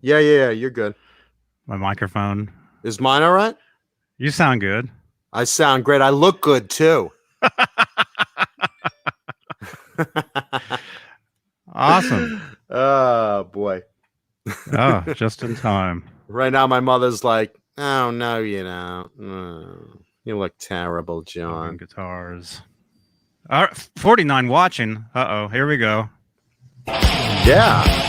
Yeah. You're good. My microphone. Is mine all right? You sound good. I sound great. I look good too. Awesome. Oh boy. Oh, just in time. Right now, my mother's like, "Oh no, you don't. Oh, you look terrible, John." Guitars. All right, 49 watching. Uh-oh, here we go. Yeah.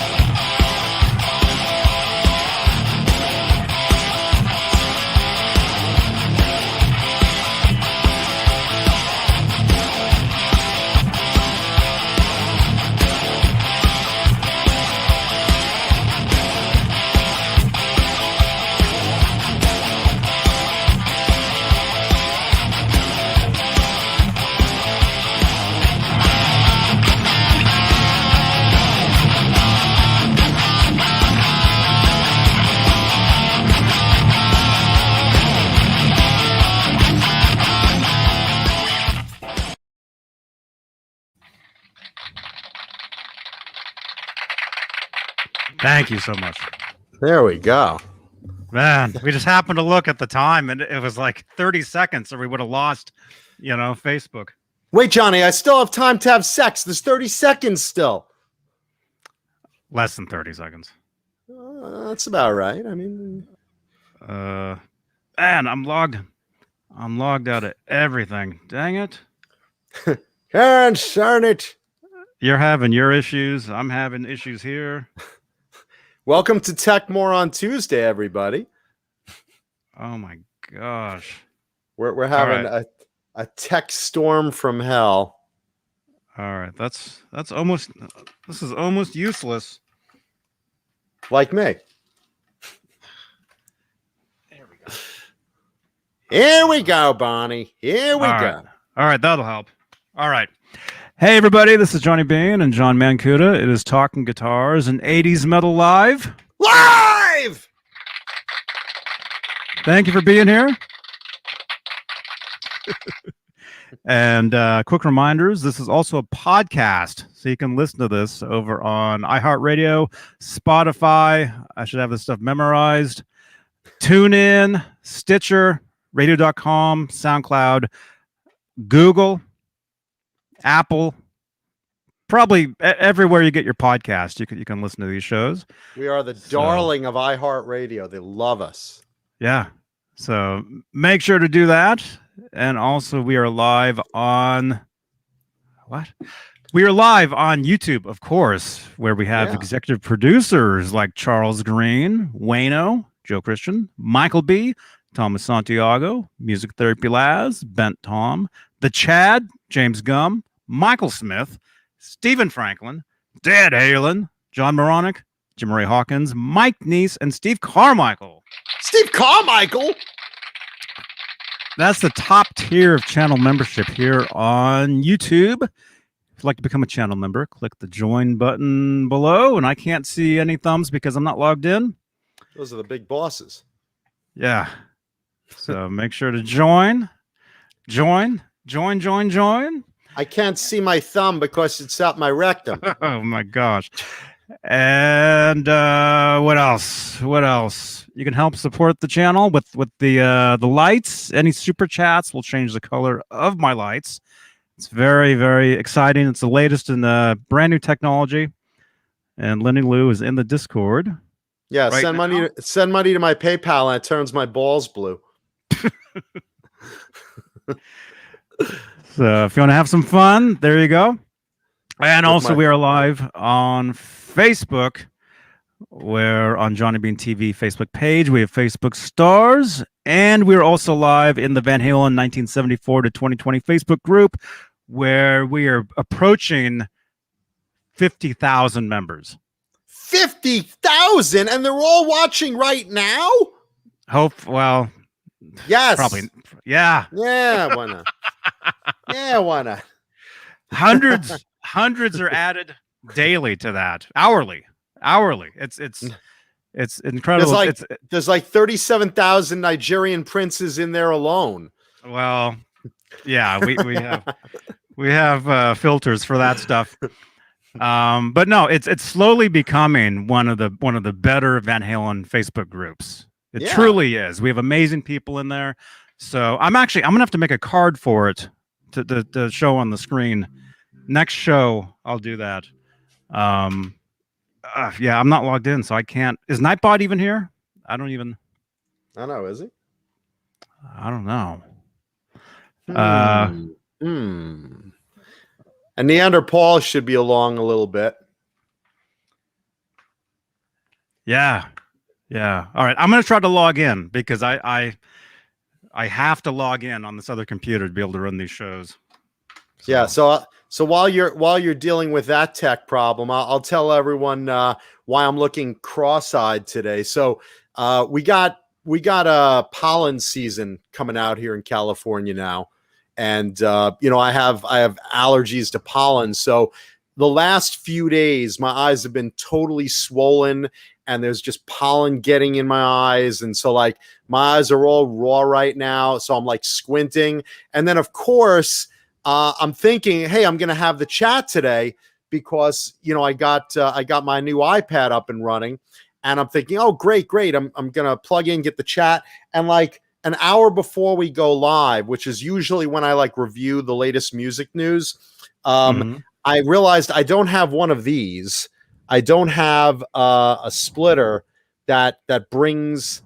Thank you so much. There we go. Man, we just happened to look at the time and it was like 30 seconds or we would have lost, Facebook. Wait, Johnny, I still have time to have sex. There's 30 seconds still. Less than 30 seconds. That's about right. I mean, man, I'm logged out of everything. Dang it. darn it. You're having your issues. I'm having issues here. Welcome to Tech More on Tuesday, everybody. Oh my gosh. We're having a tech storm from hell. All right, this is almost useless. Like me. There we go. Here we go, Bonnie. Here we go. All right, that'll help. All right. Hey, everybody, this is Johnny Beane and John Mancuda. It is Talking Guitars and 80s Metal Live. Live! Thank you for being here. And quick reminders, this is also a podcast, so you can listen to this over on iHeartRadio, Spotify. I should have this stuff memorized. TuneIn, Stitcher, radio.com, SoundCloud, Google, Apple, probably everywhere you get your podcast, you can listen to these shows. We are the darling of iHeartRadio. They love us. Yeah. So make sure to do that. And also we are live on We are live on YouTube, of course, where we have executive producers like Charles Green, Wayno, Joe Christian, Michael B., Thomas Santiago, Music Therapy Laz, Bent Tom, The Chad, James Gum, Michael Smith, Stephen Franklin, Dad Halen, John Moronic, Jim Ray Hawkins, Mike Neese, and Steve Carmichael. Steve Carmichael? That's the top tier of channel membership here on YouTube. If you'd like to become a channel member, click the join button below. And I can't see any thumbs because I'm not logged in. Those are the big bosses. Yeah. So make sure to join. Join. I can't see my thumb because it's out my rectum. Oh my gosh. And what else? You can help support the channel with the lights. Any super chats will change the color of my lights. It's very, very exciting. It's the latest in brand new technology. And Lenny Lou is in the Discord. Yeah, right send money to my PayPal and it turns my balls blue. So if you want to have some fun, there you go. And also we are live on Facebook. We're on Johnny Bean TV Facebook page. We have Facebook stars. And we're also live in the Van Halen 1974 to 2020 Facebook group where we are approaching 50,000 members. 50,000? And they're all watching right now? Well, yes. Probably. Yeah. Yeah, why not? Yeah, why not? Hundreds are added daily to that. Hourly. It's incredible. There's like 37,000 Nigerian princes in there alone. Well, yeah, we have filters for that stuff. But no, it's slowly becoming one of the better Van Halen Facebook groups. It truly is. We have amazing people in there. So I'm gonna have to make a card for it to show on the screen. Next show, I'll do that. Yeah, I'm not logged in, so I can't. Is Nightbot even here? I don't know. Is he? I don't know. And Neanderthal should be along a little bit. Yeah. All right, I'm gonna try to log in because I have to log in on this other computer to be able to run these shows. So. Yeah. So while you're dealing with that tech problem, I'll tell everyone why I'm looking cross-eyed today. So we got a pollen season coming out here in California now, and I have allergies to pollen. So the last few days, my eyes have been totally swollen, and there's just pollen getting in my eyes, and so like my eyes are all raw right now. So I'm like squinting, and then of course. I'm thinking, hey, I'm going to have the chat today because, I got my new iPad up and running, and I'm thinking, oh, great. I'm going to plug in, get the chat. And like an hour before we go live, which is usually when I like review the latest music news, I realized I don't have one of these. I don't have a splitter that brings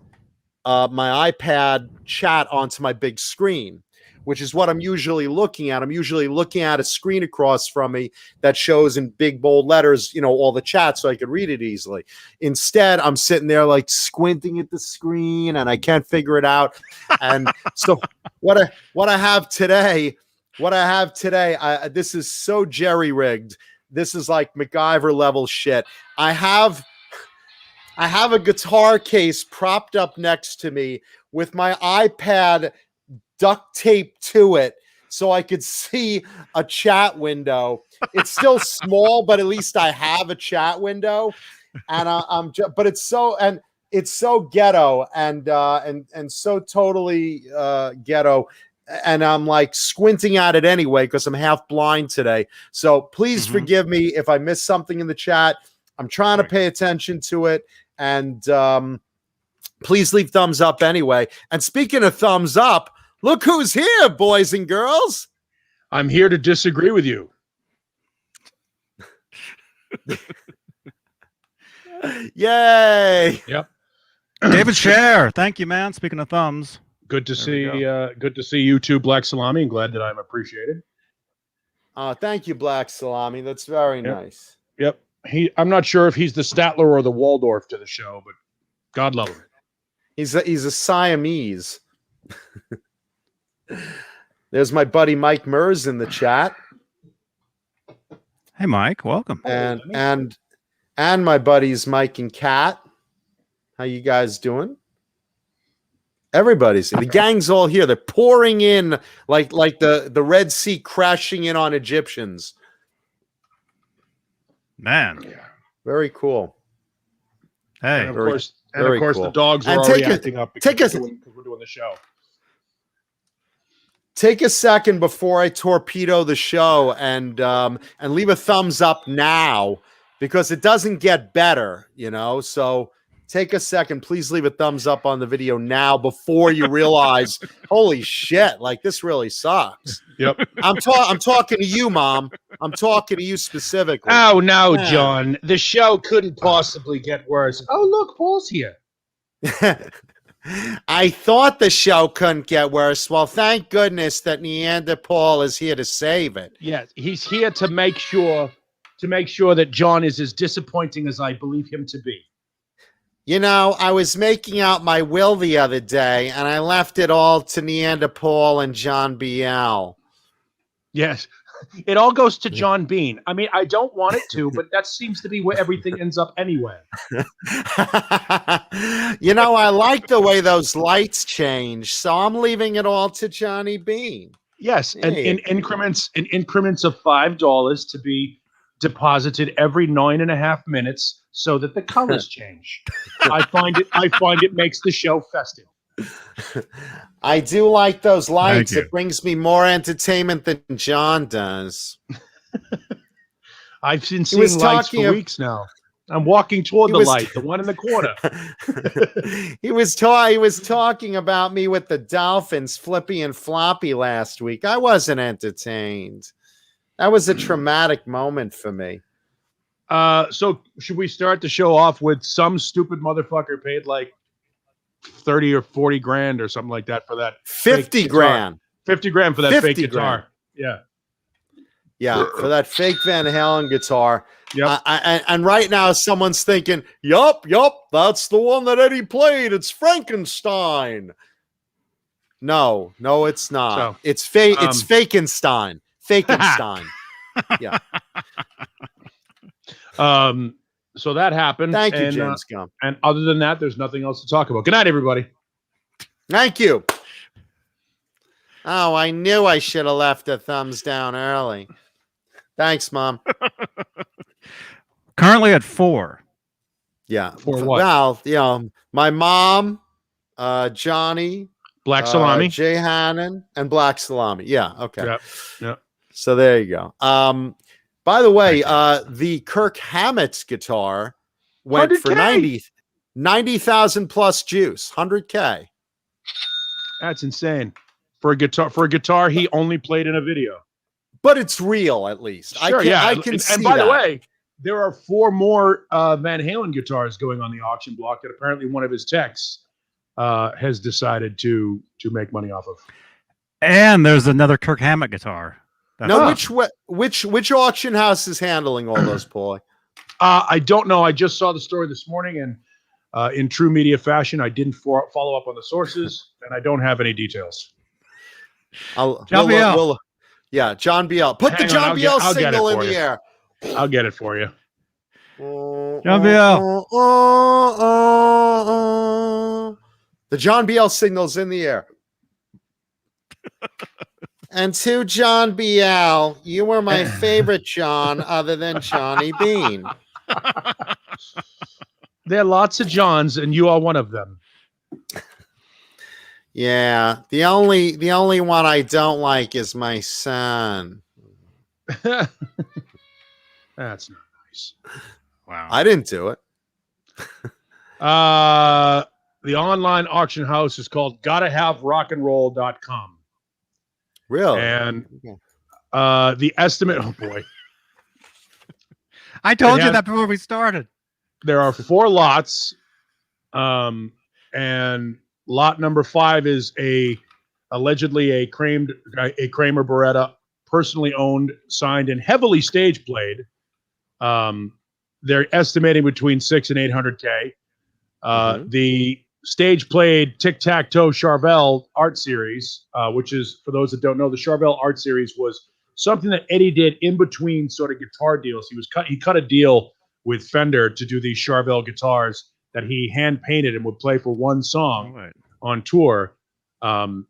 my iPad chat onto my big screen, which is what I'm usually looking at. I'm usually looking at a screen across from me that shows in big, bold letters, all the chat so I could read it easily. Instead, I'm sitting there like squinting at the screen and I can't figure it out. And so what I have today, this is so jerry-rigged. This is like MacGyver level shit. I have a guitar case propped up next to me with my iPad duct tape to it so I could see a chat window. It's still small, but at least I have a chat window. And but it's so ghetto and so totally ghetto. And I'm like squinting at it anyway because I'm half blind today. So please forgive me if I miss something in the chat. I'm trying to pay attention to it, and please leave thumbs up anyway. And speaking of thumbs up, look who's here, boys and girls. I'm here to disagree with you. Yay. Yep. David Scher. Thank you, man. Speaking of thumbs. Good to see you too, Black Salami. I'm glad that I'm appreciated. Thank you, Black Salami. That's very nice. Yep. I'm not sure if he's the Statler or the Waldorf to the show, but God love him. He's a Siamese. There's my buddy Mike Mers in the chat. Hey, Mike, welcome. And my buddies Mike and Kat. How you guys doing? The gang's all here. They're pouring in like the Red Sea crashing in on Egyptians. Man, very cool. Hey, and of course, cool. The dogs are already acting up because we're doing the show. Take a second before I torpedo the show and leave a thumbs up now because it doesn't get better, So take a second, please leave a thumbs up on the video now before you realize, holy shit, like this really sucks. Yep. I'm talking to you, Mom. I'm talking to you specifically. Oh no, John. The show couldn't possibly get worse. Oh look, Paul's here. I thought the show couldn't get worse. Well, thank goodness that Neanderthal is here to save it. Yes, he's here to make sure that John is as disappointing as I believe him to be. I was making out my will the other day, and I left it all to Neanderthal and John Biel. Yes, it all goes to John Beane. I mean, I don't want it to, but that seems to be where everything ends up anyway. I like the way those lights change, so I'm leaving it all to Johnny Beane. Yes, and in increments of $5 to be deposited every 9.5 minutes so that the colors change. I find it makes the show festive. I do like those lights. It brings me more entertainment than John does. I've been He was seeing lights talking for of- weeks now. I'm walking toward He the was- light, the one in the corner. he was talking about me with the Dolphins flippy and floppy last week. I wasn't entertained. That was a traumatic moment for me. So should we start the show off with some stupid motherfucker paid like 30 or 40 grand or something like that for that 50 grand. 50 grand for that fake 50 guitar. grand. Yeah. Yeah, for that fake Van Halen guitar. Yep. And right now someone's thinking, yup, that's the one that Eddie played. It's Frankenstein. No, it's not. So, it's fake. It's Fakenstein. Fakenstein. Yeah. So that happened. Thank you, and, James Gump. And other than that, there's nothing else to talk about. Good night, everybody. Thank you. Oh, I knew I should have left a thumbs down early. Thanks, Mom. Currently at 4. Yeah. For what? Well, my mom, Johnny, Black Salami. Jay Hannon, and Black Salami. Yeah. Okay. Yep. So there you go. By the way, the Kirk Hammett's guitar went for 100K. 90,000 plus juice, 100K. That's insane. For a guitar he only played in a video. But it's real, at least. Sure, I can see and by that. the way, there are 4 more Van Halen guitars going on the auction block that apparently one of his techs has decided to make money off of. And there's another Kirk Hammett guitar. Now, which auction house is handling all those, Paul? I don't know. I just saw the story this morning, and in true media fashion, I didn't follow up on the sources, and I don't have any details. John Biel. John Biel. Put the John Biel signal in the air. I'll get it for you. John Biel. The John Biel signal's in the air. And to John Biel, you were my favorite John other than Johnny Beane. There are lots of Johns, and you are one of them. Yeah, the only one I don't like is my son. That's not nice. Wow. I didn't do it. The online auction house is called GottaHaveRockandRoll.com. Really? And the estimate, oh boy. I told you that before we started. There are 4 lots. And lot number 5 is allegedly a Kramer Beretta, personally owned, signed, and heavily stage played. They're estimating between 6 and 800K. The stage played Tic-Tac-Toe Charvel art series, which is, for those that don't know, the Charvel art series was something that Eddie did in between sort of guitar deals. He cut a deal with Fender to do these Charvel guitars that he hand painted and would play for one song on tour. And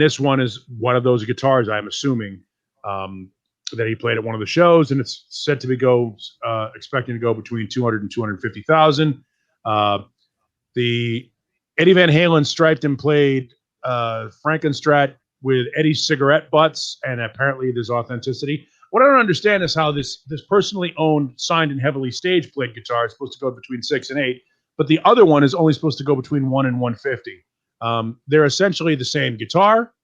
this one is one of those guitars, I'm assuming, that he played at one of the shows, and it's said to be expecting to go between 200 and 250,000. The Eddie Van Halen striped and played Frankenstrat with Eddie's cigarette butts, and apparently there's authenticity. What I don't understand is how this personally owned, signed, and heavily stage played guitar is supposed to go between 6 and 8, but the other one is only supposed to go between 1 and 150. They're essentially the same guitar.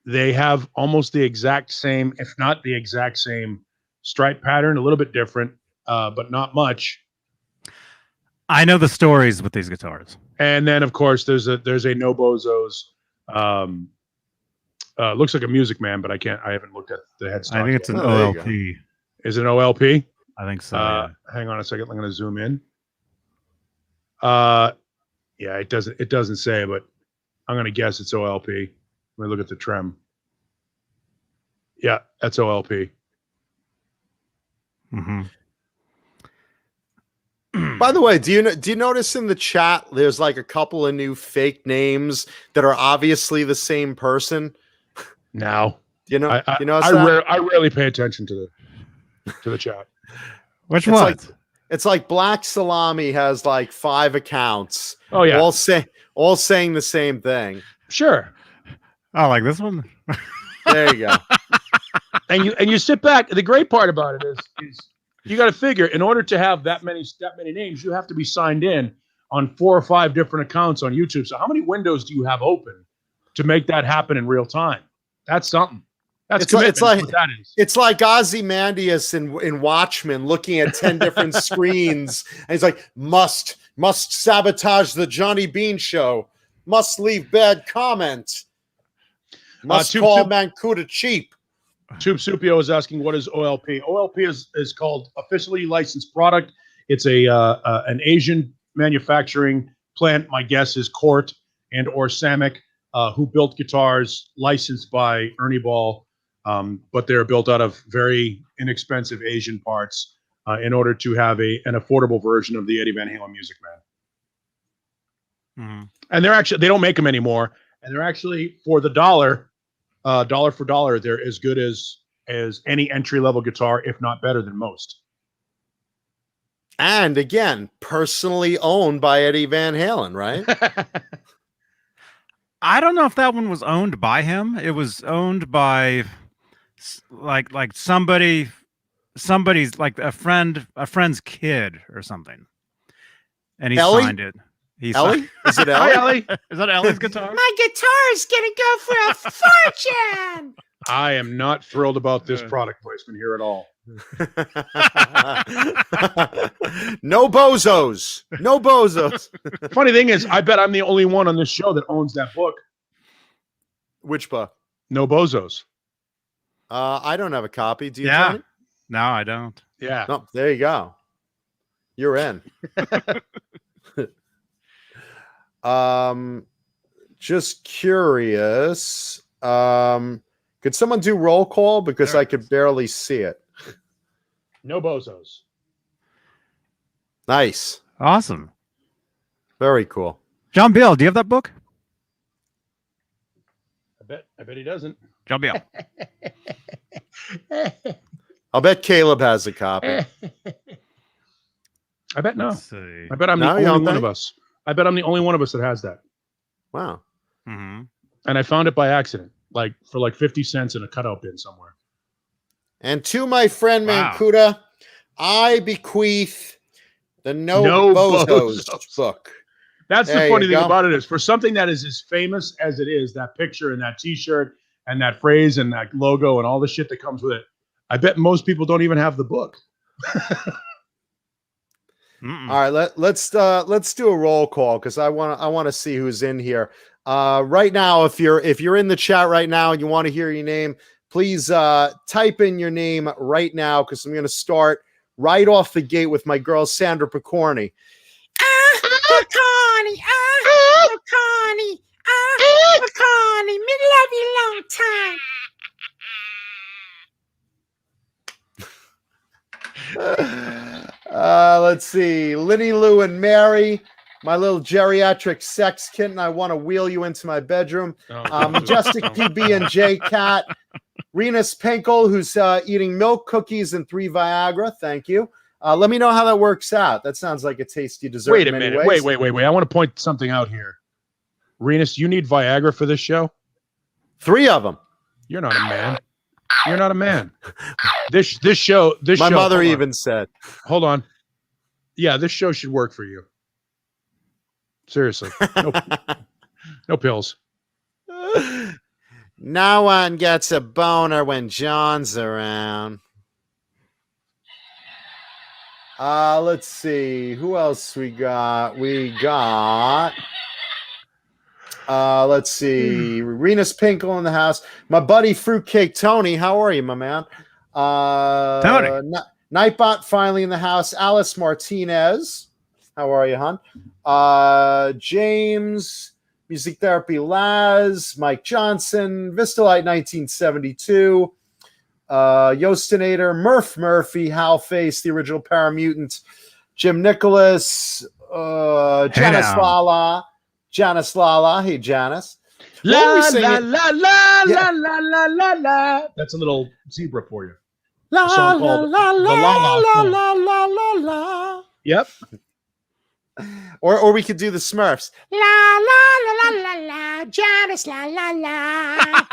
They have almost the exact same, if not the exact same, stripe pattern, a little bit different, but not much. I know the stories with these guitars. And then, of course, there's a No Bozos. Looks like a Music Man, but I haven't looked at the headstock. I think it's an Oh, there you OLP. Is it an OLP? I think so. Yeah. Hang on a second. I'm going to zoom in. Yeah, it doesn't say, but I'm going to guess it's OLP. Let me look at the trem. Yeah, that's OLP. Mm-hmm. By the way, do you notice in the chat there's like a couple of new fake names that are obviously the same person? Now, You know, I rarely pay attention to the chat. Which one? It's like Black Salami has like 5 accounts. Oh yeah, all saying the same thing. sure. Oh, like this one? There you go. And you sit back. The great part about it is you got to figure, in order to have that many names, you have to be signed in on 4 or 5 different accounts on YouTube. So how many windows do you have open to make that happen in real time? That's something. That's commitment. It's like what that is. It's like Ozymandias in Watchmen looking at 10 different screens, and he's like, must sabotage the Johnny Bean show, must leave bad comment, must call Mancuda cheap. Tube Supio is asking, what is OLP? OLP is called officially licensed product. It's an Asian manufacturing plant. My guess is Cort and or Samick, who built guitars licensed by Ernie Ball, but they're built out of very inexpensive Asian parts in order to have an affordable version of the Eddie Van Halen Music Man. Mm-hmm. And they don't make them anymore, and they're actually, for the dollar for dollar, they're as good as any entry-level guitar, if not better than most. And again, personally owned by Eddie Van Halen, right? I don't know if that one was owned by him. It was owned by like somebody's like a friend's kid or something. And he Ellie? signed it. Ellie? Is it Ellie? Hi, Ellie. Is that Ellie's guitar? My guitar is gonna go for a fortune. I am not thrilled about this product placement here at all. No bozos. No bozos. Funny thing is, I bet I'm the only one on this show that owns that book. Which book? No Bozos. I don't have a copy. Do you? Yeah. Johnny? No, I don't. Yeah. Oh, there you go. You're in. Just curious. Could someone do roll call, because I could barely see it? No Bozos. Nice. Awesome. Very cool. John Bill, do you have that book? I bet he doesn't. John Bill. I'll bet Caleb has a copy. I bet no. Let's see. I bet I'm No, the you only don't one think? of us. I bet I'm the only one of us that has that. Wow. Mm-hmm. And I found it by accident, for 50 cents in a cutout bin somewhere. And to my friend Wow. Mancuda, I bequeath the No Bozos book. That's There the you funny thing go. about it is, for something that is as famous as it is, that picture and that T-shirt and that phrase and that logo and all the shit that comes with it, I bet most people don't even have the book. Mm-mm. All right, let's do a roll call, because I want to see who's in here. Right now, if you're in the chat right now and you want to hear your name, please type in your name right now, because I'm going to start right off the gate with my girl Sandra Picorni. Connie, Connie, Connie, me love you long time. Let's see, Linny Lou and Mary, my little geriatric sex kitten. I want to wheel you into my bedroom. Majestic PB and J Cat, Renus Pinkel, who's eating milk, cookies, and 3 Viagra. Thank you. Let me know how that works out. That sounds like a tasty dessert. Wait a in many minute. ways. Wait. I want to point something out here. Renus, you need Viagra for this show? 3 of them. You're not a man. You're not a man. This show. My mother hold on. even said. Hold on. Yeah, this show should work for you. Seriously. No pills. No one gets a boner when John's around. Let's see. Who else we got? Let's see. Renus Pinkel in the house. My buddy Fruitcake Tony. How are you, my man? Tony. Nightbot finally in the house. Alice Martinez. How are you, hon? James. Music Therapy Laz. Mike Johnson. Vistalite 1972. Yostinator. Murph Murphy. Hal Face, the original Paramutant. Jim Nicholas. Janice Lala. Janice Lala. Hey, Janice. La What were we la singing? la la Yeah. la la la la. That's a little zebra for you. La A song la called la The la La La la Song. la la la la. Yep. Or we could do the Smurfs. La la la la la la, Janice la la la.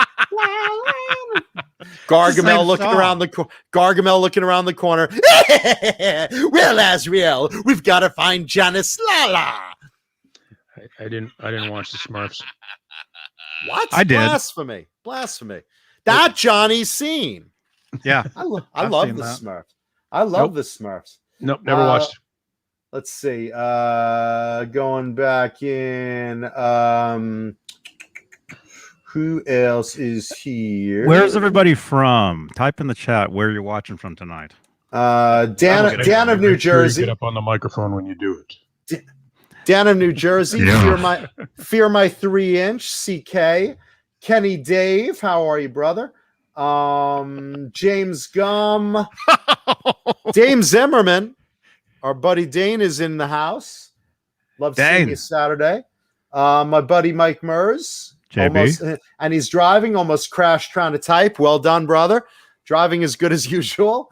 Gargamel same looking song. around the Gargamel looking around the corner. Well, Asriel, we've got to find Janice Lala. I didn't watch the Smurfs. What? I did. Blasphemy. That Johnny's scene. Yeah. I I've love seen the that. Smurfs. I love the Smurfs. Nope, never watched. Let's see. Going back in. Who else is here? Where's everybody from? Type in the chat where you're watching from tonight. Dan of New Make sure you Jersey. get up on the microphone when you do it. Dan of New Jersey. Yeah. Fear my 3-inch. CK. Kenny Dave. How are you, brother? James Gum. Dame Zimmerman. Our buddy Dane is in the house. Love seeing Dane. you Saturday. My buddy Mike Mers. JB. And he's driving, almost crashed trying to type. Well done, brother. Driving as good as usual.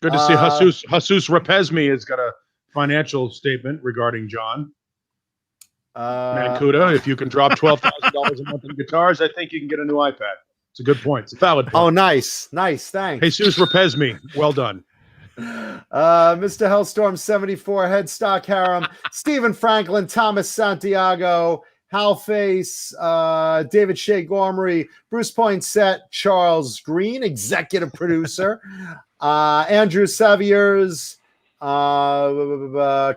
Good to see Jesus Rapesme has got a financial statement regarding John. Mancuda, if you can drop $12,000 a month in guitars, I think you can get a new iPad. It's a good point. It's a valid point. Oh, nice. Thanks. Jesus Rapesme, well done. Mr. Hellstorm 74, Headstock Harem, Stephen Franklin, Thomas Santiago, Hal Face, David Shea Gormley, Bruce Poinsett, Charles Green, executive producer, Andrew Saviers,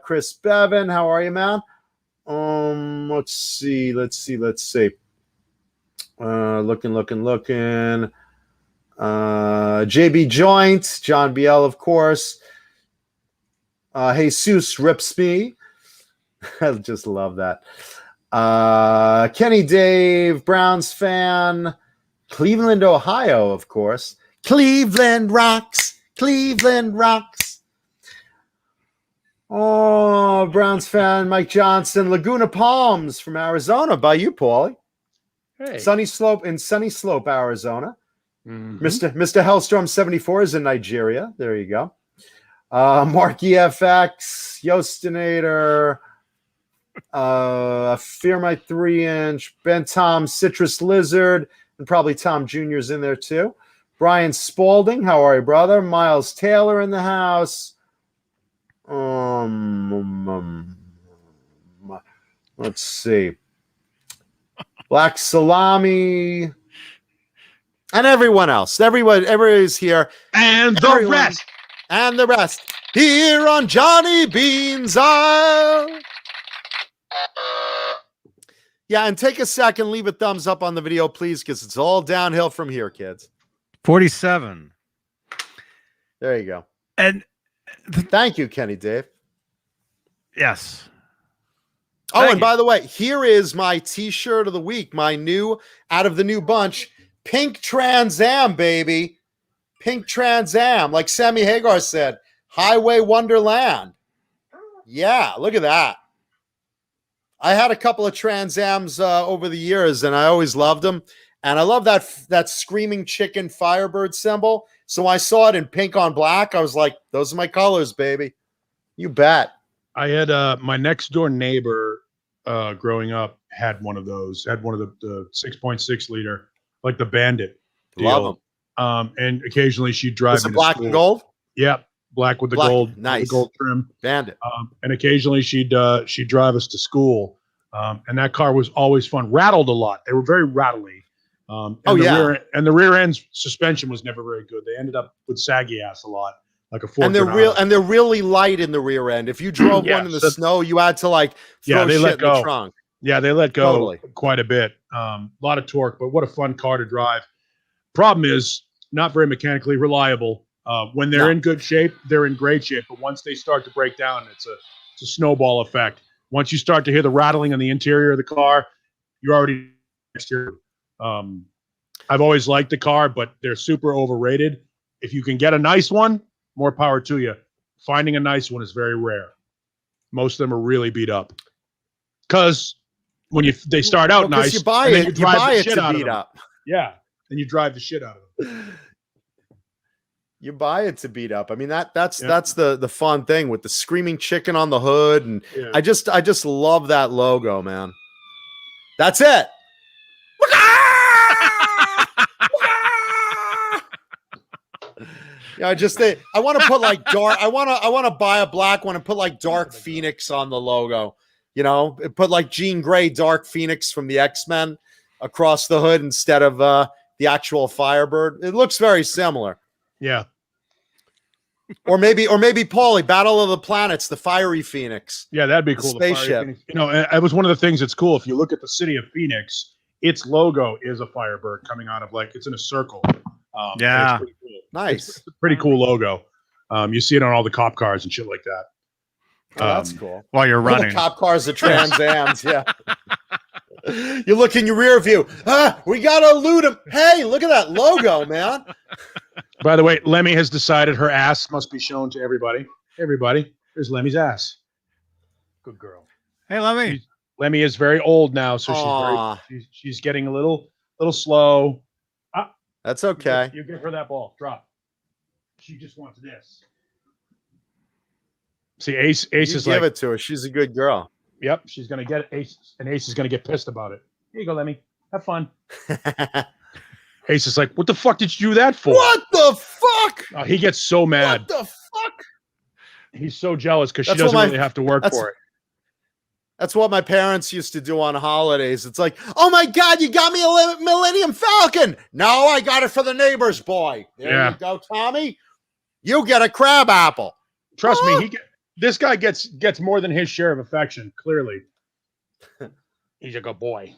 Chris Bevan. How are you, man? Let's see. Looking. JB Joint, John Biel, of course. Jesus Ripsby. I just love that. Kenny Dave, Browns fan. Cleveland, Ohio, of course. Cleveland rocks. Oh, Browns fan, Mike Johnson. Laguna Palms from Arizona. By you, Paulie. Hey. Sunny Slope, Arizona. Mhm. Mr. Hellstorm 74 is in Nigeria. There you go. Mark EFX, Yostinator, Fear My 3-inch, Ben Tom, Citrus Lizard, and probably Tom Jr.'s in there too. Brian Spalding, how are you, brother? Miles Taylor in the house. Let's see. Black Salami. And everyone else. Everybody's here. And the Everyone. rest. And the rest. Here on Johnny Bean's Isle. Yeah, and take a second, leave a thumbs up on the video, please, because it's all downhill from here, kids. 47. There you go. And Thank you, Kenny Dave. yes. Oh, Thank and you. by the way, here is my t-shirt of the week, my new, out of the new bunch, Pink Trans Am, baby. Pink Trans Am, like Sammy Hagar said, Highway Wonderland. Yeah, look at that. I had a couple of Trans Ams over the years, and I always loved them. And I love that screaming chicken Firebird symbol. So I saw it in pink on black. I was like, those are my colors, baby. You bet. I had my next door neighbor growing up had one of those, had one of the 6.6 liter, like the Bandit Love deal. them. And occasionally she'd drive Was me it to black school. and gold? Yep, black with the Black, gold, nice. with the gold trim. Bandit. And occasionally she'd drive us to school. And that car was always fun. Rattled a lot. They were very rattly. And the rear end suspension was never very good. They ended up with saggy ass a lot, like a Ford. And they're really light in the rear end. If you drove Yeah, one in the so- snow, you had to like throw they shit let in go. the trunk. Yeah, they let go Totally. quite a bit. A lot of torque, but what a fun car to drive. Problem is, not very mechanically reliable. When they're in good shape, they're in great shape. But once they start to break down, it's a snowball effect. Once you start to hear the rattling in the interior of the car, you're already next year. I've always liked the car, but they're super overrated. If you can get a nice one, more power to you. Finding a nice one is very rare. Most of them are really beat up. Because when they start out Well, 'cause nice, you buy and then it, you drive the shit to out of beat them. up. Yeah, and you drive the shit out of them. You buy it to beat up. I mean, that's the fun thing with the screaming chicken on the hood, and I just love that logo, man. That's it. Yeah, I want to put like dark. I want to buy a black one and put like Dark Phoenix on the logo. You know, put like Jean Grey, Dark Phoenix from the X-Men across the hood instead of the actual Firebird. It looks very similar. Yeah. Or maybe Paulie, Battle of the Planets, the Fiery Phoenix. Yeah, that'd be cool. The spaceship. You know, it was one of the things that's cool. If you look at the city of Phoenix, its logo is a Firebird coming out of it's in a circle. Yeah. It's pretty cool. Nice. It's a pretty cool logo. You see it on all the cop cars and shit like that. Oh, that's cool. While you're All running. the cop cars are Trans Ams, yeah. You look in your rear view. We gotta loot him. Hey, look at that logo, man. By the way, Lemmy has decided her ass must be shown to everybody. Everybody, there's Lemmy's ass. Good girl. Hey, Lemmy. Lemmy is very old now, so she's getting a little slow. That's okay. You give her that ball. Drop. She just wants this. See, Ace is give it to her. She's a good girl. Yep, she's gonna get Ace, and Ace is gonna get pissed about it. Here you go, Lemmy. Have fun. Ace is like, "What the fuck did you do that for?" What the fuck? Oh, he gets so mad. What the fuck? He's so jealous because she doesn't really have to work for it. That's what my parents used to do on holidays. It's like, oh my God, you got me a Millennium Falcon. No, I got it for the neighbor's boy. There you go, Tommy. You get a crab apple. Trust me, this guy gets more than his share of affection, clearly. He's a good boy.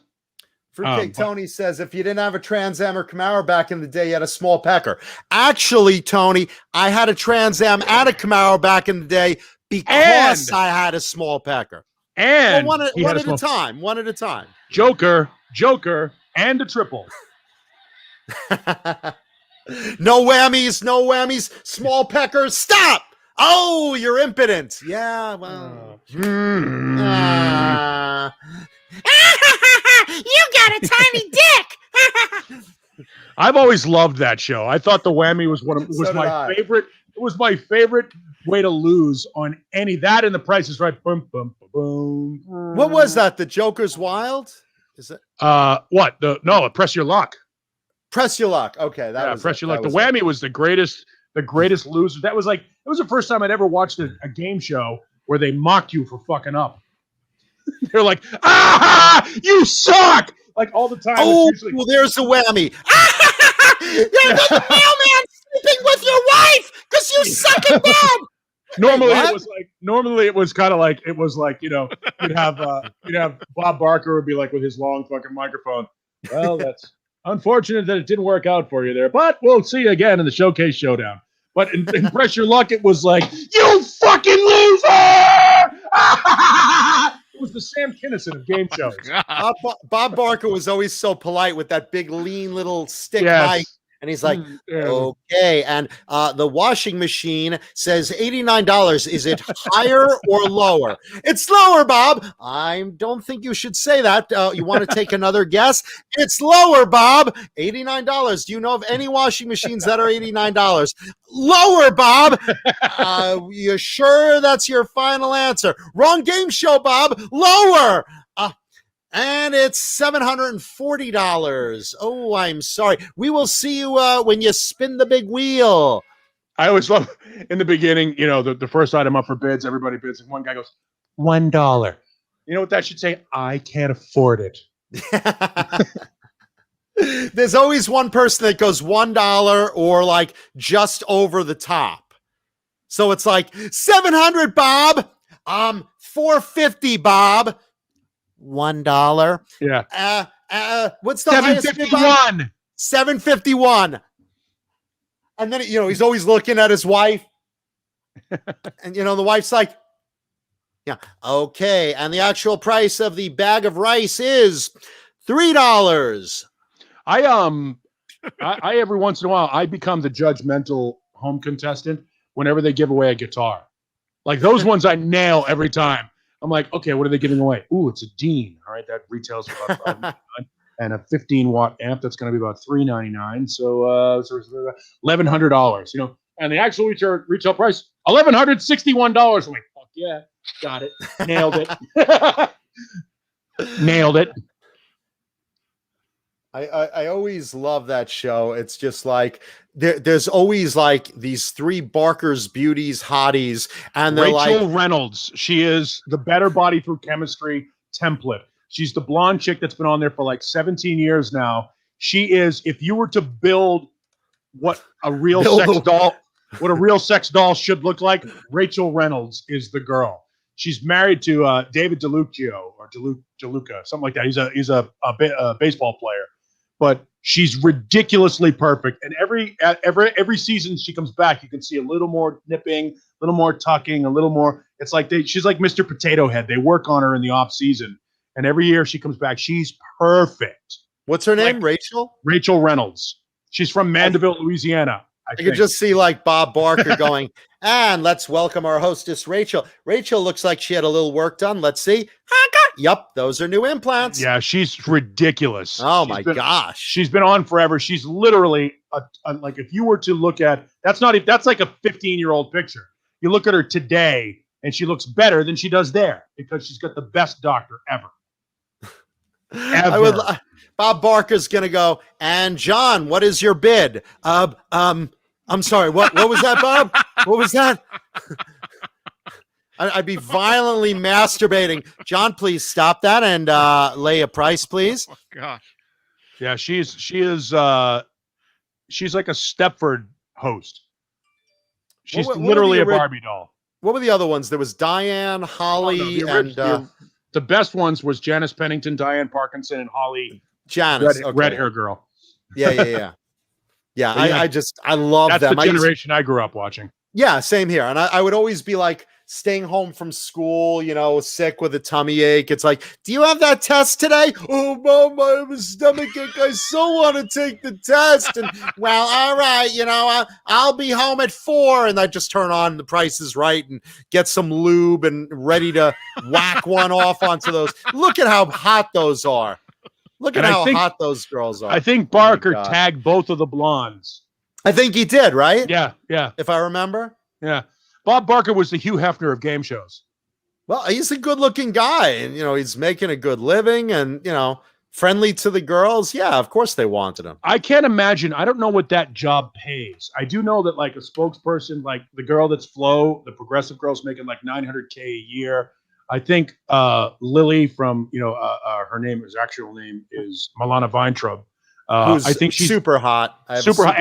Fruitcake Tony says, if you didn't have a Trans Am or Camaro back in the day, you had a small pecker. Actually, Tony, I had a Trans Am and a Camaro back in the day because I had a small pecker. And one at a time. One at a time. Joker, and a triple. No whammies. Small peckers. Stop. Oh, you're impotent. Yeah, well. You got a tiny dick. I've always loved that show. I thought the whammy was my favorite. It was my favorite way to lose on any that and The Price is Right. Boom, boom, boom. What was that? The Joker's Wild? Is it? What? Press Your Luck. Press Your Luck. Okay, that was Press Your Luck. The whammy was the greatest loser. That was it was the first time I'd ever watched a game show where they mocked you for fucking up. They're like, you suck! Like all the time. Oh, well, there's the whammy. You're the mailman sleeping with your wife because you suck in bed. Normally it was kind of like you'd have Bob Barker would be like with his long fucking microphone. Well, that's unfortunate that it didn't work out for you there, but we'll see you again in the Showcase Showdown. But in Press Your Luck, it was like, you fucking loser! It was the Sam Kinison of game shows. Bob Barker was always so polite with that big, lean little stick mic. And he's like, okay. And the washing machine says $89. Is it higher or lower? It's lower, Bob. I don't think you should say that. You want to take another guess? It's lower, Bob. $89. Do you know of any washing machines that are $89? Lower, Bob. You sure that's your final answer? Wrong game show, Bob. Lower. And it's $740. Oh, I'm sorry. We will see you when you spin the big wheel. I always love in the beginning, the first item up for bids, everybody bids, and one guy goes, $1. You know what that should say? I can't afford it. There's always one person that goes $1 or like just over the top. So it's like $700, Bob. $450, Bob. $1. Yeah. What's the highest bid? $751. And then he's always looking at his wife, and the wife's like, "Yeah, okay." And the actual price of the bag of rice is $3. I every once in a while I become the judgmental home contestant whenever they give away a guitar. Like those ones I nail every time. I'm like, okay, what are they giving away? Ooh, it's a Deane. All right, that retails for about $5.99, and a 15-watt amp that's going to be about $3.99. So $1,100. And the actual retail price, $1,161. I'm like, fuck yeah, got it, nailed it, nailed it. I always love that show. It's just like there's always like these three Barker's beauties, hotties, and they're Rachel like Reynolds. She is the better body through chemistry template. She's the blonde chick that's been on there for like 17 years now. She is, if you were to build what a real sex doll should look like, Rachel Reynolds is the girl. She's married to David DeLucchio or DeLuca, something like that. He's a baseball player. But she's ridiculously perfect, and every season she comes back, you can see a little more nipping, a little more tucking, a little more. It's like she's like Mr. Potato Head. They work on her in the off season, and every year she comes back, she's perfect. What's her name? Rachel? Rachel Reynolds. She's from Mandeville, Louisiana. I could just see like Bob Barker going, and let's welcome our hostess, Rachel. Rachel looks like she had a little work done. Let's see. Yep, those are new implants. Yeah, she's ridiculous. Oh my gosh. She's been on forever. She's literally like, if you were to look at, that's like a 15-year-old picture. You look at her today and she looks better than she does there because she's got the best doctor ever. Bob Barker's gonna go, and John, what is your bid? I'm sorry, what was that, Bob? What was that? I'd be violently masturbating. John, please stop that and lay a price, please. Oh gosh. Yeah, she's like a Stepford host. She's literally a Barbie doll. What were the other ones? There was Diane, Holly, the best ones was Janice Pennington, Diane Parkinson, and Holly. Janice, red hair girl. Yeah. I love them. That's the generation I grew up watching. Yeah, same here. And I would always be like staying home from school, sick with a tummy ache. It's like, do you have that test today? Oh, Mom, I have a stomach ache. I so want to take the test. And well, all right, I'll be home at 4. And I just turn on The Price is Right and get some lube and ready to whack one off onto those. Look at how hot those are. Look at how hot those girls are. I think Barker tagged both of the blondes. I think he did, right? Yeah. If I remember. Yeah. Bob Barker was the Hugh Hefner of game shows. Well, he's a good-looking guy, and he's making a good living, and friendly to the girls. Yeah, of course they wanted him. I can't imagine. I don't know what that job pays. I do know that like a spokesperson, like the girl that's Flo, the progressive girl's making like $900K a year. I think Lily from her actual name is Milana Weintraub. I think she's super hot. Super hot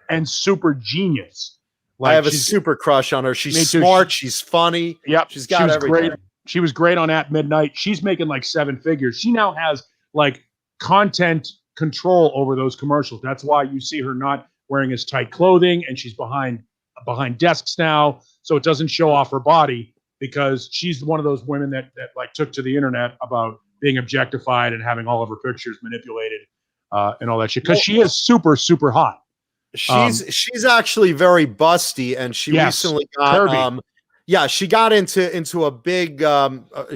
and super genius. Like, I have a super crush on her. She's smart. She's funny. Yep. She's got everything. Great. She was great on At Midnight. She's making like 7 figures. She now has like content control over those commercials. That's why you see her not wearing as tight clothing, and she's behind desks now, so it doesn't show off her body, because she's one of those women that like took to the internet about being objectified and having all of her pictures manipulated and all that shit. Because she is super, super hot. She's actually very busty, and she recently got she got into a big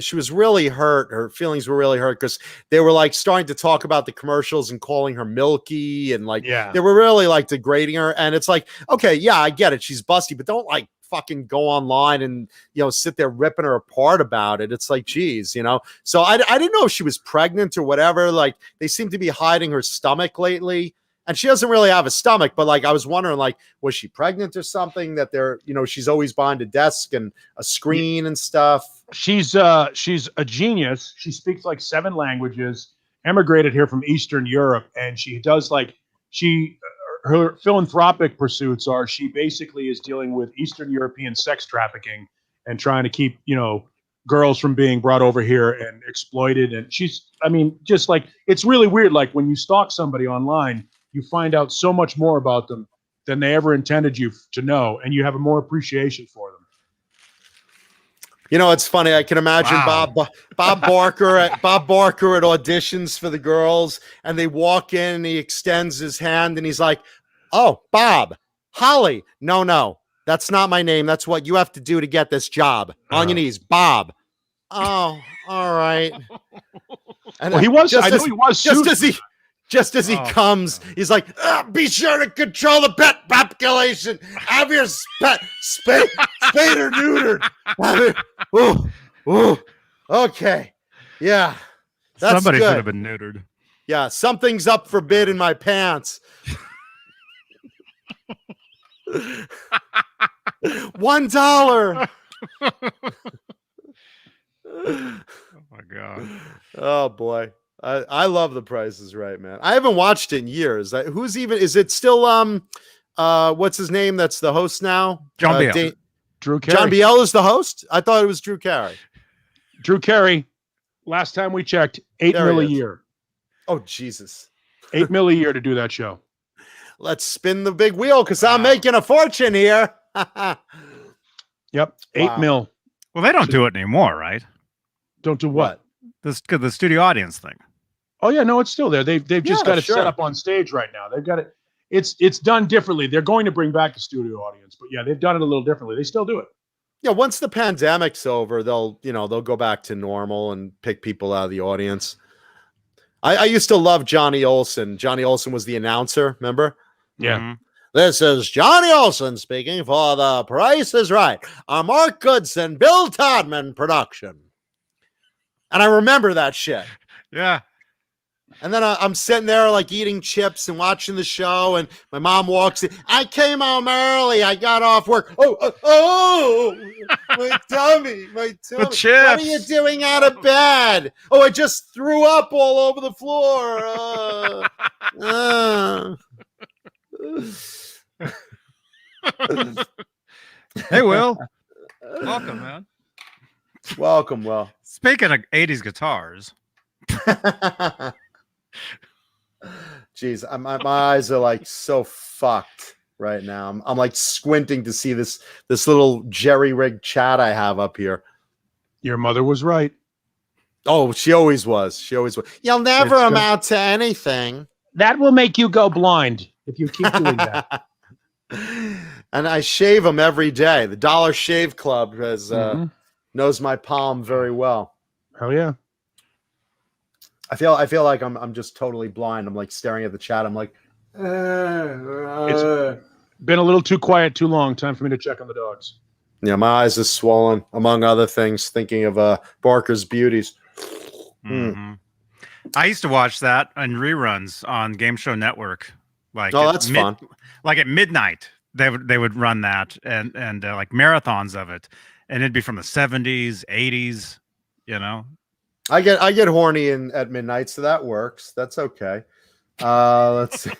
she was really hurt. Her feelings were really hurt because they were like starting to talk about the commercials and calling her milky, and like they were really like degrading her. And it's like, okay, yeah, I get it, she's busty, but don't like fucking go online and sit there ripping her apart about it. It's like, geez, so I didn't know if she was pregnant or whatever. Like, they seem to be hiding her stomach lately. And she doesn't really have a stomach, but like I was wondering, like, was she pregnant or something? That they're, she's always behind a desk and a screen and stuff. She's a genius. She speaks like 7 languages. Emigrated here from Eastern Europe, and she does her philanthropic pursuits are she basically is dealing with Eastern European sex trafficking and trying to keep girls from being brought over here and exploited. And just like, it's really weird. Like when you stalk somebody online, you find out so much more about them than they ever intended you to know, and you have a more appreciation for them. It's funny. I can imagine Bob Barker at auditions for the girls, and they walk in and he extends his hand and he's like, "Oh, Bob, Holly, no, that's not my name. That's what you have to do to get this job. On your knees, Bob." Oh, all right. And well, he was. I know he was. just as he Oh, comes, God. he's like, be sure to control the pet population. Have your pet spayed or neutered. Ooh. Okay. Yeah. That's Somebody good. should have been neutered. Yeah. Something's up for bid in my pants. $1. Oh my God. Oh boy. I love The Price is Right, man. I haven't watched it in years. Is it still what's his name that's the host now? John Biel. Drew Carey. John Biel is the host? I thought it was Drew Carey. Drew Carey. Last time we checked, $8 There million he a is. year. Oh Jesus. $8 million a year to do that show. Let's spin the big wheel because I'm making a fortune here. Yep, 8 Wow. mil. Well, they don't do it anymore, right? Don't do what? The studio audience thing. Oh yeah, no, it's still there. They've just Yeah, got it sure. set up on stage right now. They've got it. It's done differently. They're going to bring back the studio audience, but yeah, they've done it a little differently. They still do it. Yeah, once the pandemic's over, they'll go back to normal and pick people out of the audience. I used to love Johnny Olson. Johnny Olson was the announcer, remember? Yeah. Mhm. This is Johnny Olson speaking for The Price is Right, a Mark Goodson, Bill Todman production. And I remember that shit. Yeah. And then I'm sitting there like eating chips and watching the show, and my mom walks in. I came home early. I got off work. Oh, my tummy, my tummy. chips. What are you doing out of bed? Oh, I just threw up all over the floor. Hey, Will. Welcome, man. Welcome, Will. Speaking of 80s guitars, Jeez, my eyes are like so fucked right now. I'm like squinting to see this little jerry-rigged chat I have up here. Your mother was right. Oh, she always was. You'll never It's good. amount to anything. That will make you go blind if you keep doing that. And I shave them every day. The Dollar Shave Club knows my palm very well. Hell yeah. I feel like I'm just totally blind. I'm like staring at the chat. I'm like, It's been a little too quiet too long. Time for me to check on the dogs. yeah, my eyes are swollen, among other things, thinking of Barker's Beauties. mhm. I used to watch that in reruns on Game Show Network. Like, Oh, at that's fun. Like at midnight, they would run that and like marathons of it, and it'd be from the 70s, 80s. You know, I get horny at midnight, so that works. That's okay. Let's see.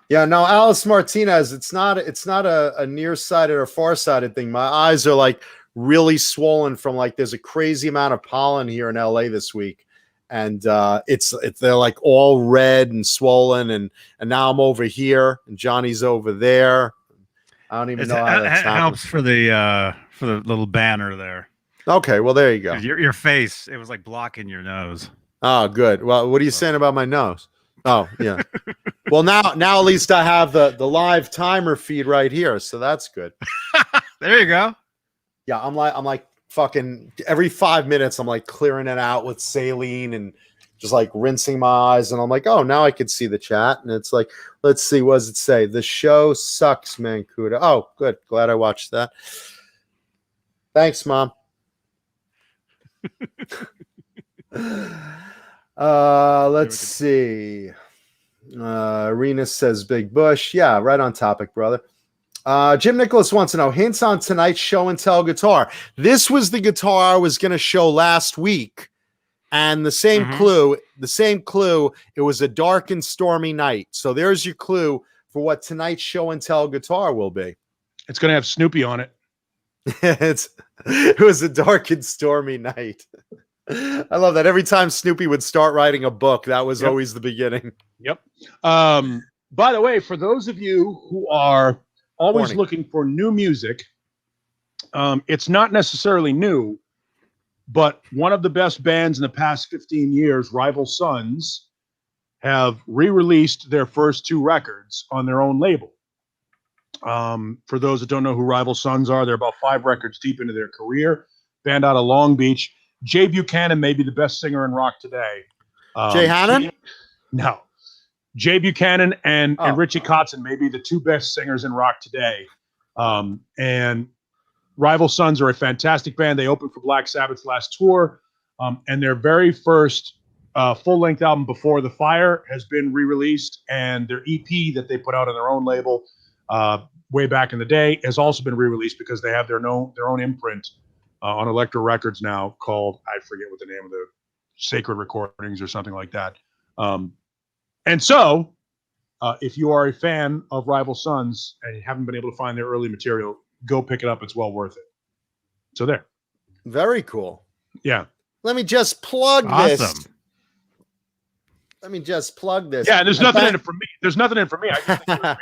Yeah, no, Alice Martinez. It's not a nearsighted or farsighted thing. My eyes are like really swollen from like there's a crazy amount of pollen here in LA this week, and they're like all red and swollen, and now I'm over here and Johnny's over there. I don't even know how that's happening. helps for the little banner there. Okay, well there you go. Your face, it was like blocking your nose. Oh, good. Well, what are you saying about my nose? Oh, yeah. Well, now at least I have the live timer feed right here, so that's good. There you go. Yeah, I'm like fucking every 5 minutes I'm like clearing it out with saline and just like rinsing my eyes, and I'm like, oh, now I can see the chat, and it's like, let's see, what does it say? The show sucks, Mancuda. Oh, good. Glad I watched that. Thanks, Mom. Let's see. Arena says Big Bush. Yeah, right on topic, brother. Jim Nicholas wants to know hints on tonight's show and tell guitar. This was the guitar I was going to show last week, and the same clue. It was a dark and stormy night. So there's your clue for what tonight's show and tell guitar will be. It's going to have Snoopy on it. It was a dark and stormy night. I love that. Every time Snoopy would start writing a book, that was always the beginning. Yep. By the way, for those of you who are always looking for new music, it's not necessarily new, but one of the best bands in the past 15 years, Rival Sons, have re-released their first 2 records on their own label. For those that don't know who Rival Sons are, they're about 5 records deep into their career. Band out of Long Beach. Jay Buchanan may be the best singer in rock today. Jay Hannon? No. Jay Buchanan and Oh. Richie Kotzen may be the two best singers in rock today. And Rival Sons are a fantastic band. They opened for Black Sabbath's last tour. And their very first full-length album, Before the Fire, has been re-released. And their EP that they put out on their own label way back in the day has also been re-released because they have their own imprint on Elektra Records now called, I forget what the name of the Sacred Recordings or something like that. And so, if you are a fan of Rival Sons and you haven't been able to find their early material, go pick it up. It's well worth it. So there. Very cool. Yeah. Let me just plug this. Let me just plug this. Yeah, there's nothing in it for me. There's nothing in it for me. I just think you're a great fan.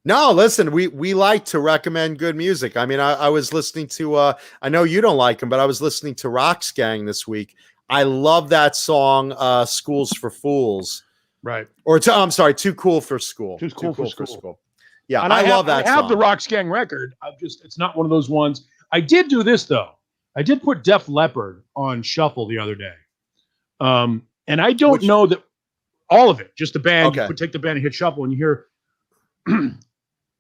No, listen, we like to recommend good music. I mean, I was listening to, I know you don't like them, but I was listening to Rock's Gang this week. I love that song, Schools for Fools. Right. Or, I'm sorry, Too Cool for School. Too Cool for School. Yeah, and I love that I have song. the Rock's Gang record. It's not one of those ones. I did do this, though. I did put Def Leppard on shuffle the other day. And I don't know that all of it, just the band. Okay. You could take the band and hit shuffle and you hear.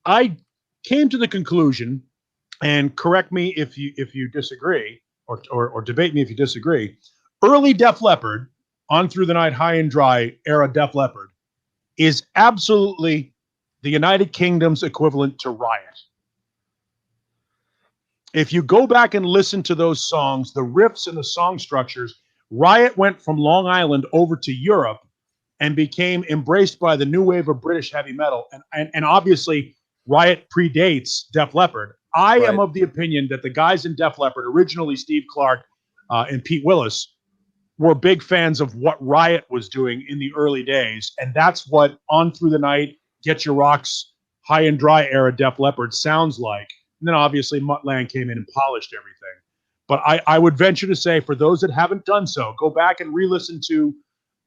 I came to the conclusion, and correct me if you disagree, or debate me if you disagree. Early Def Leppard, On Through the Night, High and Dry era Def Leppard is absolutely the United Kingdom's equivalent to Riot. If you go back and listen to those songs, the riffs and the song structures, Riot went from Long Island over to Europe and became embraced by the new wave of British heavy metal. And obviously, Riot predates Def Leppard. I am of the opinion that the guys in Def Leppard, originally Steve Clark and Pete Willis, were big fans of what Riot was doing in the early days. And that's what On Through the Night, Get Your Rocks, High and Dry era Def Leppard sounds like. And then obviously Mutt Lange came in and polished everything. But I would venture to say, for those that haven't done so, go back and re-listen to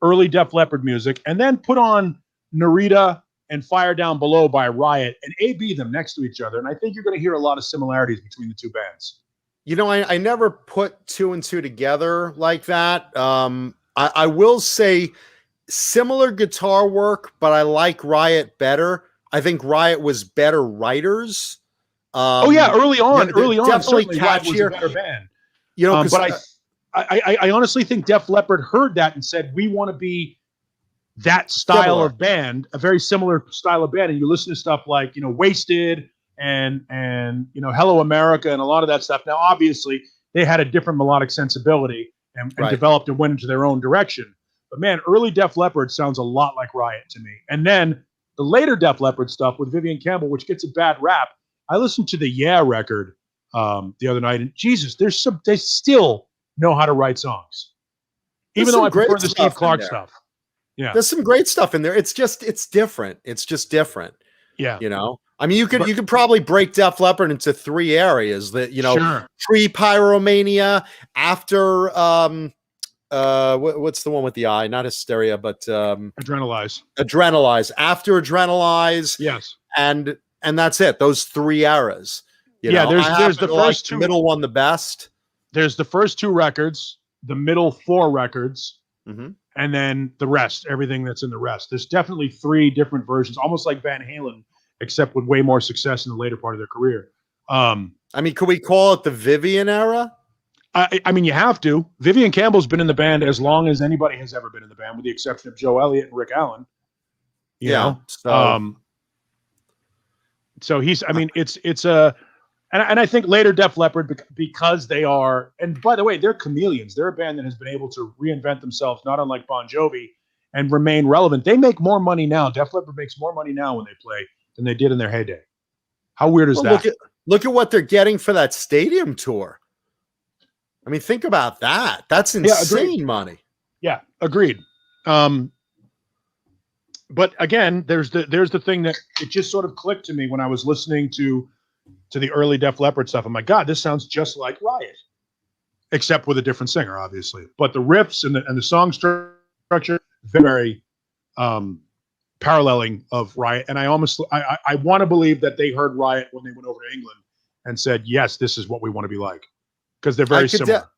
early Def Leppard music and then put on Narita and Fire Down Below by Riot and A-B them next to each other. And I think you're going to hear a lot of similarities between the two bands. You know, I never put two and two together like that. I will say similar guitar work, but I like Riot better. I think Riot was better writers. Early on, definitely certainly Riot was a better band. You know, but I honestly think Def Leppard heard that and said, we want to be that style of band, a very similar style of band. And you listen to stuff like, Wasted and Hello America and a lot of that stuff. Now, obviously, they had a different melodic sensibility and developed and went into their own direction. But man, early Def Leppard sounds a lot like Riot to me. And then the later Def Leppard stuff with Vivian Campbell, which gets a bad rap. I listened to the Yeah record the other night, and Jesus, they still know how to write songs. Even though I prefer the Steve Clark stuff. Yeah. There's some great stuff in there. It's different. It's just different. Yeah. I mean, you could probably break Def Leppard into three areas that, pre-Pyromania, after what's the one with the eye? Not Hysteria, but Adrenalize. After Adrenalize. Yes. And that's it. Those three eras. There's the first two. The middle one the best. There's the first two records, the middle four records, and then the rest, everything that's in the rest. There's definitely three different versions, almost like Van Halen, except with way more success in the later part of their career. I mean, could we call it the Vivian era? I mean, you have to. Vivian Campbell's been in the band as long as anybody has ever been in the band, with the exception of Joe Elliott and Rick Allen. You know? So he's, I mean, it's a, and I think later Def Leppard, because they are, and by the way, they're chameleons. They're a band that has been able to reinvent themselves, not unlike Bon Jovi, and remain relevant. They make more money now. Def Leppard makes more money now when they play than they did in their heyday. How weird is that? Look at what they're getting for that stadium tour. I mean, think about that. That's insane money. Yeah, agreed. But again, there's the thing that it just sort of clicked to me when I was listening to the early Def Leppard stuff. I'm like, God, this sounds just like Riot, except with a different singer, obviously. But the riffs and the song structure, very paralleling of Riot. And I want to believe that they heard Riot when they went over to England and said, yes, this is what we want to be like, because they're very similar.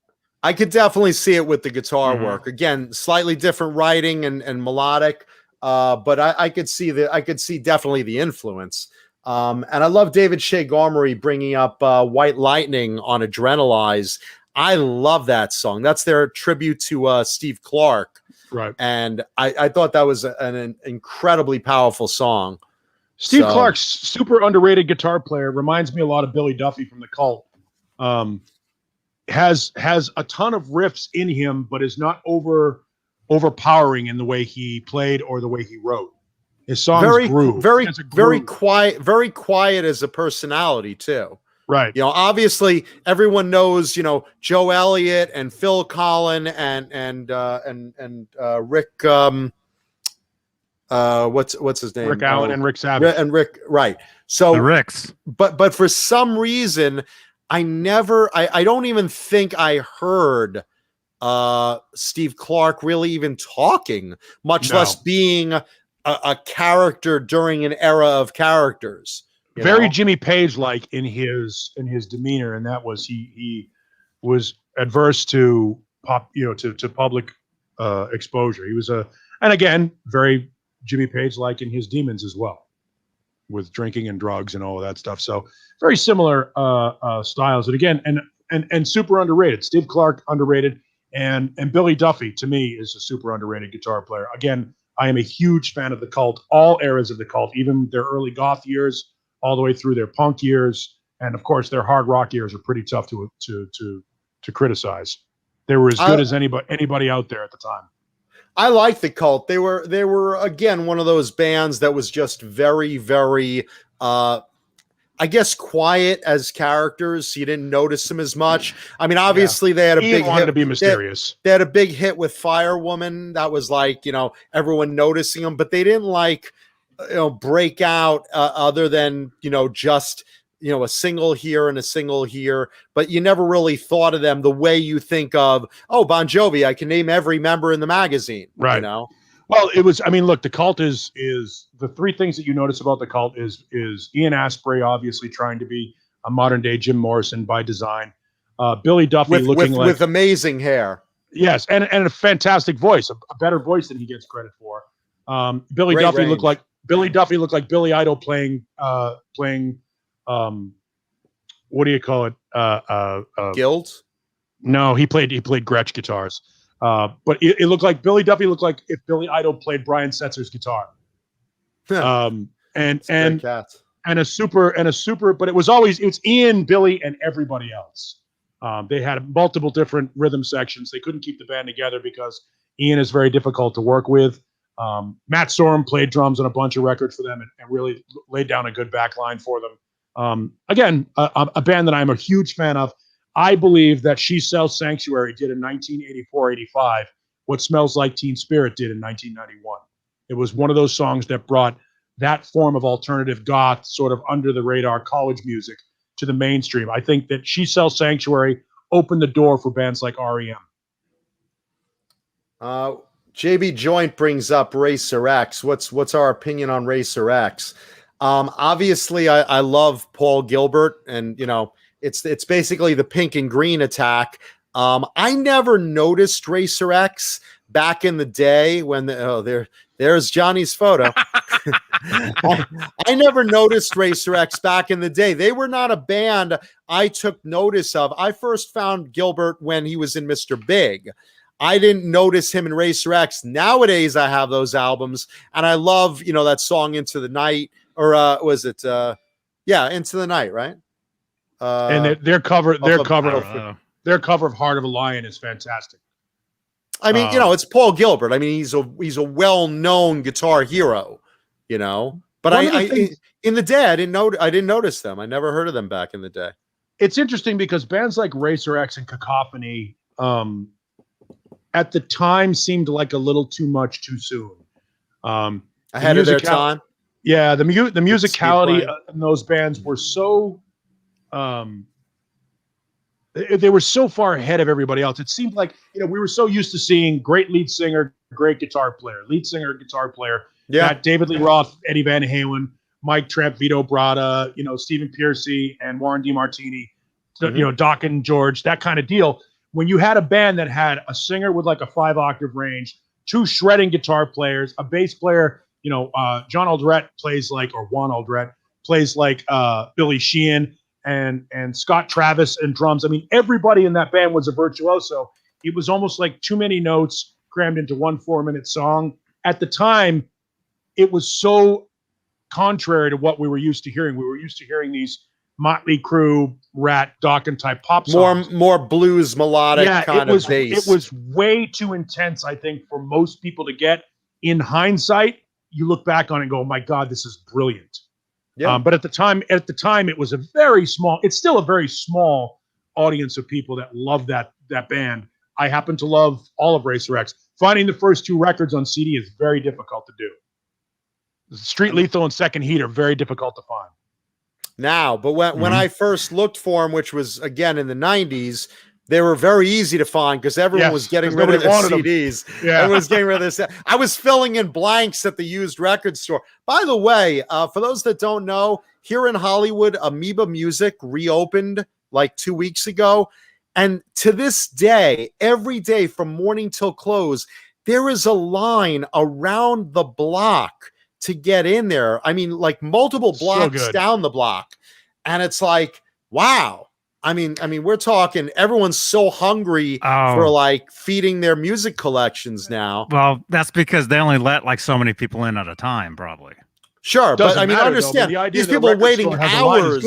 I could definitely see it with the guitar Mhm. work. Again, slightly different writing and melodic, but I could see definitely the influence. And I love David Shea Garmery bringing up White Lightning on Adrenalize. I love that song. That's their tribute to Steve Clark. Right. And I thought that was an incredibly powerful song. Steve Clark's super underrated guitar player. Reminds me a lot of Billy Duffy from the Cult. Has a ton of riffs in him, but is not overpowering in the way he played or the way he wrote. His songs groove. Very quiet as a personality too. Right. You know, obviously everyone knows, you know, Joe Elliott and Phil Collin and Rick what's his name? Rick Allen and Rick Savage. And Rick, right. So The Ricks. But for some reason I don't even think I heard Steve Clark really even talking, much less being a character during an era of characters. Very Jimmy Page like in his demeanor, and that was he was adverse to to public exposure. He was and again very Jimmy Page like in his demons as well, with drinking and drugs and all of that stuff. So very similar styles, and again and super underrated. Steve Clark underrated, and Billy Duffy to me is a super underrated guitar player. Again, I am a huge fan of the Cult, all eras of the Cult, even their early goth years, all the way through their punk years, and of course their hard rock years are pretty tough to criticize. They were as good as anybody out there at the time. I like the Cult. They were again one of those bands that was just very, very I guess quiet as characters. You didn't notice them as much. I mean, obviously they had a big hit. To be mysterious. They had a big hit with Firewoman. That was like, you know, everyone noticing them, but they didn't like, you know, break out other than, you know, just, you know, a single here and a single here, but you never really thought of them the way you think of, oh, Bon Jovi, I can name every member in the magazine. Right. You know? Well, it was, I mean, look, the Cult is the three things that you notice about the Cult is Ian Astbury, obviously trying to be a modern day Jim Morrison by design. Billy Duffy with amazing hair. Yes. And a fantastic voice, a better voice than he gets credit for. Billy Duffy looked like Billy Idol playing what do you call it? Guild? No, he played Gretsch guitars. But it looked like Billy Duffy looked like if Billy Idol played Brian Setzer's guitar. And a super, but it's Ian, Billy, and everybody else. They had multiple different rhythm sections. They couldn't keep the band together because Ian is very difficult to work with. Matt Sorum played drums on a bunch of records for them and really laid down a good back line for them. Again, a band that I'm a huge fan of. I believe that She Sells Sanctuary did in 1984-85 what Smells Like Teen Spirit did in 1991. It was one of those songs that brought that form of alternative goth, sort of under the radar college music, to the mainstream. I think that She Sells Sanctuary opened the door for bands like REM. JB Joint brings up Racer X. What's our opinion on Racer X? Obviously, I love Paul Gilbert, and you know, it's basically the pink and green attack. I never noticed Racer X back in the day when there's Johnny's photo. I never noticed Racer X back in the day. They were not a band I took notice of. I first found Gilbert when he was in Mr. Big. I didn't notice him in Racer X. Nowadays, I have those albums, and I love, you know, that song Into the Night, or was it Into the Night, right? And their cover of Heart of a Lion is fantastic. I mean, you know, it's Paul Gilbert. I mean, he's a well-known guitar hero, you know. But in the day, I didn't notice them. I never heard of them back in the day. It's interesting because bands like Racer X and Cacophony, at the time, seemed like a little too much too soon. Ahead of their time. Yeah, the musicality in those bands were so. They were so far ahead of everybody else. It seemed like, you know, we were so used to seeing great lead singer, great guitar player, That David Lee Roth, Eddie Van Halen, Mike Tramp, Vito Bratta, you know, Stephen Pearcy and Warren DeMartini, you know, Doc and George, that kind of deal. when you had a band that had a singer with like a 5-octave range, 2 shredding guitar players, a bass player, John Aldrett plays like, or Juan Aldrett plays like Billy Sheehan, and Scott Travis and drums. I mean, everybody in that band was a virtuoso. It was almost like too many notes crammed into one 4-minute song. At the time, it was so contrary to what we were used to hearing. We were used to hearing these Motley Crue, Rat, Dokken type pop songs. More blues melodic kind of bass. It was way too intense, I think, for most people to get. In hindsight, you look back on it and go, oh my God, this is brilliant. Yeah. But at the time, it was a very small, it's still a very small audience of people that love that band. I happen to love all of Racer X. Finding the first 2 records on CD is very difficult to do. Street Lethal and Second Heat are very difficult to find. Now, but when I first looked for them, which was again in the 90s, they were very easy to find because everyone was getting rid of their CDs. Yeah. Everyone was getting rid of this. I was filling in blanks at the used record store. By the way, for those that don't know, here in Hollywood, Amoeba Music reopened like 2 weeks ago. And to this day, every day from morning till close, there is a line around the block to get in there. I mean, like multiple blocks down the block. And it's like, wow. I mean, we're talking, everyone's so hungry for like feeding their music collections now. Well, that's because they only let like so many people in at a time, probably. Sure. But I mean, understand, these people waiting hours.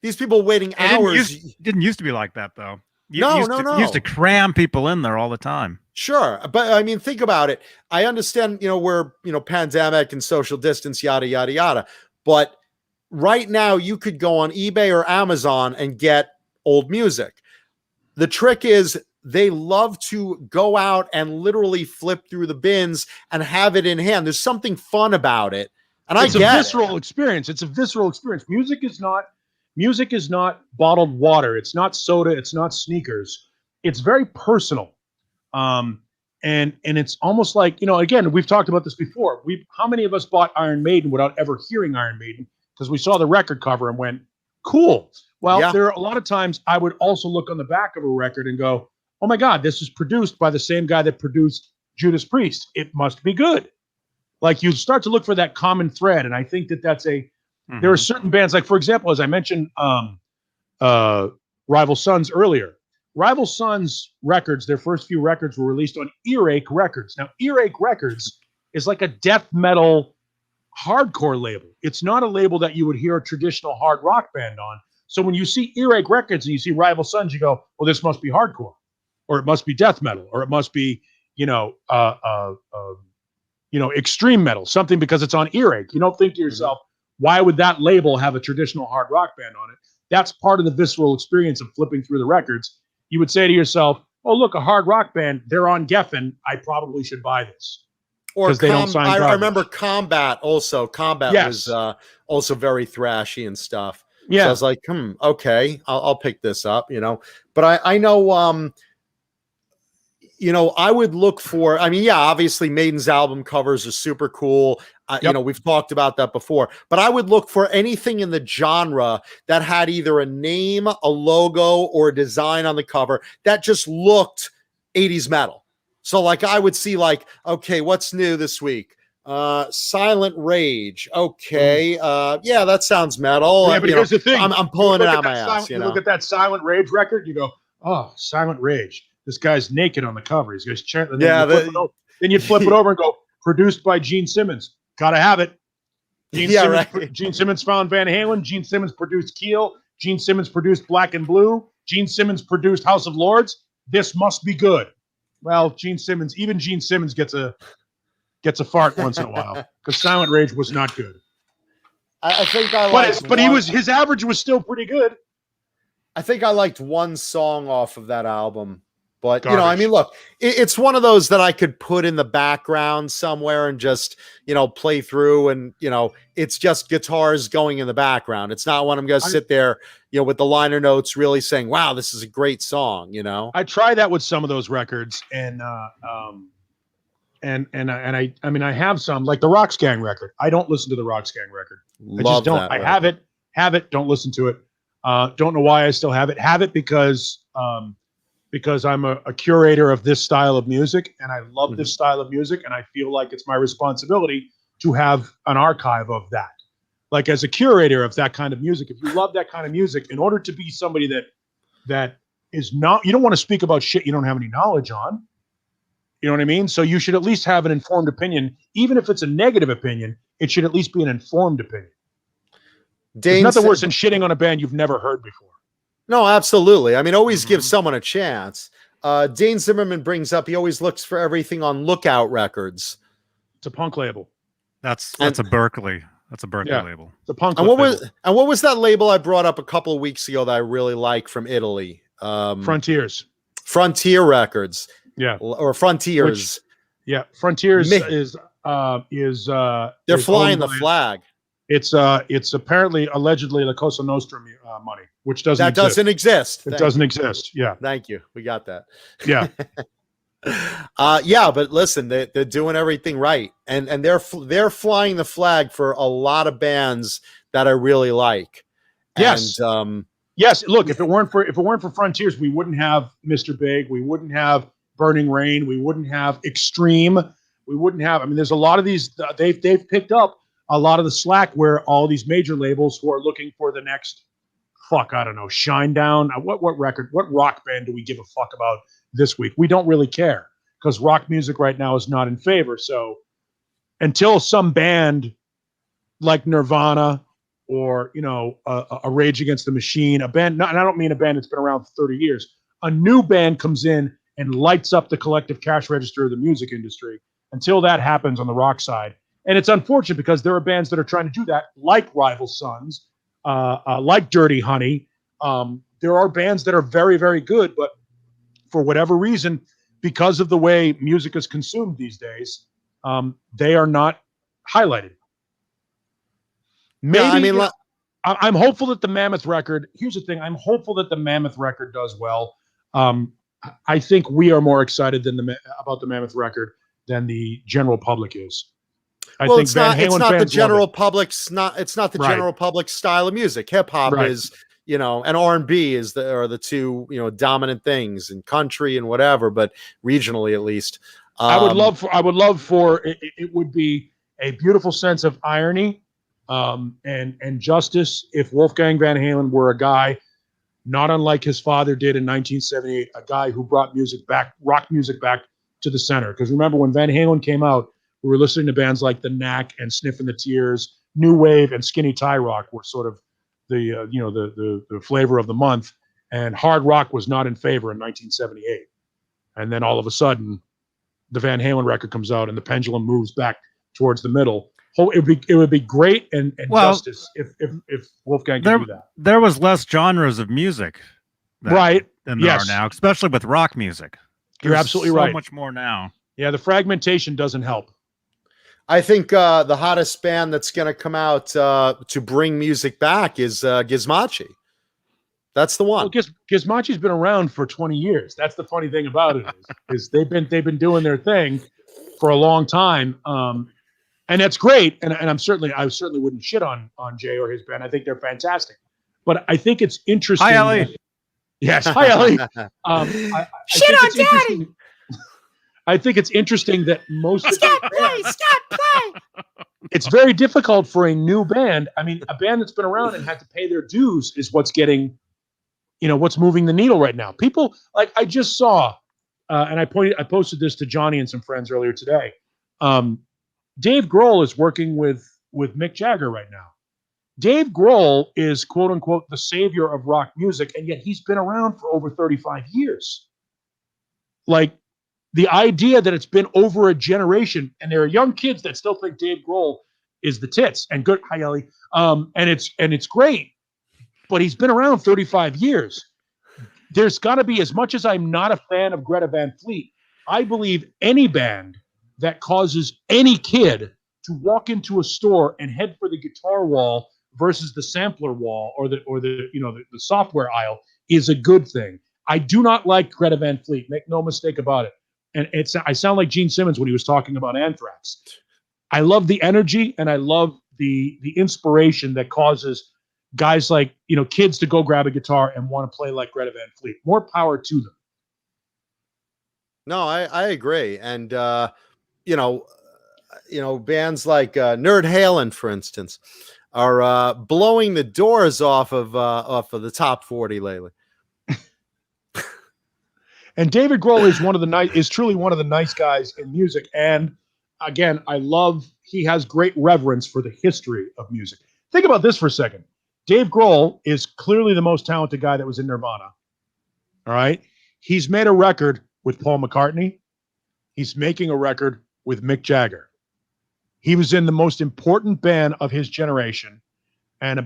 These people waiting hours. Didn't used to be like that though. No. Used to cram people in there all the time. Sure. But I mean, think about it. I understand, we're, pandemic and social distance, yada, yada, yada. But right now you could go on eBay or Amazon and get old music. The trick is they love to go out and literally flip through the bins and have it in hand. There's something fun about it. And it's a visceral experience. It's a visceral experience. Music is not bottled water. It's not soda. It's not sneakers. It's very personal. And it's almost like, again, we've talked about this before. How many of us bought Iron Maiden without ever hearing Iron Maiden because we saw the record cover and went, cool. Well, there are a lot of times I would also look on the back of a record and go, oh my God, this is produced by the same guy that produced Judas Priest. It must be good. Like you start to look for that common thread. And I think that's there are certain bands, like for example, as I mentioned, Rival Sons earlier. Rival Sons records, their first few records were released on Earache Records. Now, Earache Records is like a death metal hardcore label. It's not a label that you would hear a traditional hard rock band on. So when you see Earache Records and you see Rival Sons, you go, well, this must be hardcore, or it must be death metal, or it must be, extreme metal, something because it's on Earache. You don't think to yourself, why would that label have a traditional hard rock band on it? That's part of the visceral experience of flipping through the records. You would say to yourself, oh, look, a hard rock band, they're on Geffen. I probably should buy this. Or they don't sign I remember Combat also. Combat was also very thrashy and stuff. Yeah. So I was like, okay, I'll pick this up, But I know, I would look for, obviously Maiden's album covers are super cool. We've talked about that before. But I would look for anything in the genre that had either a name, a logo, or a design on the cover that just looked 80s metal. So like I would see like, okay, what's new this week? Silent Rage. Okay. That sounds metal. Yeah, but here's the thing. I'm pulling it out my ass. You look at that Silent Rage record, you go, oh, Silent Rage. This guy's naked on the cover. He's going to chant. Then you flip it over and go, produced by Gene Simmons. Gotta have it. Gene Simmons found Van Halen. Gene Simmons produced Keel. Gene Simmons produced Black and Blue. Gene Simmons produced House of Lords. This must be good. Well, Gene Simmons gets a fart once in a while because Silent Rage was not good. I think I liked but his average was still pretty good. I think I liked one song off of that album. But, look, it's one of those that I could put in the background somewhere and just, play through. And, it's just guitars going in the background. It's not when I'm going to sit there, with the liner notes really saying, wow, this is a great song, I try that with some of those records. And I have some, like the Roxgang record. I don't listen to the Roxgang record. I just don't. I have it, don't listen to it. Don't know why I still have it. Have it because because I'm a curator of this style of music, and I love this style of music, and I feel like it's my responsibility to have an archive of that. Like, as a curator of that kind of music, if you love that kind of music, in order to be somebody that is not, you don't want to speak about shit you don't have any knowledge on. You know what I mean? So you should at least have an informed opinion. Even if it's a negative opinion, it should at least be an informed opinion. There's nothing worse than shitting on a band you've never heard before. No, absolutely. I mean, always give someone a chance. Dane Zimmerman brings up, he always looks for everything on Lookout Records. It's a punk label. That's a Berkeley. That's a Berkeley label. It's a punk and label. What was that label I brought up a couple of weeks ago that I really like from Italy? Frontiers. Frontier Records. Yeah. Or Frontiers. Frontiers is they're flying the flag. It's apparently allegedly the Cosa Nostra money, which doesn't exist. It doesn't exist. Yeah. Thank you. We got that. Yeah. But listen, they're doing everything right, and they're flying the flag for a lot of bands that I really like. Yes. And, yes. Look, if it weren't for Frontiers, we wouldn't have Mr. Big. We wouldn't have Burning Rain. We wouldn't have Extreme. We wouldn't have. I mean, there's a lot of these. They've picked up a lot of the slack where all these major labels who are looking for the next, I don't know, Shinedown. What record? What rock band do we give a fuck about this week? We don't really care because rock music right now is not in favor. So until some band like Nirvana or a Rage Against the Machine, a band, and I don't mean a band that's been around for 30 years, a new band comes in and lights up the collective cash register of the music industry. Until that happens on the rock side, and it's unfortunate because there are bands that are trying to do that, like Rival Sons, like Dirty Honey. There are bands that are very, very good, but for whatever reason, because of the way music is consumed these days, they are not highlighted. Maybe, I mean, I'm hopeful that the Mammoth record. Here's the thing: I'm hopeful that the Mammoth record does well. I think we are more excited about the Mammoth record than the general public is. I think it's not the general public's general public style of music. Hip hop is, and R&B are the two, dominant things in country and whatever, but regionally at least. I would love for it would be a beautiful sense of irony and justice if Wolfgang Van Halen were a guy not unlike his father did in 1978, a guy who brought rock music back to the center. Because remember, when Van Halen came out, we were listening to bands like The Knack and Sniffing the Tears. New Wave and Skinny Tie Rock were sort of the flavor of the month, and hard rock was not in favor in 1978. And then all of a sudden, the Van Halen record comes out, and the pendulum moves back towards the middle. It would be great and justice if Wolfgang could do that. There was less genres of music, than there are now, especially with rock music. You're absolutely right. So much more now. Yeah, the fragmentation doesn't help. I think the hottest band that's going to come out to bring music back is Gizmachi. That's the one. Well, Gizmachi's been around for 20 years. That's the funny thing about it is they've been doing their thing for a long time, and that's great. And I certainly wouldn't shit on Jay or his band. I think they're fantastic. But I think it's interesting. Hi, Ellie. Yes, hi, Ellie. Shit on Daddy. I think it's interesting that most Stop play. It's very difficult for a new band. I mean, a band that's been around and had to pay their dues is what's getting, what's moving the needle right now. People like I just saw, and I posted this to Johnny and some friends earlier today. Dave Grohl is working with Mick Jagger right now. Dave Grohl is quote unquote the savior of rock music, and yet he's been around for over 35 years. Like, the idea that it's been over a generation, and there are young kids that still think Dave Grohl is the tits and good. Hi, Ellie. And it's great, but he's been around 35 years. There's got to be, as much as I'm not a fan of Greta Van Fleet, I believe any band that causes any kid to walk into a store and head for the guitar wall versus the sampler wall or the software aisle is a good thing. I do not like Greta Van Fleet. Make no mistake about it. And I sound like Gene Simmons when he was talking about Anthrax. I love the energy and I love the inspiration that causes guys like, kids to go grab a guitar and want to play like Greta Van Fleet. More power to them. No, I agree. And, you know, bands like Nerd Halen, for instance, are blowing the doors off of the top 40 lately. And David Grohl is truly one of the nice guys in music. And again, he has great reverence for the history of music. Think about this for a second. Dave Grohl is clearly the most talented guy that was in Nirvana. All right. He's made a record with Paul McCartney. He's making a record with Mick Jagger. He was in the most important band of his generation, and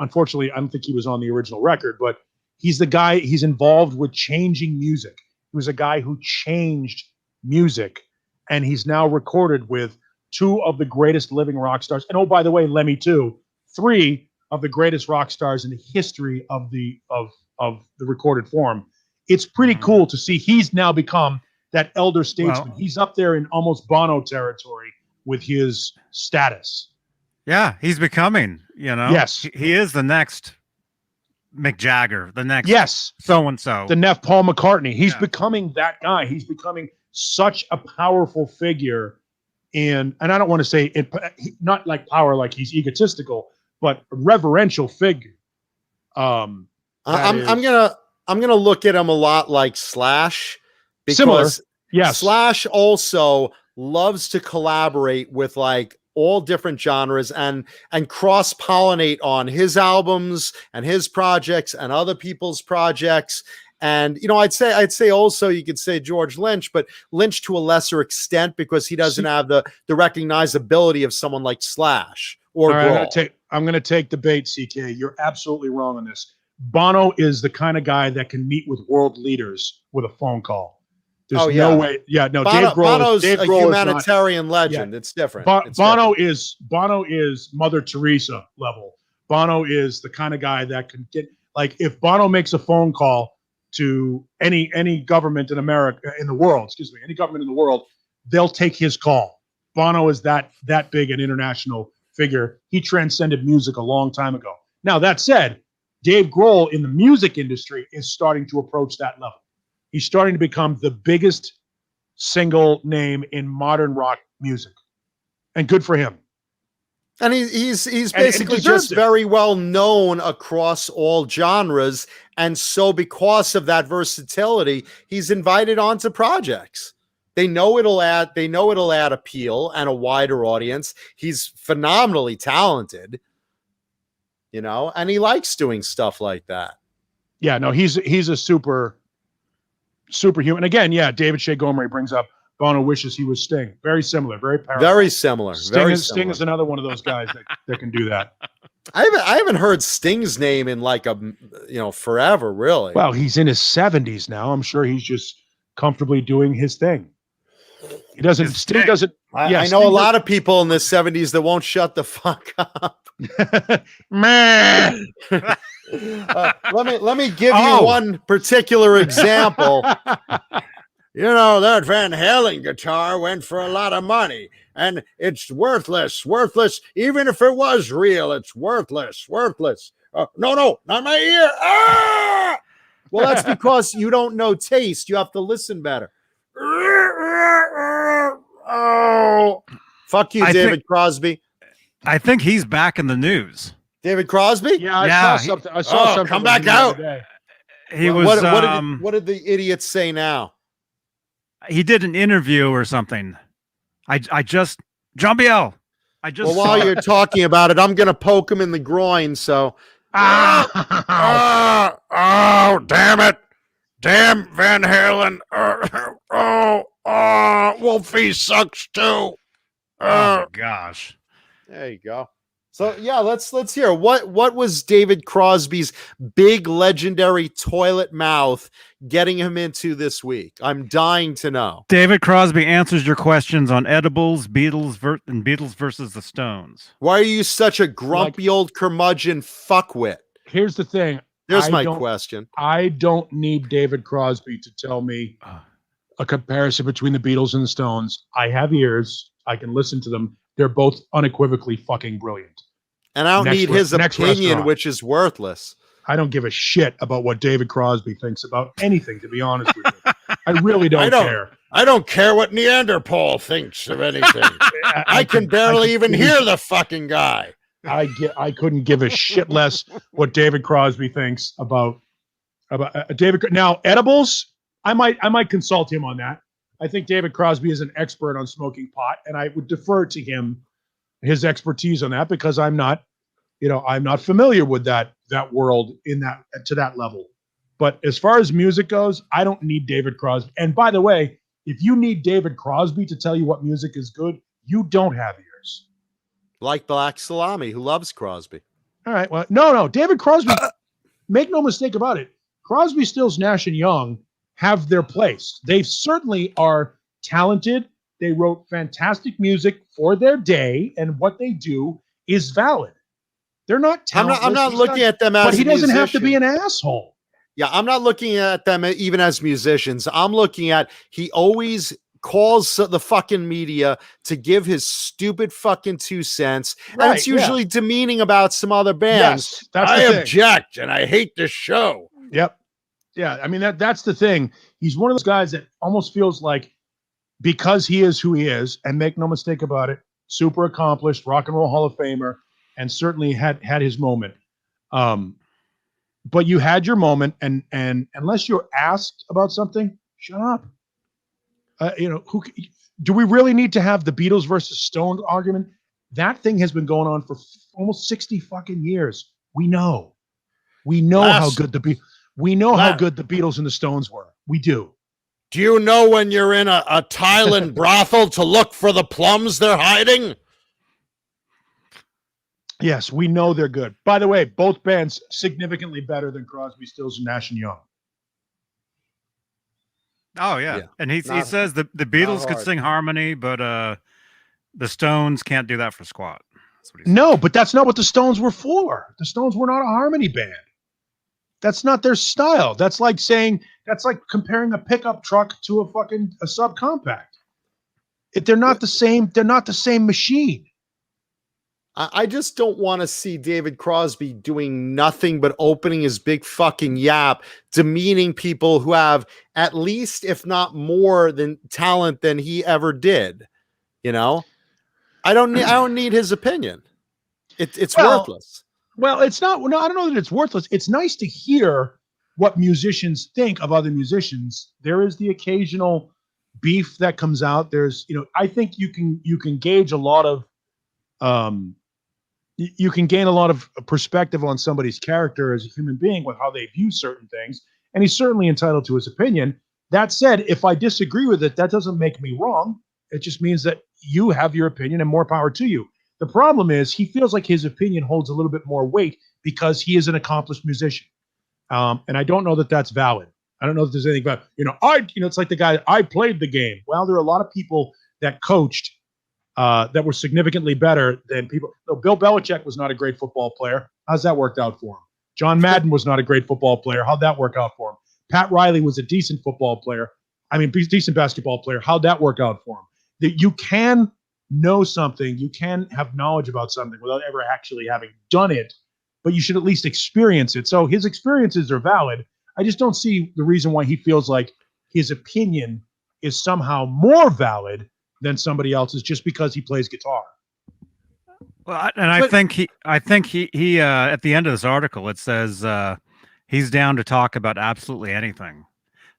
unfortunately, I don't think he was on the original record, but he's the guy, he's involved with changing music. He was a guy who changed music, and he's now recorded with two of the greatest living rock stars. And oh, by the way, Lemmy too, three of the greatest rock stars in the history of the recorded form. It's pretty cool to see he's now become that elder statesman. Well, he's up there in almost Bono territory with his status. Yeah, he's becoming, Yes. He is the next Mick Jagger, the next so-and-so. The next Paul McCartney. He's becoming that guy. He's becoming such a powerful figure and I don't want to say it, not like power, like he's egotistical, but a reverential figure. I'm gonna look at him a lot like Slash, because similar. Yes. Slash also loves to collaborate with like all different genres and cross-pollinate on his albums and his projects and other people's projects. And I'd say also you could say George Lynch, but Lynch to a lesser extent because he doesn't have the recognizability of someone like Slash or Grohl. I'm going to take the bait, CK. You're absolutely wrong on this. Bono is the kind of guy that can meet with world leaders with a phone call. There's no way. Yeah, no. Bono's Dave a Grohl humanitarian legend. Yeah. It's different. Bono is Mother Teresa level. Bono is the kind of guy that can get, like, if Bono makes a phone call to any government in America, in the world, any government in the world, they'll take his call. Bono is that big an international figure. He transcended music a long time ago. Now, that said, Dave Grohl in the music industry is starting to approach that level. He's starting to become the biggest single name in modern rock music. And good for him. And he's basically just very well known across all genres. And so because of that versatility, he's invited onto projects. They know it'll add appeal and a wider audience. He's phenomenally talented, and he likes doing stuff like that. Yeah, no, he's a superhuman. Again, yeah, David Shea Gomery brings up Bono wishes he was Sting. Very similar, very parallel. Very similar. Sting is another one of those guys that can do that. I haven't heard Sting's name in like forever, really. Well, he's in his 70s now. I'm sure he's just comfortably doing his thing. He doesn't. Sting doesn't. I know a lot of people in the 70s that won't shut the fuck up. Man. Let me give you one particular example. That Van Halen guitar went for a lot of money and it's worthless. Even if it was real, it's worthless. No, not my ear. Ah! Well, that's because you don't know taste. You have to listen better. Oh, fuck you, David Crosby. I think he's back in the news. David Crosby? Yeah, I saw something. Come back out. He was. What did the idiots say now? He did an interview or something. John Biel. Well, while you're talking about it, I'm going to poke him in the groin. So, damn it. Damn Van Halen. Wolfie sucks too. Oh gosh. There you go. So yeah, let's hear what was David Crosby's big legendary toilet mouth getting him into this week? I'm dying to know. David Crosby answers your questions on edibles, Beatles versus the Stones. Why are you such a grumpy old curmudgeon fuckwit? Here's the thing. There's my question. I don't need David Crosby to tell me a comparison between the Beatles and the Stones. I have ears. I can listen to them. They're both unequivocally fucking brilliant. And I don't need his opinion, which is worthless. I don't give a shit about what David Crosby thinks about anything, to be honest with you. I really don't care. I don't care what Neanderthal thinks of anything. I can barely even hear the fucking guy. I couldn't give a shit less what David Crosby thinks about David. Now, edibles, I might consult him on that. I think David Crosby is an expert on smoking pot, and I would defer to him, his expertise on that, because I'm not familiar with that world to that level. But as far as music goes, I don't need David Crosby. And by the way, if you need David Crosby to tell you what music is good, you don't have ears. Like Black Salami, who loves Crosby. All right. Well, no. David Crosby, make no mistake about it. Crosby, Stills, Nash, and Young have their place. They certainly are talented. They wrote fantastic music for their day, and what they do is valid. They're not talented. I'm not looking at them as but he doesn't musician. have to be an asshole. Yeah, I'm not looking at them even as musicians. I'm looking at he always calls the fucking media to give his stupid fucking 2 cents. Right, and it's usually demeaning about some other bands. Yes, that's I the thing. object and I hate this show. Yep. Yeah, I mean that's the thing. He's one of those guys that almost feels like, because he is who he is, and make no mistake about it, super accomplished, rock and roll Hall of Famer, and certainly had his moment. But you had your moment, and unless you're asked about something, shut up. Who do we really need to have the Beatles versus Stones argument? That thing has been going on for almost 60 fucking years. We know how good the Beatles and the Stones were. We do. Do you know when you're in a Thailand brothel to look for the plums they're hiding? Yes, we know they're good. By the way, both bands significantly better than Crosby, Stills, and Nash and Young. Oh yeah. And he says the Beatles could sing harmony, but the Stones can't do that for squat. That's what he said. No, but that's not what the Stones were for. The Stones were not a harmony band. That's not their style. That's like comparing a pickup truck to a subcompact. They're not the same. They're not the same machine. I just don't want to see David Crosby doing nothing but opening his big fucking yap, demeaning people who have at least, if not more than talent than he ever did. I don't need his opinion. It's worthless. Well, it's not. No, I don't know that it's worthless. It's nice to hear what musicians think of other musicians. There is the occasional beef that comes out. There's, I think you can gauge a lot of, you can gain a lot of perspective on somebody's character as a human being with how they view certain things. And he's certainly entitled to his opinion. That said, if I disagree with it, that doesn't make me wrong. It just means that you have your opinion and more power to you. The problem is he feels like his opinion holds a little bit more weight because he is an accomplished musician. And I don't know that that's valid. I don't know if there's anything about, it's like the guy, I played the game. Well, there are a lot of people that coached that were significantly better than people. No, Bill Belichick was not a great football player. How's that worked out for him? John Madden was not a great football player. How'd that work out for him? Pat Riley was a decent football player. Decent basketball player. How'd that work out for him? That you can know something, you can have knowledge about something without ever actually having done it, but you should at least experience it. So his experiences are valid. I just don't see the reason why he feels like his opinion is somehow more valid than somebody else's just because he plays guitar. Well, I think he at the end of this article, it says he's down to talk about absolutely anything.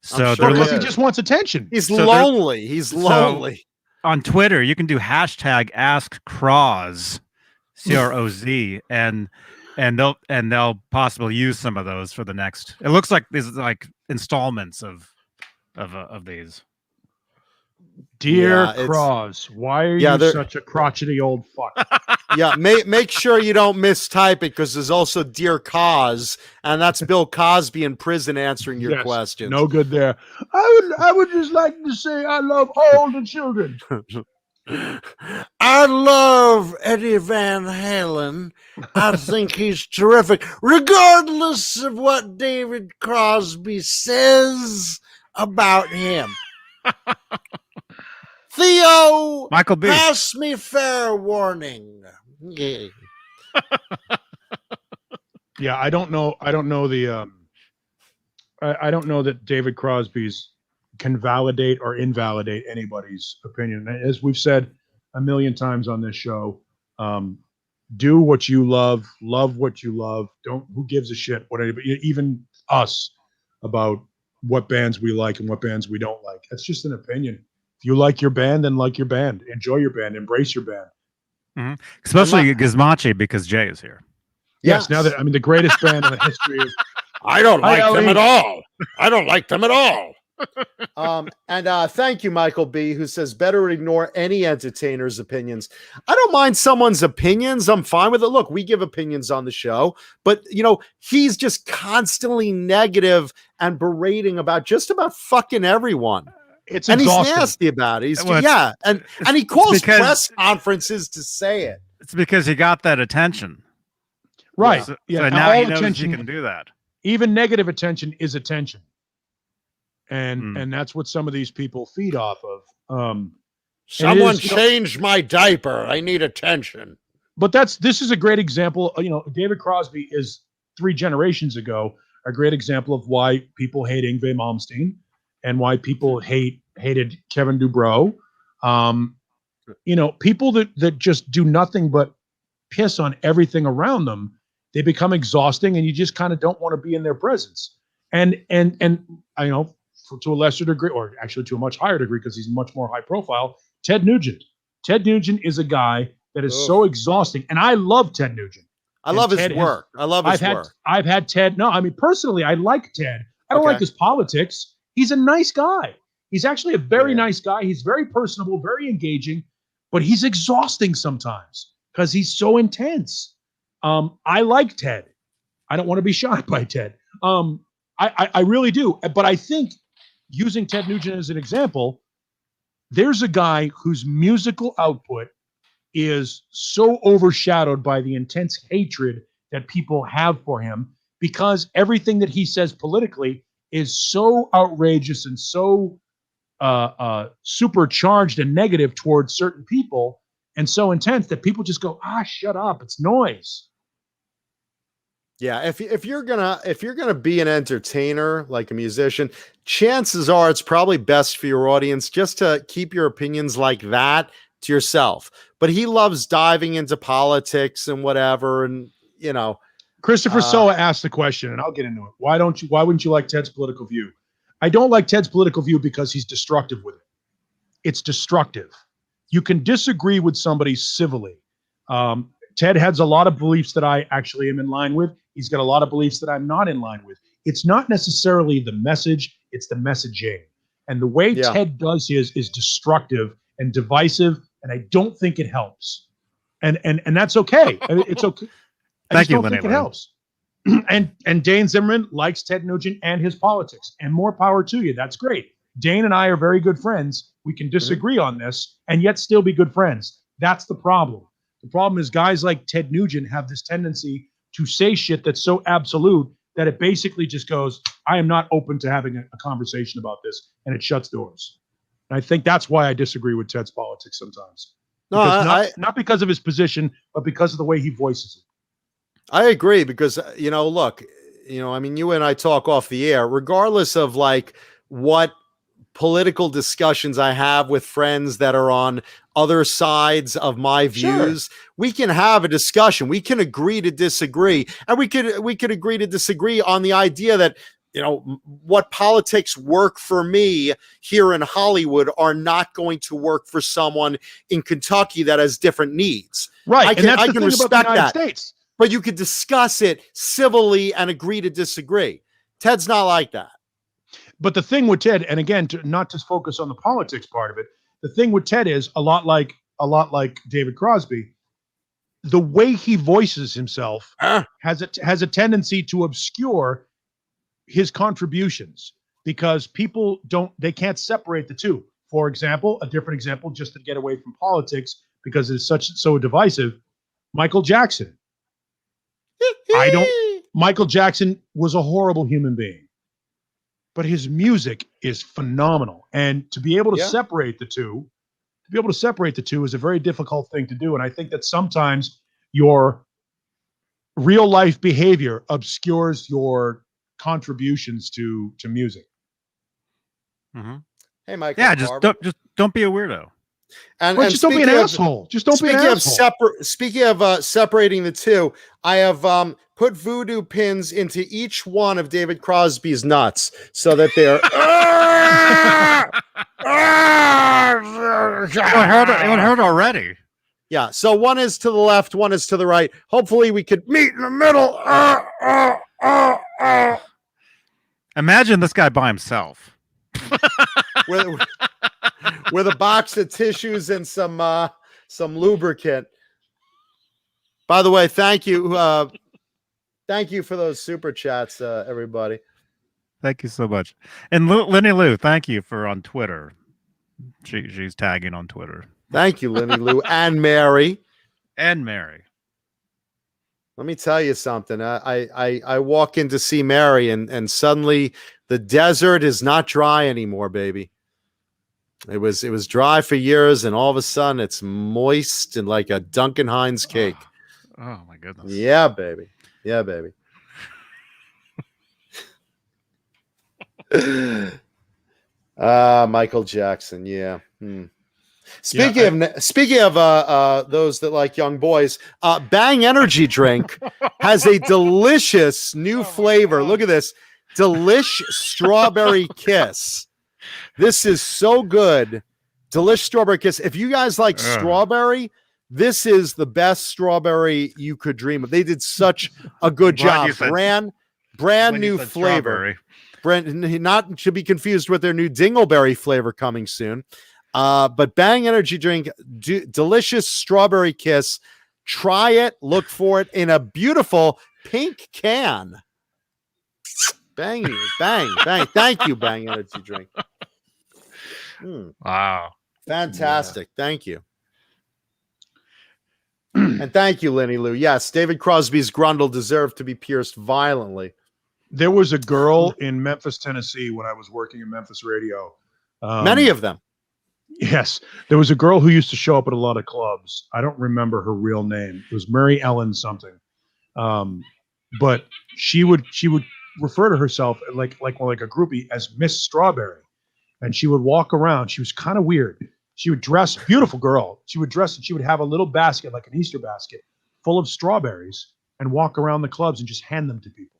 So sure because he just wants attention. He's lonely. He's lonely. On Twitter, you can do hashtag Ask Croz, CROZ, and they'll possibly use some of those for the next. It looks like these like installments of these. Dear Croz, why are you such a crotchety old fuck? Yeah, make sure you don't mistype it because there's also Dear Cause, and that's Bill Cosby in prison answering your questions. No good there. I would just like to say I love all the children. I love Eddie Van Halen. I think he's terrific, regardless of what David Crosby says about him. Theo, Michael B. pass me fair warning. Yeah. Yeah, I don't know the I don't know that David Crosby's can validate or invalidate anybody's opinion. As we've said a million times on this show, do what you love what you love. Who gives a shit what anybody, even us, about what bands we like and what bands we don't like. That's just an opinion. If you like your band, then like your band. Enjoy your band. Embrace your band. Mm-hmm. Especially Gizmachi, because Jay is here. Yes. Now that the greatest band in the history of. I don't like them at all. I don't like them at all. And thank you, Michael B, who says better ignore any entertainer's opinions. I don't mind someone's opinions. I'm fine with it. Look, we give opinions on the show, but he's just constantly negative and berating about just about fucking everyone. It's and exhausting. He's nasty about it. And he calls press conferences to say it. It's because he got that attention. Right. So now he knows he can do that. Even negative attention is attention. And that's what some of these people feed off of. Someone changed my diaper. I need attention. But this is a great example. David Crosby is 3 generations ago a great example of why people hate Yngwie Malmsteen and why people hated Kevin Dubrow. People that just do nothing but piss on everything around them. They become exhausting, and you just kind of don't want to be in their presence. And I know, to a lesser degree, or actually to a much higher degree, because he's much more high profile, Ted Nugent. Ted Nugent is a guy that is so exhausting, and I love Ted Nugent. I love his work. I've had Ted. No, I mean, personally, I like Ted. I don't like his politics. He's a nice guy. He's actually a very nice guy. He's very personable, very engaging, but he's exhausting sometimes because he's so intense. I like Ted. I don't want to be shot by Ted. I really do. But I think, using Ted Nugent as an example, there's a guy whose musical output is so overshadowed by the intense hatred that people have for him, because everything that he says politically is so outrageous and so supercharged and negative towards certain people, and so intense that people just go, shut up, it's noise. Yeah, if you're gonna be an entertainer, like a musician, chances are it's probably best for your audience just to keep your opinions like that to yourself. But he loves diving into politics and whatever, and Christopher Soa asked the question, and I'll get into it. Why wouldn't you like Ted's political view? I don't like Ted's political view because he's destructive with it. It's destructive. You can disagree with somebody civilly. Ted has a lot of beliefs that I actually am in line with. He's got a lot of beliefs that I'm not in line with. It's not necessarily the message, it's the messaging. And the way Ted does his is destructive and divisive, and I don't think it helps. And that's okay. I mean, it's okay. I just don't think it helps. And Dane Zimmerman likes Ted Nugent and his politics, and more power to you. That's great. Dane and I are very good friends. We can disagree on this and yet still be good friends. That's the problem. The problem is guys like Ted Nugent have this tendency to say shit that's so absolute that it basically just goes, I am not open to having a conversation about this, and it shuts doors. And I think that's why I disagree with Ted's politics sometimes. No, not because of his position, but because of the way he voices it. I agree, because, look, I mean, you and I talk off the air, regardless of like what political discussions I have with friends that are on other sides of my views, we can have a discussion. We can agree to disagree, and we could agree to disagree on the idea that, what politics work for me here in Hollywood are not going to work for someone in Kentucky that has different needs. Right. I can respect that. States. But you could discuss it civilly and agree to disagree. Ted's not like that. But the thing with Ted, and again, not to focus on the politics part of it, the thing with Ted is a lot like David Crosby. The way he voices himself has a tendency to obscure his contributions, because people they can't separate the two. For example, a different example, just to get away from politics because it's so divisive, Michael Jackson. Michael Jackson was a horrible human being, but his music is phenomenal. And to be able to separate the two, is a very difficult thing to do. And I think that sometimes your real life behavior obscures your contributions to music. Mhm. Hey, Michael. Yeah, Carver. just don't be a weirdo. And, Well, and just don't be an speaking of- asshole. Just don't be an asshole. Speaking of separating the two, I have put voodoo pins into each one of David Crosby's nuts so that they're. It hurt already. Yeah, so one is to the left, one is to the right. Hopefully, we could meet in the middle. Imagine this guy by himself. with a box of tissues and some lubricant. By the way, thank you for those super chats, everybody. Thank you so much. And Lenny Lou, thank you for on Twitter. She's tagging on Twitter. Thank you, Lenny Lou and Mary. And Mary. Let me tell you something. I walk in to see Mary, and suddenly the desert is not dry anymore, baby. It was dry for years, and all of a sudden it's moist and like a Duncan Hines cake. Oh my goodness. Yeah, baby. Yeah, baby. Michael Jackson. Yeah. Speaking of those that like young boys, Bang Energy drink has a delicious new flavor. Look at this. Delish Strawberry Kiss. This is so good. Delish Strawberry Kiss. If you guys like strawberry, this is the best strawberry you could dream of. They did such a good job. Brand new flavor. Not to be confused with their new Dingleberry flavor coming soon. But Bang Energy drink, delicious Strawberry Kiss. Try it. Look for it in a beautiful pink can. Bang, bang, bang. Thank you, Bang Energy drink. Wow. Fantastic. Yeah. Thank you. And thank you, Lenny Lou. Yes, David Crosby's grundle deserved to be pierced violently. There was a girl in Memphis, Tennessee, when I was working in Memphis radio. Many of them. Yes. There was a girl who used to show up at a lot of clubs. I don't remember her real name. It was Mary Ellen something. But she would refer to herself like a groupie as Miss Strawberry. And she would walk around. She was kind of weird. She would dress, beautiful girl. She would dress and she would have a little basket, like an Easter basket, full of strawberries and walk around the clubs and just hand them to people.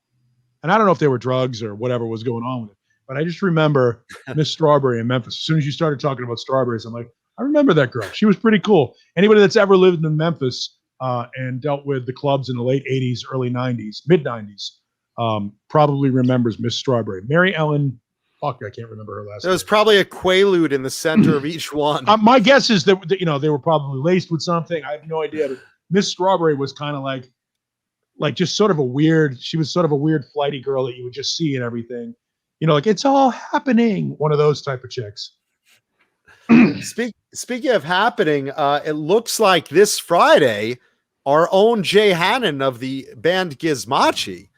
And I don't know if they were drugs or whatever was going on with it, but I just remember Miss Strawberry in Memphis. As soon as you started talking about strawberries, I'm like, I remember that girl. She was pretty cool. Anybody that's ever lived in Memphis and dealt with the clubs in the late 80s, early 90s, mid 90s, probably remembers Miss Strawberry. Mary Ellen, fuck, I can't remember her last name. There was probably a Quaalude in the center of each one. My guess is that they were probably laced with something. I have no idea. But Miss Strawberry was kind of like just sort of a weird. She was sort of a weird flighty girl that you would just see and everything. Like it's all happening. One of those type of chicks. Speaking of happening, it looks like this Friday, our own Jay Hannon of the band Gizmachi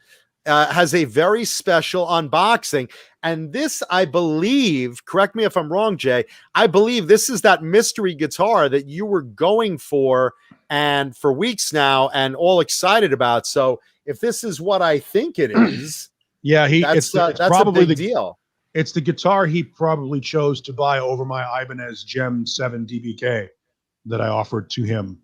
has a very special unboxing. And this, I believe, correct me if I'm wrong, Jay, I believe this is that mystery guitar that you were going for and for weeks now and all excited about. So if this is what I think it is, yeah, that's probably a big deal. It's the guitar he probably chose to buy over my Ibanez Gem 7 DBK that I offered to him.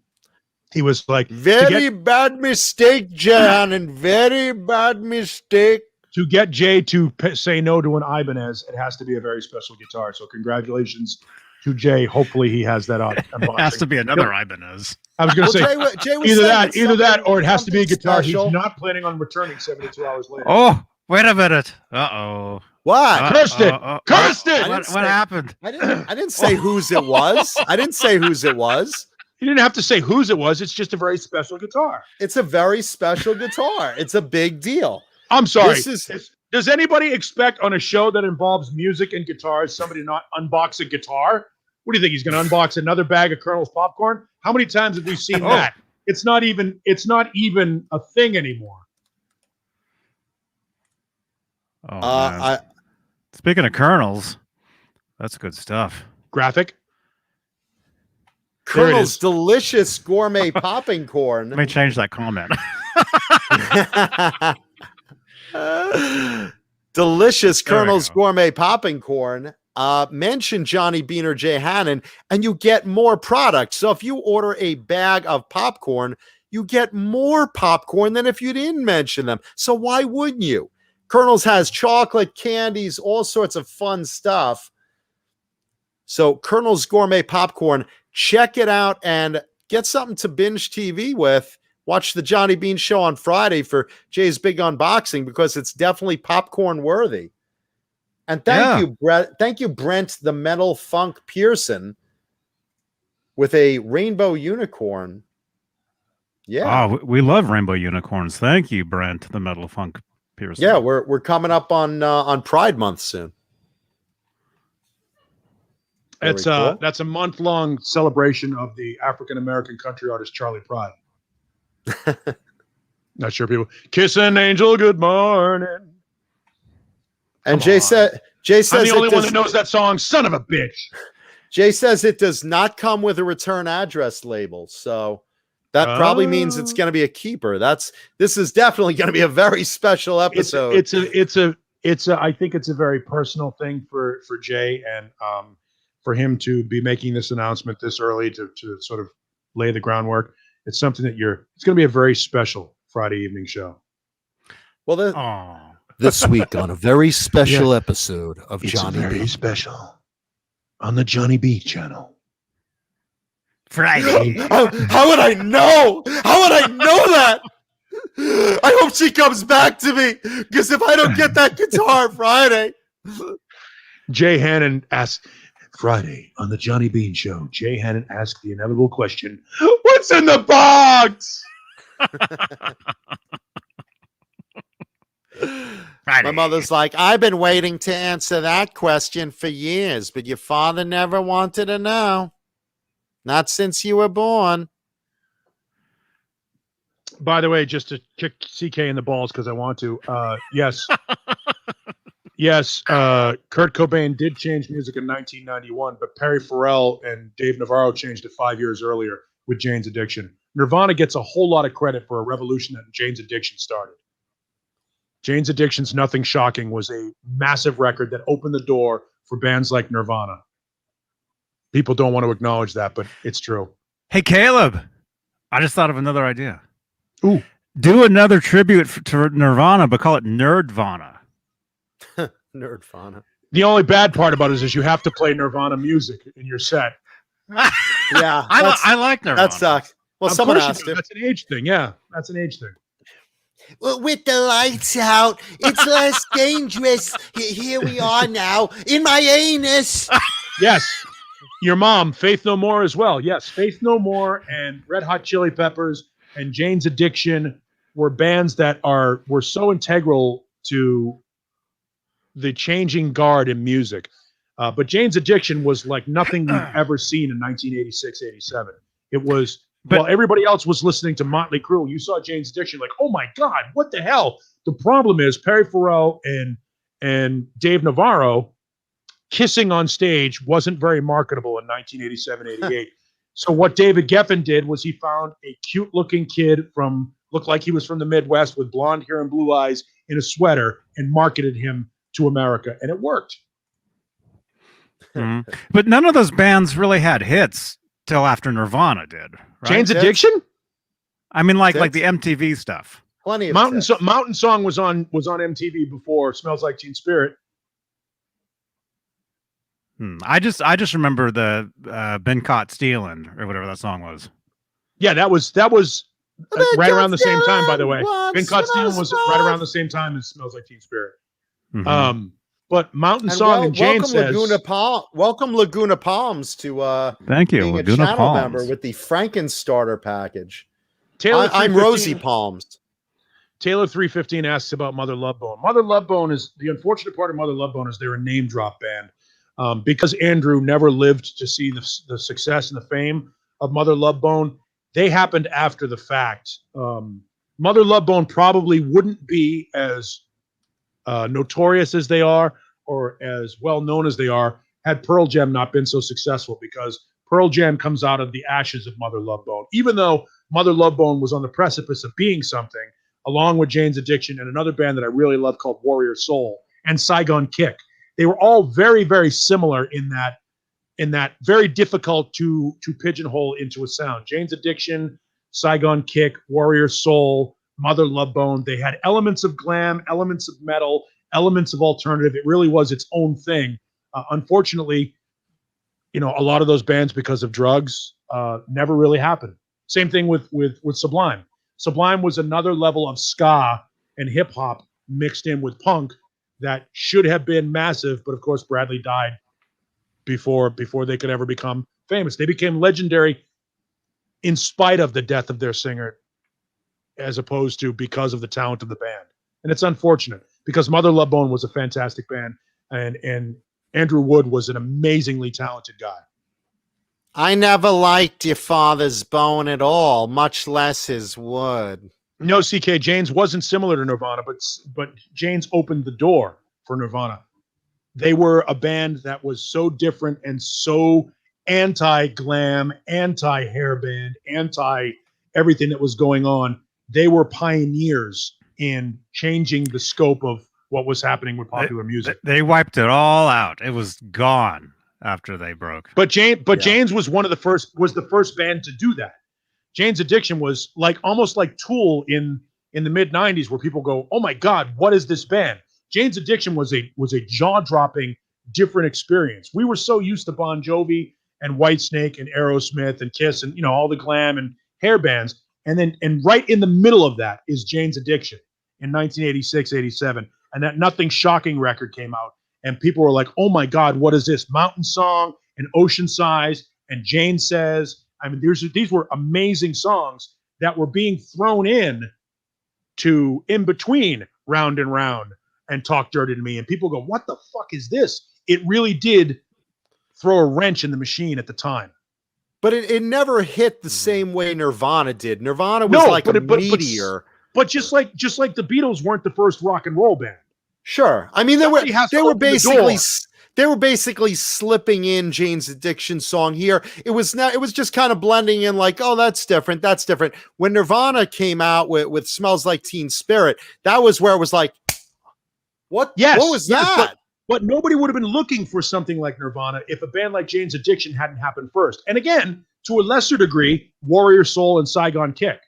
He was like, very bad mistake, Jan, and very bad mistake. To get Jay to say no to an Ibanez, it has to be a very special guitar. So congratulations to Jay. Hopefully he has that on. It has to be another Ibanez. I was going to say Jay either that, or it has to be a guitar special. He's not planning on returning 72 hours later. Oh, wait a minute. Uh-oh. What? Cursed it. Cursed it. What happened? I didn't say whose it was. I didn't say whose it was. You didn't have to say whose it was. It's just a very special guitar. It's a very special guitar. It's a big deal. I'm sorry. Does anybody expect on a show that involves music and guitars somebody not unbox a guitar? What do you think? He's going to unbox another bag of Colonel's popcorn? How many times have we seen that? It's not even a thing anymore. Oh, speaking of Colonels, that's good stuff. Graphic. Colonel's delicious gourmet popping corn. Let me change that comment. Delicious Colonel's gourmet popping corn mention Johnny Beane or Jay Hannon, and you get more product. So if you order a bag of popcorn, you get more popcorn than if you didn't mention them. So why wouldn't you? Colonel's has chocolate, candies, all sorts of fun stuff. So Colonel's Gourmet Popcorn, check it out and get something to binge TV with. Watch the Johnny Beane Show on Friday for Jay's big unboxing because it's definitely popcorn worthy. And thank you, Brent. Thank you, Brent, the Metal Funk Pearson, with a rainbow unicorn. Yeah. Oh, we love rainbow unicorns. Thank you, Brent, the Metal Funk Pearson. Yeah, we're coming up on Pride Month soon. It's cool. That's a month-long celebration of the African American country artist Charlie Pride. Not sure people kiss an angel good morning. And Jay says I'm the only one that knows that song. Son of a bitch. Jay says it does not come with a return address label, so that probably means it's going to be a keeper. This is definitely going to be a very special episode. I think it's a very personal thing for Jay, and for him to be making this announcement this early to sort of lay the groundwork. It's something that it's going to be a very special Friday evening show. Well, this week on a very special episode of Johnny very B. special on the Johnny B channel. Friday. How would I know? How would I know that? I hope she comes back to me, because if I don't get that guitar Friday. Jay Hannon asks, Friday on the Johnny Beane Show, Jay Hannon asked the inevitable question, what's in the box? My mother's like, I've been waiting to answer that question for years, but your father never wanted to know. Not since you were born. By the way, just to kick CK in the balls because I want to. Yes. Yes, Kurt Cobain did change music in 1991, but Perry Farrell and Dave Navarro changed it 5 years earlier with Jane's Addiction. Nirvana gets a whole lot of credit for a revolution that Jane's Addiction started. Jane's Addiction's Nothing Shocking was a massive record that opened the door for bands like Nirvana. People don't want to acknowledge that, but it's true. Hey, Caleb, I just thought of another idea. Ooh. Do another tribute to Nirvana, but call it Nerdvana. Nerdvana. The only bad part about it is you have to play Nirvana music in your set. Yeah, I like Nirvana. That sucks. Well, someone asked to. That's an age thing. Yeah, that's an age thing. Well, with the lights out, it's less dangerous. Here we are now in my anus. Yes. Your mom, Faith No More as well. Yes, Faith No More and Red Hot Chili Peppers and Jane's Addiction were bands that were so integral to the changing guard in music. But Jane's Addiction was like nothing we've ever seen in 1986, 87. It was, while everybody else was listening to Motley Crue, you saw Jane's Addiction like, oh my God, what the hell? The problem is Perry Farrell and Dave Navarro kissing on stage wasn't very marketable in 1987, 88. So what David Geffen did was he found a cute looking kid looked like he was from the Midwest with blonde hair and blue eyes in a sweater and marketed him to America, and it worked. Mm-hmm. But none of those bands really had hits till after Nirvana did. Right? Jane's Addiction? I mean, like the MTV stuff. Plenty of Mountain Song was on MTV before Smells Like Teen Spirit. I just remember the Been Caught Stealing or whatever that song was. Yeah, that was right around the same time, by the way. Been Caught Stealing was right around the same time as Smells Like Teen Spirit. Mm-hmm. But Mountain Song and Jane says, welcome Laguna Palms to thank you, being Laguna a channel Palms member with the Frankenstarter package. I'm Rosie Palms. Taylor 315 asks about Mother Love Bone. Mother Love Bone is the unfortunate part of Mother Love Bone is they're a name drop band. Because Andrew never lived to see the success and the fame of Mother Love Bone, they happened after the fact. Mother Love Bone probably wouldn't be as notorious as they are or as well known as they are had Pearl Jam not been so successful, because Pearl Jam comes out of the ashes of Mother Love Bone. Even though Mother Love Bone was on the precipice of being something, along with Jane's Addiction and another band that I really love called Warrior Soul and Saigon Kick. they were all very, very similar in that very difficult to pigeonhole into a sound. Jane's Addiction, Saigon Kick, Warrior Soul, Mother Love Bone. They had elements of glam, elements of metal, elements of alternative. It really was its own thing. Unfortunately, a lot of those bands, because of drugs, never really happened. Same thing with Sublime. Sublime was another level of ska and hip hop mixed in with punk that should have been massive, but of course Bradley died before they could ever become famous. They became legendary in spite of the death of their singer, as opposed to because of the talent of the band. And it's unfortunate because Mother Love Bone was a fantastic band, and Andrew Wood was an amazingly talented guy. I never liked your father's bone at all, much less his wood. No, CK, Jane's wasn't similar to Nirvana, but Jane's opened the door for Nirvana. They were a band that was so different and so anti-glam, anti-hairband, anti-everything that was going on. They were pioneers in changing the scope of what was happening with popular music. They wiped it all out. It was gone after they broke. But Jane's was the first band to do that. Jane's Addiction was almost like Tool in the mid 90s, where people go, "Oh my God, what is this band?" Jane's Addiction was a jaw-dropping, different experience. We were so used to Bon Jovi and Whitesnake and Aerosmith and Kiss and all the glam and hair bands, and right in the middle of that is Jane's Addiction in 1986, 87, and that Nothing Shocking record came out, and people were like, "Oh my God, what is this?" Mountain Song and Ocean Size and Jane Says. I mean, these were amazing songs that were being thrown in between Round and Round and Talk Dirty to Me. And people go, "What the fuck is this?" It really did throw a wrench in the machine at the time. But it never hit the same way Nirvana did. Nirvana was a meteor. But just like the Beatles weren't the first rock and roll band. Sure. I mean, they were basically slipping in Jane's Addiction song here. It was just kind of blending in like, oh, that's different. That's different. When Nirvana came out with Smells Like Teen Spirit, that was where it was like, what was that? But nobody would have been looking for something like Nirvana if a band like Jane's Addiction hadn't happened first. And again, to a lesser degree, Warrior Soul and Saigon Kick.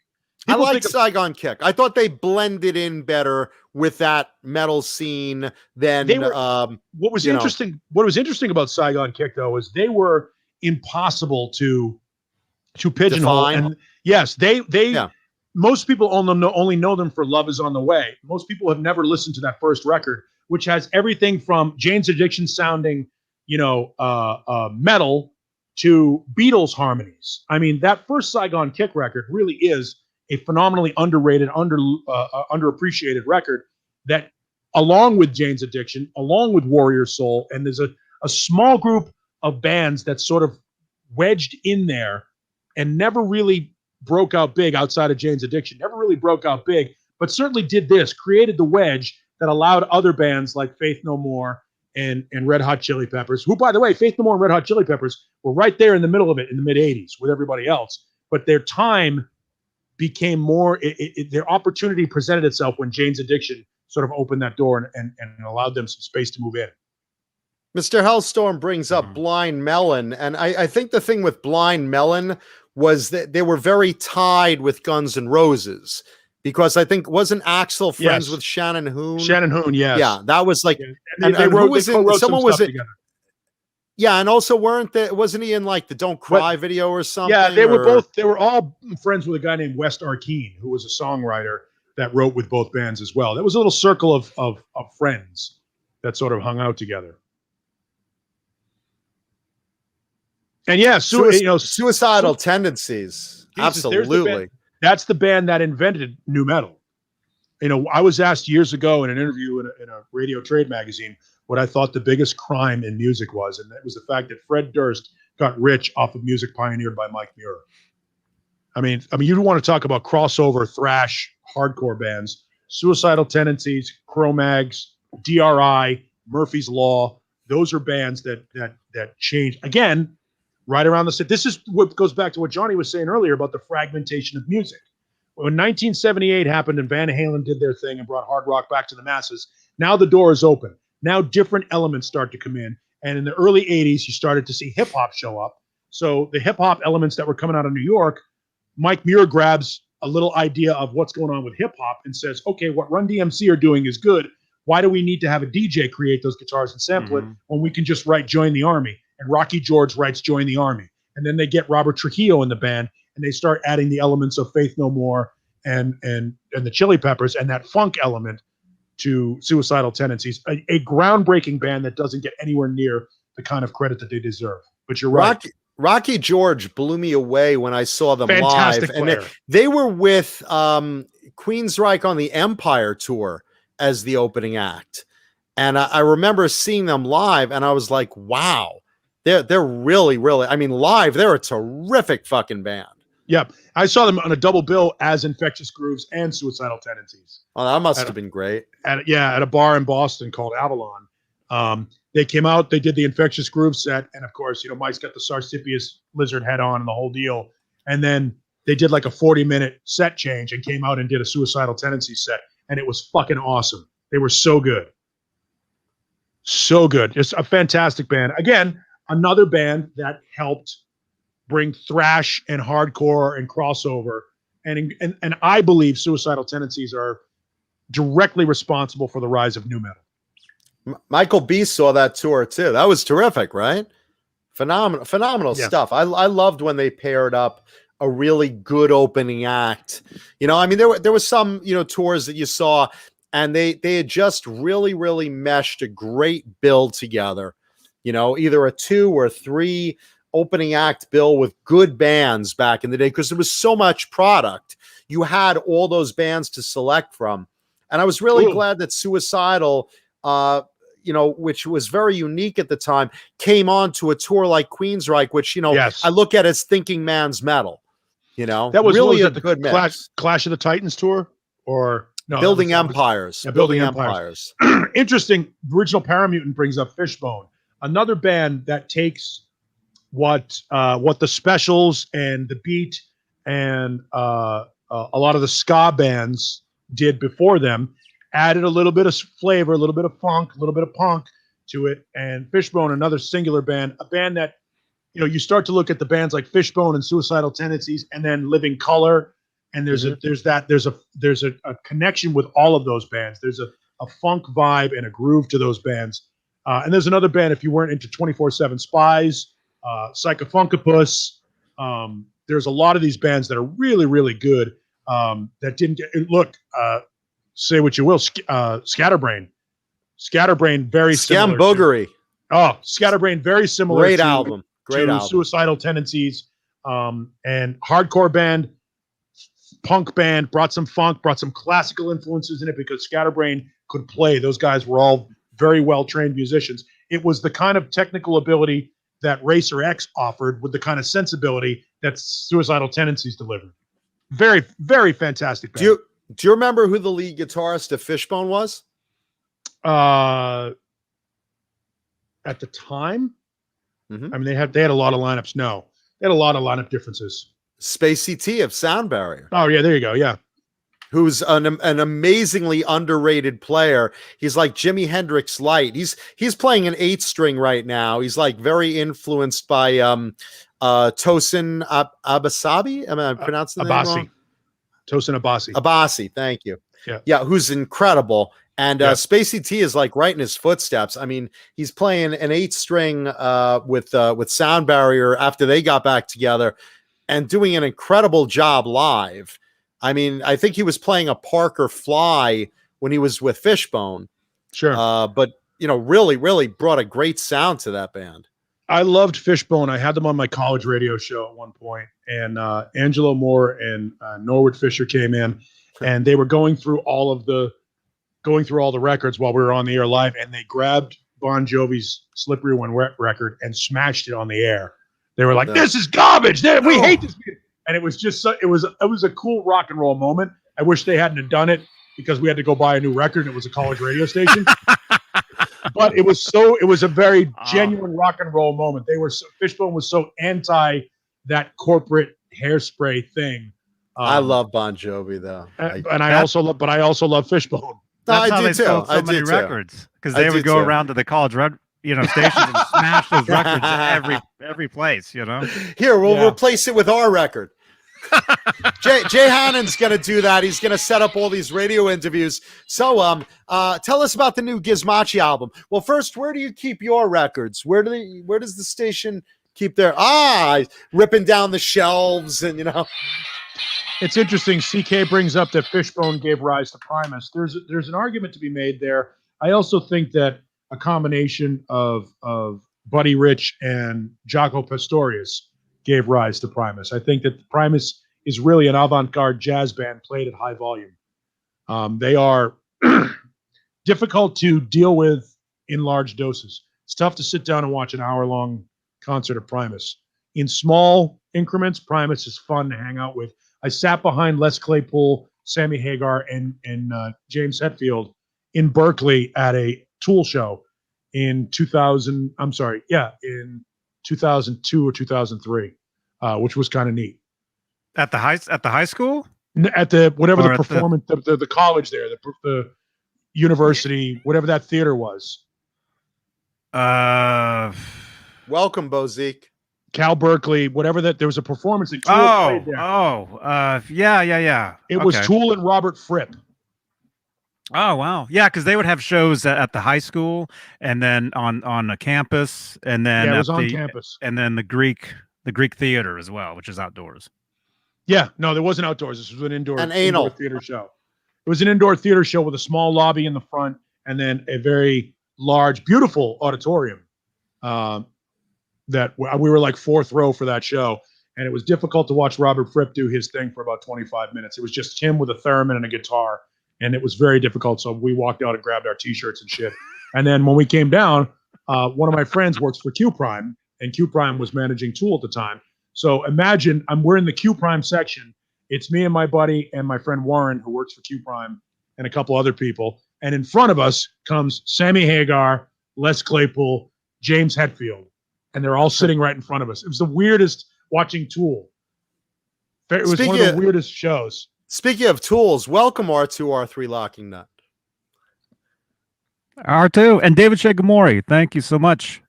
I like Saigon Kick. I thought they blended in better with that metal scene than what was interesting about Saigon Kick, though, is they were impossible to pigeonhole. Define. And yes, most people only know them for Love Is on the Way. Most people have never listened to that first record, which has everything from Jane's Addiction sounding, metal to Beatles harmonies. I mean, that first Saigon Kick record really is a phenomenally underrated, underappreciated record that, along with Jane's Addiction, along with Warrior Soul, and there's a small group of bands that sort of wedged in there and never really broke out big outside of Jane's Addiction, never really broke out big, but certainly did this, created the wedge that allowed other bands like Faith No More and Red Hot Chili Peppers, who, by the way, Faith No More and Red Hot Chili Peppers were right there in the middle of it in the mid 80s with everybody else, but their time became more, their opportunity presented itself when Jane's Addiction sort of opened that door and allowed them some space to move in. Mr. Hellstorm brings up Blind Melon, and I think the thing with Blind Melon was that they were very tied with Guns N' Roses, because I think wasn't Axl friends with Shannon Hoon? Shannon Hoon, yes. Yeah, that was like, and who was in, someone was it? Together. Yeah, and also wasn't he in like the Don't Cry video or something? Yeah, they were all friends with a guy named West Arkeen, who was a songwriter that wrote with both bands as well. There was a little circle of friends that sort of hung out together. And yeah, suicidal tendencies. Jesus, absolutely. That's the band that invented nu metal. I was asked years ago in an interview in a radio trade magazine what I thought the biggest crime in music was, and that was the fact that Fred Durst got rich off of music pioneered by Mike Muir. I mean, you want to talk about crossover thrash hardcore bands: Suicidal Tendencies, Cro-Mags, DRI, Murphy's Law. Those are bands that changed again. Right around the set. This is what goes back to what Johnny was saying earlier about the fragmentation of music. When 1978 happened and Van Halen did their thing and brought hard rock back to the masses, now the door is open. Now different elements start to come in. And in the early 80s, you started to see hip hop show up. So the hip hop elements that were coming out of New York, Mike Muir grabs a little idea of what's going on with hip hop and says, okay, what Run DMC are doing is good. Why do we need to have a DJ create those guitars and sample it when we can just write Join the Army? And Rocky George writes Join the Army. And then they get Robert Trujillo in the band and they start adding the elements of Faith No More and the Chili Peppers and that funk element to Suicidal Tendencies. A groundbreaking band that doesn't get anywhere near the kind of credit that they deserve. But you're right. Rocky George blew me away when I saw them Fantastic live. And they were with Queensryche on the Empire tour as the opening act. And I remember seeing them live and I was like, wow, they're really, really, I mean, live, they're a terrific fucking band. Yep. I saw them on a double bill as Infectious Grooves and Suicidal Tendencies. Oh, that must have been great. At a bar in Boston called Avalon. They came out, they did the Infectious Grooves set. And of course, Mike's got the Sarsipius lizard head on and the whole deal. And then they did like a 40-minute set change and came out and did a Suicidal Tendencies set. And it was fucking awesome. They were so good. So good. Just a fantastic band. Again, another band that helped bring thrash and hardcore and crossover. And I believe Suicidal Tendencies are directly responsible for the rise of nu metal. Michael B saw that tour too. That was terrific, right? Phenomenal Yes. stuff. I loved when they paired up a really good opening act. I mean, there was some, tours that you saw and they had just really, really meshed a great bill together, either a 2 or 3 opening act bill with good bands back in the day, because there was so much product. You had all those bands to select from. And I was really glad that Suicidal, which was very unique at the time, came on to a tour like Queensryche, which, Yes. I look at as thinking man's metal. That was really a the good mix. Clash of the Titans tour, or no? Building Empires. Yeah, Building Empires. Interesting. Original Paramutant brings up Fishbone, another band that takes what the Specials and the Beat and a lot of the ska bands did before them, added a little bit of flavor, a little bit of funk, a little bit of punk to it. And Fishbone, another singular band, a band that, you start to look at the bands like Fishbone and Suicidal Tendencies and then Living Color. And there's a connection with all of those bands. There's a funk vibe and a groove to those bands. And there's another band, if you weren't into 24/7 Spies, Psychofunkopus. There's a lot of these bands that are really, really good that didn't get say what you will. Scatterbrain, very similar. Scamboogery. Scatterbrain, very similar. Great to, album. Great to album. Suicidal Tendencies, and hardcore band, punk band, brought some funk, brought some classical influences in it because Scatterbrain could play. Those guys were all very well trained musicians. It was the kind of technical ability that Racer X offered with the kind of sensibility that Suicidal Tendencies delivered. Very, very fantastic band. Do you remember who the lead guitarist of Fishbone was? At the time, I mean, they had a lot of lineups. No, they had a lot of lineup differences. Spacey T of Sound Barrier. Oh yeah, there you go. Yeah, who's an amazingly underrated player. He's like Jimi Hendrix light. He's playing an 8-string right now. He's like very influenced by Tosin Abasabi. Am I pronouncing the name wrong? Tosin Abasi. Abasi, thank you. Yeah, who's incredible. And Spacey T is like right in his footsteps. I mean, he's playing an 8-string with Sound Barrier after they got back together and doing an incredible job live. I mean, I think he was playing a Parker Fly when he was with Fishbone. Sure. But, really, really brought a great sound to that band. I loved Fishbone. I had them on my college radio show at one point, and Angelo Moore and Norwood Fisher came in, and they were going through all the records while we were on the air live, and they grabbed Bon Jovi's Slippery When Wet record and smashed it on the air. They were like, "This is garbage. We hate this." And it was just it was a cool rock and roll moment. I wish they hadn't have done it because we had to go buy a new record and it was a college radio station. But it was a very genuine rock and roll moment. Fishbone was so anti that corporate hairspray thing. I love Bon Jovi though. I also love Fishbone. That's I how do they too. sold I so do many too. records, because I they do would go too. around to the college stations and smash those records every place. Here, we'll Yeah. replace it with our record. Jay Hannon's going to do that. He's going to set up all these radio interviews. So, tell us about the new Gizmachi album. Well, first, where do you keep your records? Where does the station keep their ripping down the shelves and It's interesting. CK brings up that Fishbone gave rise to Primus. There's an argument to be made there. I also think that a combination of Buddy Rich and Jaco Pastorius gave rise to Primus. I think that Primus is really an avant-garde jazz band played at high volume. They are difficult to deal with in large doses. It's tough to sit down and watch an hour-long concert of Primus. In small increments, Primus is fun to hang out with. I sat behind Les Claypool, Sammy Hagar, and James Hetfield in Berkeley at a Tool show in 2000. In 2002 or 2003, which was kind of neat. At the high school? At the whatever Or the at performance, the college there, the university, whatever that theater was. welcome, Bozique. Cal Berkeley, whatever that. There was a performance that Tool played there. Yeah. It was Tool and Robert Fripp. Oh wow, yeah, because they would have shows at the high school, and then on a campus, and then Yeah, it was at on the campus. and then the Greek theater as well, which is outdoors. Yeah, no, there wasn't outdoors. This was an indoor theater show. It was an indoor theater show with a small lobby in the front, and then a very large, beautiful auditorium. That we were like fourth row for that show, and it was difficult to watch Robert Fripp do his thing for about 25 minutes. It was just him with a theremin and a guitar, and it was very difficult. So we walked out and grabbed our T-shirts and shit. And then when we came down, one of my friends works for Q Prime, and Q Prime was managing Tool at the time. So imagine we're in the Q Prime section. It's me and my buddy and my friend Warren, who works for Q Prime, and a couple other people. And in front of us comes Sammy Hagar, Les Claypool, James Hetfield. And they're all sitting right in front of us. It was the weirdest watching Tool. It was one of the weirdest shows. Speaking of tools, welcome R2, R3 Locking Nut. R2 and David Shegamori, thank you so much.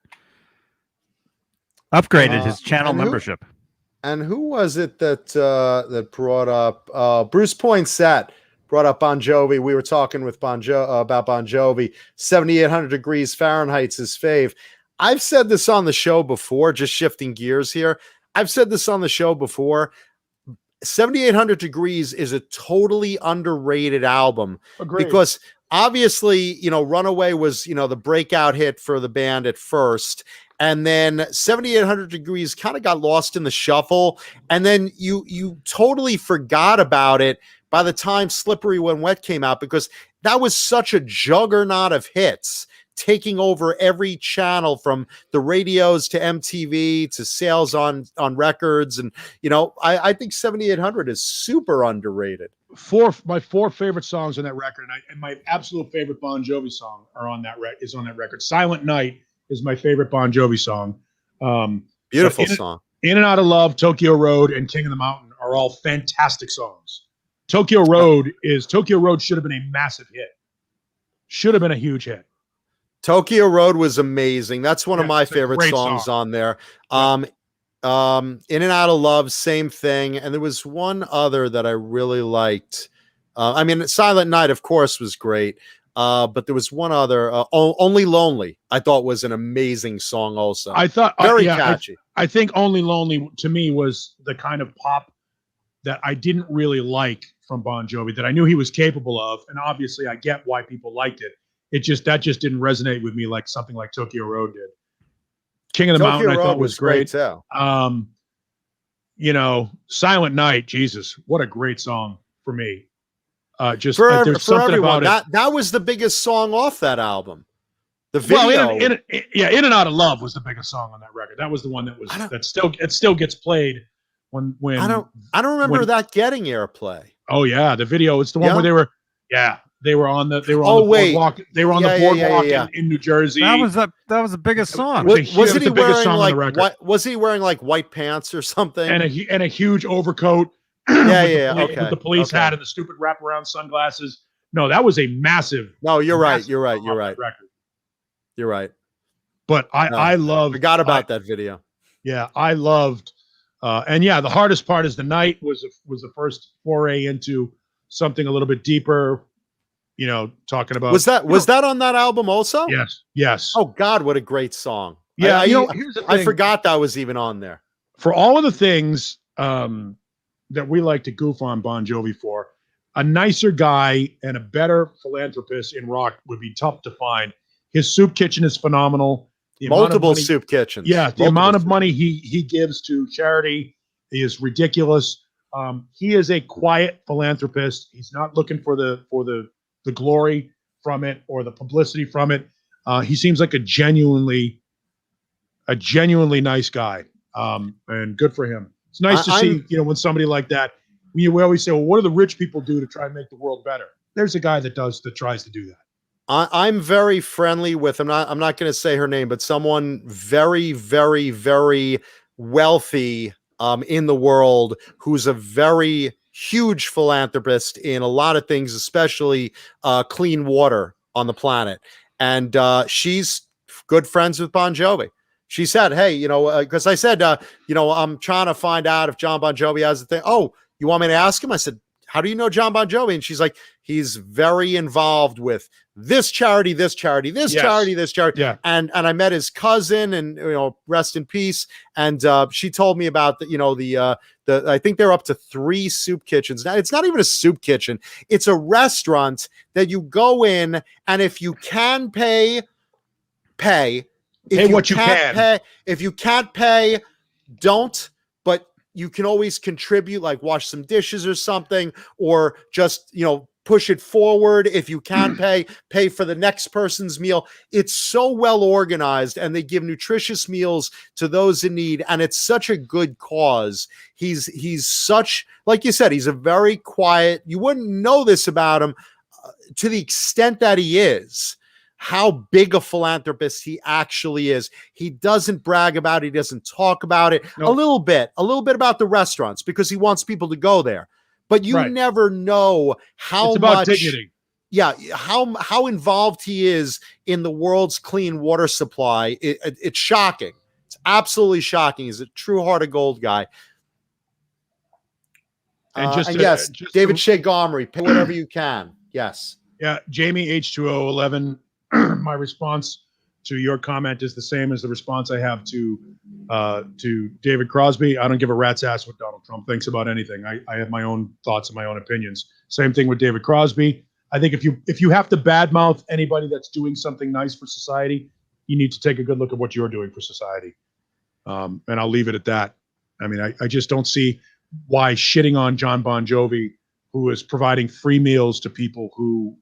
Upgraded his channel membership. And who was it that brought up Bruce Poinsett brought up Bon Jovi? We were talking with about Bon Jovi. 7,800 degrees Fahrenheit's his fave. I've said this on the show before, just shifting gears here. I've said this on the show before. 7,800 Degrees is a totally underrated album. Agreed. Because obviously, Runaway was, the breakout hit for the band at first. And then 7,800 Degrees kind of got lost in the shuffle. And then you totally forgot about it by the time Slippery When Wet came out, because that was such a juggernaut of hits, taking over every channel from the radios to MTV to sales on records. And, I think 7,800 is super underrated. My four favorite songs on that record, and my absolute favorite Bon Jovi song is on that record. Silent Night is my favorite Bon Jovi song. Beautiful song. In and Out of Love, Tokyo Road, and King of the Mountain are all fantastic songs. Tokyo Road should have been a massive hit. Should have been a huge hit. Tokyo Road was amazing. That's one of my favorite songs on there. In and Out of Love, same thing. And there was one other that I really liked. Silent Night, of course, was great. But there was one other, Only Lonely, I thought was an amazing song also. I thought very catchy. I think Only Lonely to me was the kind of pop that I didn't really like from Bon Jovi, that I knew he was capable of. And obviously I get why people liked it. That just didn't resonate with me like something like Tokyo Road did. King of the Mountain, I thought was great too. Silent Night, Jesus, what a great song for me. There's for something everyone, about it. That was the biggest song off that album. The video, In and Out of Love was the biggest song on that record. That was the one that still gets played when I don't remember that getting airplay. Oh yeah, the video. It's the one where they were on the boardwalk. They were on the boardwalk in New Jersey. That was the biggest song. Was he wearing like white pants or something? And a huge overcoat. Okay. With the police hat and the stupid wraparound sunglasses. No, that was a massive. No, you're right. massive You're right. bomb You're on right. that record. You're right. But No, I love. Forgot about that video. Yeah, I loved. And yeah, the hardest part is the night was the first foray into something a little bit deeper. You know, talking about Was that on that album also? Yes, yes. Oh God, what a great song. Yeah, I here's the thing. I forgot that was even on there. For all of the things that we like to goof on Bon Jovi for, a nicer guy and a better philanthropist in rock would be tough to find. His soup kitchen is phenomenal. Multiple soup kitchens. Yeah, the amount of money he gives to charity is ridiculous. He is a quiet philanthropist. He's not looking for the glory from it or the publicity from it. He seems like a genuinely nice guy, and good for him. It's nice to see, when somebody like that. We always say, well, what do the rich people do to try and make the world better? There's a guy that tries to do that. I'm very friendly with. I'm not going to say her name, but someone very, very, very wealthy in the world who's a very huge philanthropist in a lot of things, especially clean water on the planet. And she's good friends with Bon Jovi. She said, hey, because I said, I'm trying to find out if John Bon Jovi has a thing. Oh, you want me to ask him? I said, how do you know John Bon Jovi? And she's like, he's very involved with this charity, this charity, this charity, this charity. Yeah. And I met his cousin, and rest in peace. And she told me about the I think they're up to 3 soup kitchens. Now, it's not even a soup kitchen. It's a restaurant that you go in, and if you can pay. If what you can. If you can't pay, don't. But you can always contribute, like wash some dishes or something, or just, push it forward. If you can pay for the next person's meal. It's so well organized, and they give nutritious meals to those in need. And it's such a good cause. He's such, like you said, he's a very quiet, you wouldn't know this about him to the extent that he is. How big a philanthropist he actually is. He doesn't brag about it. He doesn't talk about it. Nope. A little bit about the restaurants because he wants people to go there. But you never know how it's about much dignity. Yeah, how involved he is in the world's clean water supply. It's shocking. It's absolutely shocking. He's a true heart of gold guy. And yes, David Shea Gomery, pay whatever you can. Yes. Yeah, Jamie H2O11. My response to your comment is the same as the response I have to David Crosby. I don't give a rat's ass what Donald Trump thinks about anything. I have my own thoughts and my own opinions. Same thing with David Crosby. I think if you have to badmouth anybody that's doing something nice for society, you need to take a good look at what you're doing for society. And I'll leave it at that. I mean, I just don't see why shitting on John Bon Jovi, who is providing free meals to people who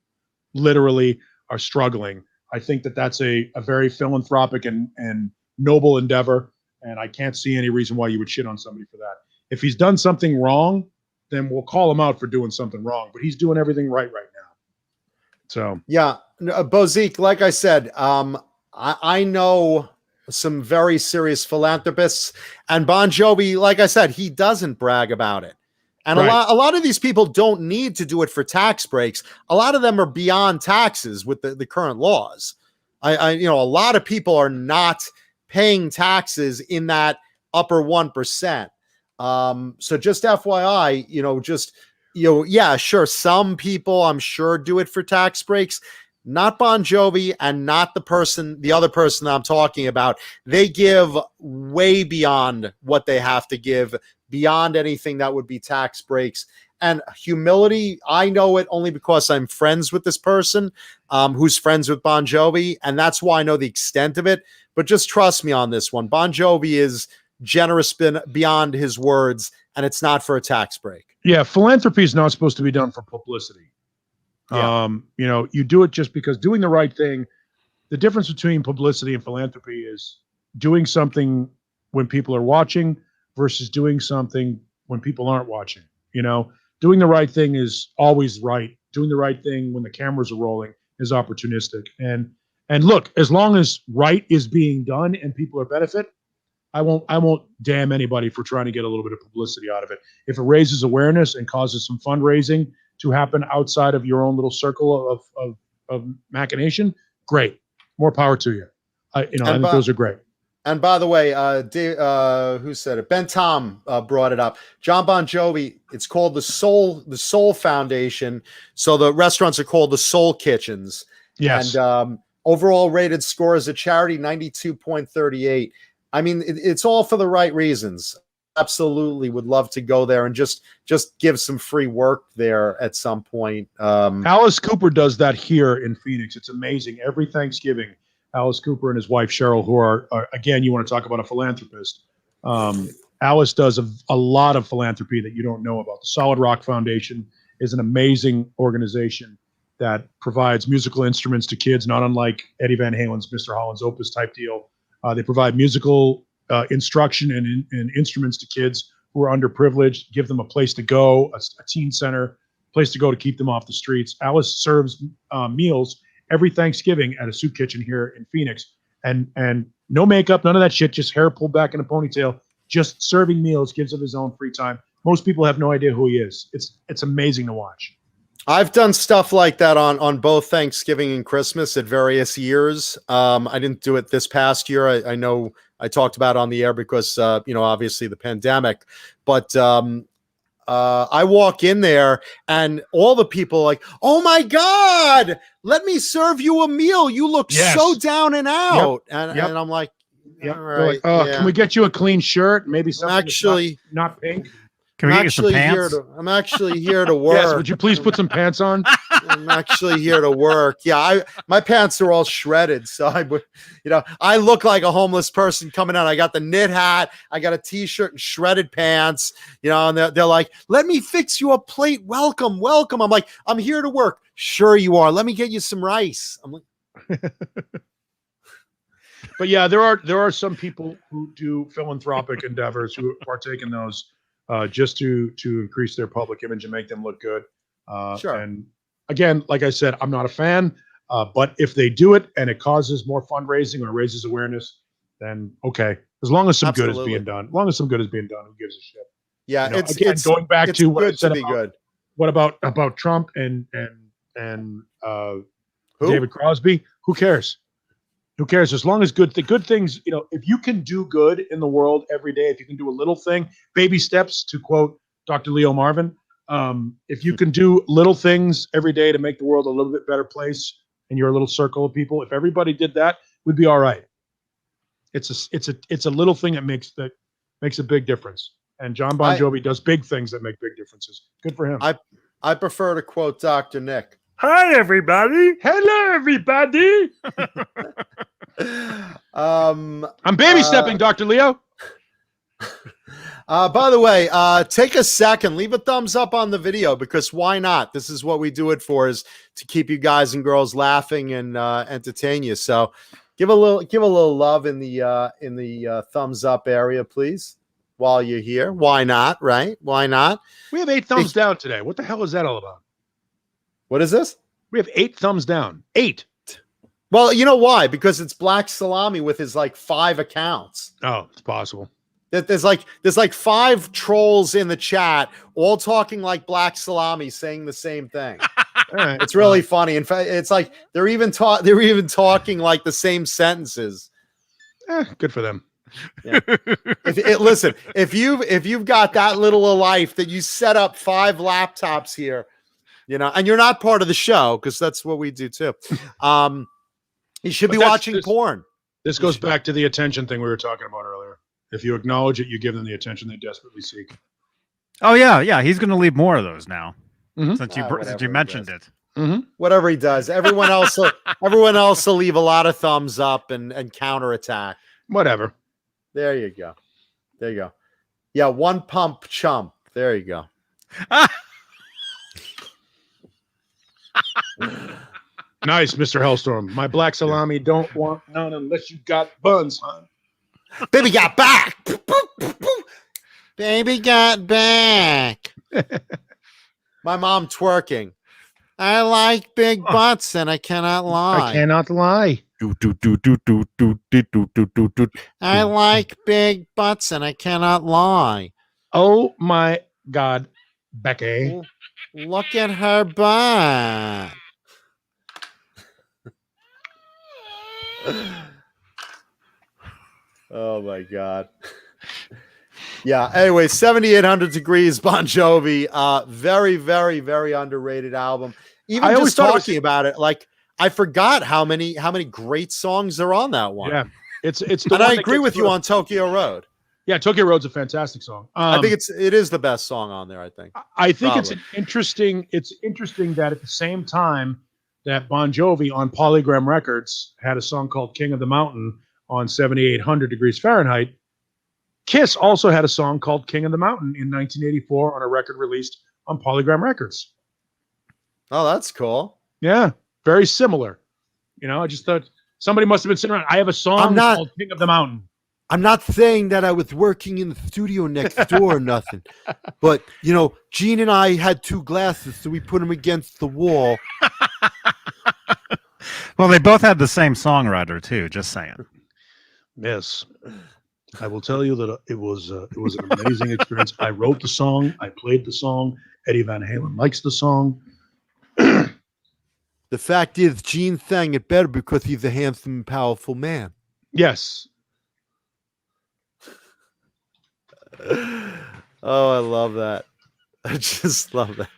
literally are struggling. I think that's a very philanthropic and noble endeavor, and I can't see any reason why you would shit on somebody for that. If he's done something wrong, then we'll call him out for doing something wrong, but he's doing everything right now. So yeah, Bozique, like I said, I know some very serious philanthropists, and Bon Jovi, like I said, he doesn't brag about it. And a lot of these people don't need to do it for tax breaks. A lot of them are beyond taxes with the current laws. A lot of people are not paying taxes in that upper 1%. So just FYI, yeah, sure. Some people I'm sure do it for tax breaks, not Bon Jovi and not the other person that I'm talking about. They give way beyond what they have to give, beyond anything that would be tax breaks. And humility, I know it only because I'm friends with this person who's friends with Bon Jovi, and that's why I know the extent of it. But just trust me on this one. Bon Jovi is generous beyond his words, and it's not for a tax break. Yeah, philanthropy is not supposed to be done for publicity. Yeah. You do it just because doing the right thing. The difference between publicity and philanthropy is doing something when people are watching versus doing something when people aren't watching. Doing the right thing is always right. Doing the right thing when the cameras are rolling is opportunistic. And look, as long as right is being done and people are benefit, I won't damn anybody for trying to get a little bit of publicity out of it. If it raises awareness and causes some fundraising to happen outside of your own little circle of machination, great. More power to you. I think those are great. And by the way, who said it? Ben Tom brought it up. John Bon Jovi. It's called the Soul Foundation. So the restaurants are called the Soul Kitchens. Yes. And overall rated score as a charity 92.38. I mean, it's all for the right reasons. Absolutely, would love to go there and just give some free work there at some point. Alice Cooper does that here in Phoenix. It's amazing. Every Thanksgiving, Alice Cooper and his wife Cheryl, who are again, you want to talk about a philanthropist. Alice does a lot of philanthropy that you don't know about. The Solid Rock Foundation is an amazing organization that provides musical instruments to kids, not unlike Eddie Van Halen's Mr. Holland's Opus type deal. They provide musical instruction and instruments to kids who are underprivileged, give them a place to go, a teen center, place to go to keep them off the streets. Alice serves meals every Thanksgiving at a soup kitchen here in Phoenix, and no makeup, none of that shit, just hair pulled back in a ponytail, just serving meals, gives of his own free time. Most people have no idea who he is. It's amazing to watch. I've done stuff like that on both Thanksgiving and Christmas at various years. I didn't do it this past year. I know I talked about it on the air because, obviously the pandemic. But I walk in there and all the people are like, oh, my God, let me serve you a meal. You look so down and out. Yep. And I'm like, all right. Can we get you a clean shirt? Maybe something actually not pink. Can we get you some pants? I'm actually here to work. Yes, would you please put some pants on? I'm actually here to work. Yeah, my pants are all shredded, so I look like a homeless person coming out. I got the knit hat, I got a t-shirt and shredded pants. And they're like, "Let me fix you a plate. Welcome." I'm like, "I'm here to work." Sure you are. Let me get you some rice. I'm like, but yeah, there are some people who do philanthropic endeavors who partake in those. Just to increase their public image and make them look good. Sure. And again, like I said, I'm not a fan, but if they do it and it causes more fundraising or raises awareness, then okay. As long as some good is being done. As long as some good is being done, who gives a shit? Yeah, it's going back to what I said be good. What about Trump and David Crosby? Who cares? Who cares? As long as the good things, if you can do good in the world every day, if you can do a little thing, baby steps, to quote Dr. Leo Marvin, if you can do little things every day to make the world a little bit better place in your little circle of people, if everybody did that, we'd be all right. It's a little thing that makes a big difference. And John Bon Jovi does big things that make big differences. Good for him. I prefer to quote Dr. Nick. Hi, everybody. Hello, everybody. I'm baby stepping, Dr. Leo. By the way, take a second, leave a thumbs up on the video, because why not? This is what we do it for, is to keep you guys and girls laughing and entertain you. So give a little love in the thumbs up area, please, while you're here. Why not? Right? Why not? We have 8 thumbs down today. What the hell is that all about? What is this? We have 8 thumbs down. 8. Well, you know why? Because it's Black Salami with his 5 accounts. Oh, it's possible. There's 5 trolls in the chat, all talking like Black Salami, saying the same thing. Right. It's really funny. In fact, it's like they're even talking like the same sentences. Good for them. Yeah. Listen, if you've got that little of life that you set up 5 laptops here, and you're not part of the show, because that's what we do too. You should be watching porn. This goes back to the attention thing we were talking about earlier. If you acknowledge it, you give them the attention they desperately seek. Oh yeah. He's going to leave more of those now, mm-hmm. since you mentioned it. Mm-hmm. Whatever he does, everyone else will leave a lot of thumbs up and counterattack. Whatever. There you go. Yeah, one pump chump. There you go. Nice, Mr. Hellstorm. My Black Salami don't want none unless you got buns, huh? Baby got back. Baby got back. My mom twerking. I like big butts, and I cannot lie. I cannot lie. I like big butts, and I cannot lie. Oh my God, Becky. Look at her butt. Oh my God. Yeah. Anyway, 7800 Degrees, Bon Jovi. Very, very, very underrated album. Even just talking about it, like I forgot how many great songs are on that one. Yeah, it's the and one I that agree gets with you on Tokyo Road. Yeah, Tokyo Road's a fantastic song. I think it is the best song on there. I think. I think Probably. It's interesting that at the same time that Bon Jovi on Polygram Records had a song called "King of the Mountain" on 7800 Degrees Fahrenheit, Kiss also had a song called "King of the Mountain" in 1984 on a record released on Polygram Records. Oh, that's cool. Yeah, very similar. You know, I just thought somebody must have been sitting around. I have a song called "King of the Mountain." I'm not saying that I was working in the studio next door or nothing, but you know, Gene and I had two glasses, so we put them against the wall. Well, they both had the same songwriter too. Just saying. Yes, I will tell you that it was an amazing experience. I wrote the song, I played the song. Eddie Van Halen likes the song. The fact is, Gene sang it better because he's a handsome and powerful man. Yes. Oh, I love that. I just love that.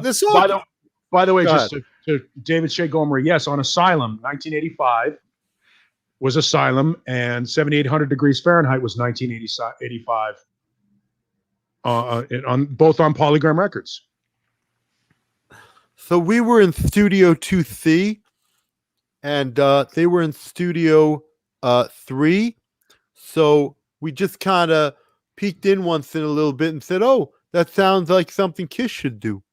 This song, by the way, just to David Shea Gomery, yes, on Asylum, 1985 was Asylum, and 7800 Degrees Fahrenheit was 1985. On both on Polygram Records. So we were in Studio 2C, and they were in Studio 3. So we just kind of peeked in once in a little bit and said, "Oh, that sounds like something Kiss should do."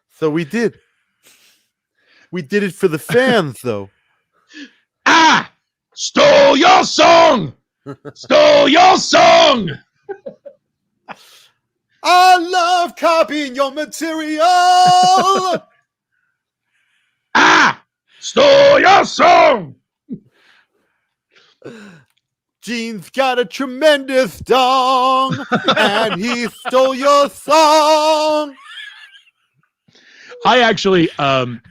So we did. We did it for the fans, though. Ah! Stole your song! Stole your song! I love copying your material. Ah! Stole your song! Gene's got a tremendous dong, and he stole your song. I actually, and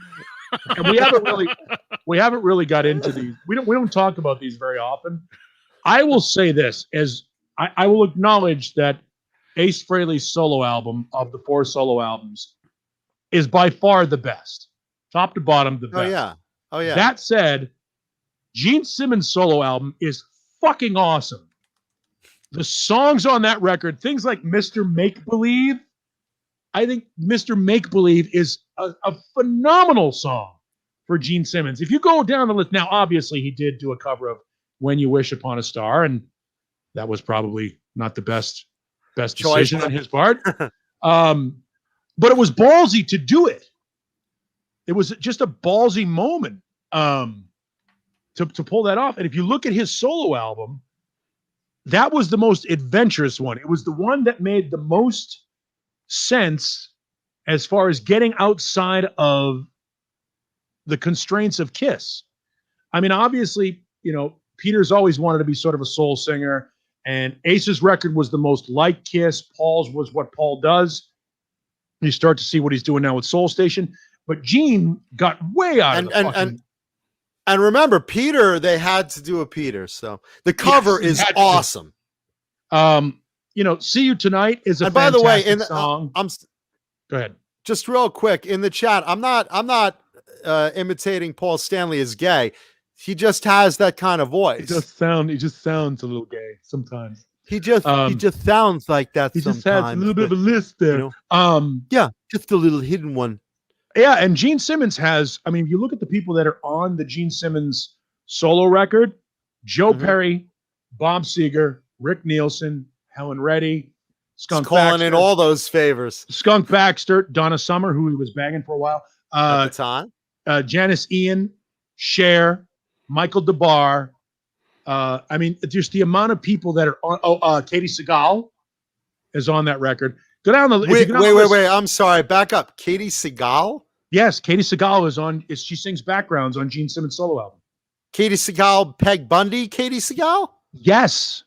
we haven't really got into these. We don't talk about these very often. I will say this, as I will acknowledge that Ace Frehley's solo album of the 4 solo albums is by far the best, top to bottom, the best. Oh yeah. That said, Gene Simmons' solo album is fucking awesome. The songs on that record, things like Mr. Make Believe, I think Mr. Make Believe is a phenomenal song for Gene Simmons. If you go down the list, now obviously he did do a cover of When You Wish Upon a Star, and that was probably not the best decision on his part. But it was ballsy to do it. It was just a ballsy moment to pull that off. And if you look at his solo album, that was the most adventurous one. It was the one that made the most sense as far as getting outside of the constraints of Kiss. I mean, obviously, you know, Peter's always wanted to be sort of a soul singer, and Ace's record was the most like Kiss. Paul's was what Paul does. You start to see what he's doing now with Soul Station, but Gene got way out of the fucking... And remember, Peter, they had to do a Peter, so the cover is awesome. You know, "See You Tonight" is a and by the way, song. Go ahead. Just real quick in the chat. I'm not imitating Paul Stanley as gay. He just has that kind of voice. He just sounds a little gay sometimes. He just sounds like that. He sometimes, just has a little bit of a lisp there. You know, yeah, just a little hidden one. Yeah, and Gene Simmons has, I mean, if you look at the people that are on the Gene Simmons solo record, Joe Perry, Bob Seger, Rick Nielsen, Helen Reddy, Skunk calling Baxter, in all those favors. Skunk Baxter, Donna Summer, who he was banging for a while. At the time. Janice Ian, Cher, Michael DeBar. I mean, just the amount of people that are on. Katie Seagal is on that record. Go down the wait. I'm sorry. Back up. Katie Seagal? Yes, Katie Seagal is on. She sings backgrounds on Gene Simmons' solo album. Katie Seagal, Peg Bundy, Katie Seagal? Yes.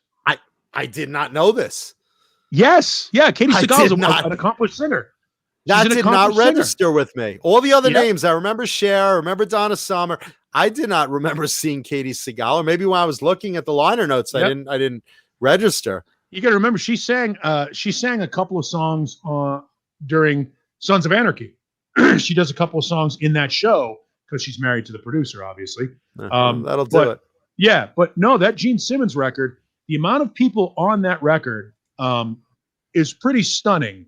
I did not know this. Yes. Yeah. Katie I Seagal is did not. an accomplished singer. That She's an did not accomplished singer. register with me. All the other Yep. names, I remember Cher, I remember Donna Summer. I did not remember seeing Katie Seagal, or maybe when I was looking at the liner notes, Yep. I didn't register. You got to remember, she sang a couple of songs during Sons of Anarchy. She does a couple of songs in that show because she's married to the producer, obviously. That'll do it. Yeah, but no, that Gene Simmons record, the amount of people on that record is pretty stunning.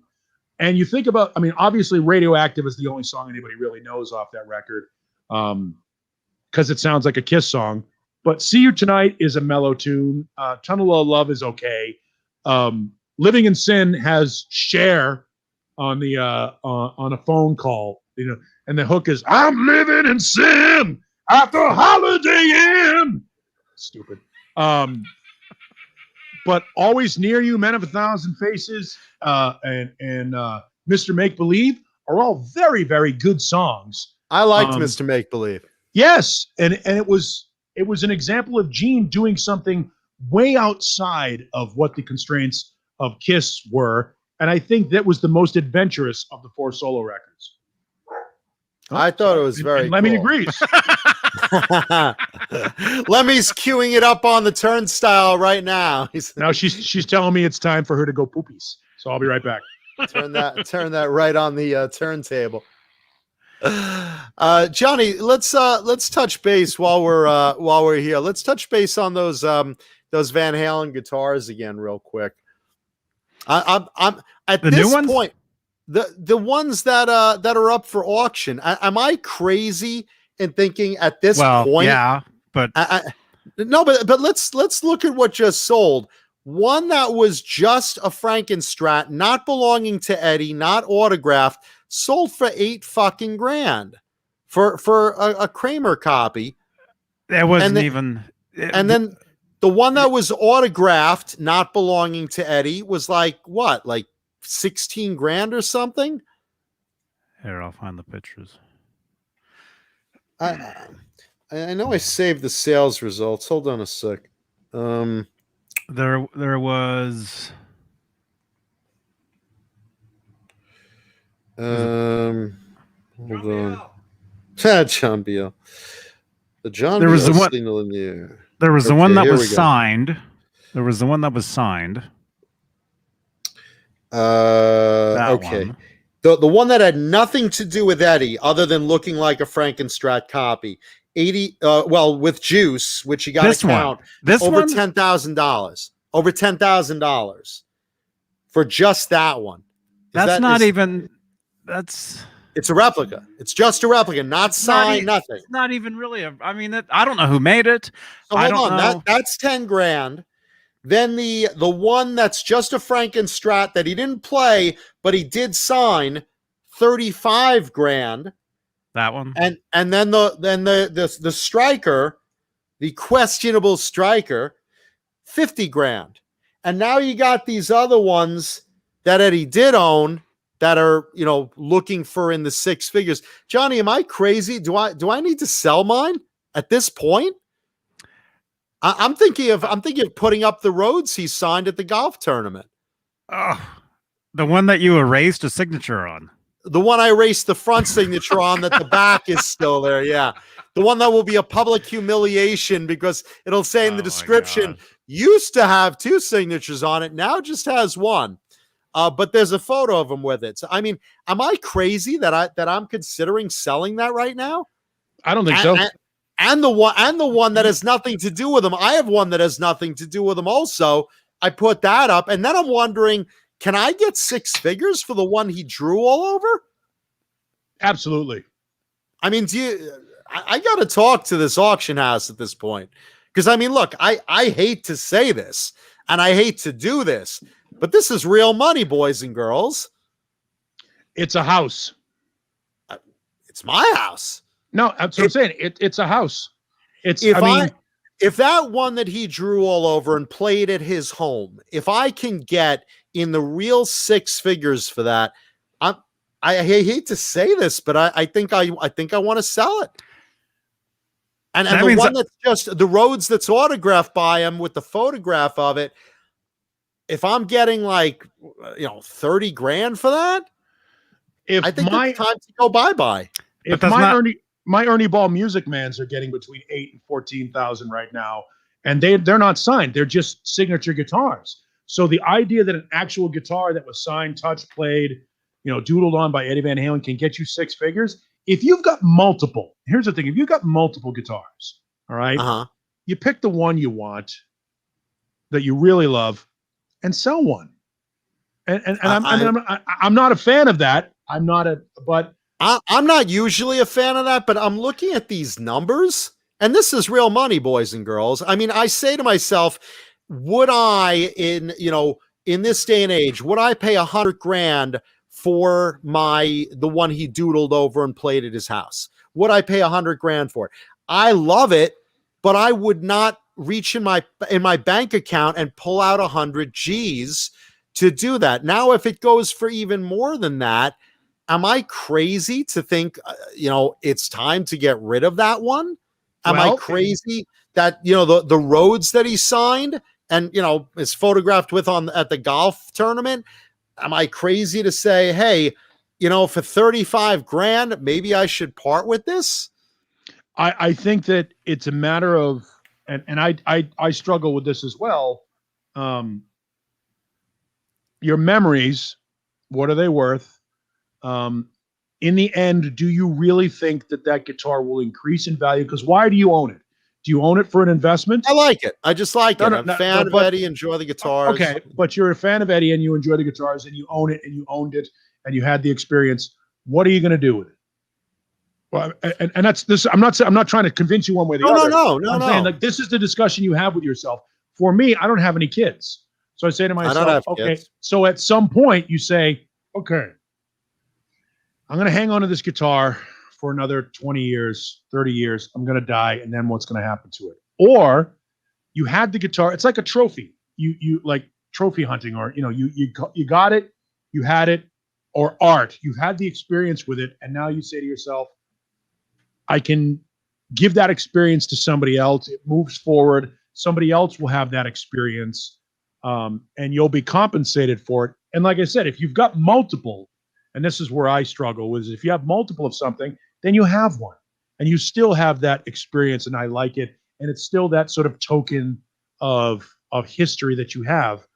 And you think about, I mean, obviously Radioactive is the only song anybody really knows off that record because it sounds like a Kiss song. But See You Tonight is a mellow tune. Tunnel of Love is okay. Living in Sin has Cher on the on a phone call, you know, and the hook is I'm living in sin after Holiday Inn. Stupid. But Always Near You, Men of a Thousand Faces, and Mr. Make Believe are all very, very good songs. I liked Mr. Make Believe. Yes, and it was an example of Gene doing something way outside of what the constraints of Kiss were, and I think that was the most adventurous of the 4 solo records. I thought it was very and Lemmy cool. agrees. Lemmy's queuing it up on the turnstile right now. Now she's telling me it's time for her to go poopies. So I'll be right back. Turn that right on the turntable. Johnny, let's touch base while we're here. Let's touch base on those Van Halen guitars again real quick. I'm at the this new ones? point, the ones that are up for auction. Am I crazy in thinking at this point? Yeah, but no, but let's look at what just sold. One that was just a Frankenstrat, not belonging to Eddie, not autographed, sold for $8,000 for a Kramer copy. it wasn't even. And then the one that was autographed, not belonging to Eddie, was like what, like $16,000 or something? Here, I'll find the pictures. I know I saved the sales results. Hold on a sec. There was. Hold on. John Beale. The John There was Beale the one- signal in the air. There was the Okay, one that here we was go. signed. There was the one that was signed. That Okay. one. The one that had nothing to do with Eddie other than looking like a Frankenstrat copy. 80 with Juice, which you got This to count, one. This over one. $10,000. Over $10,000 for just that one. That's not even. That's. It's a replica. It's just a replica, not signed, nothing. It's not even really I mean, I don't know who made it. So I hold don't on, know. that's $10,000. Then the one that's just a Frankenstrat that he didn't play, but he did sign, $35,000. That one. And then the striker, the questionable striker, $50,000. And now you got these other ones that Eddie did own that are, looking for in the 6 figures. Johnny, am I crazy? Do I need to sell mine at this point? I'm thinking of putting up the Rhodes he signed at the golf tournament. Oh, the one that you erased a signature on. The one I erased the front signature on, that the back is still there. Yeah. The one that will be a public humiliation because it'll say in the description, used to have 2 signatures on it. Now just has 1. But there's a photo of him with it. So, I mean, am I crazy that I'm considering selling that right now? I don't think so. And the one that has nothing to do with him. I have one that has nothing to do with him also. I put that up, and then I'm wondering, can I get 6 figures for the one he drew all over? Absolutely. I mean, I got to talk to this auction house at this point. Because, I mean, look, I hate to say this, and I hate to do this, but this is real money, boys and girls. It's a house. It's my house. No, that's what I'm saying. It's a house. If that one that he drew all over and played at his home, if I can get in the real 6 figures for that, I hate to say this, but I think I want to sell it. And the one that's just the Rhodes that's autographed by him with the photograph of it, if I'm getting like 30 grand for that, If I think my it's time to go bye-bye. if that's my not- Ernie Ball Music Mans are getting between 8 and 14,000 right now, and they're not signed. They're just signature guitars. So the idea that an actual guitar that was signed, touched, played, doodled on by Eddie Van Halen can get you 6 figures. If you've got multiple, here's the thing: if you've got multiple guitars, all right, you pick the one you want that you really love, and sell one. And I'm not a fan of that. I'm not usually a fan of that, but I'm looking at these numbers, and this is real money, boys and girls. I mean, I say to myself, would I, in this day and age, would I pay 100 grand for the one he doodled over and played at his house? Would I pay 100 grand for it? I love it, but I would not reach in my bank account and pull out 100 G's to do that. Now, if it goes for even more than that, am I crazy to think, it's time to get rid of that one? Am I crazy that, the Rhodes that he signed and, is photographed with at the golf tournament? Am I crazy to say, hey, for 35 grand, maybe I should part with this? I think that it's a matter of, and I struggle with this as well. Your memories, what are they worth? In the end, do you really think that guitar will increase in value? Because why do you own it? Do you own it for an investment? I like it. I just like it. I'm a fan of Eddie, enjoy the guitars. Okay, but you're a fan of Eddie and you enjoy the guitars and you own it and you owned it and you had the experience. What are you going to do with it? Well, and that's this. I'm not trying to convince you one way or the other. No. I'm saying, like, this is the discussion you have with yourself. For me, I don't have any kids. So I say to myself, okay, so at some point you say, okay, I'm going to hang on to this guitar for another 20 years, 30 years. I'm going to die. And then what's going to happen to it? Or you had the guitar. It's like a trophy. You like trophy hunting, or, you got it, you had it, or art. You've had the experience with it. And now you say to yourself, I can give that experience to somebody else. It moves forward. Somebody else will have that experience. And you'll be compensated for it. And like I said, if you've got multiple, and this is where I struggle, is if you have multiple of something, then you have one and you still have that experience. And I like it. And it's still that sort of token of history that you have.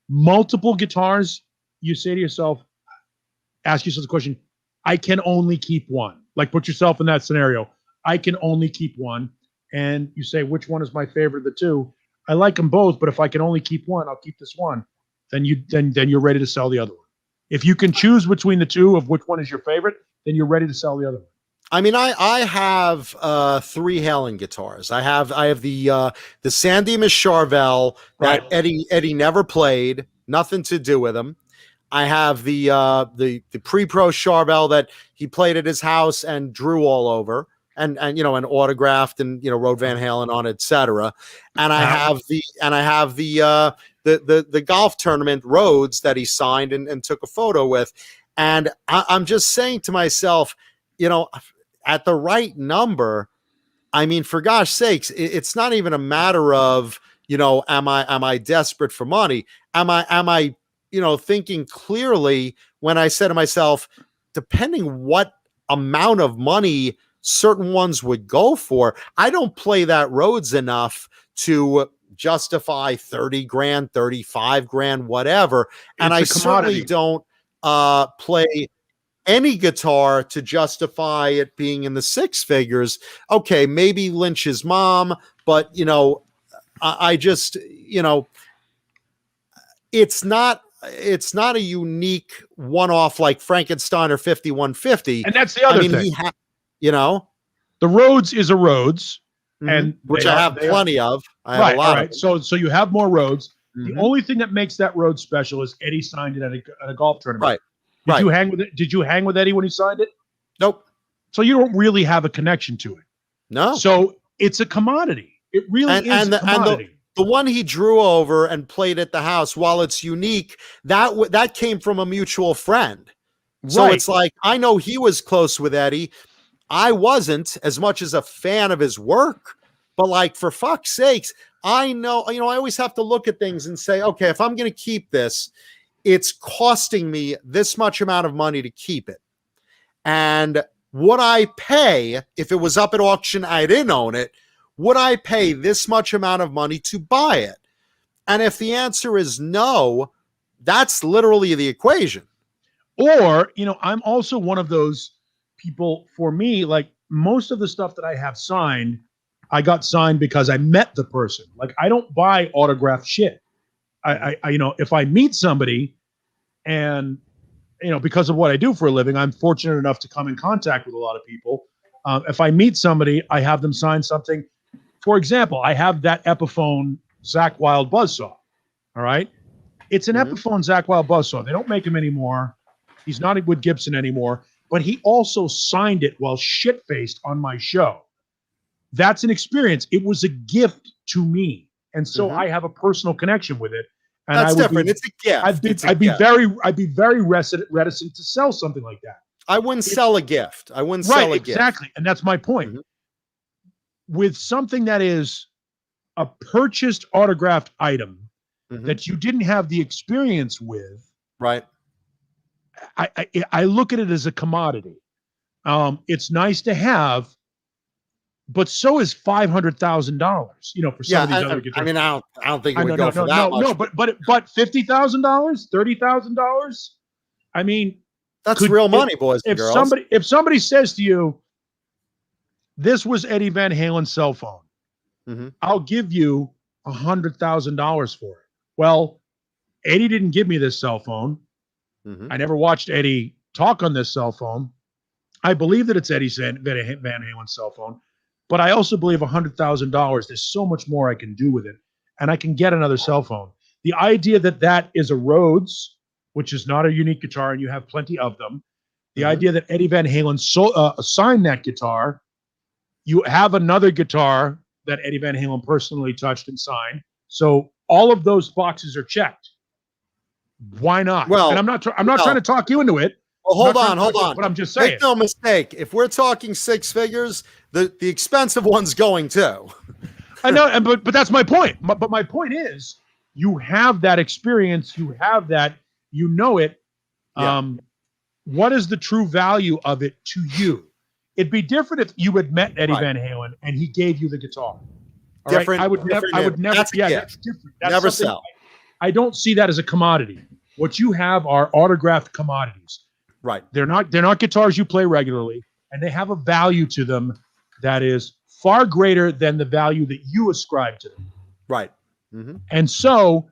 Multiple guitars, you say to yourself, ask yourself the question, I can only keep one. Like, put yourself in that scenario. I can only keep one. And you say, which one is my favorite of the two? I like them both, but if I can only keep one, I'll keep this one. Then you're ready to sell the other one. If you can choose between the two of which one is your favorite, then you're ready to sell the other one. I mean, I have 3 Halen guitars. I have the Sandy Miss Charvel that Eddie never played, nothing to do with him. I have the pre-pro Charvel that he played at his house and drew all over, and and autographed, and wrote Van Halen on, etc. And I have the golf tournament Rhodes that he signed and took a photo with. And I'm just saying to myself, at the right number, I mean, for gosh sakes, it's not even a matter of, am I desperate for money? Am I thinking clearly when I said to myself, depending what amount of money certain ones would go for, I don't play that Rhodes enough to justify 30 grand, 35 grand, whatever. And I certainly don't play any guitar to justify it being in the 6 figures. Okay, maybe Lynch's mom, but I just, it's not a unique one-off like Frankenstein or 5150. And that's the other thing. The Rhodes is a Rhodes, and which I have plenty of. I have a lot of them. So you have more Rhodes. The only thing that makes that Rhodes special is Eddie signed it at a golf tournament. Did you hang with it? Did you hang with Eddie when he signed it? Nope. So you don't really have a connection to it. No. So it's a commodity. It really is a commodity. The one he drew over and played at the house, while it's unique, that came from a mutual friend. So it's like, I know he was close with Eddie. I wasn't as much as a fan of his work, but like, for fuck's sakes, I know, I always have to look at things and say, okay, if I'm going to keep this, it's costing me this much amount of money to keep it. And would I pay, if it was up at auction, I didn't own it, would I pay this much amount of money to buy it? And if the answer is no, that's literally the equation. Or, I'm also one of those people, for me, like most of the stuff that I have signed, I got signed because I met the person. Like, I don't buy autographed shit. I if I meet somebody and, because of what I do for a living, I'm fortunate enough to come in contact with a lot of people. If I meet somebody, I have them sign something. For example, I have that Epiphone Zakk Wylde buzzsaw. All right. It's an Epiphone Zakk Wylde buzzsaw. They don't make him anymore. He's not with Gibson anymore, but he also signed it while shit-faced on my show. That's an experience. It was a gift to me. And so I have a personal connection with it. And that's different. It's a gift. I'd be very reticent to sell something like that. I wouldn't sell a gift. I wouldn't sell a gift. Exactly. And that's my point. With something that is a purchased autographed item that you didn't have the experience with, right? I look at it as a commodity. It's nice to have, but so is $500,000. For some of these other guitars. I mean, I don't think it would go for that much. No, but $50,000, $30,000. I mean, that's real money, boys and girls. If somebody says to you, "This was Eddie Van Halen's cell phone," I'll give you $100,000 for it. Well, Eddie didn't give me this cell phone. I never watched Eddie talk on this cell phone. I believe that it's Eddie Van Halen's cell phone, but I also believe $100,000. There's so much more I can do with it, and I can get another cell phone. The idea that is a Rhodes, which is not a unique guitar, and you have plenty of them. The idea that Eddie Van Halen signed that guitar, you have another guitar that Eddie Van Halen personally touched and signed. So all of those boxes are checked. Why not? Well, and I'm not trying to talk you into it. Well, hold on. But I'm just saying. Make no mistake. If we're talking six figures, the expensive one's going too. I know, but that's my point. But my point is, you have that experience. You have that. You know it. Yeah. What is the true value of it to you? It'd be different if you had met Eddie Van Halen and he gave you the guitar. All different. Right? I would never. That's that's different. That's never sell. I don't see that as a commodity. What you have are autographed commodities. Right. They're not guitars you play regularly, and they have a value to them that is far greater than the value that you ascribe to them. Right. And so,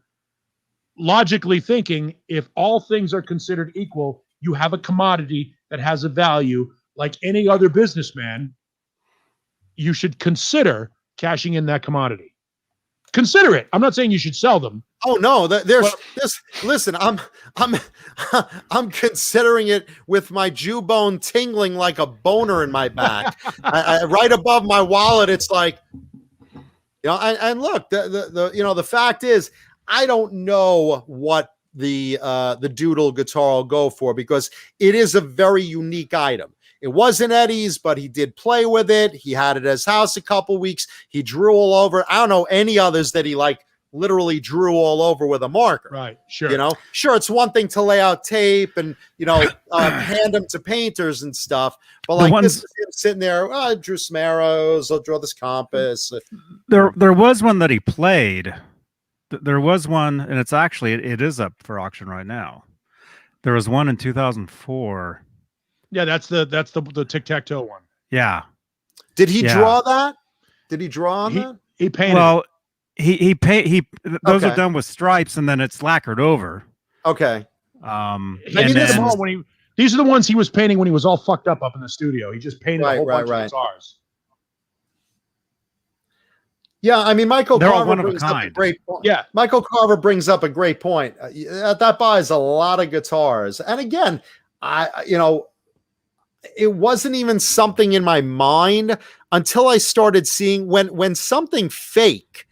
logically thinking, if all things are considered equal, you have a commodity that has a value. Like any other businessman, you should consider cashing in that commodity. Consider it. I'm not saying you should sell them. Oh no, listen, I'm considering it with my Jew bone tingling like a boner in my back. Right above my wallet, it's like, and look, the fact is, I don't know what the Doodle guitar will go for, because it is a very unique item. It wasn't Eddie's, but he did play with it. He had it at his house a couple weeks. He drew all over. I don't know any others that he literally drew all over with a marker. Right. Sure. Sure, it's one thing to lay out tape and, hand them to painters and stuff. But this is him sitting there, I drew some arrows. I'll draw this compass. There was one that he played. There was one, and it's actually, it is up for auction right now. There was one in 2004. Yeah, that's the tic-tac-toe one. Yeah. Did he draw that? Did he draw on that? He painted. Well, those are done with stripes, and then it's lacquered over. Okay. These are the ones he was painting when he was all fucked up in the studio. He just painted a whole bunch of guitars. Yeah, I mean, Michael Carver brings up a great point. Yeah, Michael Carver brings up a great point. That buys a lot of guitars, and again, it wasn't even something in my mind until I started seeing when something fake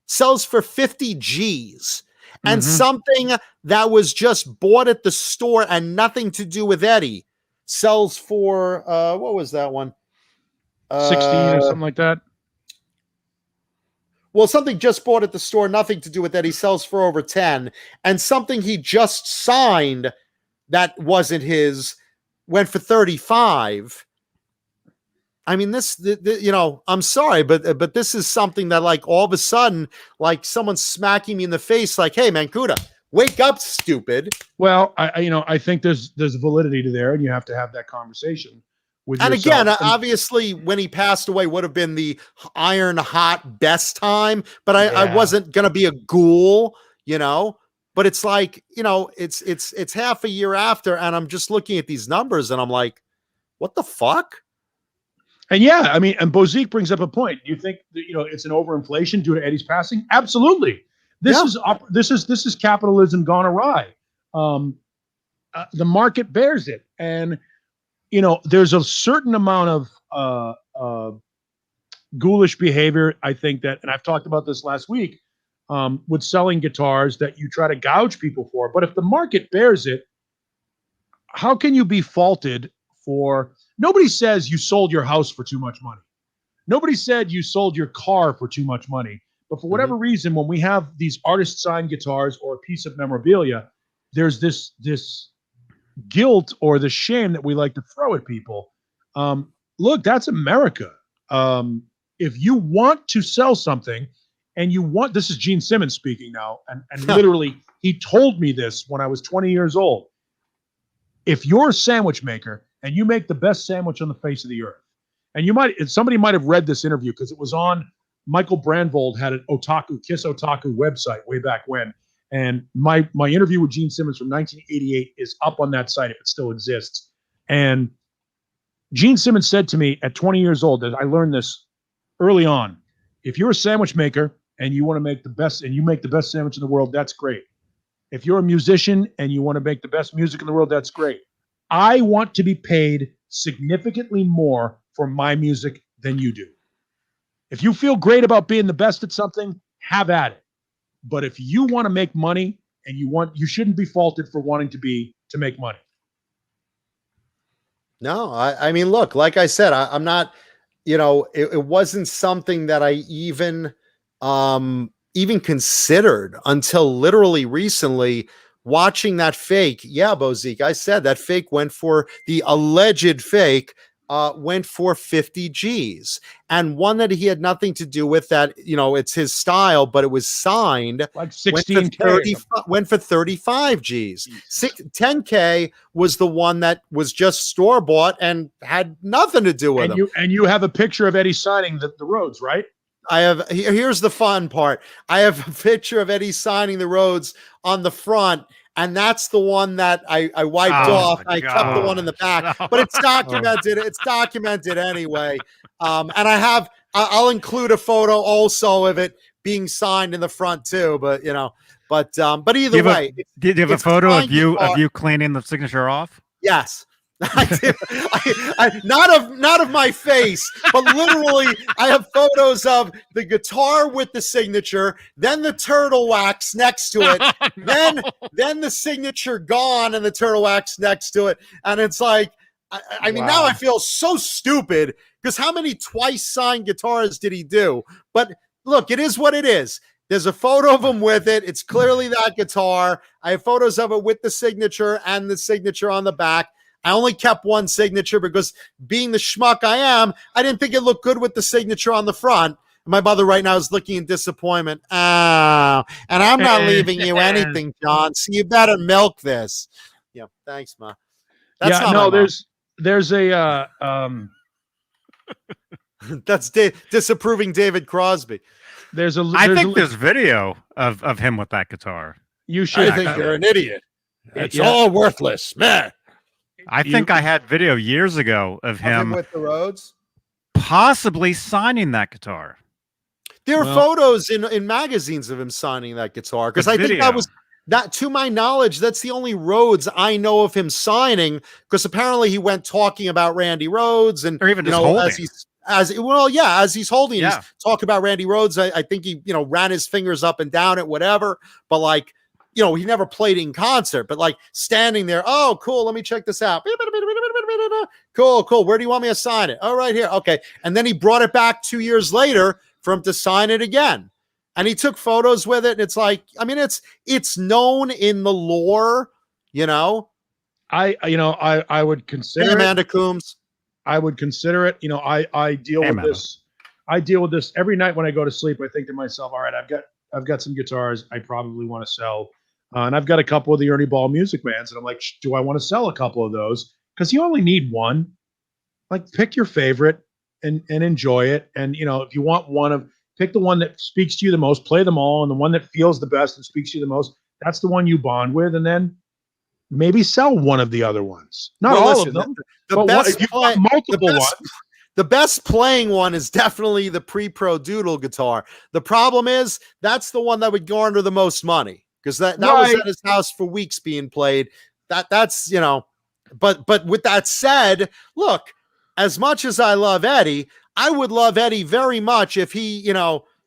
sells for 50 G's and something that was just bought at the store and nothing to do with Eddie sells for what was that one? 16 or something like that. Well, something just bought at the store, nothing to do with that. He sells for over 10, and something he just signed that wasn't his went for 35. I mean, you know, I'm sorry, but this is something that, like, all of a sudden, like, someone's smacking me in the face, like, "Hey, Mancuda, wake up, stupid." Well, I think there's validity to there, and you have to have that conversation with And yourself. again, obviously, when he passed away, would have been the iron hot best time. But I wasn't gonna be a ghoul, you know. But it's like, you know, it's half a year after, and I'm just looking at these numbers, and I'm like, what the fuck? And yeah, I mean, and Bozique brings up a point. Do you think that, you know, it's an overinflation due to Eddie's passing? Absolutely. This is capitalism gone awry. The market bears it, and you know, there's a certain amount of ghoulish behavior. I think that, and I've talked about this last week, with selling guitars that you try to gouge people for. But if the market bears it, how can you be faulted for? Nobody says you sold your house for too much money. Nobody said you sold your car for too much money. But for whatever reason, when we have these artist signed guitars or a piece of memorabilia, there's this guilt or the shame that we like to throw at people. Look, that's America. If you want to sell something and you want, this is Gene Simmons speaking now, and literally he told me this when I was 20 years old. If you're a sandwich maker and you make the best sandwich on the face of the earth, and somebody might have read this interview because it was on, Michael Brandvold had an Kiss Otaku website way back when. And my interview with Gene Simmons from 1988 is up on that site if it still exists. And Gene Simmons said to me at 20 years old, that I learned this early on, if you're a sandwich maker and you want to make the best, and you make the best sandwich in the world, that's great. If you're a musician and you want to make the best music in the world, that's great. I want to be paid significantly more for my music than you do. If you feel great about being the best at something, have at it. But if you want to make money and you shouldn't be faulted for wanting to make money. No, I mean, look, like I said, I'm not, you know, it wasn't something that I even considered until literally recently watching that fake. Yeah, Bozique, I said that fake went for the alleged fake. Went for 50 G's, and one that he had nothing to do with, that, you know, it's his style, but it was signed like 16K, went for 35 G's. 10K was the one that was just store bought and had nothing to do with him. And you have a picture of Eddie signing the Rhodes, right? I have, here's the fun part. I have a picture of Eddie signing the Rhodes on the front, and that's the one that I wiped off. I kept the one in the back, but it's documented. It's documented anyway. And I'll include a photo also of it being signed in the front too. But you know, but either way, did you have a photo of you cleaning the signature off? Yes. I do. Not of my face, but literally I have photos of the guitar with the signature, then the turtle wax next to it, then the signature gone and the turtle wax next to it. And it's like, I mean, now I feel so stupid, because how many twice signed guitars did he do? But look, it is what it is. There's a photo of him with it. It's clearly that guitar. I have photos of it with the signature and the signature on the back. I only kept one signature because, being the schmuck I am, I didn't think it looked good with the signature on the front. My mother right now is looking in disappointment. Oh, and I'm not leaving you anything, John, so you better milk this. Yeah, thanks, Ma. That's there's a that's disapproving David Crosby. I think there's video of him with that guitar. You should. I think you're an idiot. It's all worthless, man. I think I had video years ago of him with the Rhodes, possibly signing that guitar. There are photos in magazines of him signing that guitar, because I think that was, that, to my knowledge, that's the only Rhodes I know of him signing, because apparently he went talking about Randy Rhodes, and, or even just holding. As he's holding, he's talking about Randy Rhodes. I think he, ran his fingers up and down at whatever, but like, he never played in concert, but like standing there, oh, cool, let me check this out. Cool. Where do you want me to sign it? Oh, right here. Okay. And then he brought it back 2 years later for him to sign it again. and he took photos with it. And it's like, I mean, it's known in the lore, you know. I would consider Amanda Coombs. I would consider it. I deal with this. I deal with this every night when I go to sleep. I think to myself, all right, I've got some guitars I probably want to sell. And I've got a couple of the Ernie Ball Music Mans, and I'm like, do I want to sell a couple of those? Because you only need one. Like, pick your favorite and enjoy it. And if you want pick the one that speaks to you the most, play them all, and the one that feels the best and speaks to you the most, that's the one you bond with, and then maybe sell one of the other ones. Not all of them. The best, if you've got multiple ones. The best playing one is definitely the pre-pro Doodle guitar. The problem is that's the one that would garner the most money, because that was at his house for weeks being played. That's but with that said, look, as much as I love Eddie, I would love Eddie very much if he,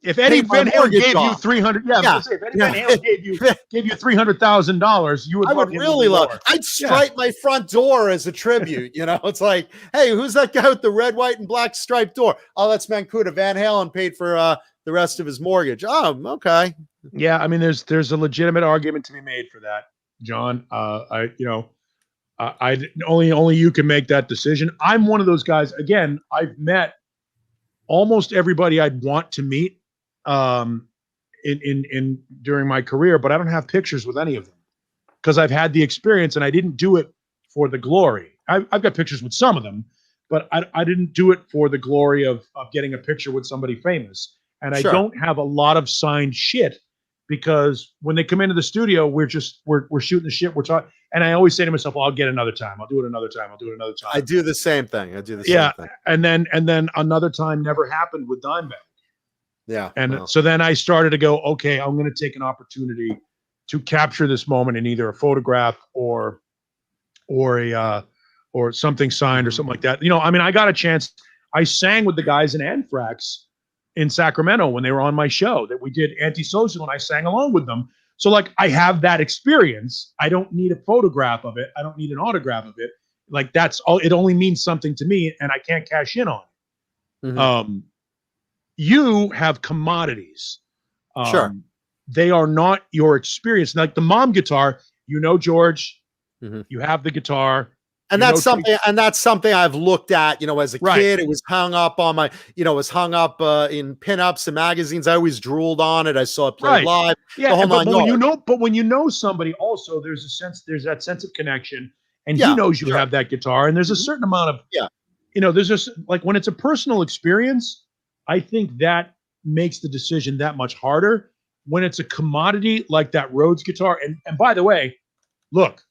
if Eddie Van Halen gave you 300, if Eddie Van Halen gave you $300,000, you would. I would really love. I'd stripe my front door as a tribute. It's like, hey, who's that guy with the red, white, and black striped door? Oh, that's Mancuda. Van Halen paid for the rest of his mortgage. Oh, okay. Yeah, I mean, there's a legitimate argument to be made for that, John. Only you can make that decision. I'm one of those guys. Again, I've met almost everybody I'd want to meet in during my career, but I don't have pictures with any of them because I've had the experience and I didn't do it for the glory. I've got pictures with some of them, but I didn't do it for the glory of getting a picture with somebody famous. And I don't have a lot of signed shit, because when they come into the studio, we're shooting the shit. We're talking. And I always say to myself, I'll get another time. I'll do it another time. I'll do it another time. I do the same thing. Same thing. And then another time never happened with Dimebag. Yeah. And so then I started to go, okay, I'm going to take an opportunity to capture this moment in either a photograph or something signed or something like that. I got a chance. I sang with the guys in Anthrax in Sacramento when they were on my show that we did Antisocial, and I sang along with them. So like, I have that experience. I don't need a photograph of it. I don't need an autograph of it. Like, that's all. It only means something to me, and I can't cash in on it. Mm-hmm. You have commodities. Sure. They are not your experience. Like the mom guitar, George, you have the guitar. And that's something I've looked at, as a kid. It was hung up on my, in pinups and magazines. I always drooled on it. I saw it play live. Yeah, but when you know somebody, also there's that sense of connection, and he knows you have that guitar, and there's a certain amount of there's just like, when it's a personal experience, I think that makes the decision that much harder. When it's a commodity like that Rhodes guitar, and by the way, look,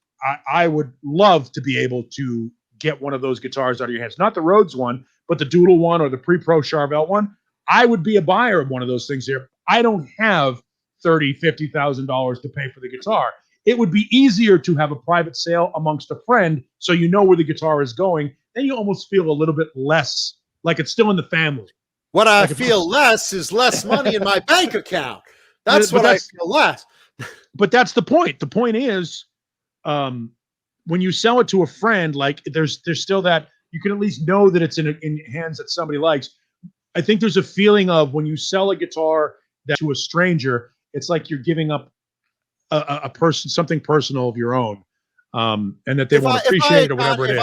I would love to be able to get one of those guitars out of your hands. Not the Rhodes one, but the Doodle one or the pre-pro Charvel one. I would be a buyer of one of those things here. I don't have $30,000, $50,000 to pay for the guitar. It would be easier to have a private sale amongst a friend, so you know where the guitar is going. Then you almost feel a little bit less like it's still in the family. What I feel less is less money in my bank account. That's what I feel less. But that's the point. The point is, when you sell it to a friend, like there's still that you can at least know that it's in hands that somebody likes. I think there's a feeling of when you sell a guitar to a stranger, it's like you're giving up a person, something personal of your own, and that they won't appreciate it or whatever it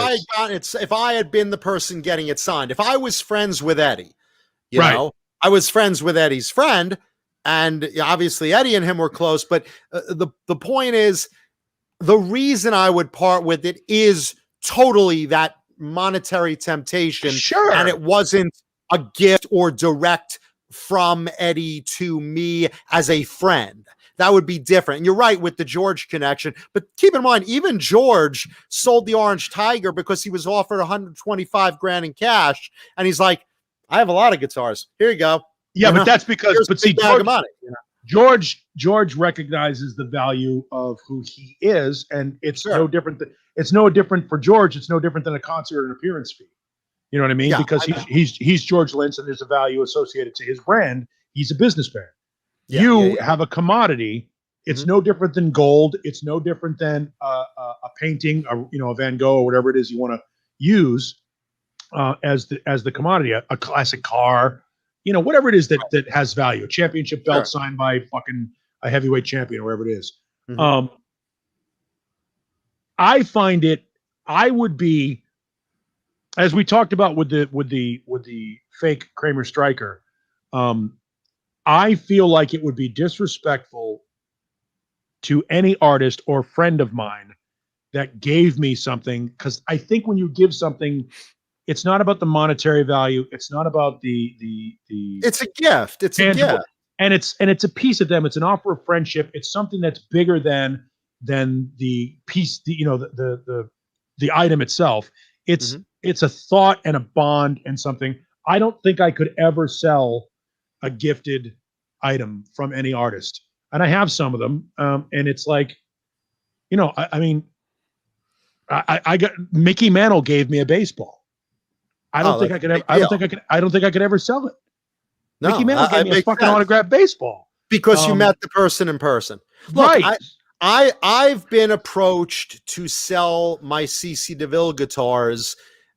is. If I had been the person getting it signed, if I was friends with Eddie, I was friends with Eddie's friend, and obviously Eddie and him were close. But the point is, the reason I would part with it is totally that monetary temptation. Sure. And it wasn't a gift or direct from Eddie to me as a friend. That would be different. And you're right with the George connection. But keep in mind, even George sold the Orange Tiger because he was offered $125,000 in cash. And he's like, I have a lot of guitars. Here you go. Yeah, but that's because, George, George recognizes the value of who he is, and it's no different. It's no different for George. It's no different than a concert or an appearance fee. You know what I mean? Because he's George Lynch, and there's a value associated to his brand. He's a businessman. You have a commodity. It's no different than gold. It's no different than a painting, a Van Gogh or whatever it is you want to use as the commodity. A classic car. whatever it is that has value, a championship belt Sure. signed by fucking a heavyweight champion or whatever it is. Mhm. I find I would be, as we talked about with the fake Kramer striker. I feel like it would be disrespectful to any artist or friend of mine that gave me something, because I think when you give something, it's not about the monetary value. It's not about the It's a gift. It's a tangible, gift. and it's a piece of them. It's an offer of friendship. It's something that's bigger than the piece, the item itself. It's a thought and a bond and something. I don't think I could ever sell a gifted item from any artist, and I have some of them. And it's like, I mean, I got Mickey Mantle gave me a baseball. I don't think I could ever. I don't think I could ever sell it. No, Mickey Mantle gave me a fucking autographed baseball because you met the person in person. Look, right. I've been approached to sell my CC DeVille guitars,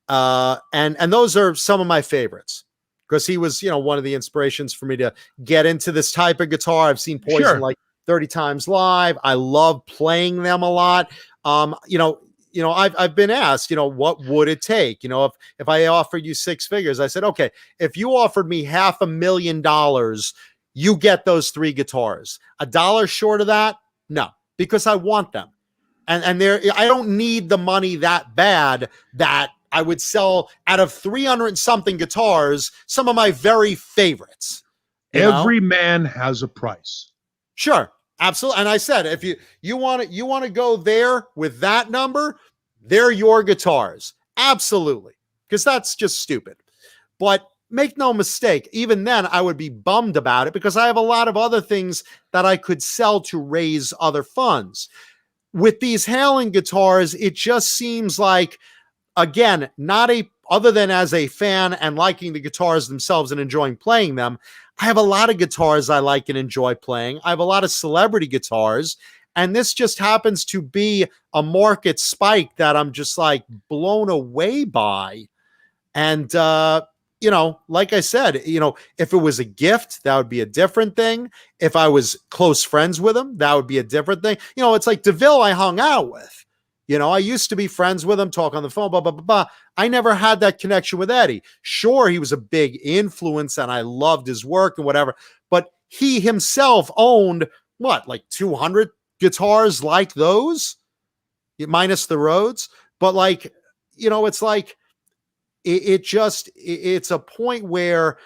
and those are some of my favorites because he was, one of the inspirations for me to get into this type of guitar. I've seen Poison like 30 times live. I love playing them a lot. I've been asked, what would it take? If I offered you six figures, I said, okay, if you offered me $500,000, you get those three guitars. $1 short of that, no, because I want them. And I don't need the money that bad that I would sell out of 300 and something guitars, some of my very favorites. Every man has a price. Sure. Absolutely. And I said, if you want to go there with that number, they're your guitars. Absolutely. Because that's just stupid. But make no mistake, even then I would be bummed about it because I have a lot of other things that I could sell to raise other funds. With these Halen guitars, it just seems like, again, other than as a fan and liking the guitars themselves and enjoying playing them, I have a lot of guitars I like and enjoy playing. I have a lot of celebrity guitars, and this just happens to be a market spike that I'm just like blown away by. And, like I said, if it was a gift, that would be a different thing. If I was close friends with him, that would be a different thing. It's like DeVille I hung out with. I used to be friends with him, talk on the phone, blah, blah, blah, blah. I never had that connection with Eddie. Sure, he was a big influence and I loved his work and whatever, but he himself owned like 200 guitars like those, minus the Rhodes. But it's like, it's a point where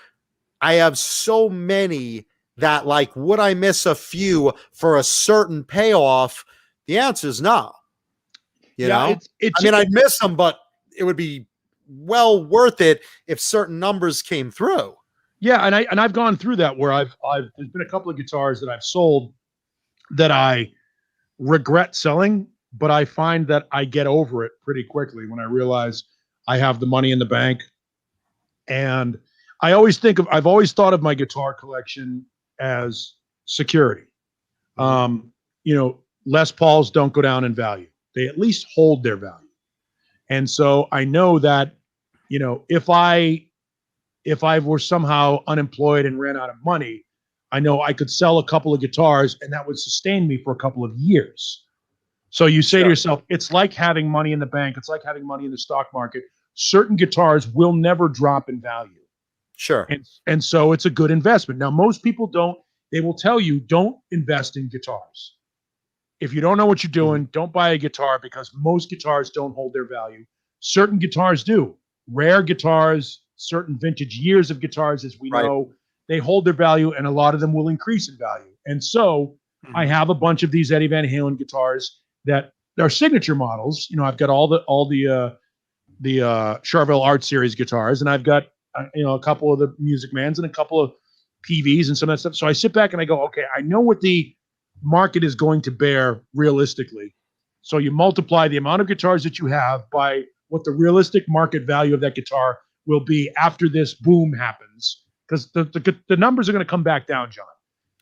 I have so many that would I miss a few for a certain payoff? The answer is no. I'd miss them, but it would be well worth it if certain numbers came through. Yeah, and I've gone through that where there's been a couple of guitars that I've sold that I regret selling, but I find that I get over it pretty quickly when I realize I have the money in the bank. And I've always thought of my guitar collection as security. Les Pauls don't go down in value. They at least hold their value. And so I know that, if I were somehow unemployed and ran out of money, I know I could sell a couple of guitars and that would sustain me for a couple of years. So you say to yourself, it's like having money in the bank. It's like having money in the stock market. Certain guitars will never drop in value. Sure. And so it's a good investment. Now, most people they will tell you, don't invest in guitars. If you don't know what you're doing, don't buy a guitar because most guitars don't hold their value. Certain guitars do. Rare guitars, certain vintage years of guitars, as we know, they hold their value, and a lot of them will increase in value. And so I have a bunch of these Eddie Van Halen guitars that are signature models. I've got all the Charvel Art Series guitars, and I've got a couple of the Music Mans and a couple of PVs and some of that stuff. So I sit back and I go, okay, I know what the market is going to bear realistically. So you multiply the amount of guitars that you have by what the realistic market value of that guitar will be after this boom happens, because the numbers are going to come back down, John.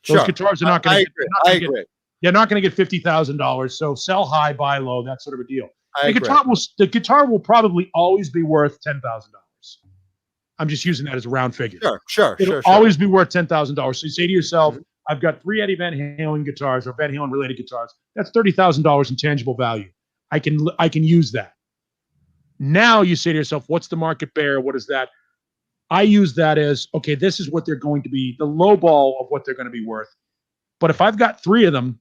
Those guitars are not going to. I agree. You're not going to get $50,000. So sell high, buy low, that sort of a deal. The guitar will probably always be worth $10,000. I'm just using that as a round figure. Sure. Always be worth $10,000. So you say to yourself, Mhm. I've got 3 Eddie Van Halen guitars or Van Halen related guitars. That's $30,000 in tangible value. I can use that. Now you say to yourself, what's the market bear? What is that? I use that as, okay, this is what they're going to be, the low ball of what they're going to be worth. But if I've got 3 of them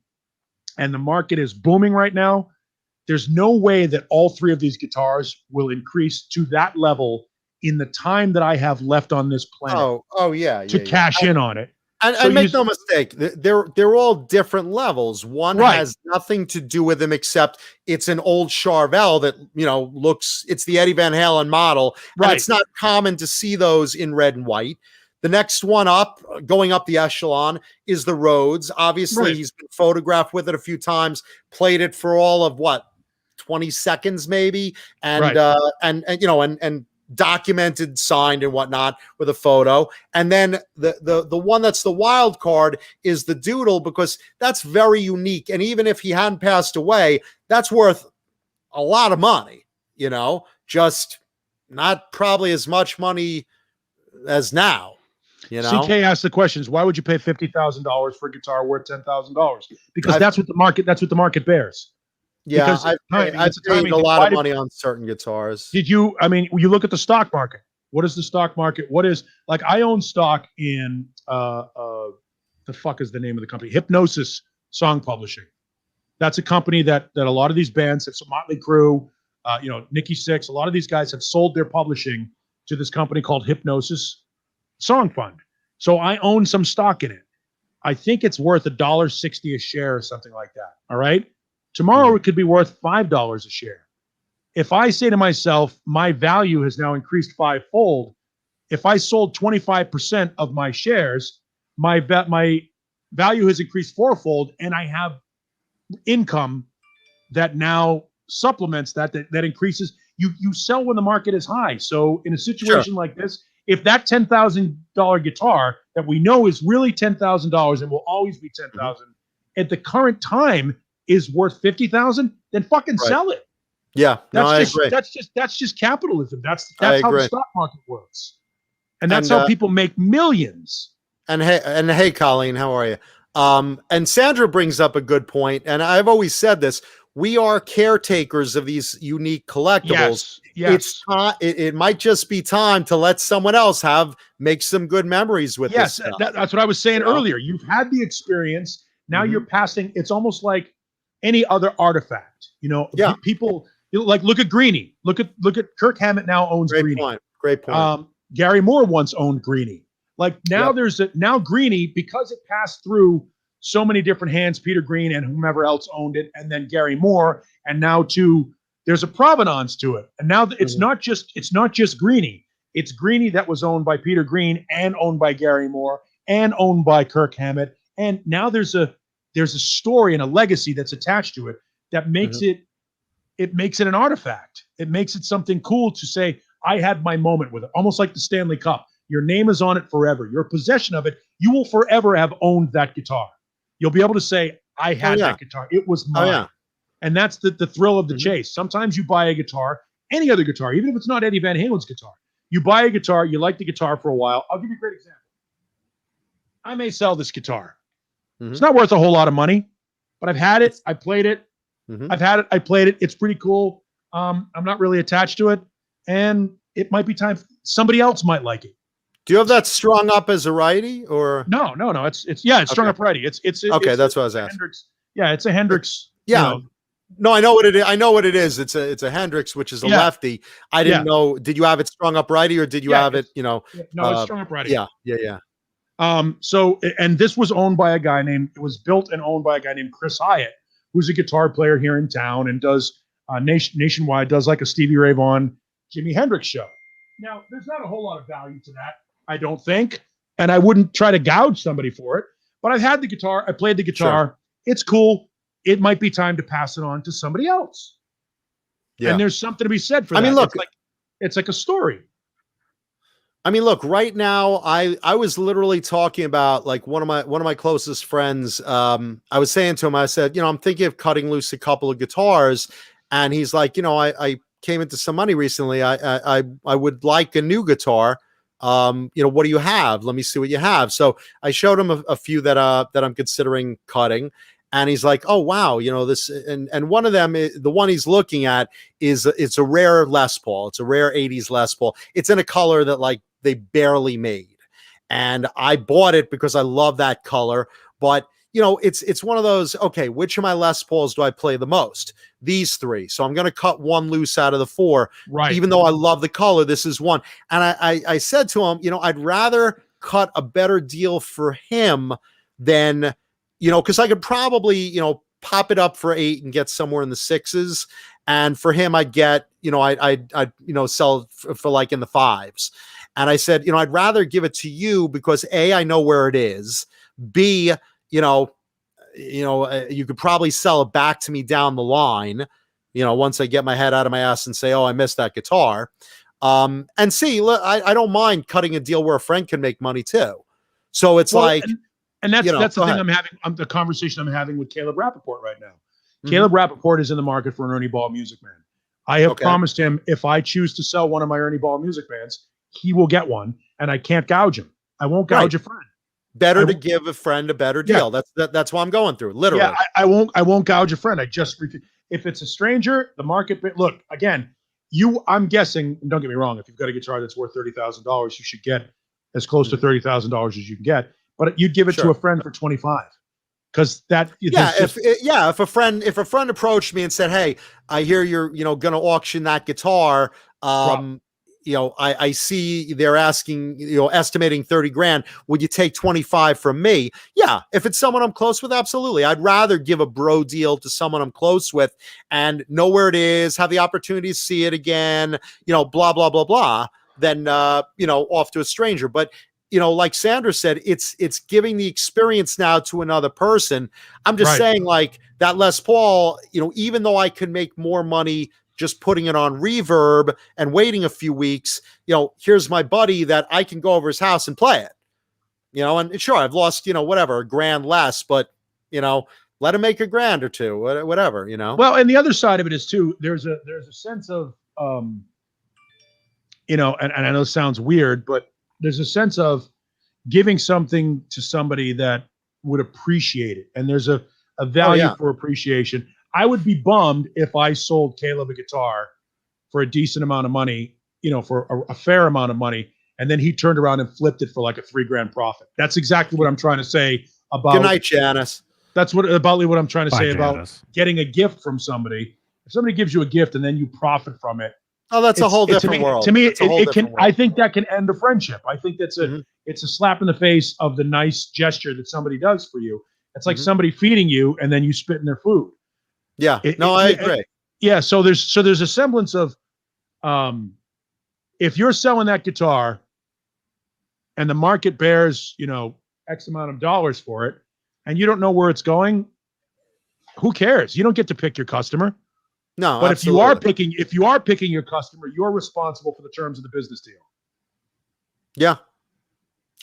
and the market is booming right now, there's no way that all 3 of these guitars will increase to that level in the time that I have left on this planet to cash in on it. And make no mistake, they're all different levels. One has nothing to do with them except it's an old Charvel that it's the Eddie Van Halen model, and it's not common to see those in red and white. The next one up, going up the echelon, is the Rhodes. Obviously, he's been photographed with it a few times, played it for all of 20 seconds maybe, and documented, signed, and whatnot with a photo. And then the one that's the wild card is the Doodle, because that's very unique. And even if he hadn't passed away, that's worth a lot of money, just not probably as much money as now. CK asked the questions. Why would you pay $50,000 for a guitar worth $10,000? Because that's what the market bears. Yeah, I've paid a lot of money on certain guitars. You look at the stock market. What is the stock market? What is, like, I own stock in, the fuck is the name of the company? Hypnosis Song Publishing. That's a company that a lot of these bands, it's Motley Crue, Nikki Sixx, a lot of these guys have sold their publishing to this company called Hypnosis Song Fund. So I own some stock in it. I think it's worth $1.60 a share or something like that. All right. Tomorrow it could be worth $5 a share. If I say to myself, my value has now increased 5-fold, if I sold 25% of my shares, my value has increased 4-fold, and I have income that now supplements that increases. You sell when the market is high. So in a situation like this, if that $10,000 guitar that we know is really $10,000 and will always be $10,000 at the current time is worth $50,000, then fucking sell it. Yeah, I agree. That's just capitalism. That's how the stock market works, and that's how people make millions. And hey, Colleen, how are you? And Sandra brings up a good point, and I've always said this: we are caretakers of these unique collectibles. Yes. It might just be time to let someone else make some good memories with this stuff. That's what I was saying earlier. You've had the experience. Now you're passing. It's almost like any other artifact. People look at Greenie. Look at Kirk Hammett now owns Greenie. Great point. Gary Moore once owned Greenie. Like now now Greenie, because it passed through so many different hands, Peter Green and whomever else owned it, and then Gary Moore, and now there's a provenance to it. And now it's not just Greenie. It's Greenie that was owned by Peter Green and owned by Gary Moore and owned by Kirk Hammett. And now there's a story and a legacy that's attached to it that makes it makes it an artifact. It makes it something cool to say, I had my moment with it, almost like the Stanley Cup. Your name is on it forever. Your possession of it, you will forever have owned that guitar. You'll be able to say, I had that guitar. It was mine. And that's the thrill of the chase. Sometimes you buy a guitar, any other guitar, even if it's not Eddie Van Halen's guitar. You buy a guitar, you like the guitar for a while. I'll give you a great example. I may sell this guitar. It's not worth a whole lot of money, but I've had it. I played it. I've had it. I played it. It's pretty cool. I'm not really attached to it. And it might be time. Somebody else might like it. Do you have that strung up as a righty or? No. It's strung up righty. It's okay. That's what I was asking. Hendrix. Yeah, it's a Hendrix. Yeah. No, I know what it is. I know what it is. It's a Hendrix, which is a lefty. I didn't know. Did you have it strung up righty or did you have it? No, it's strung up righty. Yeah. So, and this was owned by it was built and owned by a guy named Chris Hyatt, who's a guitar player here in town and does nationwide, does like a Stevie Ray Vaughan, Jimi Hendrix show. Now, there's not a whole lot of value to that, I don't think, and I wouldn't try to gouge somebody for it, but I've had the guitar, I played the guitar, Sure. It's cool. It might be time to pass it on to somebody else. Yeah. And there's something to be said for that. I mean, look, it's like a story. I mean, look, right now, I was literally talking about like one of my closest friends. I was saying to him, I said, I'm thinking of cutting loose a couple of guitars, and he's like, I came into some money recently. I would like a new guitar. What do you have? Let me see what you have. So I showed him a few that I'm considering cutting. And he's like, oh, wow, this, and one of them, the one he's looking at it's a rare Les Paul. It's a rare 80s Les Paul. It's in a color that like they barely made. And I bought it because I love that color. But, it's one of those, okay, which of my Les Pauls do I play the most? These three. So I'm going to cut one loose out of the four. Right. Even though I love the color, this is one. And I said to him, I'd rather cut a better deal for him than, because I could probably, pop it up for 8 and get somewhere in the 6s. And for him, I'd get, I'd sell for like in the 5s. And I said, I'd rather give it to you because A, I know where it is. B, you could probably sell it back to me down the line, once I get my head out of my ass and say, oh, I missed that guitar. And C, I don't mind cutting a deal where a friend can make money too. So it's and that's the thing I'm having. The conversation I'm having with Caleb Rappaport right now. Mm-hmm. Caleb Rappaport is in the market for an Ernie Ball Music Man. I have promised him if I choose to sell one of my Ernie Ball Music Bands, he will get one, and I can't gouge him. I won't gouge a friend. Better to give a friend a better deal. Yeah. That's what I'm going through. Literally. Yeah, I won't gouge a friend. If it's a stranger, the market. Look again. I'm guessing. Don't get me wrong. If you've got a guitar that's worth $30,000, you should get as close to $30,000 as you can get. But you'd give it to a friend for 25, because that. If a friend approached me and said, "Hey, I hear you're going to auction that guitar. I see they're asking, estimating 30 grand. Would you take 25 from me?" Yeah. If it's someone I'm close with, absolutely. I'd rather give a bro deal to someone I'm close with and know where it is, have the opportunity to see it again, blah, blah, blah, blah, than, off to a stranger. But, like Sandra said, it's giving the experience now to another person. I'm just saying, like that Les Paul, even though I could make more money just putting it on reverb and waiting a few weeks, here's my buddy that I can go over his house and play it, and sure, I've lost, whatever, a grand less, but, let him make a grand or two, whatever, Well, and the other side of it is too, there's a sense of, and I know it sounds weird, but there's a sense of giving something to somebody that would appreciate it. And there's a value for appreciation. I would be bummed if I sold Caleb a guitar for a decent amount of money, for a fair amount of money, and then he turned around and flipped it for like a $3,000 profit. That's exactly what I'm trying to say about. Good night, Janice. That's what I'm trying to say Janice. About getting a gift from somebody. If somebody gives you a gift and then you profit from it, oh, that's a whole different world. To me, it can. I think that can end a friendship. I think that's it's a slap in the face of the nice gesture that somebody does for you. It's like somebody feeding you and then you spit in their food. Yeah. I agree. Yeah. So there's a semblance of, if you're selling that guitar and the market bears, X amount of dollars for it, and you don't know where it's going, who cares? You don't get to pick your customer. No, but absolutely. if you are picking your customer, you're responsible for the terms of the business deal. Yeah.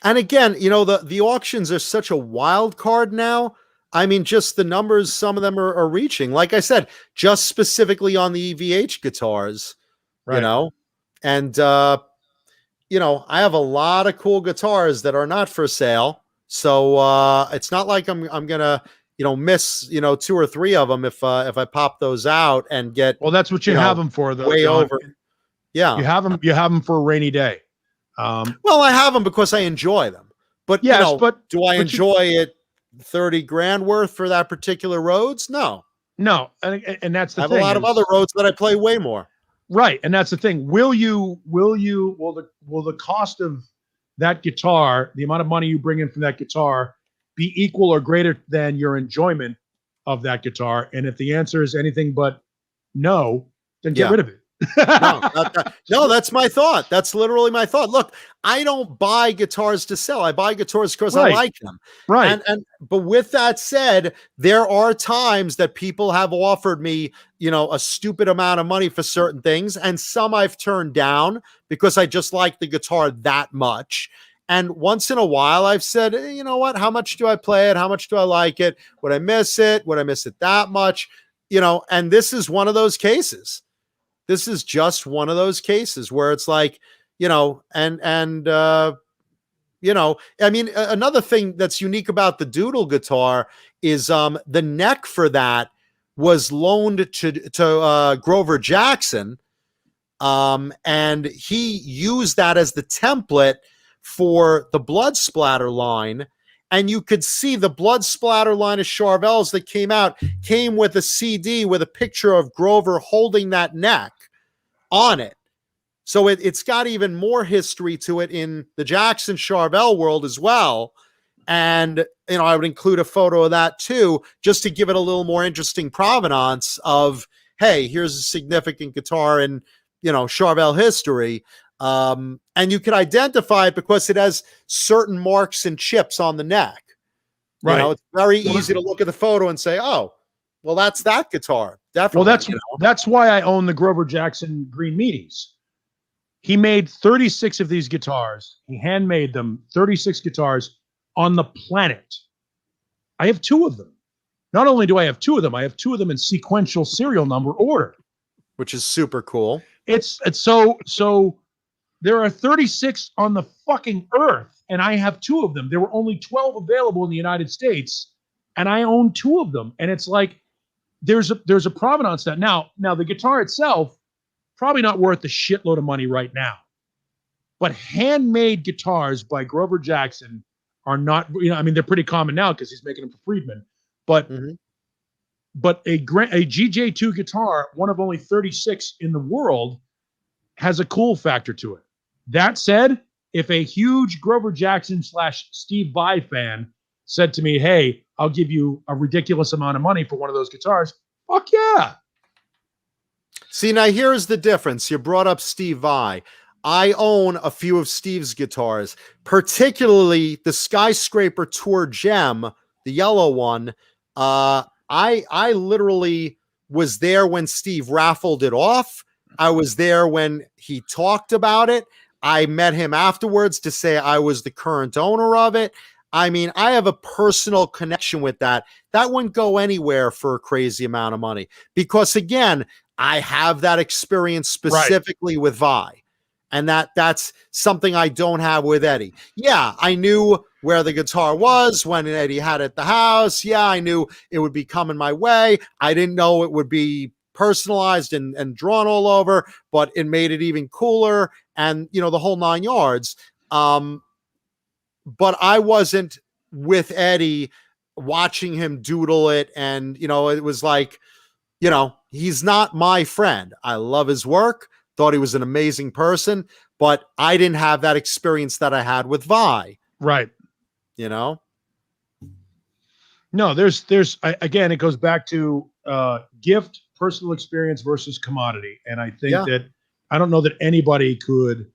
And again, the auctions are such a wild card now. I mean, just the numbers some of them are reaching. Like I said, just specifically on the EVH guitars, and I have a lot of cool guitars that are not for sale. So it's not like I'm gonna miss 2 or 3 of them if I pop those out and get. Well, that's what you have them for, though. Way John. over. Yeah, you have them for a rainy day. Well, I have them because I enjoy them. But yes, do I enjoy it 30 grand worth for that particular Rhodes? No, and that's the thing. I have a lot of other Rhodes that I play way more. Right, and that's the thing. Will the cost of that guitar, the amount of money you bring in from that guitar, be equal or greater than your enjoyment of that guitar? And if the answer is anything but no, then get rid of it. No, that's my thought. That's literally my thought. Look, I don't buy guitars to sell. I buy guitars because I like them. Right. But with that said, there are times that people have offered me, a stupid amount of money for certain things, and some I've turned down because I just like the guitar that much. And once in a while, I've said, you know what? How much do I play it? How much do I like it? Would I miss it? Would I miss it that much? And this is one of those cases. This is just one of those cases where it's like, I mean, another thing that's unique about the Doodle guitar is the neck for that was loaned to Grover Jackson, and he used that as the template for the Blood Splatter line. And you could see the Blood Splatter line of Charvels that came with a CD with a picture of Grover holding that neck on it. So it's got even more history to it in the Jackson Charvel world as well. And, I would include a photo of that too, just to give it a little more interesting provenance of, hey, here's a significant guitar in, Charvel history. And you could identify it because it has certain marks and chips on the neck. Right. It's very easy to look at the photo and say, oh, well, that's that guitar. Definitely. Well, that's why I own the Grover Jackson Green Meaties. He made 36 of these guitars. He handmade them, 36 guitars on the planet. I have 2 of them. Not only do I have 2 of them, I have 2 of them in sequential serial number order, which is super cool. It's so there are 36 on the fucking earth, and I have 2 of them. There were only 12 available in the United States, and I own 2 of them. And it's like there's a provenance to that. Now the guitar itself, probably not worth a shitload of money right now. But handmade guitars by Grover Jackson are not, I mean, they're pretty common now because he's making them for Friedman. But but a GJ2 guitar, one of only 36 in the world, has a cool factor to it. That said, if a huge Grover Jackson / Steve Vai fan said to me, hey, I'll give you a ridiculous amount of money for one of those guitars, fuck yeah. See, now here's the difference. You brought up Steve Vai. I own a few of Steve's guitars, particularly the Skyscraper Tour Gem, the yellow one. I literally was there when Steve raffled it off. I was there when he talked about it. I met him afterwards to say I was the current owner of it. I mean, I have a personal connection with that. That wouldn't go anywhere for a crazy amount of money because, again, I have that experience specifically with Vai. And that's something I don't have with Eddie. Yeah, I knew where the guitar was when Eddie had it at the house. Yeah, I knew it would be coming my way. I didn't know it would be personalized and drawn all over, but it made it even cooler and, the whole 9 yards. But I wasn't with Eddie watching him doodle it. And, it was like, he's not my friend. I love his work. Thought he was an amazing person, but I didn't have that experience that I had with Vai. Right. No, there's again, it goes back to gift, personal experience versus commodity. And I think that I don't know that anybody could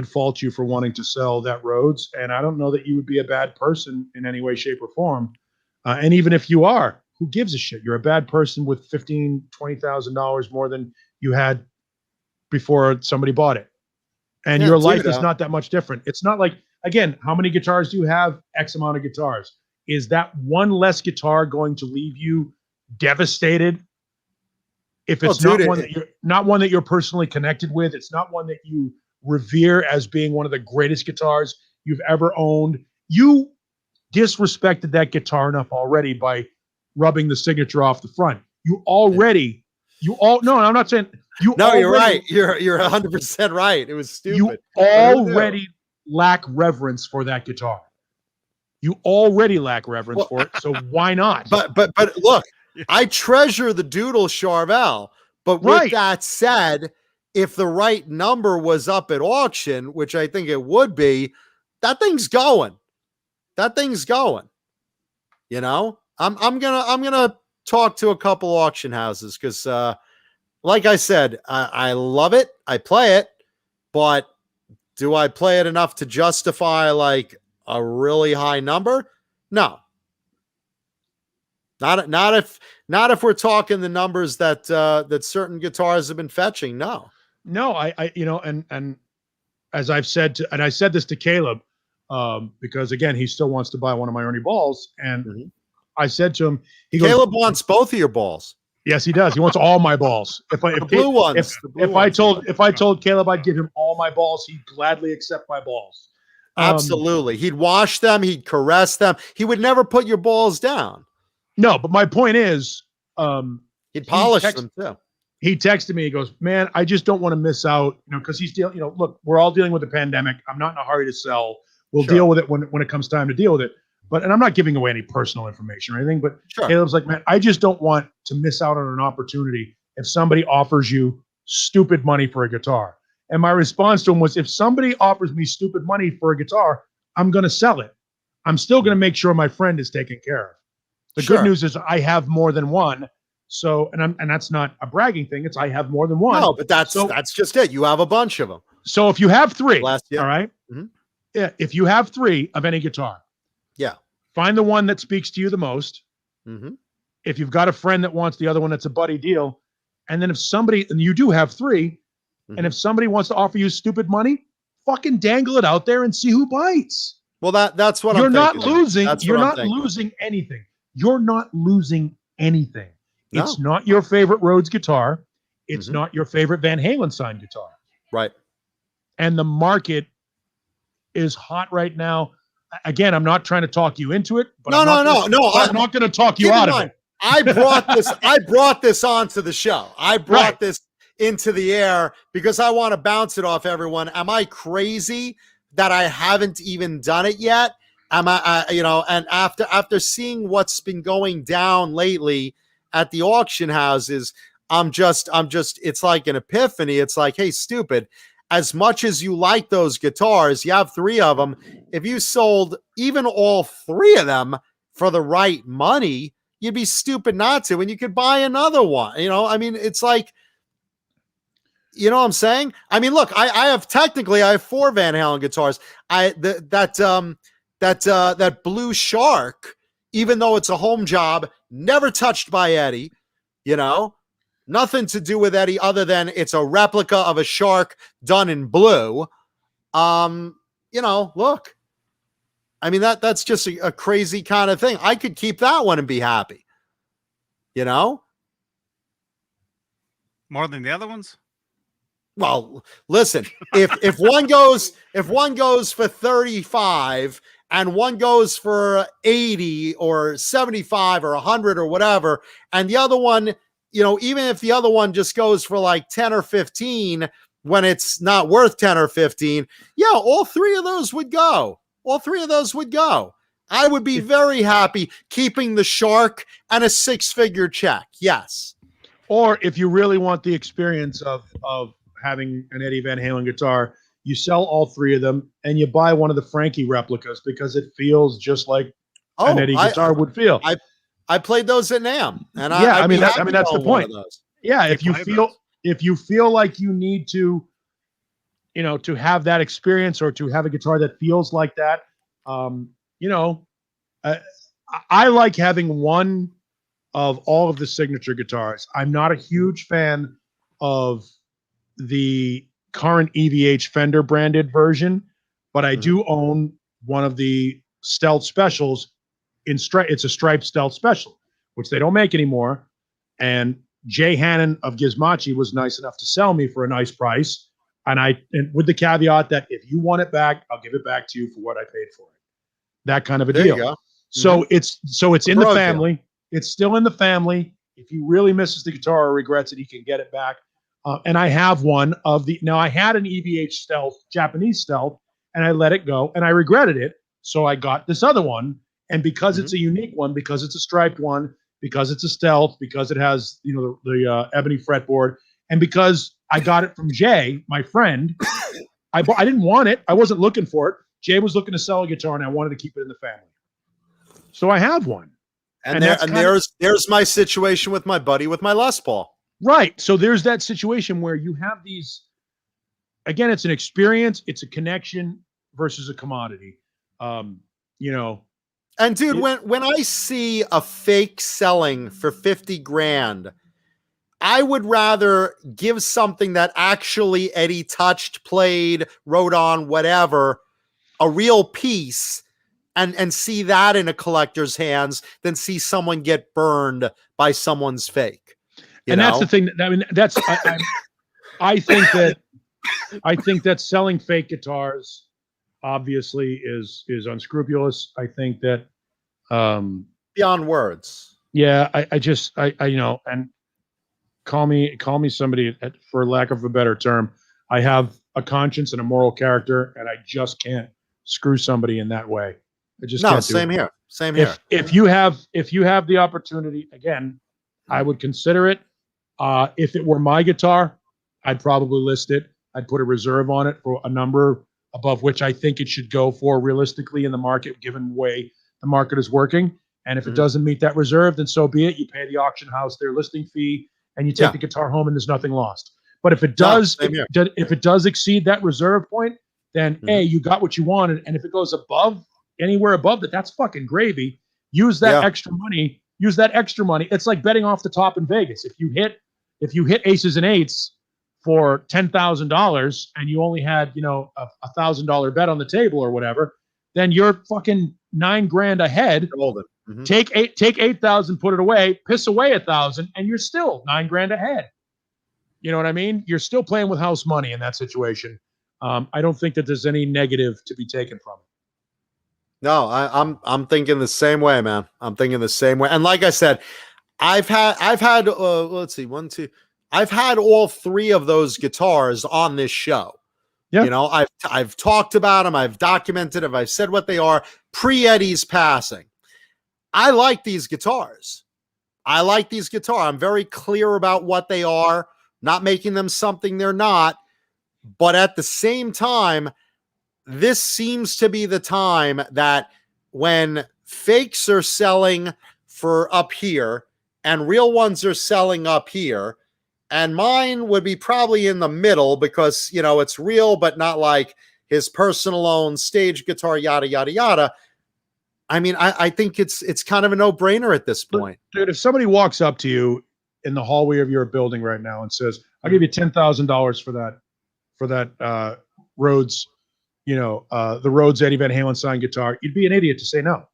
fault you for wanting to sell that Rhodes. And I don't know that you would be a bad person in any way, shape, or form. And even if you are, who gives a shit? You're a bad person with $15,000, $20,000 more than you had before somebody bought it. And your life is not that much different. It's not like, again, how many guitars do you have? X amount of guitars. Is that one less guitar going to leave you devastated? If it's not one that you're personally connected with, it's not one that you revere as being one of the greatest guitars you've ever owned. You disrespected that guitar enough already by rubbing the signature off the front. No, I'm not saying you. No, you're right. You're 100% right. It was stupid. You already lack reverence for that guitar. You already lack reverence for it. So why not? But look, I treasure the Doodle Charvel. But with that said, if the right number was up at auction, which I think it would be, that thing's going. I'm gonna talk to a couple auction houses because, like I said, I love it. I play it, but do I play it enough to justify like a really high number? No. Not if we're talking the numbers that certain guitars have been fetching. No. And as I've said I said this to Caleb, because again, he still wants to buy one of my Ernie balls. And I said to him, Caleb wants both of your balls. Yes, he does. He wants all my balls. The blue ones. If I told Caleb I'd give him all my balls, he'd gladly accept my balls. Absolutely. He'd wash them. He'd caress them. He would never put your balls down. No, but my point is, he'd polish them too. He texted me. He goes, "Man, I just don't want to miss out, because he's dealing. Look, we're all dealing with the pandemic. I'm not in a hurry to sell. We'll deal with it when it comes time to deal with it. And I'm not giving away any personal information or anything. But Caleb's like, man, I just don't want to miss out on an opportunity if somebody offers you stupid money for a guitar. And my response to him was, if somebody offers me stupid money for a guitar, I'm going to sell it. I'm still going to make sure my friend is taken care of. The good news is I have more than one. So, and that's not a bragging thing. It's I have more than one. No, but that's just it. You have a bunch of them. So if you have three, all right? Mm-hmm. Yeah. If you have three of any guitar, find the one that speaks to you the most. Mm-hmm. If you've got a friend that wants the other one, that's a buddy deal. And then if somebody, and you do have three, and if somebody wants to offer you stupid money, fucking dangle it out there and see who bites. Well, that's what you're I'm not thinking. losing. You're not losing anything. You're not losing anything. No. It's not your favorite Rhodes guitar. It's not your favorite Van Halen signed guitar. Right. And the market is hot right now. Again, I'm not trying to talk you into it. But No. I'm not going to talk you out of it. I brought this onto the show. I brought this into the air because I want to bounce it off everyone. Am I crazy that I haven't even done it yet? Am I, and after seeing what's been going down lately at the auction houses, I'm just, it's like an epiphany. It's like, hey, stupid, as much as you like those guitars, you have three of them. If you sold even all three of them for the right money, you'd be stupid not to, and you could buy another one. It's like, you know what I'm saying? I mean, look, I have four Van Halen guitars. That Blue Shark, even though it's a home job, never touched by Eddie, nothing to do with Eddie other than it's a replica of a Shark done in blue. Look, I mean, that's just a crazy kind of thing. I could keep that one and be happy, More than the other ones? Well, listen, if one goes for 35 and one goes for 80 or 75 or 100 or whatever, and the other one, even if the other one just goes for like 10 or 15 when it's not worth 10 or 15, all three of those would go. All three of those would go. I would be very happy keeping the Shark and a 6-figure check. Yes. Or if you really want the experience of having an Eddie Van Halen guitar, you sell all three of them and you buy one of the Frankie replicas because it feels just like an Eddie guitar would feel. I played those at NAMM, and that's the point. Yeah, if you feel like you need to, to have that experience or to have a guitar that feels like that, I like having one of all of the signature guitars. I'm not a huge fan of the current EVH Fender branded version, but I do own one of the Stealth Specials in stripe. It's a striped Stealth Special, which they don't make anymore. And Jay Hannon of Gizmochi was nice enough to sell me for a nice price. And with the caveat that if you want it back, I'll give it back to you for what I paid for it. That kind of a deal. You go. So it's in the family. Deal. It's still in the family. If he really misses the guitar or regrets it, he can get it back. And I have one of now I had an EVH Stealth, Japanese Stealth, and I let it go and I regretted it. So I got this other one. And because it's a unique one, because it's a striped one, because it's a Stealth, because it has, the ebony fretboard, and because I got it from Jay, my friend, I didn't want it. I wasn't looking for it. Jay was looking to sell a guitar and I wanted to keep it in the family. So I have one. And there's my situation with my buddy with my Les Paul. Right. So there's that situation where you have these, again, it's an experience, it's a connection versus a commodity. And dude, when I see a fake selling for 50 grand, I would rather give something that actually Eddie touched, played, wrote on, whatever, a real piece, and see that in a collector's hands than see someone get burned by someone's fake. And that's the thing. I mean, that's I think that selling fake guitars obviously is unscrupulous. I think that beyond words. Yeah, I just and call me somebody for lack of a better term. I have a conscience and a moral character, and I just can't screw somebody in that way. I just can't do same it. here. Same here. If you have the opportunity, again, I would consider it. If it were my guitar, I'd probably list it. I'd put a reserve on it for a number above which I think it should go for realistically in the market, given the way the market is working. And if it doesn't meet that reserve, then so be it. You pay the auction house their listing fee, and you take the guitar home, and there's nothing lost. But if it does, if it does exceed that reserve point, then A, you got what you wanted. And if it goes above, anywhere above that, that's fucking gravy. Use that extra money. Use that extra money. It's like betting off the top in Vegas. If you hit aces and eights for $10,000 and you only had, $1,000 bet on the table or whatever, then you're fucking $9,000 ahead. Take 8,000, put it away, piss away 1,000, and you're still $9,000 ahead. You know what I mean? You're still playing with house money in that situation. I don't think that there's any negative to be taken from it. No, I'm thinking the same way, man. I'm thinking the same way. And like I said, I've had let's see, 1, 2. I've had all 3 of those guitars on this show. Yeah. I've talked about them. I've documented them. I've said what they are pre-Eddie's passing. I like these guitars. I'm very clear about what they are, not making them something they're not. But at the same time, this seems to be the time that when fakes are selling for up here and real ones are selling up here, and mine would be probably in the middle because, it's real, but not like his personal own stage guitar, yada, yada, yada. I mean, I think it's kind of a no-brainer at this point. Dude, if somebody walks up to you in the hallway of your building right now and says, I'll give you $10,000 for that Rhodes, the Rhodes Eddie Van Halen signed guitar, you'd be an idiot to say no.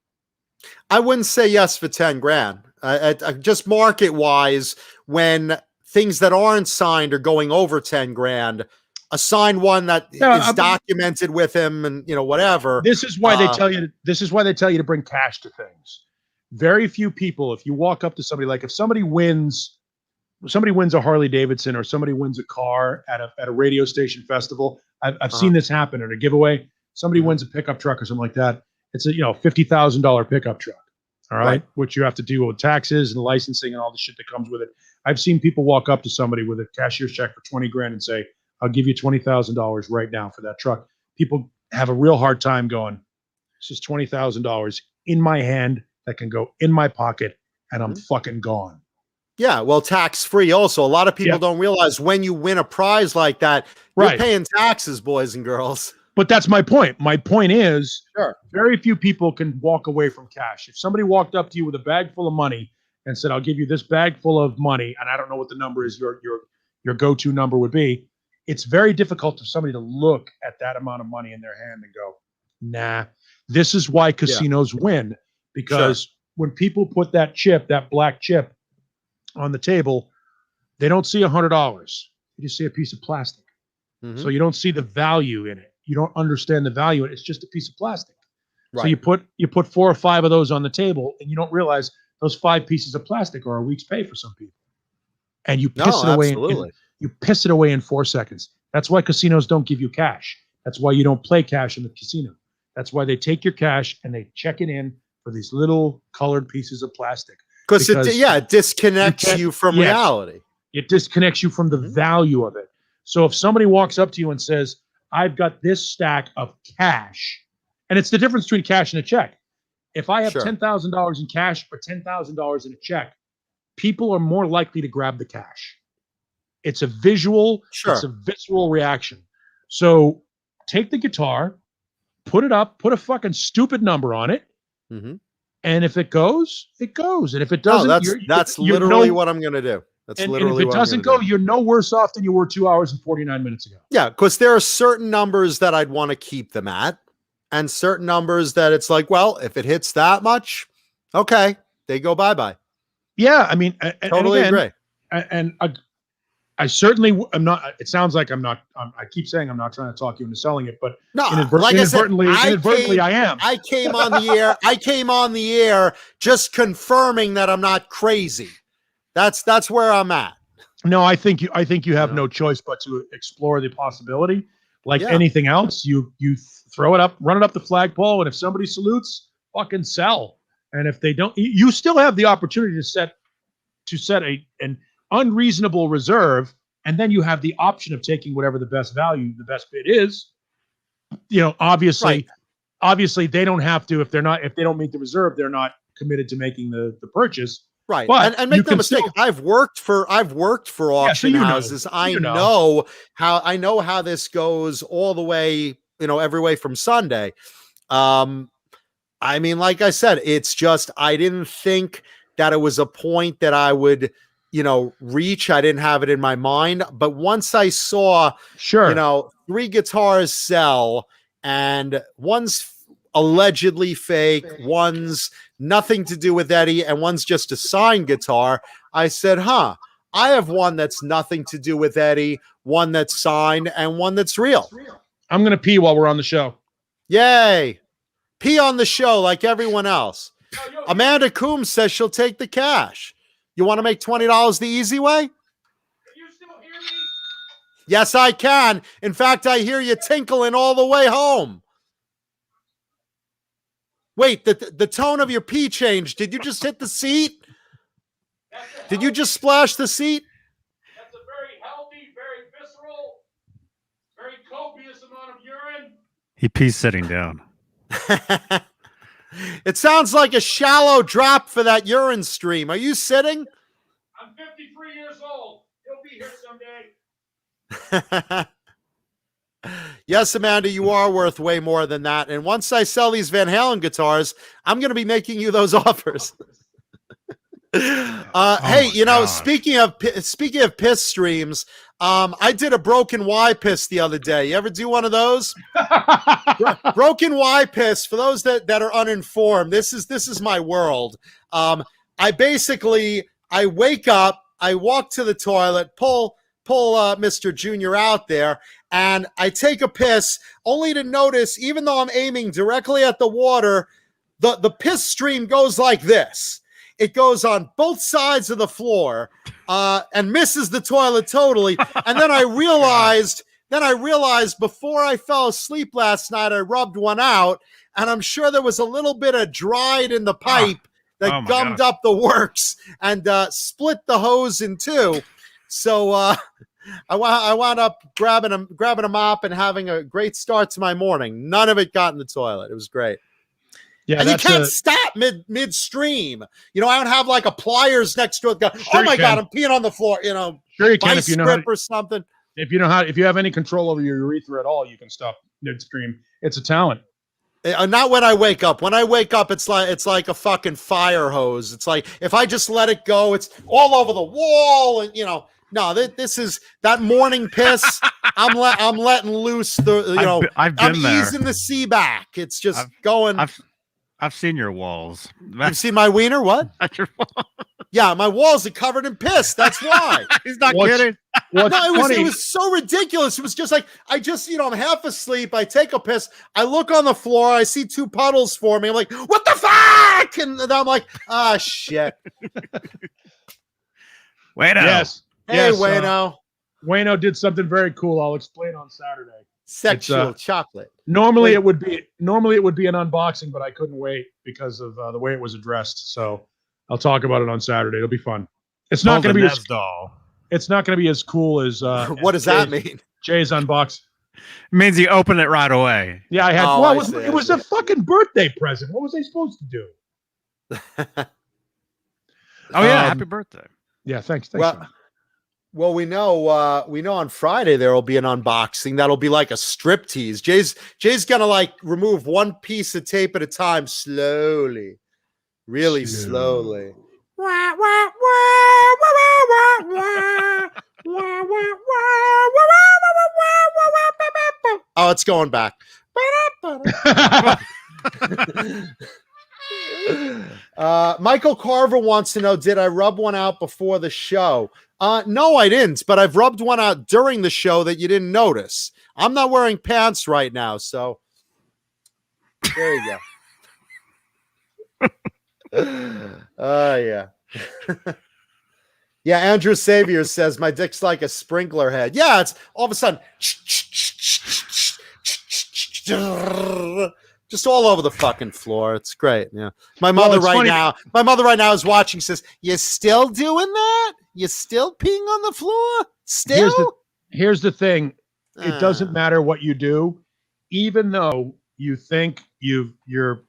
I wouldn't say yes for $10,000. Just market-wise, when things that aren't signed are going over $10,000, a signed one that is documented with him and whatever. This is why they tell you. This is why they tell you to bring cash to things. Very few people, if you walk up to somebody, like if somebody wins a Harley Davidson or somebody wins a car at a radio station festival, I've seen this happen at a giveaway. Somebody wins a pickup truck or something like that. It's a $50,000 pickup truck. All right, which you have to deal with taxes and licensing and all the shit that comes with it. I've seen people walk up to somebody with a cashier's check for $20,000 and say, I'll give you $20,000 right now for that truck. People have a real hard time going, this is $20,000 in my hand that can go in my pocket and I'm fucking gone. Yeah, well, tax-free also. A lot of people don't realize when you win a prize like that, you're paying taxes, boys and girls. But that's my point. My point is, very few people can walk away from cash. If somebody walked up to you with a bag full of money and said, I'll give you this bag full of money, and I don't know what the number is, your go-to number would be, it's very difficult for somebody to look at that amount of money in their hand and go, nah. This is why casinos win, because when people put that black chip on the table, they don't see $100. You just see a piece of plastic. So you don't see the value in it. You don't understand the value in it. It's just a piece of plastic. Right. So you put 4 or 5 of those on the table, and you don't realize those 5 pieces of plastic are a week's pay for some people. And you piss it away. You piss it away in 4 seconds. That's why casinos don't give you cash. That's why you don't play cash in the casino. That's why they take your cash and they check it in for these little colored pieces of plastic. Because it disconnects you from reality. It disconnects you from the value of it. So if somebody walks up to you and says, I've got this stack of cash, and it's the difference between cash and a check. If I have $10,000 in cash or $10,000 in a check, people are more likely to grab the cash. It's a visual, it's a visceral reaction. So take the guitar, put it up, put a fucking stupid number on it. And if it goes, it goes. And if it doesn't, that's literally what I'm going to do. That's literally if it doesn't go, you're no worse off than you were 2 hours and 49 minutes ago. Yeah, because there are certain numbers that I'd want to keep them at, and certain numbers that it's like, well, if it hits that much, okay, they go bye-bye. Yeah, I mean, totally agree. and I certainly am not. It sounds like I'm not. I keep saying I'm not trying to talk you into selling it, but No, like I said, inadvertently, I am. I came on the air. I came on the air just confirming that I'm not crazy. That's where I'm at. No, I think you have no choice but to explore the possibility. Like anything else, you throw it up, run it up the flagpole, and if somebody salutes, fucking sell. And if they don't, you still have the opportunity to set an unreasonable reserve, and then you have the option of taking whatever the best bid is. Obviously they don't have to, if they don't meet the reserve, they're not committed to making the purchase. Right. But and make no mistake, I've worked for auction houses. I know how this goes all the way, every way from Sunday. I mean, like I said, it's just, I didn't think that it was a point that I would, reach. I didn't have it in my mind. But once I saw, 3 guitars sell, and one's allegedly fake, one's nothing to do with Eddie, and one's just a signed guitar, I said, I have one that's nothing to do with Eddie, one that's signed, and one that's real. I'm going to pee while we're on the show. Yay. Pee on the show like everyone else. Amanda Coombs says she'll take the cash. You want to make $20 the easy way? Can you still hear me? Yes, I can. In fact, I hear you tinkling all the way home. Wait, the tone of your pee changed. Did you just hit the seat? Did you just splash the seat? That's a very healthy, very visceral, very copious amount of urine. He pees sitting down. It sounds like a shallow drop for that urine stream. Are you sitting? I'm 53 years old. He'll be here someday. Yes, Amanda, you are worth way more than that. And once I sell these Van Halen guitars, I'm going to be making you those offers. Hey, speaking of piss streams, I did a broken Y piss the other day. You ever do one of those? Broken Y piss, for those that are uninformed, this is my world. I wake up, I walk to the toilet, pull Mr. Junior out there, and I take a piss, only to notice, even though I'm aiming directly at the water, the piss stream goes like this. It goes on both sides of the floor and misses the toilet totally. And then I realized before I fell asleep last night, I rubbed one out, and I'm sure there was a little bit of dried in the pipe that gummed up the works and split the hose in two. So I wound up grabbing a mop and having a great start to my morning. None of it got in the toilet. It was great. Yeah, and you can't stop midstream. I don't have like a pliers next to it. Oh my God, I'm peeing on the floor. Sure you can, if you know how to, or something. If you have any control over your urethra at all, you can stop midstream. It's a talent. Not when I wake up. When I wake up, it's like a fucking fire hose. It's like if I just let it go, it's all over the wall, and No, this is that morning piss. I'm letting loose the I've I'm been there. easing the sea back. It's just going. I've seen your walls. You've seen my wiener? What? Your wall. Yeah, my walls are covered in piss. That's why. He's not kidding. No, it was so ridiculous. It was just like I'm half asleep. I take a piss. I look on the floor. I see 2 puddles for me. I'm like, what the fuck? And then I'm like, shit. Wait up. Yes. Hey, Wayno. Wayno did something very cool. I'll explain on Saturday. Sexual chocolate. Normally it would be an unboxing, but I couldn't wait because of the way it was addressed. So I'll talk about it on Saturday. It'll be fun. It's not going to be It's not going to be as cool as. What does that mean? Jay's unbox. It means you open it right away. Yeah, I had. It was a fucking birthday present. What was I supposed to do? Happy birthday. Yeah, thanks. Well, we know on Friday there will be an unboxing that'll be like a striptease. Jay's gonna remove one piece of tape at a time, slowly, really slowly. Oh, it's going back. Michael Carver wants to know, did I rub one out before the show? No, I didn't, but I've rubbed one out during the show that you didn't notice. I'm not wearing pants right now, so there you go. Yeah. Yeah, Andrew Savior says my dick's like a sprinkler head. Yeah, it's all of a sudden just all over the fucking floor. It's great. Yeah. My mother right now is watching, says, "You still doing that? You still peeing on the floor? Still?" Here's the thing. It doesn't matter what you do, even though you think you're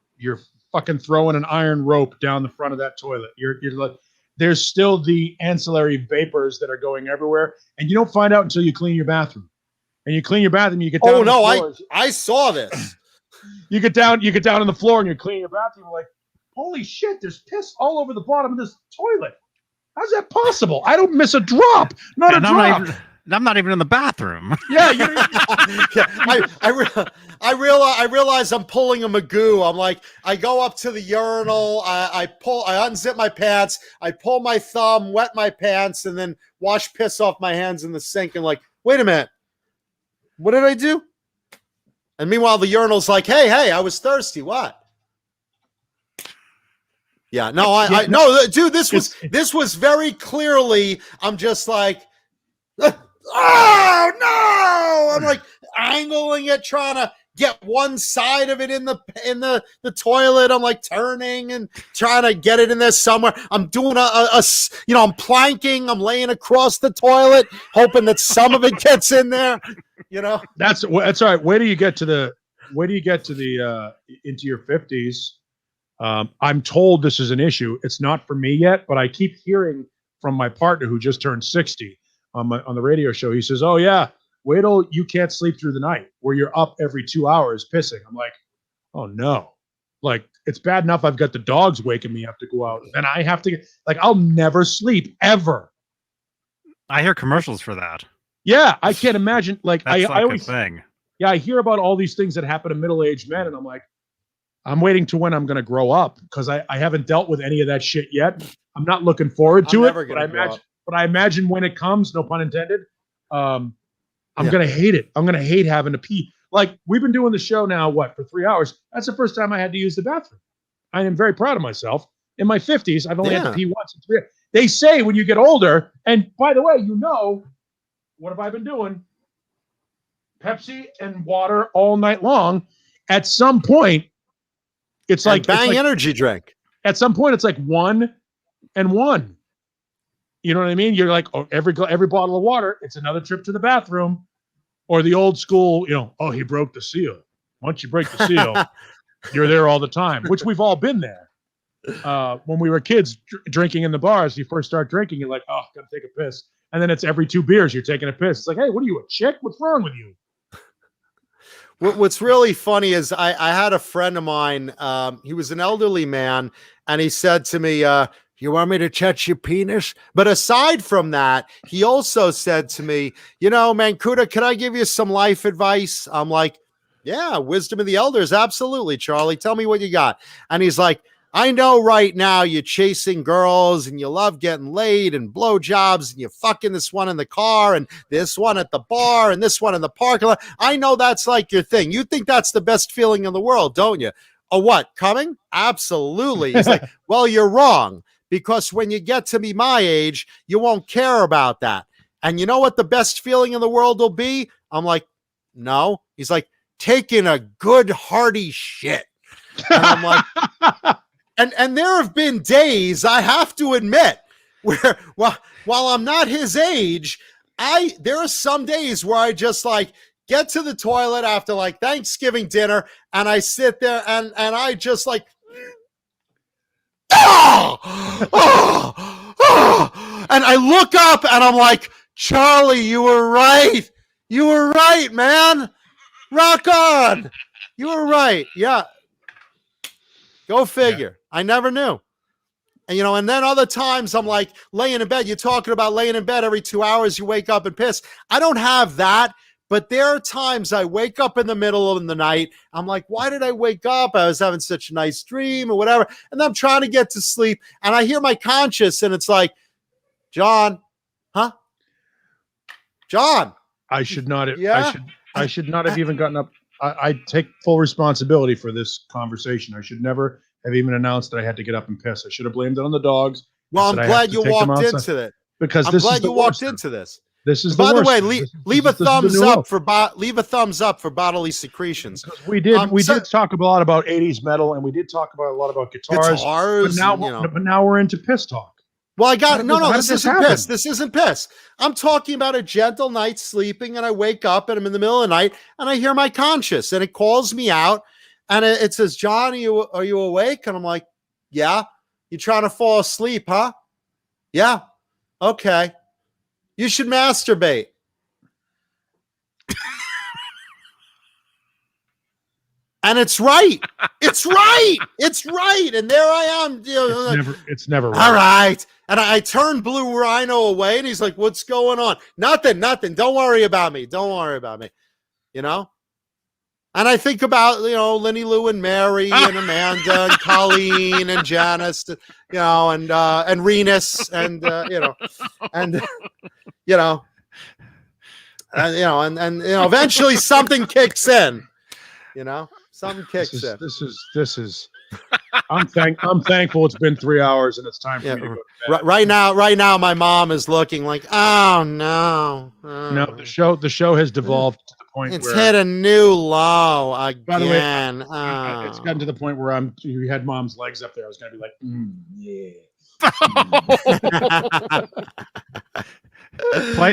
fucking throwing an iron rope down the front of that toilet. You're like, there's still the ancillary vapors that are going everywhere, and you don't find out until you clean your bathroom. And you clean your bathroom, you get down. Oh no, I saw this. You get down on the floor, and you're cleaning your bathroom. You're like, holy shit! There's piss all over the bottom of this toilet. How's that possible? I don't miss a drop. Not a drop. I'm not even in the bathroom. Yeah, I realize I'm pulling a Magoo. I'm like, I go up to the urinal, I unzip my pants, I pull my thumb, wet my pants, and then wash piss off my hands in the sink. And like, wait a minute, what did I do? And meanwhile, the urinal's like, hey, I was thirsty. What? Yeah, no, no, dude, this was very clearly. I'm just like, oh no! I'm like angling it, trying to get one side of it in the toilet. I'm like turning and trying to get it in there somewhere. I'm doing I'm planking. I'm laying across the toilet, hoping that some of it gets in there. That's all right. Where do you get to the into your 50s? I'm told this is an issue. It's not for me yet, but I keep hearing from my partner who just turned 60 on the radio show. He says, "Oh yeah, wait till you can't sleep through the night, where you're up every 2 hours pissing." I'm like, "Oh no!" Like, it's bad enough I've got the dogs waking me up to go out, and I have to I'll never sleep ever. I hear commercials for that. Yeah, I can't imagine. Like, That's I always a thing. Yeah, I hear about all these things that happen to middle-aged men, and I'm like, I'm waiting to when I'm going to grow up, because I haven't dealt with any of that shit yet. I'm not looking forward to it, but I imagine when it comes, no pun intended, I'm going to hate it. I'm going to hate having to pee. Like, we've been doing the show now, for 3 hours? That's the first time I had to use the bathroom. I am very proud of myself. In my 50s, I've only had to pee once in 3 years. They say when you get older, and by the way, what have I been doing? Pepsi and water all night long. At some point, it's like Bang energy drink. At some point, it's like 1 and 1. You know what I mean? You're like, oh, every bottle of water, it's another trip to the bathroom. Or the old school, oh, he broke the seal. Once you break the seal, you're there all the time, which we've all been there. When we were kids drinking in the bars, you first start drinking, you're like, oh, gotta take a piss. And then it's every 2 beers you're taking a piss. It's like, hey, what are you, a chick? What's wrong with you? What's really funny is I had a friend of mine. He was an elderly man, and he said to me, "You want me to touch your penis?" But aside from that, he also said to me, "Mancuda, can I give you some life advice?" I'm like, "Yeah, wisdom of the elders, absolutely, Charlie. Tell me what you got." And he's like, "I know right now you're chasing girls and you love getting laid and blowjobs and you're fucking this one in the car and this one at the bar and this one in the parking lot. I know that's like your thing. You think that's the best feeling in the world, don't you?" "Oh, what? Coming? Absolutely." He's like, "Well, you're wrong, because when you get to be my age, you won't care about that. And you know what the best feeling in the world will be?" I'm like, "No." He's like, "Taking a good hearty shit." And I'm like, And there have been days, I have to admit, where while I'm not his age, there are some days where I just get to the toilet after Thanksgiving dinner, and I sit there and I just and I look up and I'm like, "Charlie, you were right. You were right, man. Rock on. You were right." Yeah. Go figure. Yeah. I never knew. And, and then other times I'm laying in bed. You're talking about laying in bed every 2 hours, you wake up and piss. I don't have that, But there are times I wake up in the middle of the night. I'm like, why did I wake up? I was having such a nice dream or whatever. And I'm trying to get to sleep. And I hear my conscience and it's like, John, huh? John. I should not have, Yeah. I should not have even gotten up. I take full responsibility for this conversation. I should never have even announced that I had to get up and piss. I should have blamed it on the dogs. Well, I'm Said I have glad to you take them walked outside. into it. Because I'm this glad is the you walked worst. into this. This is By the the worst. way, This leave a is the thumbs new up low. for leave a thumbs up for bodily secretions. We did So- talk a lot about 80s metal, and we did talk about a lot about guitars. But now, and, you know. but now we're into piss talk. Well, I got How did no. this This isn't happen? piss. This isn't piss. I'm talking about a gentle night sleeping, and I wake up and I'm in the middle of the night, and I hear my conscience, and it calls me out, and it says, "John, are you awake?" And I'm like, "Yeah." You trying to fall asleep, huh? Yeah. Okay. You should masturbate. And it's right. It's right. It's right. And there I am. You know, It's never right. all right. And I turned Blue Rhino away, and he's like, "What's going on?" Nothing. Don't worry about me. Don't worry about me. You know? And I think about, Lenny Lou and Mary and Amanda and Colleen and Janice, and Renus and, eventually something kicks in, something kicks in. This is. I'm thankful it's been 3 hours and it's time for me to go to bed. Right now, my mom is looking like, oh no. No, the show has devolved to the point It's where hit a new low again. By the way, it's gotten to the point where you had mom's legs up there. I was gonna be like, yeah.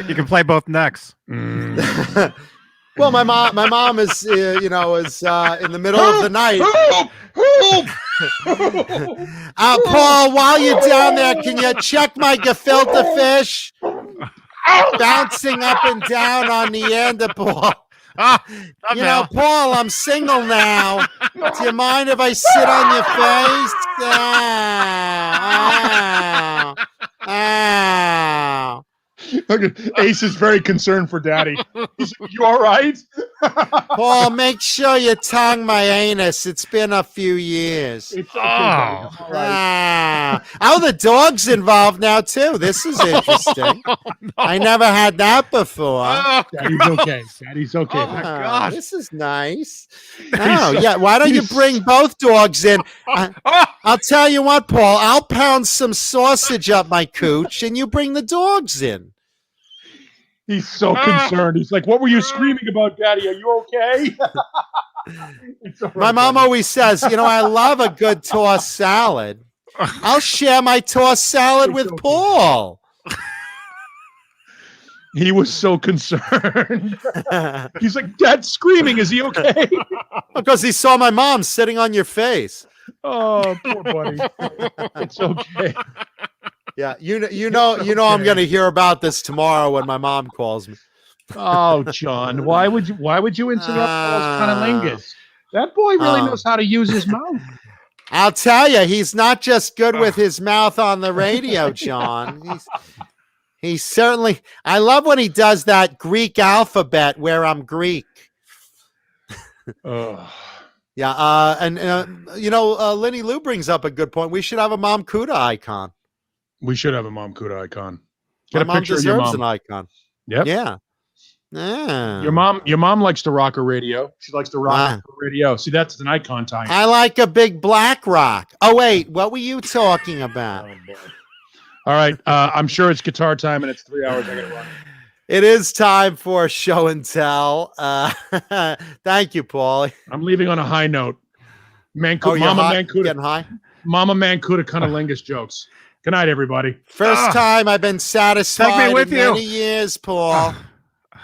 You can play both necks. Well, my mom is in the middle of the night. Paul, while you're down there, can you check my gefilte fish? Bouncing up and down on the end of Paul. Paul, I'm single now. Do you mind if I sit on your face? Ow. Ace is very concerned for Daddy. He's like, "You all right?" Paul, make sure you tongue my anus. It's been a few years. It's okay, Daddy. It's all right. The dog's involved now too. This is interesting. I never had that before. Daddy's okay. Daddy's okay. Oh my God. This is nice. Oh yeah. Why don't you bring both dogs in? I'll tell you what, Paul. I'll pound some sausage up my cooch, and you bring the dogs in. He's so concerned. He's like, "What were you screaming about, Daddy? Are you okay?" It's all right, My mom Daddy. always says, I love a good tossed salad. I'll share my tossed salad with okay. Paul. He was so concerned. He's like, "Dad's screaming. Is he okay?" Because he saw my mom sitting on your face. Oh, poor buddy. It's okay. Yeah, you know, I'm going to hear about this tomorrow when my mom calls me. Oh, John, why would you interrupt Paul's cunnilingus? That boy really knows how to use his mouth. I'll tell you, he's not just good with his mouth on the radio, John. He's certainly. I love when he does that Greek alphabet where I'm Greek. Yeah, Lenny Lou brings up a good point. We should have a Mom Kuda icon. We should have a Mom Kuda icon. My Get a mom picture of your deserves mom. an icon. Yep. Yeah. Yeah. Your mom likes to rock her radio. She likes to rock her radio. See, that's an icon time. I like a big black rock. Oh wait, what were you talking about? All right, I'm sure it's guitar time, and it's 3 hours. I gotta run. It is time for show and tell. Thank you, Paulie. I'm leaving on a high note. You're Mama high? Mancuda. Getting high? Mama Mancuda cunnilingus jokes. Good night, everybody. First time I've been satisfied Take me with in you. many years, Paul.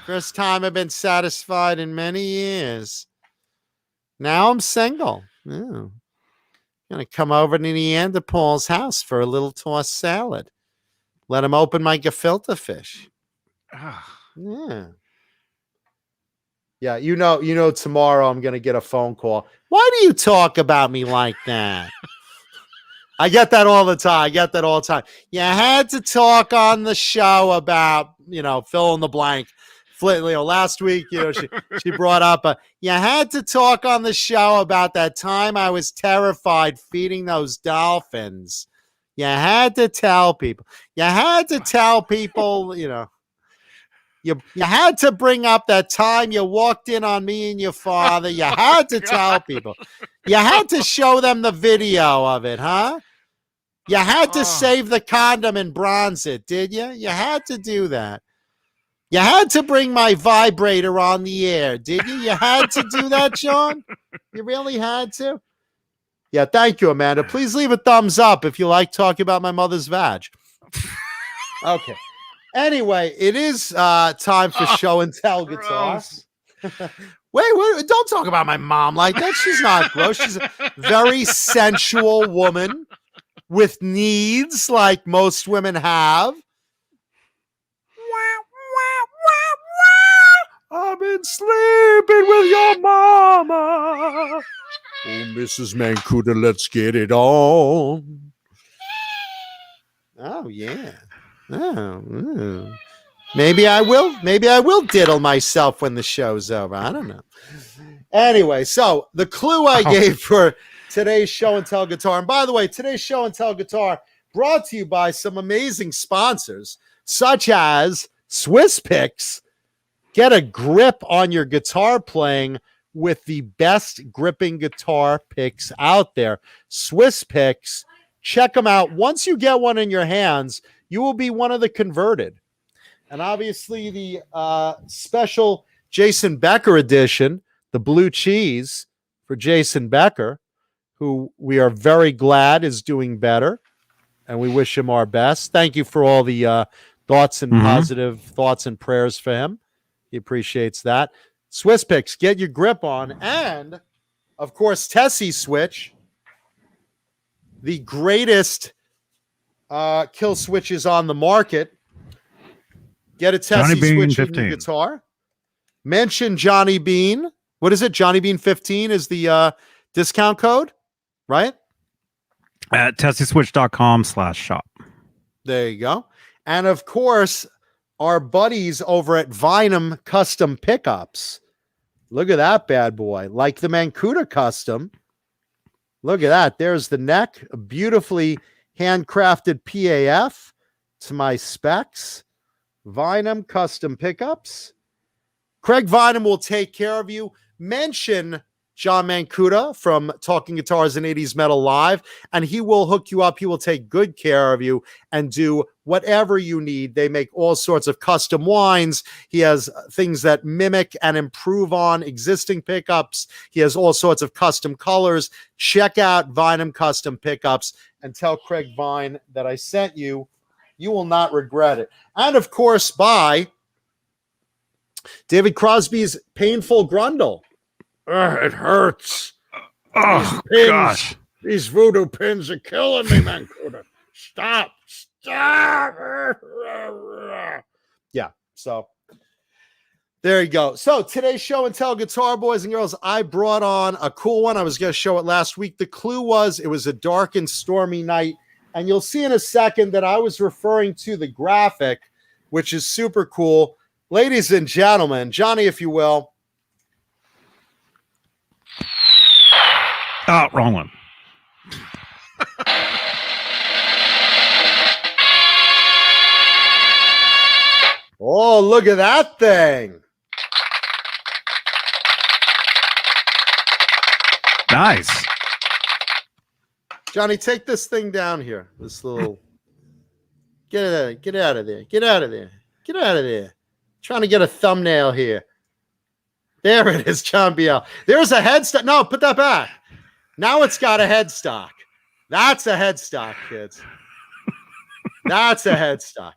First time I've been satisfied in many years. Now I'm single. I'm gonna come over to Neanderthal's house for a little tossed salad. Let him open my gefilte fish. Yeah. Yeah, tomorrow I'm gonna get a phone call. Why do you talk about me like that? I get that all the time. You had to talk on the show about, fill in the blank. last week, she brought up, you had to talk on the show about that time I was terrified feeding those dolphins. You had to tell people. You had to tell people, You had to bring up that time you walked in on me and your father. You had to tell people. You had to show them the video of it, huh? You had to save the condom and bronze it, did you? You had to do that. You had to bring my vibrator on the air, did you? You had to do that, Sean? You really had to? Yeah, thank you, Amanda. Please leave a thumbs up if you like talking about my mother's vag. Okay. Anyway, it is time for show and tell guitar. Wait, don't talk about my mom like that. She's not gross. She's a very sensual woman with needs like most women have. I've been sleeping with your mama. Oh, Mrs. Mancuda, let's get it on. Oh, yeah. Oh, maybe I will diddle myself when the show's over. I don't know. Anyway, so the clue I gave for today's show and tell guitar, and by the way, today's show and tell guitar brought to you by some amazing sponsors, such as Swiss Picks. Get a grip on your guitar playing with the best gripping guitar picks out there. Swiss Picks, check them out. Once you get one in your hands, you will be one of the converted. And obviously the special Jason Becker edition, the blue cheese for Jason Becker, who we are very glad is doing better. And we wish him our best. Thank you for all the thoughts and positive thoughts and prayers for him. He appreciates that. Swiss Picks, get your grip on. And, of course, Tessie Switch, the greatest kill switches on the market. Get a Tessie Switch in your guitar. Mention Johnny Beane. What is it? Johnny Beane 15 is the discount code, right? At tessieswitch.com/shop. There you go. And, of course, our buddies over at Vinum Custom Pickups. Look at that bad boy. Like the Mancuda Custom. Look at that. There's the neck. A beautifully handcrafted PAF to my specs. Vinum Custom Pickups. Craig Vinum will take care of you. Mention John Mancuda from Talking Guitars and 80s Metal Live, and he will hook you up. He will take good care of you and do whatever you need. They make all sorts of custom wines. He has things that mimic and improve on existing pickups. He has all sorts of custom colors. Check out Vinum Custom Pickups and tell Craig Vine that I sent you. You will not regret it. And, of course, by David Crosby's Painful Grundle. It hurts. Oh, these pins, gosh. These voodoo pins are killing me, Mancuda. Stop. Yeah, so there you go. So today's show and tell guitar, boys and girls, I brought on a cool one. I was going to show it last week. The clue was it was a dark and stormy night. And you'll see in a second that I was referring to the graphic, which is super cool. Ladies and gentlemen, Johnny, if you will. Oh, wrong one. Oh, look at that thing. Nice. Johnny, take this thing down here. This little. Get out of there. Get out of there. Get out of there. Trying to get a thumbnail here. There it is, John Biel. There's a headstock. No, put that back. Now it's got a headstock. That's a headstock, kids. That's a headstock.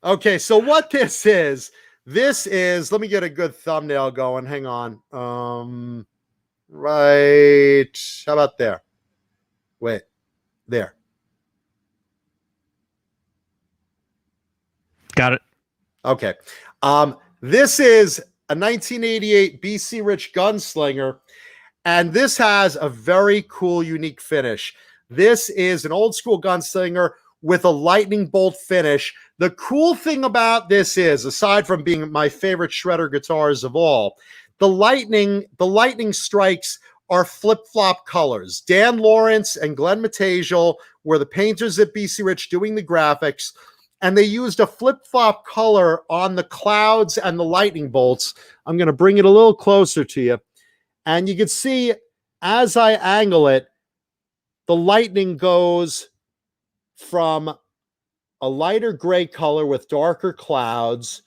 Okay, so what this is, let me get a good thumbnail going. Hang on. Right. How about there? Wait. There. Got it. Okay. This is a 1988 BC Rich Gunslinger, and this has a very cool, unique finish. This is an old school Gunslinger with a lightning bolt finish. The cool thing about this is, aside from being my favorite shredder guitars of all, the lightning strikes are flip-flop colors. Dan Lawrence and Glenn Matasiel were the painters at BC Rich doing the graphics, and they used a flip-flop color on the clouds and the lightning bolts. I'm going to bring it a little closer to you, and you can see as I angle it, the lightning goes from a lighter gray color with darker clouds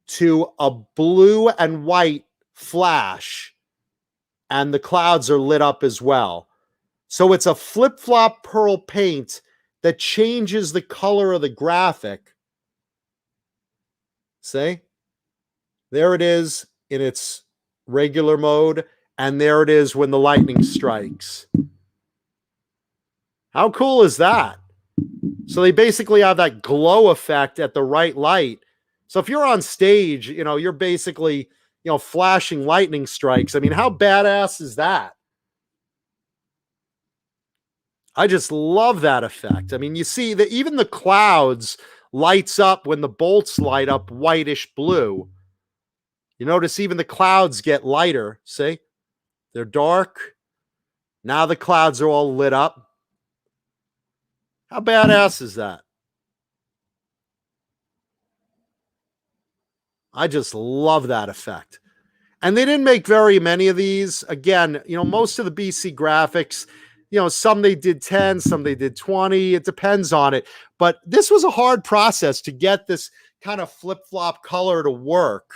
to a blue and white flash, and the clouds are lit up as well. So it's a flip-flop pearl paint that changes the color of the graphic. See? There it is in its regular mode, and there it is when the lightning strikes. How cool is that? So they basically have that glow effect at the right light. So if you're on stage, you're basically, flashing lightning strikes. I mean, how badass is that? I just love that effect. I mean, you see that even the clouds lights up when the bolts light up whitish blue. You notice even the clouds get lighter. See? They're dark. Now the clouds are all lit up. How badass is that? I just love that effect. And they didn't make very many of these. Again, most of the BC graphics, some they did 10, some they did 20. It depends on it. But this was a hard process to get this kind of flip-flop color to work.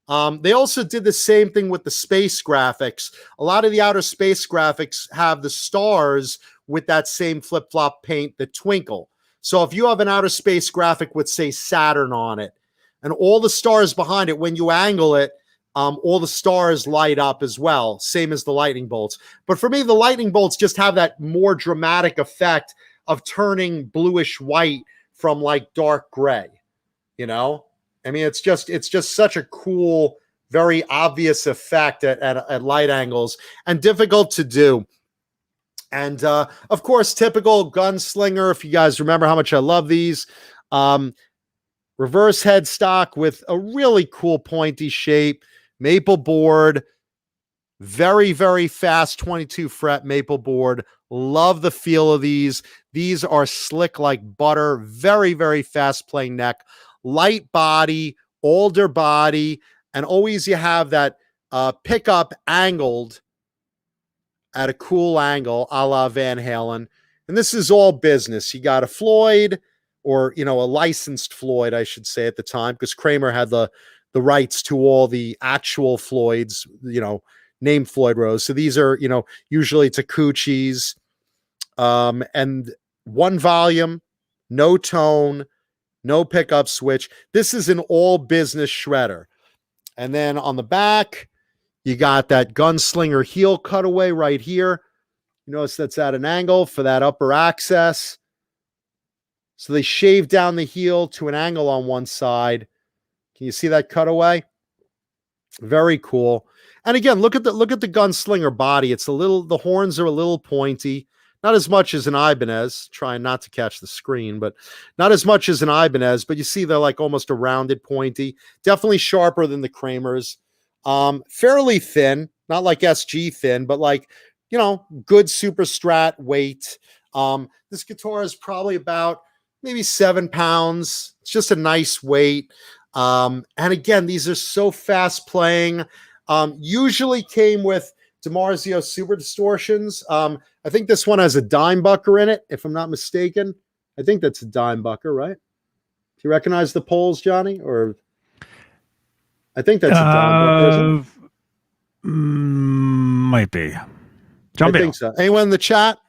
They also did the same thing with the space graphics. A lot of the outer space graphics have the stars with that same flip-flop paint that twinkle. So if you have an outer space graphic with, say, Saturn on it, and all the stars behind it, when you angle it, all the stars light up as well, same as the lightning bolts. But for me, the lightning bolts just have that more dramatic effect of turning bluish white from like dark gray. I mean, it's just such a cool, very obvious effect at light angles, and difficult to do. And of course, typical gunslinger. If you guys remember how much I love these. Reverse headstock with a really cool pointy shape, maple board, very, very fast 22 fret maple board. Love the feel of these. These are slick like butter, very, very fast playing neck, light body, older body, and always you have that pickup angled at a cool angle, a la Van Halen. And this is all business. You got a Floyd, or, a licensed Floyd, I should say at the time, because Kramer had the rights to all the actual Floyds, named Floyd Rose. So these are, usually Takeuchis, and one volume, no tone, no pickup switch. This is an all business shredder. And then on the back, you got that gunslinger heel cutaway right here. You notice that's at an angle for that upper access. So they shaved down the heel to an angle on one side. Can you see that cutaway? Very cool. And again, look at the gunslinger body. It's the horns are a little pointy, not as much as an Ibanez. Trying not to catch the screen, but not as much as an Ibanez. But you see they're like almost a rounded pointy. Definitely sharper than the Kramers. Fairly thin, not like SG thin, but like good super strat weight. This guitar is probably about maybe 7 pounds. It's just a nice weight. And again, these are so fast playing. Usually came with DiMarzio Super Distortions. I think this one has a dimebucker in it, if I'm not mistaken. I think that's a dimebucker, right? Do you recognize the poles, Johnny? Or I think that's a dimebucker, isn't it? Might be. Jump I in. think so. Anyone in the chat?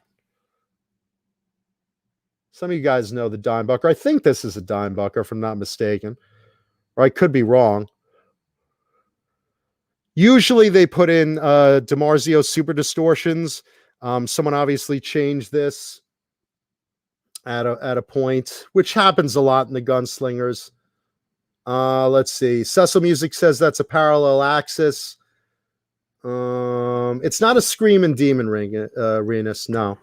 Some of you guys know the dimebucker. I think this is a dimebucker, if I'm not mistaken. Or I could be wrong. Usually they put in DiMarzio Super Distortions. Someone obviously changed this at a point, which happens a lot in the gunslingers. Let's see. Cecil Music says that's a parallel axis. It's not a Screaming Demon ring, Renus, no.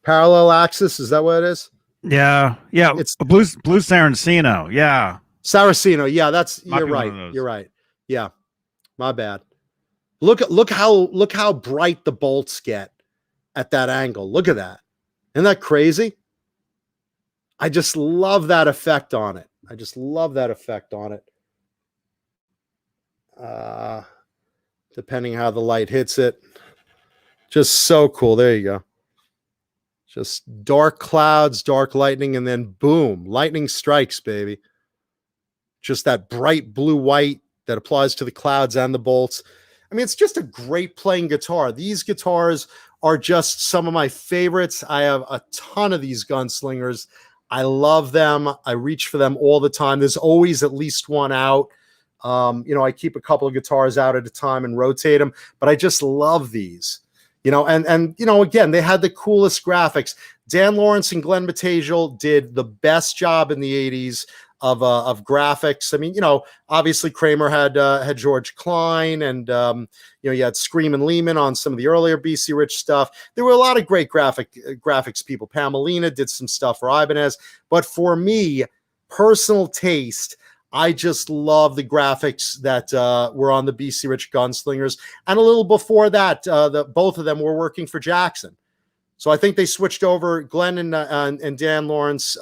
Parallel axis, is that what it is? Yeah. It's Blue Saraceno. Yeah. Saraceno. Yeah, Might you're be one right. of those. You're right. Yeah. My bad. Look how bright the bolts get at that angle. Look at that. Isn't that crazy? I just love that effect on it. Depending how the light hits it. Just so cool. There you go. Just dark clouds, dark lightning, and then boom, lightning strikes, baby. Just that bright blue white that applies to the clouds and the bolts. I mean, it's just a great playing guitar. These guitars are just some of my favorites. I have a ton of these gunslingers. I love them. I reach for them all the time. There's always at least one out. I keep a couple of guitars out at a time and rotate them, but I just love these. And again, they had the coolest graphics. Dan Lawrence and Glenn Matejal did the best job in the 80s of graphics. I mean, obviously Kramer had George Klein, and you had Scream and Lehman on some of the earlier BC Rich stuff. There were a lot of great graphics people. Pam Molina did some stuff for Ibanez, but for me, personal taste, I just love the graphics that were on the BC Rich Gunslingers, and a little before that, both of them were working for Jackson. So I think they switched over. Glenn and Dan Lawrence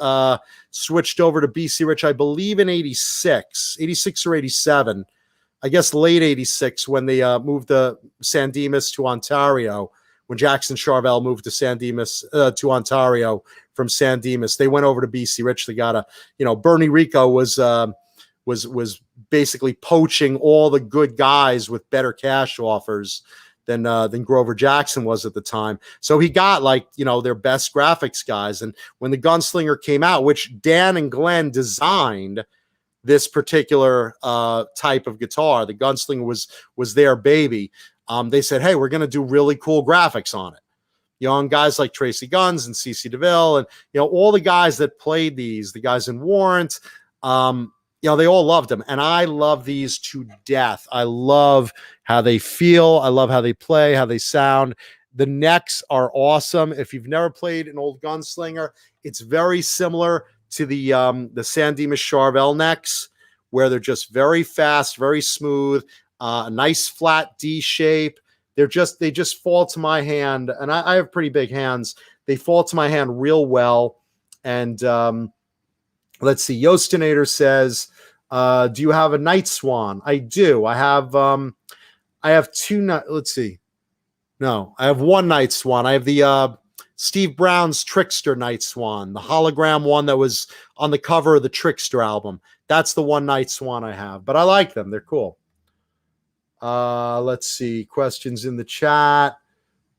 switched over to BC Rich, I believe, in 86 or 87. I guess late 86 when they moved the San Dimas to Ontario. When Jackson Charvel moved to San Dimas to Ontario from San Dimas, they went over to BC Rich. They got Bernie Rico was basically poaching all the good guys with better cash offers than Grover Jackson was at the time. So he got their best graphics guys. And when the Gunslinger came out, which Dan and Glenn designed this particular type of guitar, the Gunslinger was their baby. They said, hey, we're going to do really cool graphics on it. And guys like Tracy Guns and CeCe DeVille and, all the guys that played these, the guys in Warrant, they all loved them. And I love these to death. I love how they feel. I love how they play, how they sound. The necks are awesome. If you've never played an old Gunslinger, it's very similar to the San Dimas Charvel necks, where they're just very fast, very smooth, a nice flat D shape. They just fall to my hand, and I have pretty big hands. They fall to my hand real well. And let's see. Yostinator says, do you have a Night Swan? I do. I have two. Let's see. No, I have one Night Swan. I have the Steve Brown's Trickster Night Swan, the hologram one that was on the cover of the Trickster album. That's the one Night Swan I have, but I like them. They're cool. Let's see. Questions in the chat.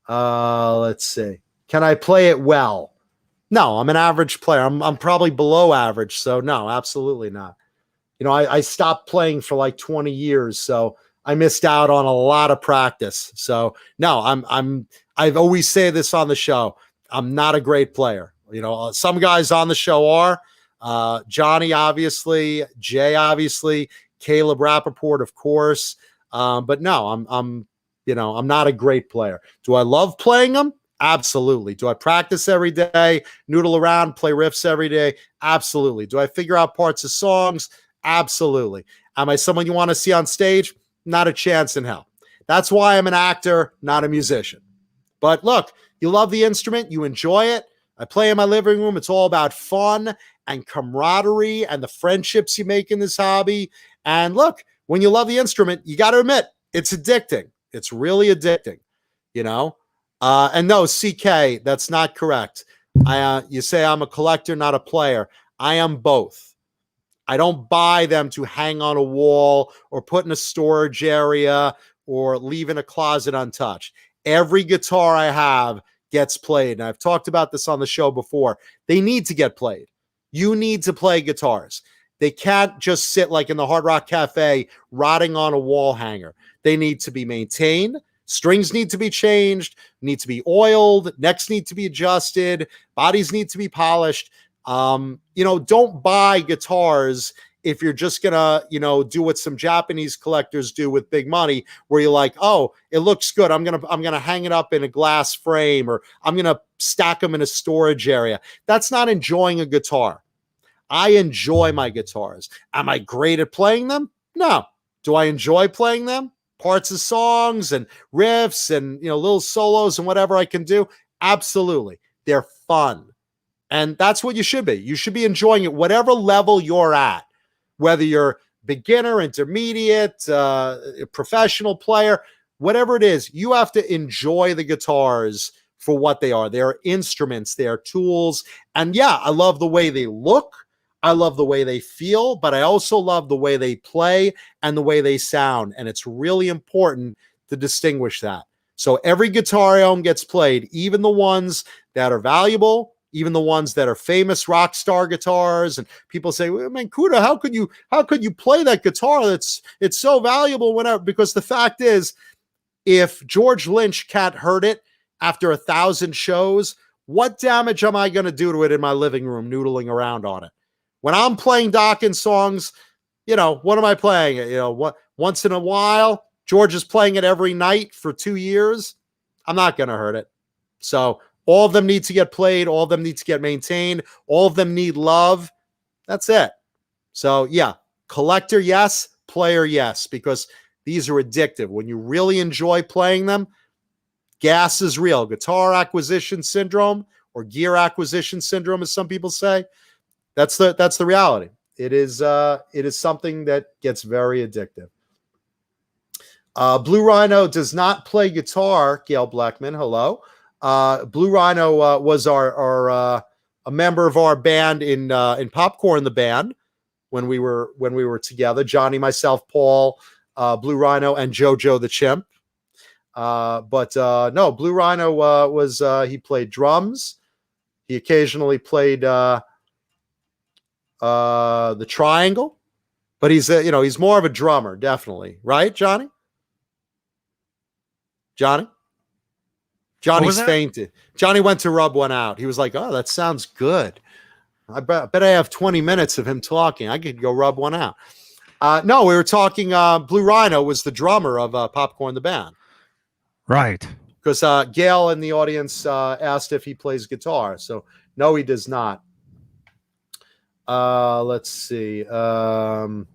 Let's see. Can I play it well? No, I'm an average player. I'm probably below average. So no, absolutely not. I stopped playing for like 20 years. So I missed out on a lot of practice. So no, I've always said this on the show. I'm not a great player. Some guys on the show are, Johnny, obviously, Jay, obviously, Caleb Rappaport, of course. But no, I'm not a great player. Do I love playing them? Absolutely. Do I practice every day, noodle around, play riffs every day? Absolutely. Do I figure out parts of songs? Absolutely. Am I someone you want to see on stage? Not a chance in hell. That's why I'm an actor, not a musician. But look, you love the instrument, you enjoy it. I play in my living room. It's all about fun and camaraderie and the friendships you make in this hobby. And look, when you love the instrument, you got to admit, it's addicting. It's really addicting, And no, CK, that's not correct. You say I'm a collector, not a player. I am both. I don't buy them to hang on a wall or put in a storage area or leave in a closet untouched. Every guitar I have gets played. And I've talked about this on the show before. They need to get played. You need to play guitars. They can't just sit like in the Hard Rock Cafe rotting on a wall hanger. They need to be maintained. Strings need to be changed, need to be oiled, necks need to be adjusted, bodies need to be polished. Don't buy guitars if you're just gonna, do what some Japanese collectors do with big money, where you're like, oh, it looks good, I'm gonna hang it up in a glass frame, or I'm gonna stack them in a storage area. That's not enjoying a guitar. I enjoy my guitars. Am I great at playing them? No. Do I enjoy playing them? Parts of songs and riffs and little solos and whatever I can do? Absolutely. They're fun. And that's what you should be. You should be enjoying it, whatever level you're at, whether you're beginner, intermediate, professional player, whatever it is, you have to enjoy the guitars for what they are. They are instruments, they are tools. And yeah, I love the way they look. I love the way they feel, but I also love the way they play and the way they sound. And it's really important to distinguish that. So every guitar I own gets played, even the ones that are valuable, even the ones that are famous rock star guitars. And people say, well, man, Kuda, how could you play that guitar? It's so valuable, whatever. Because the fact is, if George Lynch can't hurt it after 1,000 shows, what damage am I going to do to it in my living room, noodling around on it? When I'm playing Dokken songs, what am I playing? Once in a while, George is playing it every night for 2 years. I'm not going to hurt it. So all of them need to get played. All of them need to get maintained. All of them need love. That's it. So yeah, collector, yes. Player, yes, because these are addictive. When you really enjoy playing them, gas is real. Guitar acquisition syndrome, or gear acquisition syndrome, as some people say. That's the reality. It is something that gets very addictive. Blue Rhino does not play guitar. Gail Blackman, hello. Blue Rhino was a member of our band in Popcorn the Band when we were together. Johnny, myself, Paul, Blue Rhino, and JoJo the Chimp. But no, Blue Rhino he played drums. He occasionally played the triangle, but he's more of a drummer, definitely, right, Johnny? Johnny's fainted. Johnny went to rub one out. He was like, oh, that sounds good. I bet I have 20 minutes of him talking. I could go rub one out. No, we were talking. Blue Rhino was the drummer of Popcorn the Band. Right. Because Gail in the audience asked if he plays guitar. So no, he does not. Let's see. No,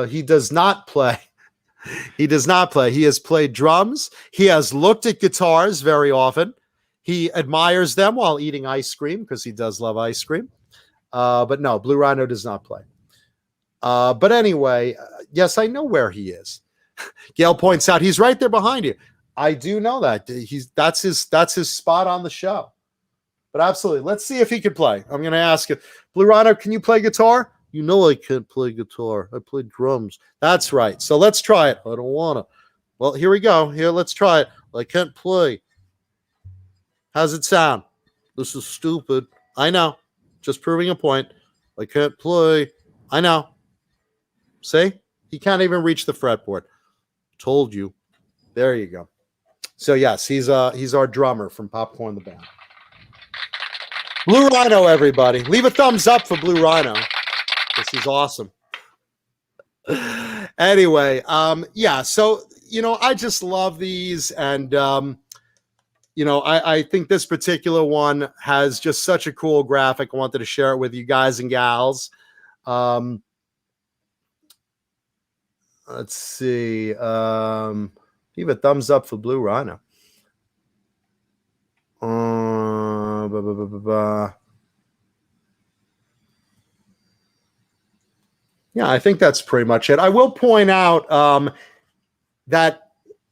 he does not play. He does not play. He has played drums. He has looked at guitars very often. He admires them while eating ice cream because he does love ice cream. But no, Blue Rhino does not play. But anyway, yes, I know where he is. Gail points out he's right there behind you. I do know that. That's his spot on the show. But absolutely, let's see if he can play. I'm going to ask you, Blue Rhino, can you play guitar? You know I can't play guitar. I play drums. That's right. So let's try it. I don't want to. Well, here we go. Here, let's try it. I can't play. How's it sound? This is stupid. I know. Just proving a point. I can't play. I know. See? He can't even reach the fretboard. Told you. There you go. So yes, he's our drummer from Popcorn the Band. Blue Rhino, everybody. Leave a thumbs up for Blue Rhino. This is awesome. Anyway, yeah, so, I just love these. And, I think this particular one has just such a cool graphic. I wanted to share it with you guys and gals. Let's see. Leave a thumbs up for Blue Rhino. Yeah, I think that's pretty much it. I will point out that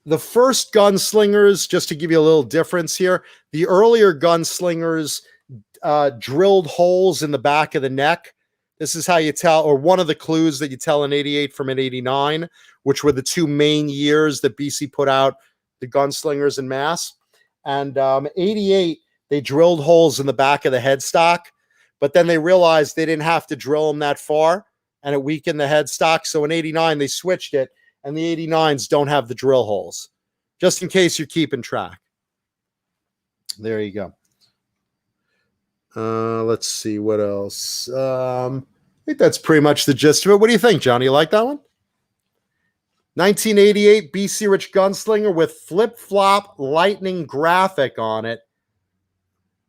the first gunslingers, just to give you a little difference here, the earlier gunslingers drilled holes in the back of the neck. This is how you tell, or one of the clues that you tell in 88 from an 89, which were the two main years that BC put out the gunslingers en masse. And 88, they drilled holes in the back of the headstock, but then they realized they didn't have to drill them that far, and it weakened the headstock. So in 89, they switched it, and the 89s don't have the drill holes, just in case you're keeping track. There you go. Let's see what else. I think that's pretty much the gist of it. What do you think, Johnny? You like that one? 1988 BC Rich Gunslinger with flip-flop lightning graphic on it.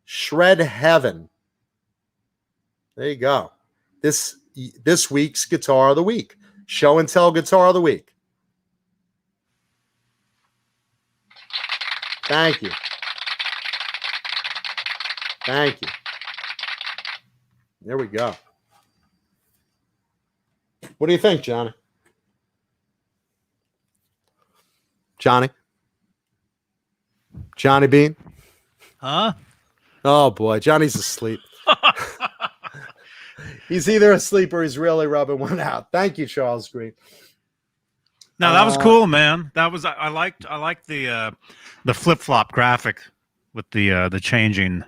Shred Heaven. There you go. This week's Guitar of the Week. Show and Tell Guitar of the Week. Thank you. Thank you. There we go. What do you think, Johnny? Johnny Beane? Huh? Oh, boy. Johnny's asleep. He's either asleep or he's really rubbing one out. Thank you, Charles Green. No, that was cool, man. That was I liked the flip-flop graphic with the changing.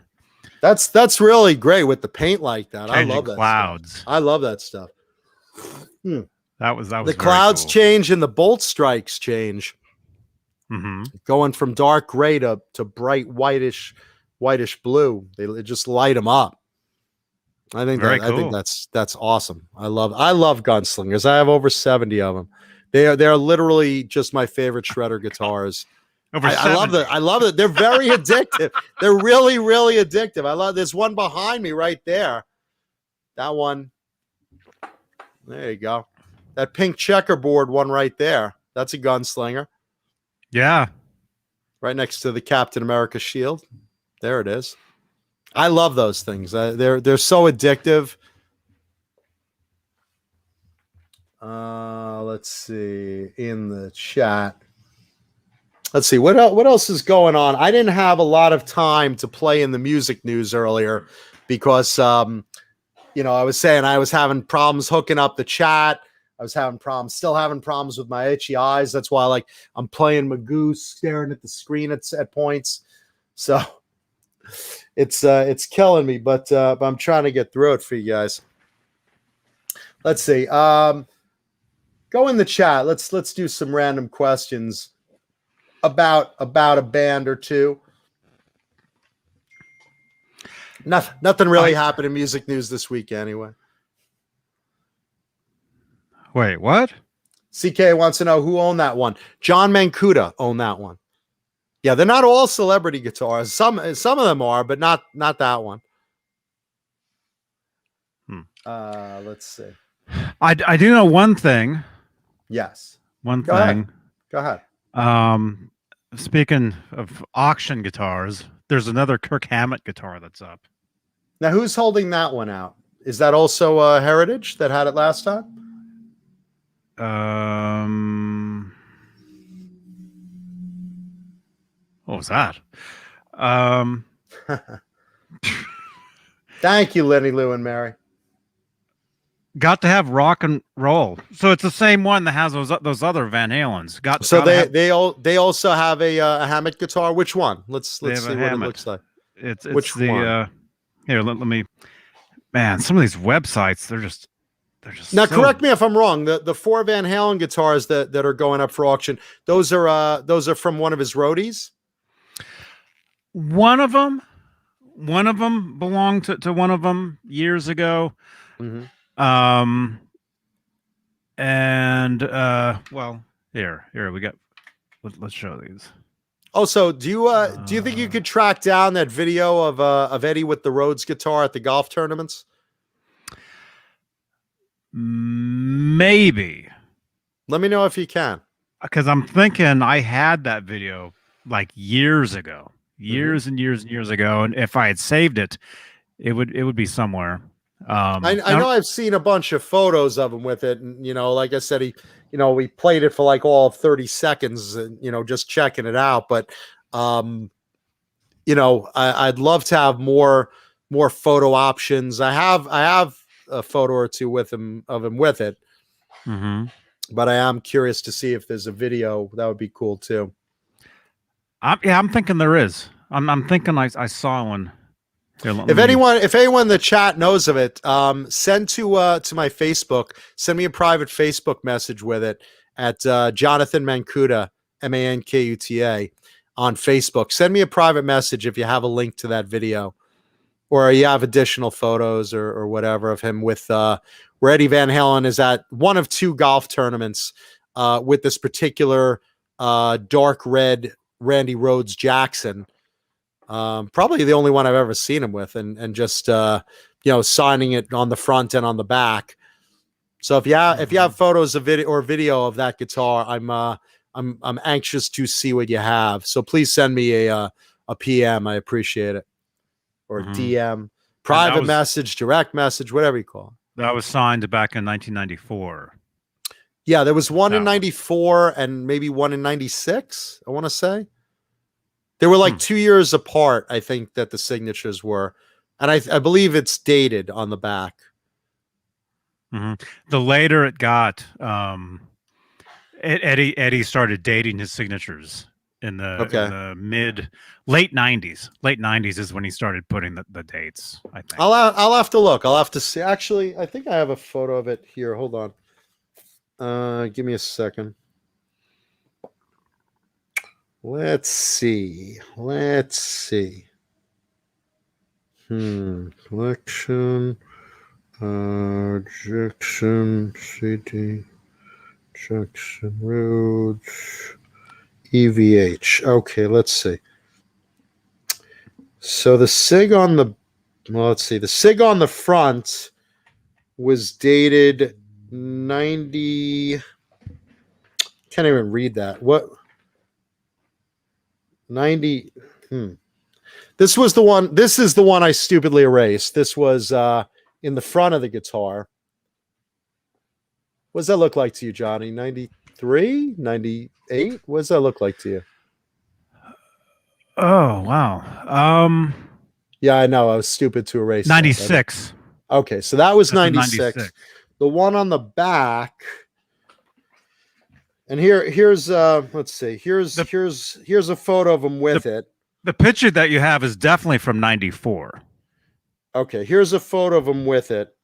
That's really great with the paint like that. I love that clouds. Stuff. I love that stuff. That was the clouds cool. change and the bolt strikes change. Mm-hmm. Going from dark gray to bright whitish blue. They just light them up. I think that's awesome. I love gunslingers. I have over 70 of them. They're literally just my favorite shredder guitars. I love it. They're very addictive. They're really, really addictive. There's one behind me right there. That one. There you go. That pink checkerboard one right there. That's a gunslinger. Yeah. Right next to the Captain America shield. There it is. I love those things. They're so addictive. Let's see in the chat. Let's see what else is going on. I didn't have a lot of time to play in the music news earlier because I was saying I was having problems hooking up the chat. I was still having problems with my itchy eyes. That's why I'm playing Magoo, staring at the screen at points. So it's killing me, but I'm trying to get through it for you guys. Let's see. Go in the chat. Let's do some random questions about a band or two. Nothing really happened in music news this week anyway. Wait, what? CK wants to know who owned that one. John Mancuda owned that one. Yeah, they're not all celebrity guitars. Some of them are, but not that one. Let's see. I do know one thing. Yes. One thing. Go ahead. Speaking of auction guitars, there's another Kirk Hammett guitar that's up. Now, who's holding that one out? Is that also Heritage that had it last time? What was that? Thank you, Lenny, Lou, and Mary. Got to have rock and roll. So it's the same one that has those other Van Halens. They also have a Hammett guitar. Which one? Let's see what it looks like. It's which the one? Here, let me. Man, some of these websites they're just now. Correct me if I'm wrong. The 4 Van Halen guitars that are going up for auction. Those are from one of his roadies. One of them belonged to one of them years ago. Mm-hmm. Well, here we got. Let's show these. Oh, so do you think you could track down that video of Eddie with the Rhodes guitar at the golf tournaments? Maybe. Let me know if you can. Because I'm thinking I had that video like years ago, years and years ago, and if I had saved it, it would be somewhere. I know I've seen a bunch of photos of him with it, and like I said, we played it for like all of 30 seconds, and just checking it out. But I'd love to have more photo options. I have a photo or two of him with it, but I am curious to see if there's a video. That would be cool too. I'm thinking there is. I'm thinking I saw one. Here, if anyone in the chat knows of it, send to my Facebook. Send me a private Facebook message with it at Jonathan Mancuda, Mankuta, on Facebook. Send me a private message if you have a link to that video, or you have additional photos or whatever of him with where Eddie Van Halen is at one of 2 golf tournaments with this particular dark red Randy Rhodes Jackson. Probably the only one I've ever seen him with, and just signing it on the front and on the back. So if you have photos of video of that guitar, I'm anxious to see what you have. So please send me a PM. I appreciate it, or DM, private message, direct message, whatever you call it. That was signed back in 1994. Yeah, there was one in 94 and maybe one in 96, I want to say. They were like 2 years apart, I think, that the signatures were. And I believe it's dated on the back. The later it got, Eddie started dating his signatures in the late 90s. Late 90s is when he started putting the dates, I think. I'll have to look. I'll have to see. Actually, I think I have a photo of it here. Hold on. Give me a second. Let's see. Collection. Jackson CD. Jackson Rhodes. EVH. Okay, let's see. So the SIG on the the SIG on the front was dated 90. Can't even read that. What? 90. This was the one. This is the one I stupidly erased. This was in the front of the guitar. What does that look like to you, Johnny? 93, 98? What does that look like to you? Oh, wow. Yeah, I know. I was stupid to erase 96. Okay, so that was 96. The one on the back. And here's let's see. Here's a photo of him with it. The picture that you have is definitely from 94. Okay, here's a photo of him with it.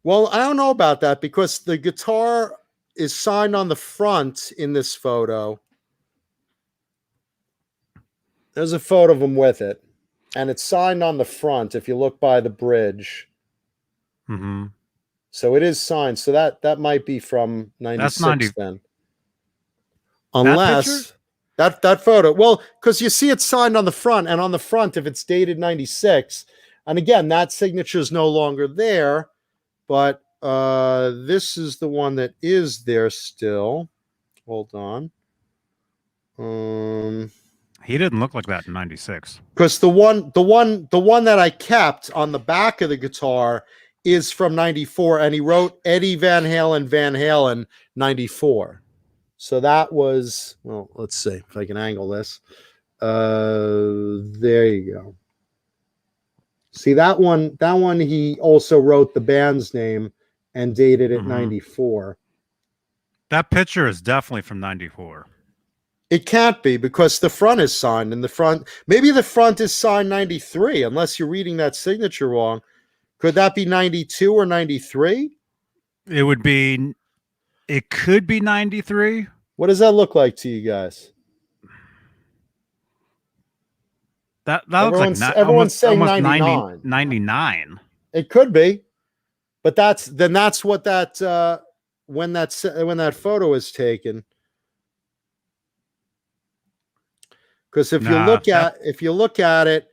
Well, I don't know about that because the guitar is signed on the front in this photo. There's a photo of him with it, and it's signed on the front if you look by the bridge. So it is signed. So that might be from 96 then. Unless that photo. Well, because you see it's signed on the front, and on the front, if it's dated 96, and again, that signature is no longer there, but this is the one that is there still. Hold on. He didn't look like that in 96. Because the one that I kept on the back of the guitar is from 94, and he wrote Eddie Van Halen 94. So that was, well, let's see if I can angle this. There you go. See that one he also wrote the band's name and dated it 94. That picture is definitely from 94. It can't be because the front is signed, and the front, maybe the front is signed 93, unless you're reading that signature wrong. Could that be 92 or 93? It could be 93. What does that look like to you guys? That looks like everyone's saying almost 99. 99. It could be, but that's what that when that photo is taken. Because if you look at it,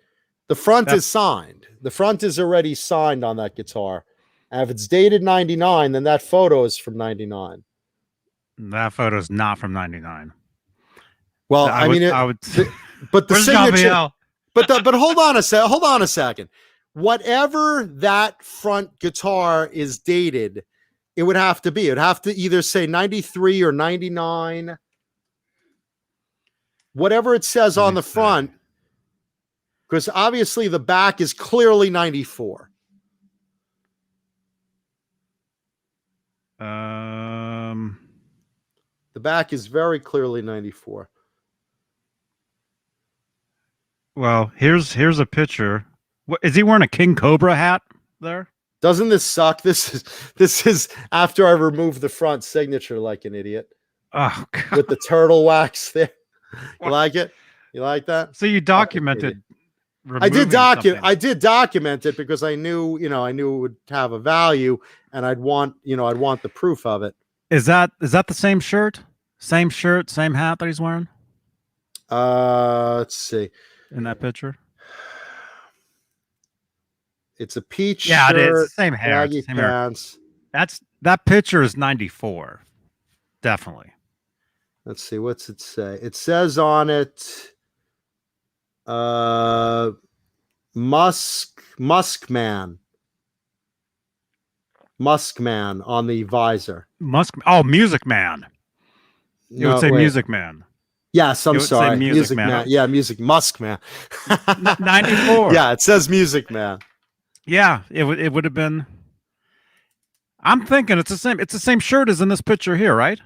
the front is signed. The front is already signed on that guitar. And if it's dated 99, then that photo is from 99. That photo is not from 99. Well, but the signature. But hold on a second. Whatever that front guitar is dated, it would have to be. It would have to either say 93 or 99. Whatever it says on the front, because obviously the back is clearly 94. The back is very clearly 94. Well, here's a picture. What, is he wearing a King Cobra hat there? Doesn't this suck? This is after I removed the front signature like an idiot. Oh, God. With the turtle wax there. You like it? You like that? So you documented I did something. document it because I knew it would have a value, and I'd want the proof of it. Is that the same shirt? Same shirt, same hat that he's wearing Let's see. in that picture? It's a peach Yeah, shirt, it is. Same hair. baggy Same hair. pants. That picture is 94. Definitely. Let's see. What's it say? It says on it, Muskman on the visor. Music Man. You would say Music Man. Yes, I'm sorry. Say Music Man. Yeah, Muskman. 94. Yeah, it says Music Man. Yeah, it would have been. I'm thinking it's the same. It's the same shirt as in this picture here, right?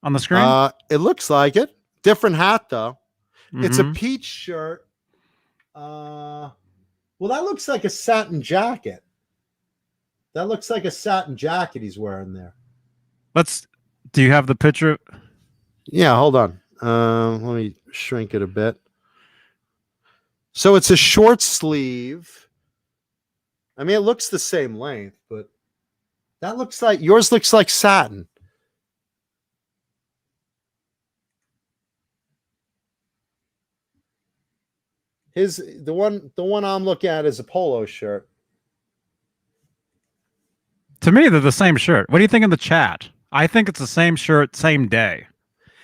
On the screen. It looks like it. Different hat though. Mm-hmm. It's a peach shirt. Well, that looks like a satin jacket. That looks like a satin jacket he's wearing there. Do you have the picture? Yeah, hold on. Let me shrink it a bit. So it's a short sleeve. I mean, it looks the same length, but yours looks like satin. The one I'm looking at is a polo shirt. To me, they're the same shirt. What do you think in the chat? I think it's the same shirt, same day.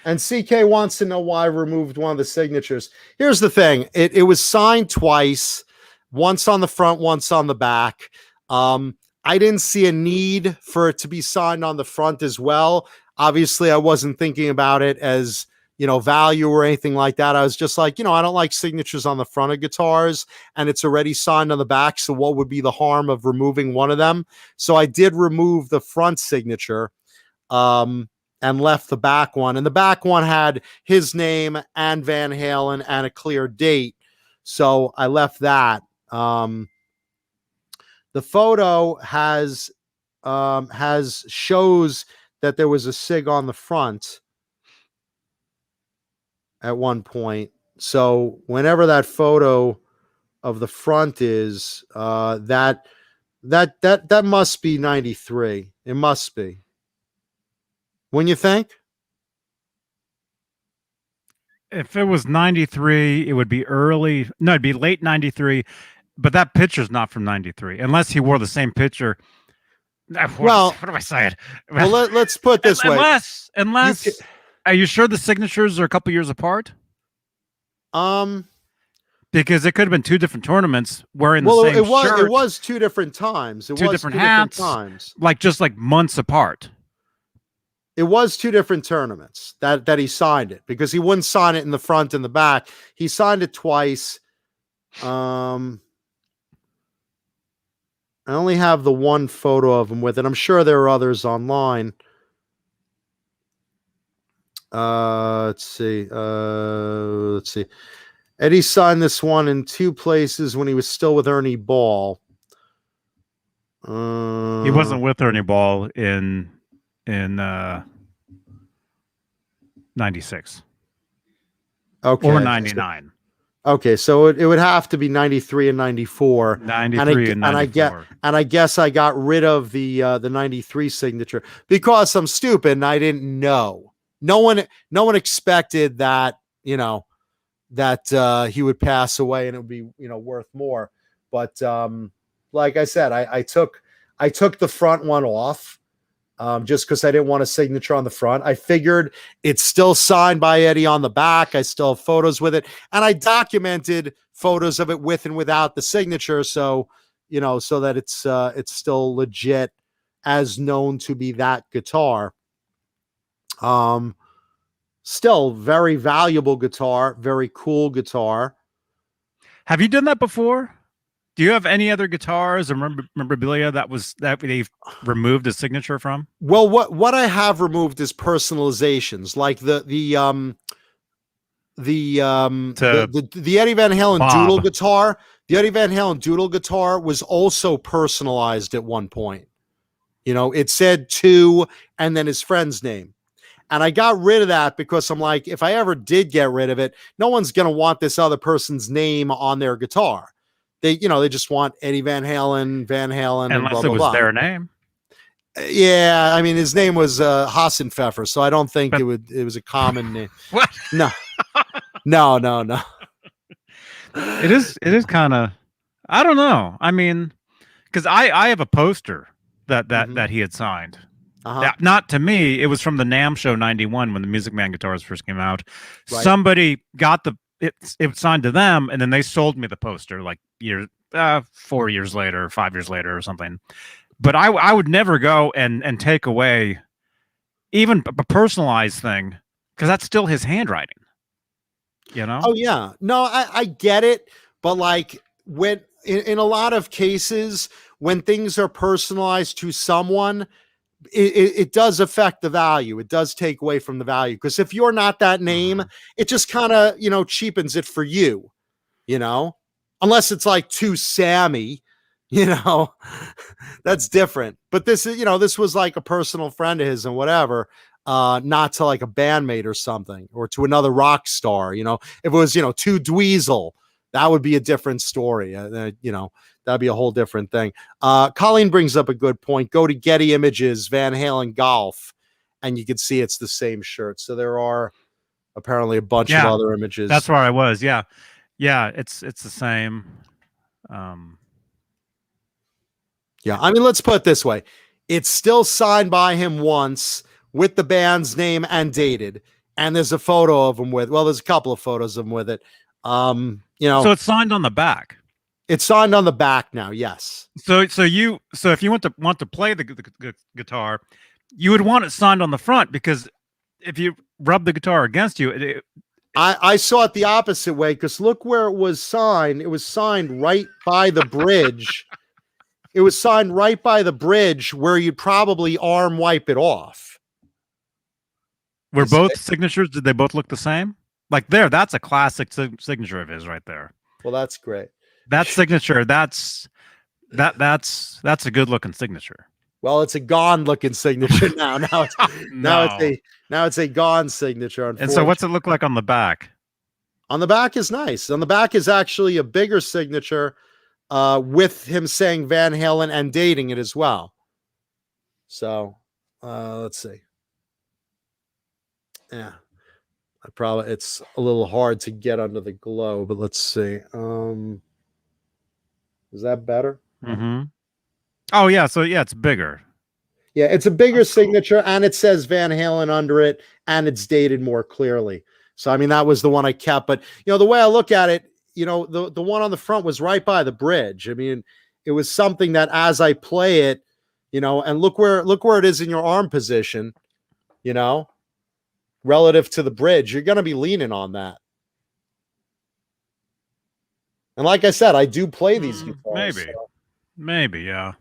And CK wants to know why I removed one of the signatures. Here's the thing. It was signed twice, once on the front, once on the back. I didn't see a need for it to be signed on the front as well. Obviously, I wasn't thinking about it as, value or anything like that. I was just like, I don't like signatures on the front of guitars, and it's already signed on the back. So what would be the harm of removing one of them? So I did remove the front signature, and left the back one. And the back one had his name and Van Halen and a clear date. So I left that. The photo has shows that there was a sig on the front at one point. So whenever that photo of the front is, that must be 93. It must be. When you think? If it was 93, it would be early. No, it'd be late 93. But that picture's not from 93, unless he wore the same picture. What am I saying? Well, let's put it this way. Unless, are you sure the signatures are a couple years apart? Because it could have been two different tournaments wearing the same shirt. It was two different times. Two different hats, times. Like months apart. It was two different tournaments that he signed it, because he wouldn't sign it in the front and the back. He signed it twice. I only have the one photo of him with it. I'm sure there are others online. Let's see. Eddie signed this one in two places when he was still with Ernie Ball. He wasn't with Ernie Ball in 96. Okay. Or 99. Okay, so it would have to be 93 and 94. 93 and 94. And I guess I got rid of the 93 signature because I'm stupid and I didn't know. No one expected that, that he would pass away and it would be, worth more. But like I said, I took the front one off. Just because I didn't want a signature on the front. I figured it's still signed by Eddie on the back. I still have photos with it. And I documented photos of it with and without the signature. So, so that it's still legit as known to be that guitar. Still very valuable guitar, very cool guitar. Have you done that before? Do you have any other guitars or memorabilia that they've removed a signature from? Well, what I have removed is personalizations, like the Eddie Van Halen Bob. Doodle guitar. The Eddie Van Halen Doodle guitar was also personalized at one point. It said to and then his friend's name. And I got rid of that because I'm like, if I ever did get rid of it, no one's going to want this other person's name on their guitar. They just want Eddie Van Halen, and Unless blah, it blah, was blah. their name. Yeah, I mean, his name was Hassenpfeffer, so I don't think But- it was a common name. What? No. It is kind of, I don't know. I mean, because I have a poster that he had signed. Not to me. It was from the NAMM show '91 when the Music Man guitars first came out. Right. Somebody got it was signed to them, and then they sold me the poster like 4 years later, 5 years later, or something. But I would never go and take away even a personalized thing because that's still his handwriting. You know? Oh yeah, no, I get it, but like when in a lot of cases when things are personalized to someone, it does affect the value. It does take away from the value because if you're not that name, it just kind of cheapens it for you, unless it's like to Sammy, that's different. But this is this was like a personal friend of his and whatever. Not to like a bandmate or something, or to another rock star. If it was, to Dweezil, that would be a different story. That'd be a whole different thing. Colleen brings up a good point. Go to Getty Images, Van Halen Golf, and you can see it's the same shirt. So there are apparently a bunch of other images. That's where I was. Yeah. It's the same. Yeah. I mean, let's put it this way. It's still signed by him once, with the band's name and dated, and there's a photo of him there's a couple of photos of him with it. So it's signed on the back. It's signed on the back now. Yes. So if you want to play the guitar, you would want it signed on the front because if you rub the guitar against you, I saw it the opposite way because look where it was signed. It was signed right by the bridge. It was signed right by the bridge where you'd probably arm wipe it off. Were both signatures? Did they both look the same? Like that's a classic signature of his right there. Well, that's great. That signature, that's a good looking signature. Well, it's a gone looking signature now. Now it's a gone signature. And so, what's it look like on the back? On the back is nice. On the back is actually a bigger signature, with him saying Van Halen and dating it as well. So, let's see. Yeah, it's a little hard to get under the glow, but let's see. Is that better? Mm-hmm. Oh yeah, so it's bigger. Yeah, it's a bigger signature, and it says Van Halen under it, and it's dated more clearly. So I mean, that was the one I kept. But the way I look at it, the one on the front was right by the bridge. I mean, it was something that as I play it, and look where it is in your arm position, relative to the bridge, you're going to be leaning on that. And like I said, I do play these guitars. Maybe, yeah.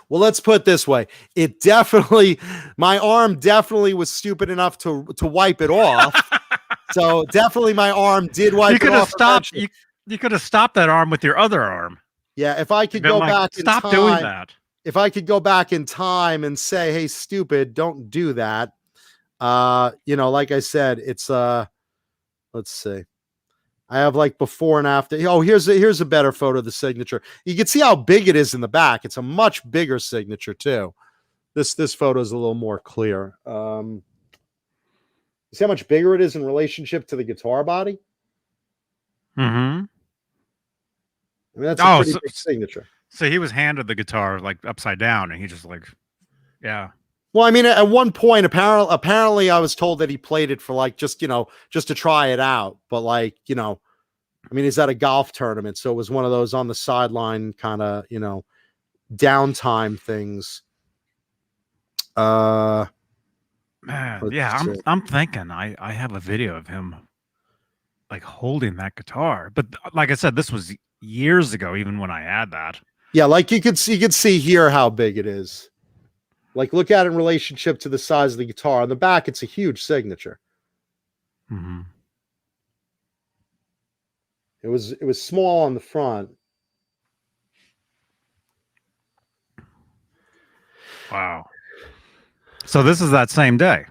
Well, let's put it this way. My arm definitely was stupid enough to wipe it off. So definitely my arm did wipe it off. You could have stopped that arm with your other arm. Yeah, if I could go back in time. Stop doing that. If I could go back in time and say, hey, stupid, don't do that. Like I said, it's let's see. I have like before and after. Oh, here's a better photo of the signature. You can see how big it is in the back. It's a much bigger signature too. This photo is a little more clear. See how much bigger it is in relationship to the guitar body? Mm-hmm. I mean, that's a pretty big signature. So he was handed the guitar like upside down, and he just like, yeah. Well, I mean, at one point, apparently, I was told that he played it for like just to try it out. But like, I mean, he's at a golf tournament, so it was one of those on the sideline kind of, downtime things. Man, yeah, I'm thinking I have a video of him like holding that guitar, but like I said, this was years ago, even when I had that. Yeah, like you could see here how big it is. Like, look at it in relationship to the size of the guitar. On the back, it's a huge signature. Mm-hmm. It was small on the front. Wow. So this is that same day.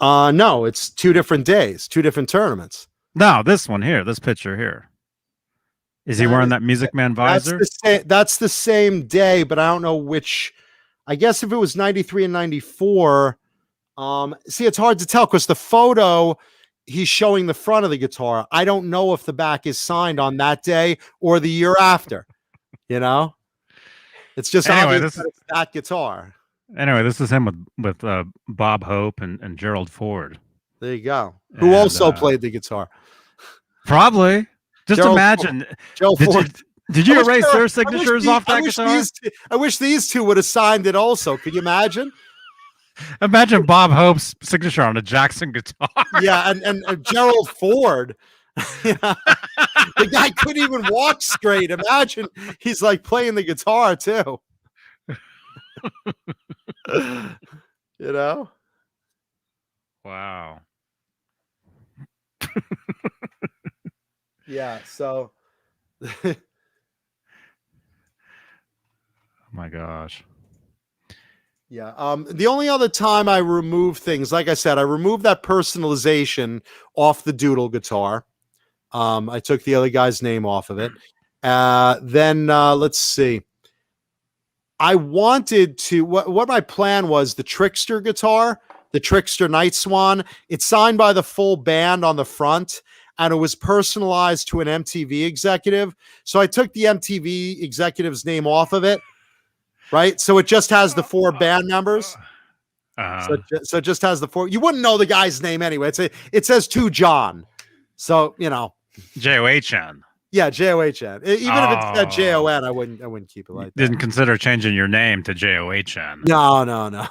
No, it's 2 different days, 2 different tournaments. No, this one here, this picture here. Is he wearing that Music Man visor? That's the same day, but I don't know which. I guess if it was 93 and 94, see, it's hard to tell because the photo, he's showing the front of the guitar. I don't know if the back is signed on that day or the year after. You know, it's just obvious that it's that guitar. Anyway, this is him with Bob Hope and Gerald Ford. There you go. Who also played the guitar. Probably. Just Gerald imagine. Ford. Did you erase their signatures off that guitar? I wish these two would have signed it also. Could you imagine? Imagine Bob Hope's signature on a Jackson guitar. Yeah, and Gerald Ford. Yeah. The guy couldn't even walk straight. Imagine he's like playing the guitar too. You know? Wow. Yeah, so oh my gosh. Yeah. The only other time I remove things, like I said, I removed that personalization off the Doodle guitar. I took the other guy's name off of it. Then let's see. I wanted to, what my plan was, the Trickster guitar, the Trickster Night Swan, it's signed by the full band on the front, and it was personalized to an MTV executive. So I took the MTV executive's name off of it, right? So it just has the 4 band members. So it just has the 4. You wouldn't know the guy's name anyway. It says to John. So, you know. J-O-H-N. Yeah, J-O-H-N. Even if it said J-O-N, I wouldn't keep it like that. Didn't consider changing your name to J-O-H-N. No.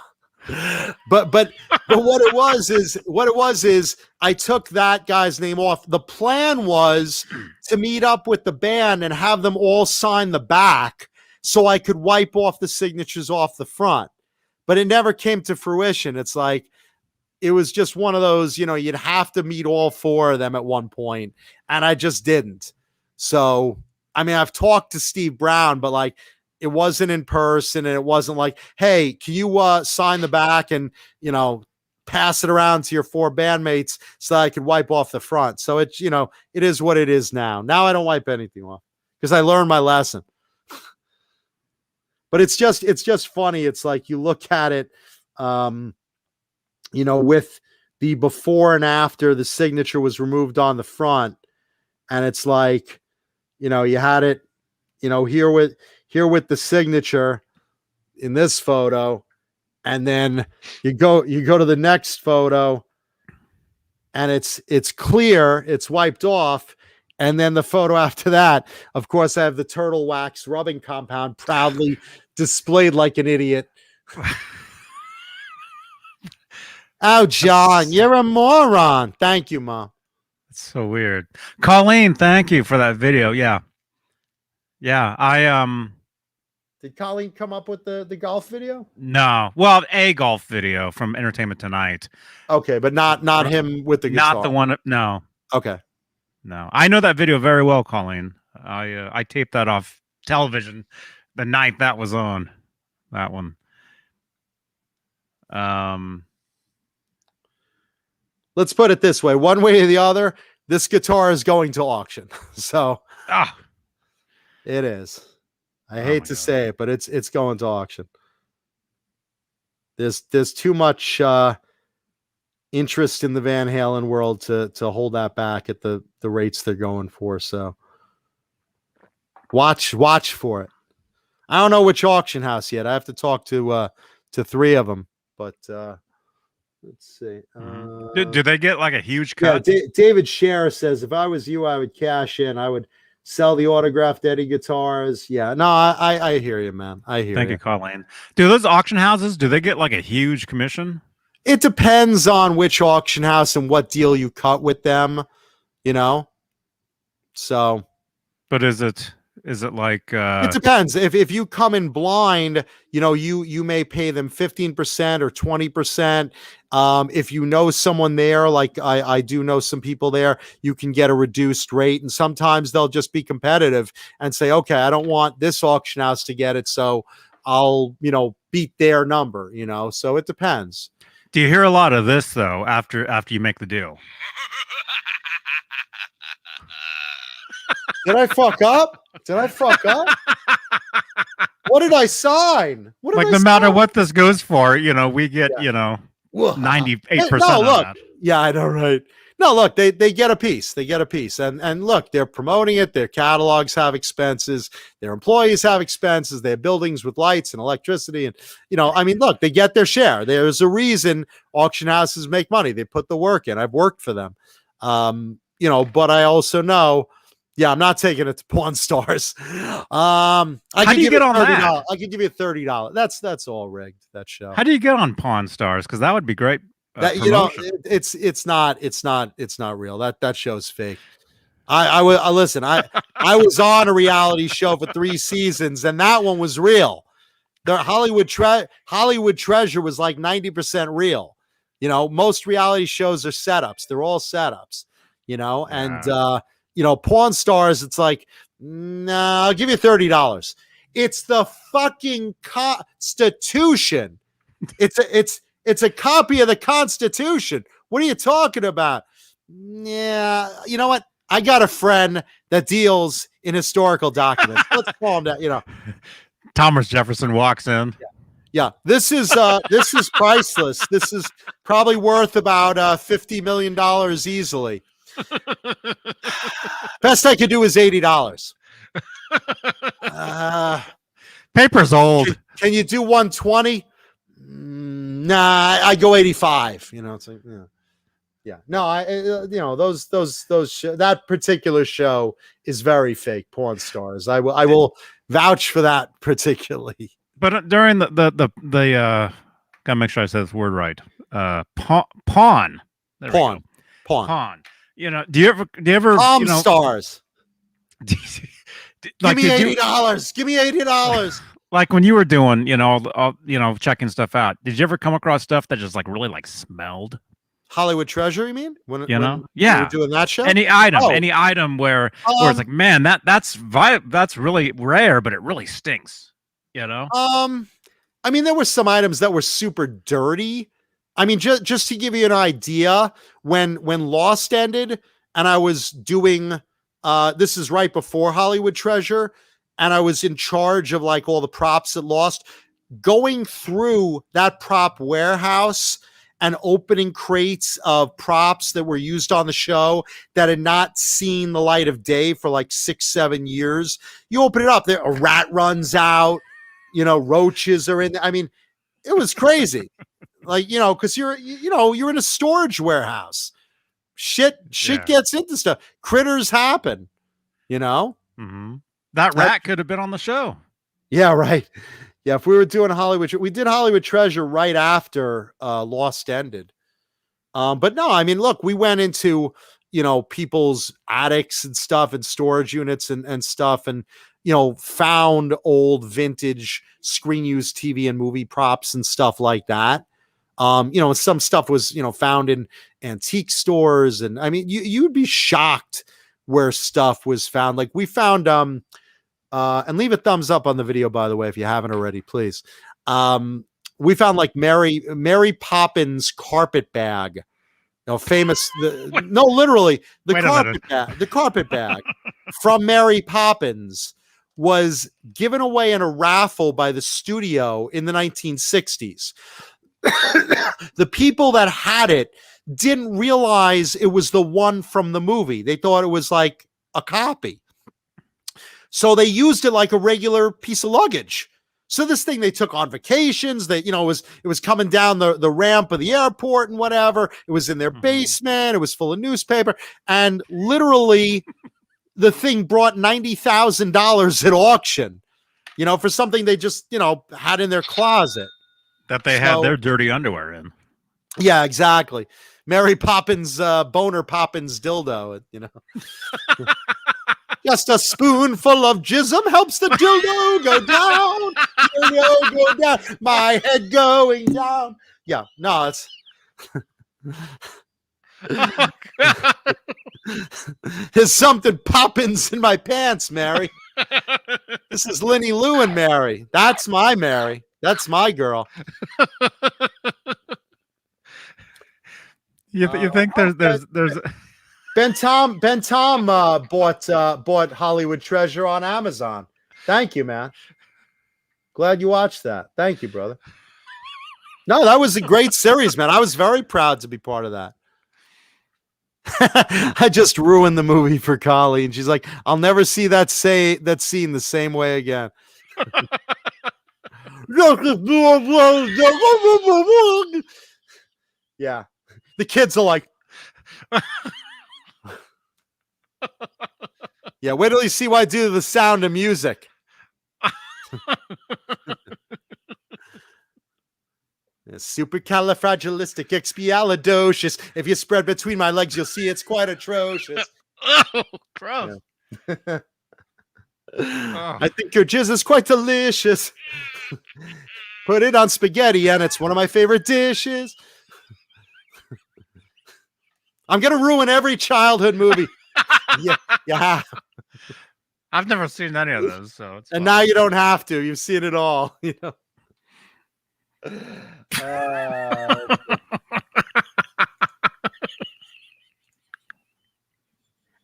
But what it was is I took that guy's name off. The plan was to meet up with the band and have them all sign the back so I could wipe off the signatures off the front. But it never came to fruition. It's like it was just one of those, you know, you'd have to meet all 4 of them at one point, and I just didn't. So, I mean, I've talked to Steve Brown, but like it wasn't in person, and it wasn't like, hey, can you sign the back and, you know, pass it around to your 4 bandmates so I could wipe off the front. So it's, you know, it is what it is now. Now I don't wipe anything off because I learned my lesson. But it's just funny. It's like you look at it, you know, with the before and after the signature was removed on the front, and it's like, you know, you had it, you know, here with the signature in this photo, and then you go to the next photo, and it's clear, it's wiped off, and then the photo after that, of course, I have the turtle wax rubbing compound proudly displayed like an idiot. Oh, John, you're a moron. Thank you, Mom. It's so weird. Colleen, thank you for that video. Yeah. Did Colleen come up with the golf video? No. Well, a golf video from Entertainment Tonight. Okay, but not him with the guitar. Not the one. No. Okay. No. I know that video very well, Colleen. I taped that off television the night that was on. That one. Let's put it this way. One way or the other, this guitar is going to auction. So it is. I hate to say it, but it's going to auction. There's too much interest in the Van Halen world to hold that back at the rates they're going for. So watch for it. I don't know which auction house yet. I have to talk to 3 of them, but let's see. Do they get like a huge cut? Yeah, David Scherer says, if I was you, I would cash in. I would sell the autographed Eddie guitars. Yeah, no, I hear you, man. I hear you. Thank you, Colleen. Do those auction houses, do they get like a huge commission? It depends on which auction house and what deal you cut with them, you know? So. But is it like it depends. If you come in blind, you know, you may pay them 15% or 20%. If you know someone there, like I do know some people there, you can get a reduced rate, and sometimes they'll just be competitive and say, okay, I don't want this auction house to get it, so I'll, you know, beat their number, you know. So it depends. Do you hear a lot of this though after you make the deal? Did I fuck up? Did I fuck up? What did I sign? What did Like I no matter sign? what this goes for, we get, Whoa. 98% No, of look. that. Yeah, I know, right? No, look, they get a piece. They get a piece. And look, they're promoting it. Their catalogs have expenses. Their employees have expenses. They have buildings with lights and electricity. And, I mean, look, they get their share. There's a reason auction houses make money. They put the work in. I've worked for them. But I also know, I'm not taking it to Pawn Stars. How do you get on that? I can give you $30. That's all rigged, that show. How do you get on Pawn Stars? Because that would be great. That it's not real. That show's fake. I listen. I was on a reality show for 3 seasons, and that one was real. The Hollywood Treasure was like 90% real. Most reality shows are setups. They're all setups. And Pawn Stars. It's like, nah, I'll give you $30. It's the fucking Constitution. It's a copy of the Constitution. What are you talking about? Yeah, you know what? I got a friend that deals in historical documents. Let's call him that. Thomas Jefferson walks in. Yeah. This is priceless. This is probably worth about $50 million easily. Best I could do is $80. Paper's old. Can you do 120? Nah, I go 85. It's like, yeah. No, those that particular show is very fake. Pawn Stars. I will vouch for that particularly. But during the gotta make sure I said this word right. Pawn. There Pawn. Pawn. Do you ever Pawn Stars? Like, give me $80. Give me $80. Like when you were doing, checking stuff out, did you ever come across stuff that just like really like smelled? Hollywood Treasure, you mean? When yeah, you were doing that show? Any item where it's like, man, that's really rare, but it really stinks. I mean, there were some items that were super dirty. I mean, just to give you an idea, when Lost ended, and I was doing, this is right before Hollywood Treasure, and I was in charge of like all the props at Lost, going through that prop warehouse and opening crates of props that were used on the show that had not seen the light of day for like 6-7 years. You open it up, there a rat runs out, roaches are in there. I mean, it was crazy. Like, because you're in a storage warehouse. Shit gets into stuff. Critters happen, Mm-hmm. That rat could have been on the show. Yeah, right. Yeah, if we were doing we did Hollywood Treasure right after Lost ended. But no, I mean, look, we went into, people's attics and stuff and storage units and stuff and, found old vintage screen used TV and movie props and stuff like that. And some stuff was, found in antique stores. And I mean, you'd be shocked where stuff was found. Like we found, and leave a thumbs up on the video, by the way, if you haven't already, please. We found like Mary Poppins carpet bag, famous. Literally the carpet bag from Mary Poppins was given away in a raffle by the studio in the 1960s. The people that had it didn't realize it was the one from the movie. They thought it was like a copy. So they used it like a regular piece of luggage. So this thing they took on vacations. They, it was coming down the ramp of the airport and whatever. It was in their basement. It was full of newspaper. And literally the thing brought $90,000 at auction, for something they just, had in their closet. That they had their dirty underwear in. Yeah, exactly. Mary Poppins, Boner Poppins dildo, Just a spoonful of jism helps the dildo go down. Dildo go down. My head going down. Yeah, no, it's... There's something Poppins in my pants, Mary. This is Lenny Lou and Mary. That's my Mary. That's my girl. You think there's Ben Tom bought Hollywood Treasure on Amazon. Thank you, man. Glad you watched that. Thank you, brother. No, that was a great series, man. I was very proud to be part of that. I just ruined the movie for Colleen. She's like, I'll never see that scene the same way again. Yeah. The kids are like, yeah, wait till you see what I do to the Sound of Music. Supercalifragilisticexpialidocious. If you spread between my legs, you'll see it's quite atrocious. Oh, gross. Yeah. I think your jizz is quite delicious. Put it on spaghetti, and it's one of my favorite dishes. I'm gonna ruin every childhood movie. Yeah. I've never seen any of those, so it's and fine. now you don't have to. You've seen it all. You know.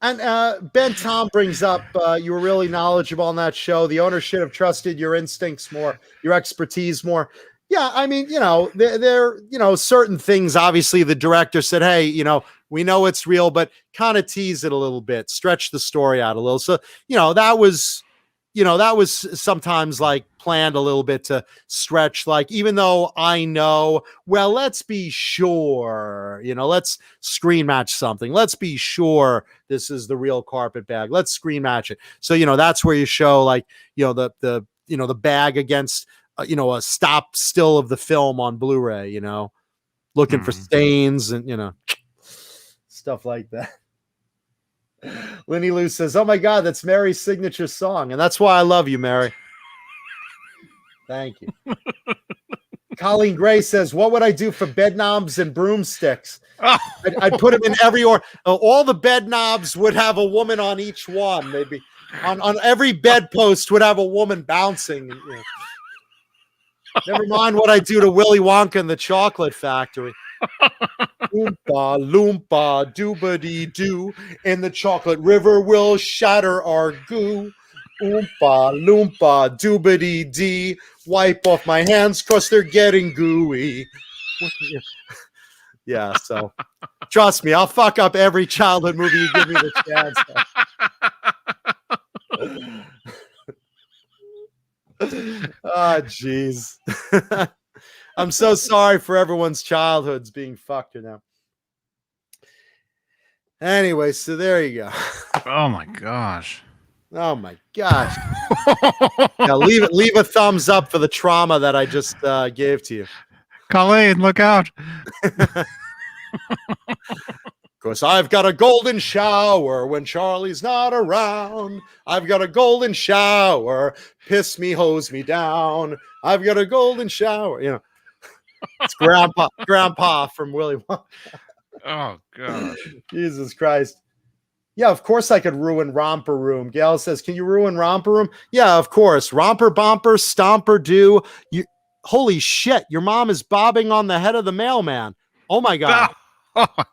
And Ben Tom brings up you were really knowledgeable on that show. The owner should have trusted your instincts more, your expertise more. Yeah, I mean, you know, there certain things. Obviously, the director said, "Hey, you know, we know it's real, but kind of tease it a little bit, stretch the story out a little." So, that was sometimes like planned a little bit to stretch, like, even though I know, well, let's be sure, let's screen match something. Let's be sure this is the real carpet bag. Let's screen match it. So, that's where you show like, the bag against, a stop still of the film on Blu-ray, looking for stains and, stuff like that. Lenny Lou says, "Oh my God, that's Mary's signature song. And that's why I love you, Mary." Thank you. Colleen Gray says, "What would I do for bed knobs and broomsticks?" Oh. I'd put them in every all the bed knobs would have a woman on each one. Maybe on every bedpost would have a woman bouncing. Never mind what I do to Willy Wonka and the Chocolate Factory. Oompa loompa doobity doo, and the chocolate river will shatter our goo. Oompa loompa doobity dee, wipe off my hands 'cause they're getting gooey. Yeah, so trust me, I'll fuck up every childhood movie you give me the chance. Oh, jeez. I'm so sorry for everyone's childhoods being fucked now. Anyway, so there you go. Oh my gosh. Oh my gosh. Now leave a thumbs up for the trauma that I just gave to you. Colleen, look out. Because I've got a golden shower when Charlie's not around. I've got a golden shower. Piss me, hose me down. I've got a golden shower. It's Grandpa from Willy Wonka. Oh gosh. Jesus Christ. Yeah, of course I could ruin Romper Room. Gail says, "Can you ruin Romper Room?" Yeah, of course. Romper Bomper, Stomper Do. Holy shit, your mom is bobbing on the head of the mailman. Oh my God. Oh, God.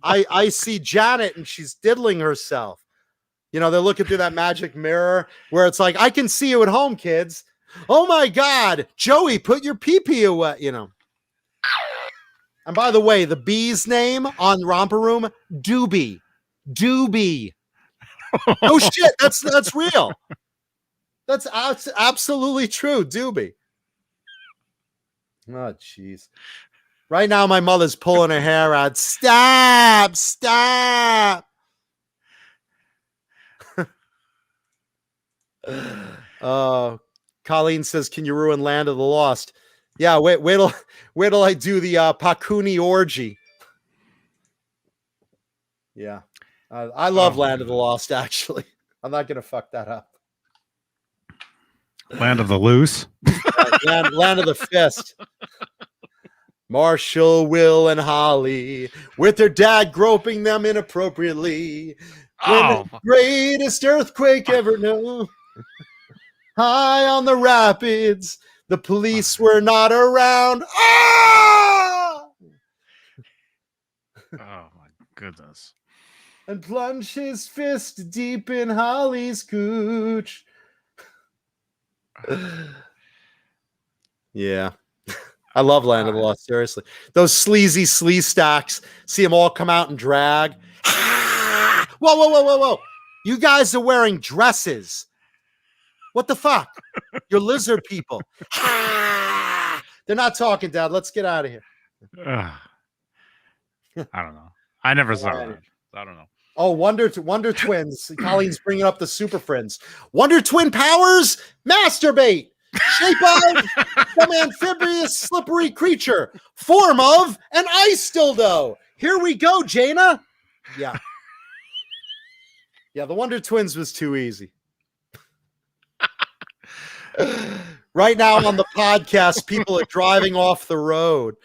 I see Janet and she's diddling herself. They're looking through that magic mirror where it's like, I can see you at home, kids. Oh my God, Joey, put your pee-pee away, And by the way, the bee's name on Romper Room, Doobie. Doobie. No shit, that's real. That's absolutely true, Doobie. Oh, jeez. Right now, my mother's pulling her hair out. Stop! Colleen says, "Can you ruin Land of the Lost?" Yeah, wait till I do the Pakuni orgy. Yeah, I love Land of the Lost. Actually, I'm not gonna fuck that up. Land of the Loose. Land of the Fist. Marshall, Will, and Holly, with their dad groping them inappropriately. When the greatest earthquake ever known. High on the rapids, the police were not around. Ah! Oh my goodness. And plunge his fist deep in Holly's cooch. Yeah. I love Land of the Lost, seriously. Those sleazy slee stacks, see them all come out and drag. Whoa. You guys are wearing dresses. What the fuck? You're lizard people. They're not talking, Dad. Let's get out of here. I don't know. I never saw that. I don't know. Oh, Wonder Twins. Colleen's bringing up the Super Friends. Wonder Twin powers? Masturbate. Shape of some amphibious slippery creature. Form of an ice dildo. Here we go, Jaina. Yeah. Yeah, the Wonder Twins was too easy. Right now on the podcast, people are driving off the road.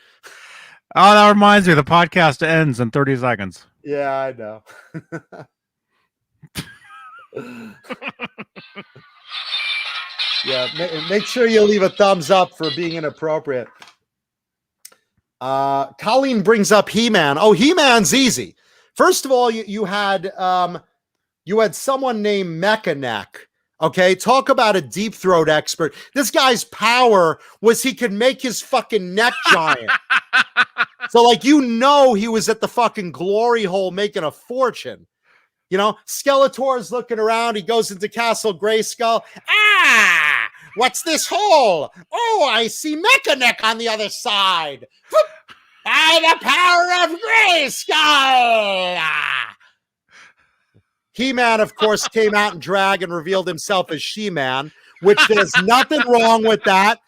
Oh, that reminds me. The podcast ends in 30 seconds. Yeah, I know. Yeah, make sure you leave a thumbs up for being inappropriate. Colleen brings up He-Man. Oh, He-Man's easy. First of all, you had someone named Mechaneck. Okay, talk about a deep throat expert. This guy's power was he could make his fucking neck giant. So, like, he was at the fucking glory hole making a fortune. You know, Skeletor's looking around. He goes into Castle Grayskull. What's this hole? Oh, I see Mechaneck on the other side. By the power of Grayskull. He-Man, of course, came out in drag and revealed himself as She-Man, which there's nothing wrong with that.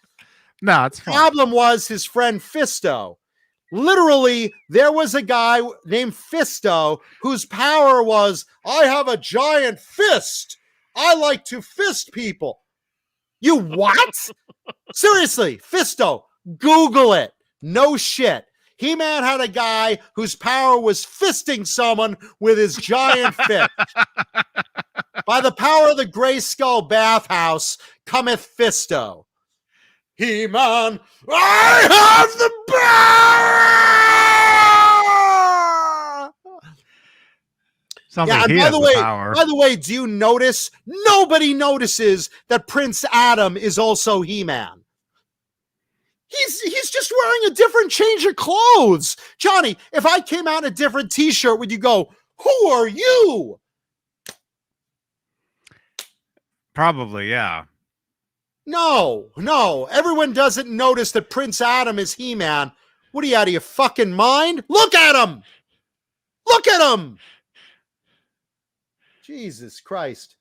No, it's fine. Problem was his friend Fisto. Literally, there was a guy named Fisto whose power was, I have a giant fist. I like to fist people. You what? Seriously, Fisto, Google it. No shit. He-Man had a guy whose power was fisting someone with his giant fist. By the power of the Grayskull bathhouse cometh Fisto. He-Man, I have the power! Sounds Yeah, like and he by has the the power. way, do you notice? Nobody notices that Prince Adam is also He-Man. He's just wearing a different change of clothes. Johnny, if I came out in a different t-shirt, would you go, who are you? Probably, yeah. No. Everyone doesn't notice that Prince Adam is He-Man. What are you, out of your fucking mind? Look at him! Look at him! Jesus Christ.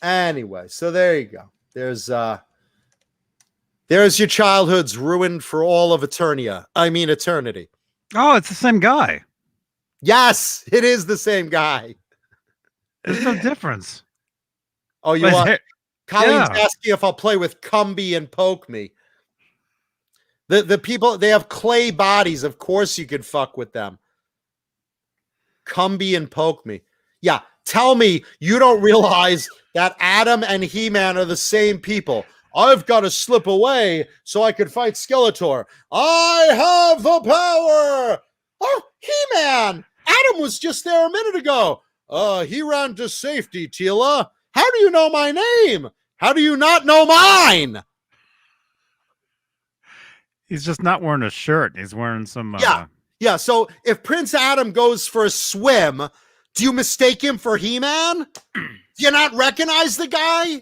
Anyway, so there you go. There's your childhood's ruined for all of eternity. Oh, it's the same guy. Yes, it is the same guy. There's no difference. Oh, you But want? here- Colleen's yeah. asking if I'll play with Cumby and Poke Me. The people, they have clay bodies. Of course you could fuck with them. Cumby and Poke Me. Yeah, tell me you don't realize that Adam and He-Man are the same people. I've got to slip away so I could fight Skeletor. I have the power. Oh, He-Man. Adam was just there a minute ago. He ran to safety, Tila. How do you know my name? How do you not know mine? He's just not wearing a shirt. He's wearing some... Yeah, so if Prince Adam goes for a swim, do you mistake him for He-Man? Do you not recognize the guy?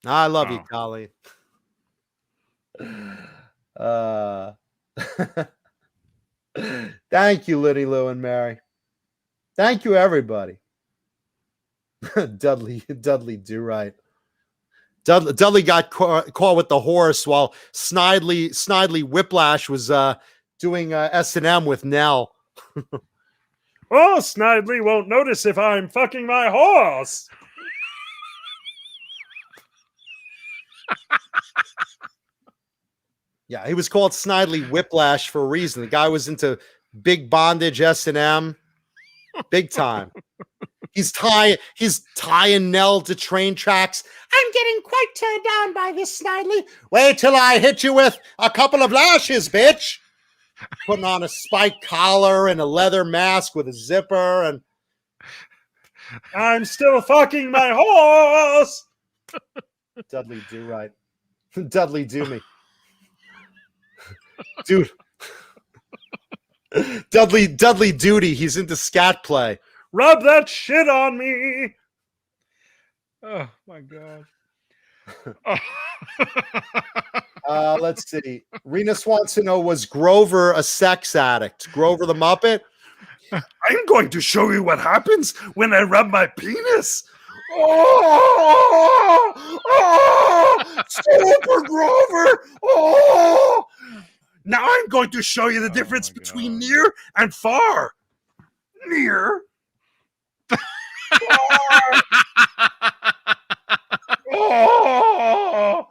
I love you, Colleen. Thank you, Liddy Lou and Mary. Thank you, everybody. Dudley do right. Dudley got caught with the horse while Snidely Whiplash was doing S&M with Nell. Oh, Snidely won't notice if I'm fucking my horse. Yeah, he was called Snidely Whiplash for a reason. The guy was into big bondage S&M, big time. He's tying Nell to train tracks. I'm getting quite turned down by this, Snidely. Wait till I hit you with a couple of lashes, bitch. Putting on a spiked collar and a leather mask with a zipper, and I'm still fucking my horse. Dudley do right. Dudley do me. Dude. Dudley Duty. He's into scat play. Rub that shit on me. Oh my god. Let's see. Renus wants to know, was Grover a sex addict? Grover the Muppet? I'm going to show you what happens when I rub my penis. Oh, Super Grover. Oh, now I'm going to show you the difference between near and far. Near. Far. Oh,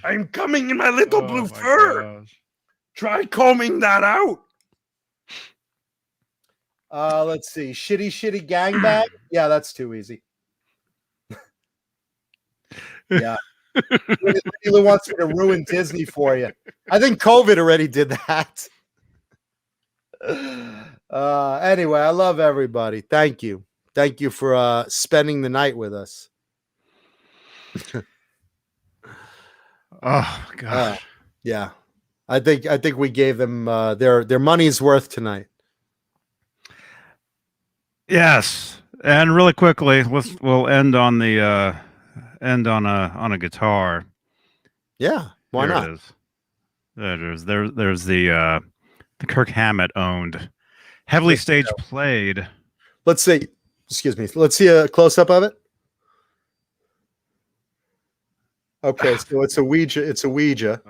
I'm coming in my little blue fur. Gosh. Try combing that out. Let's see. Shitty gangbang. Yeah, that's too easy. Yeah. Really wants me to ruin Disney for you. I think COVID already did that. Anyway, I love everybody. Thank you. Thank you for spending the night with us. Oh gosh. Yeah. I think we gave them their money's worth tonight. Yes, and really quickly, we'll end on the on a guitar. Yeah, why There not? it is. There's the Kirk Hammett owned, heavily stage played. Let's see. Excuse me. Let's see a close up of it. Okay, so it's a Ouija. It's a Ouija.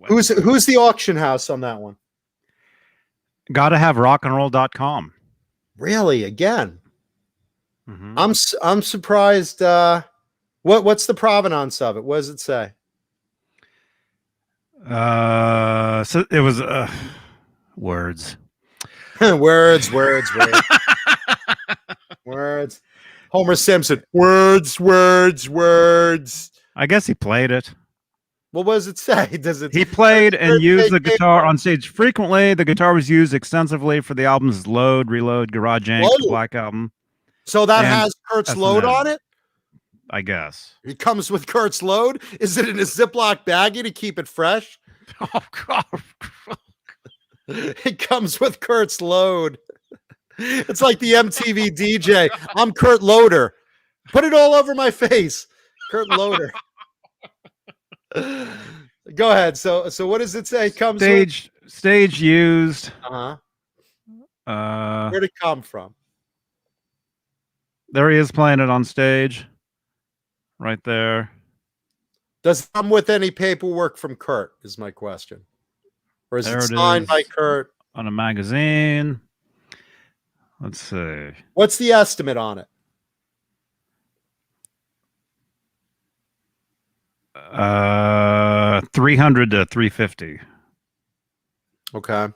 Who's the auction house on that one? Gotta have rockandroll.com. Really? Again? Mm-hmm. I'm surprised. What's the provenance of it? What does it say? So it was words. words. Words. Homer Simpson. Words. I guess he played it. Well, what does it say? Does it? He played and used the guitar on stage frequently. The guitar was used extensively for the albums Load, Reload, Garage Inc., the Black Album. So that And has Kurt's load on it? I guess. It comes with Kurt's load? Is it in a Ziploc baggie to keep it fresh? Oh, God. It comes with Kurt's load. It's like the MTV DJ. I'm Kurt Loader. Put it all over my face. Kurt Loader. Go ahead. So what does it say? Comes Stage used. Uh-huh. Where'd Where'd it come from? There he is playing it on stage. Right there. Does it come with any paperwork from Kurt, is my question. Or is There it it signed is. by Kurt? On a magazine. Let's see. What's the estimate on it? 300 to 350. Okay.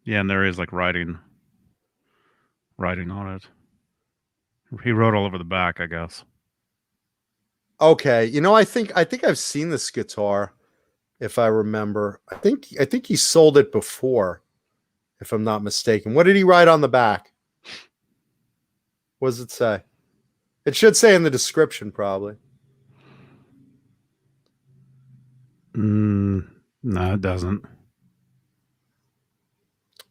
Yeah, and there is like writing on it. He wrote all over the back, I guess. Okay. I think I've seen this guitar, if I remember. I think he sold it before, if I'm not mistaken. What did he write on the back? What does it say? It should say in the description, probably. No, it doesn't.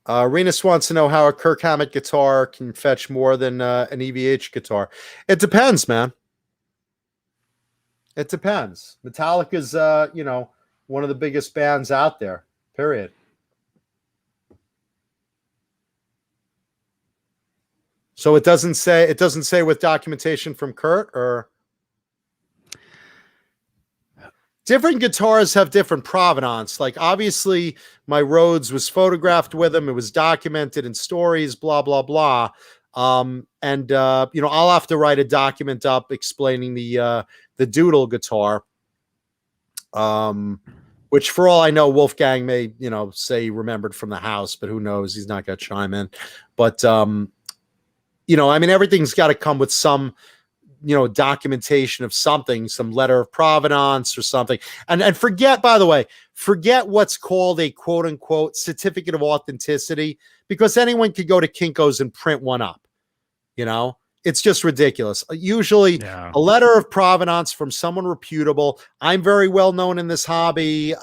Renus wants to know how a Kirk Hammett guitar can fetch more than an EVH guitar. It depends, man. It depends. Metallica's, one of the biggest bands out there. Period. So it doesn't say with documentation from Kurt, or different guitars have different provenance. Like obviously my Rhodes was photographed with him. It was documented in stories, blah, blah, blah. I'll have to write a document up explaining the Doodle guitar. which for all I know, Wolfgang may, say he remembered from the house, but who knows? He's not going to chime in. But, everything's got to come with some, documentation of something, some letter of provenance or something. And forget what's called a quote unquote certificate of authenticity, because anyone could go to Kinko's and print one up. It's just ridiculous. Usually a letter of provenance from someone reputable. I'm very well known in this hobby.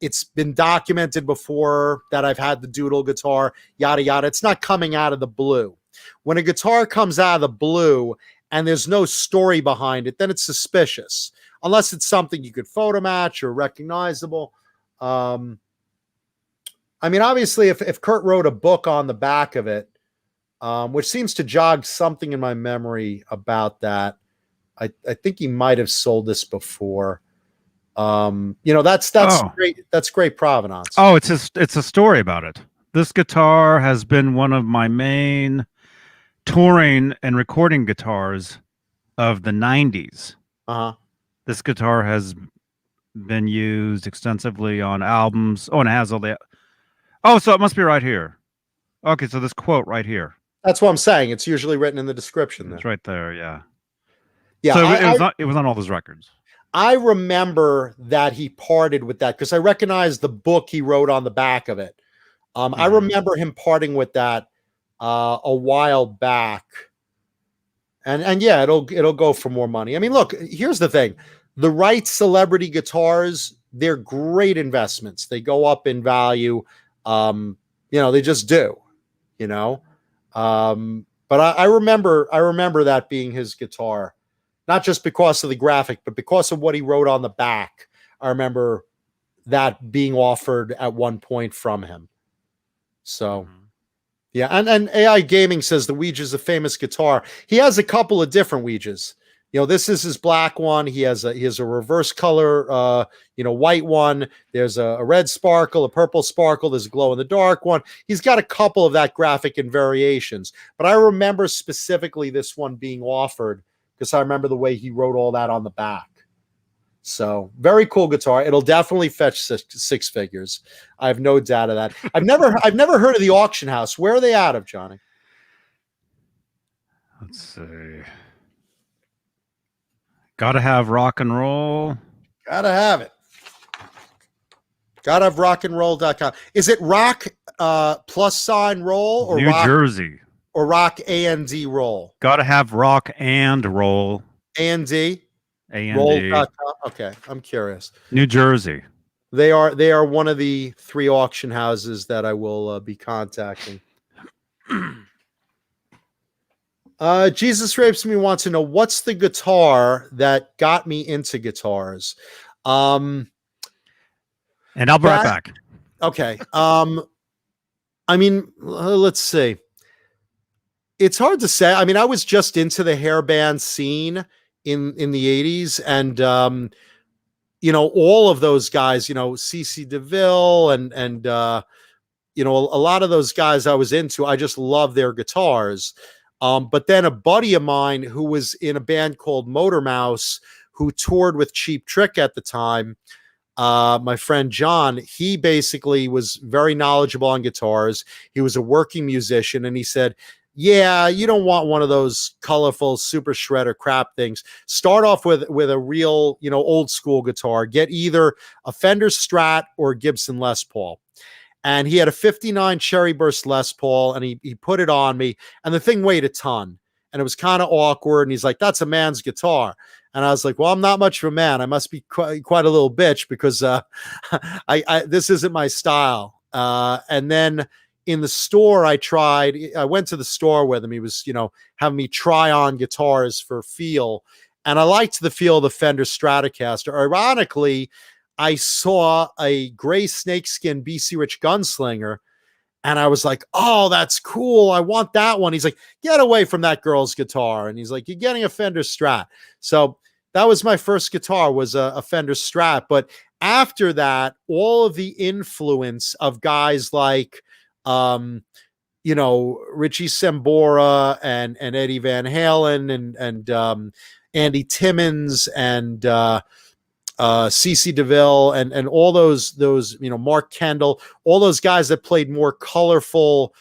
It's been documented before that I've had the Doodle guitar, yada, yada. It's not coming out of the blue. When a guitar comes out of the blue and there's no story behind it, then it's suspicious, unless it's something you could photo match or recognizable. Obviously, if Kurt wrote a book on the back of it, which seems to jog something in my memory about that. I think he might have sold this before. That's great. That's great provenance. Oh, it's a story about it. This guitar has been one of my main touring and recording guitars of the 90s. This guitar has been used extensively on albums. Oh, and it has all that. Oh, so it must be right here. Okay, so this quote right here. That's what I'm saying. It's usually written in the description. It's right there, yeah. Yeah, so it was on all those records. I remember that he parted with that because I recognized the book he wrote on the back of it. I remember him parting with that a while back. And yeah, it'll go for more money. Look, here's the thing. The right celebrity guitars, they're great investments. They go up in value. They just do, but I remember that being his guitar, not just because of the graphic, but because of what he wrote on the back. I remember that being offered at one point from him. So, yeah. And AI Gaming says the Ouija is a famous guitar. He has a couple of different Ouijas. This is his black one. He has a reverse color, white one. There's a red sparkle, a purple sparkle. There's a glow in the dark one. He's got a couple of that graphic in variations. But I remember specifically this one being offered because I remember the way he wrote all that on the back. So very cool guitar. It'll definitely fetch six figures. I have no doubt of that. I've never heard of the auction house. Where are they out of, Johnny? Let's see. Gotta have rock and roll. Gotta have it. Gotta have rockandroll.com. Is it rock +sign roll or New Jersey? Or rock AND roll? Gotta have rock and roll. AND? Roll.com. Okay, I'm curious. New Jersey. They are one of the 3 auction houses that I will be contacting. Jesus Rapes Me wants to know what's the guitar that got me into guitars. And I'll be right back. Okay. Let's see. It's hard to say. I was just into the hair band scene in the 80s, and all of those guys, CC DeVille and a lot of those guys I was into. I just love their guitars. But then a buddy of mine who was in a band called Motor Mouse, who toured with Cheap Trick at the time, my friend John, he basically was very knowledgeable on guitars. He was a working musician, and he said, yeah, you don't want one of those colorful super shredder crap things. Start off with a real, old school guitar. Get either a Fender Strat or a Gibson Les Paul. And he had a 59 Cherry Burst Les Paul, and he put it on me, and the thing weighed a ton, and it was kind of awkward. And he's like, "That's a man's guitar," and I was like, "Well, I'm not much of a man. I must be quite a little bitch because this isn't my style." And then in the store, I went to the store with him. He was, having me try on guitars for feel, and I liked the feel of the Fender Stratocaster. Ironically, I saw a gray snakeskin BC Rich Gunslinger, and I was like, oh, that's cool. I want that one. He's like, get away from that girl's guitar. And he's like, you're getting a Fender Strat. So that was my first guitar, was a Fender Strat. But after that, all of the influence of guys like, Richie Sambora and Eddie Van Halen and Andy Timmons and CeCe DeVille and all those Mark Kendall, all those guys that played more colorful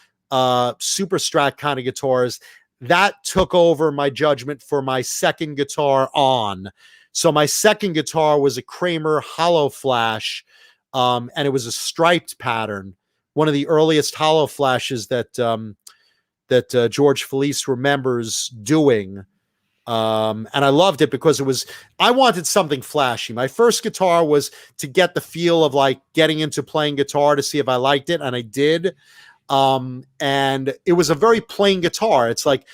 super strat kind of guitars, that took over my judgment for my second guitar on. So my second guitar was a Kramer hollow flash, and it was a striped pattern, one of the earliest hollow flashes that George Felice remembers doing. And I loved it because I wanted something flashy. My first guitar was to get the feel of like getting into playing guitar to see if I liked it. And I did. And it was a very plain guitar. It's like,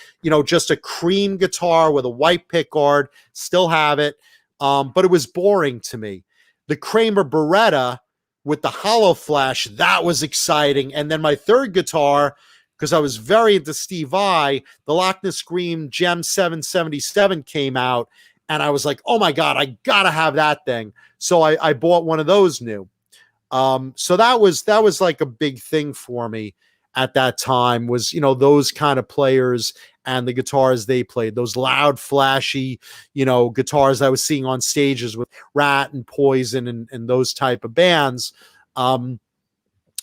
just a cream guitar with a white pickguard, still have it. But it was boring to me. The Kramer Beretta with the hollow flash, that was exciting. And then my third guitar, because I was very into Steve Vai, the Loch Ness Scream Gem 777 came out, and I was like, oh my God, I gotta have that thing. So I bought one of those new. So that was like a big thing for me at that time, was, those kind of players and the guitars they played, those loud, flashy, guitars I was seeing on stages with Rat and Poison and those type of bands.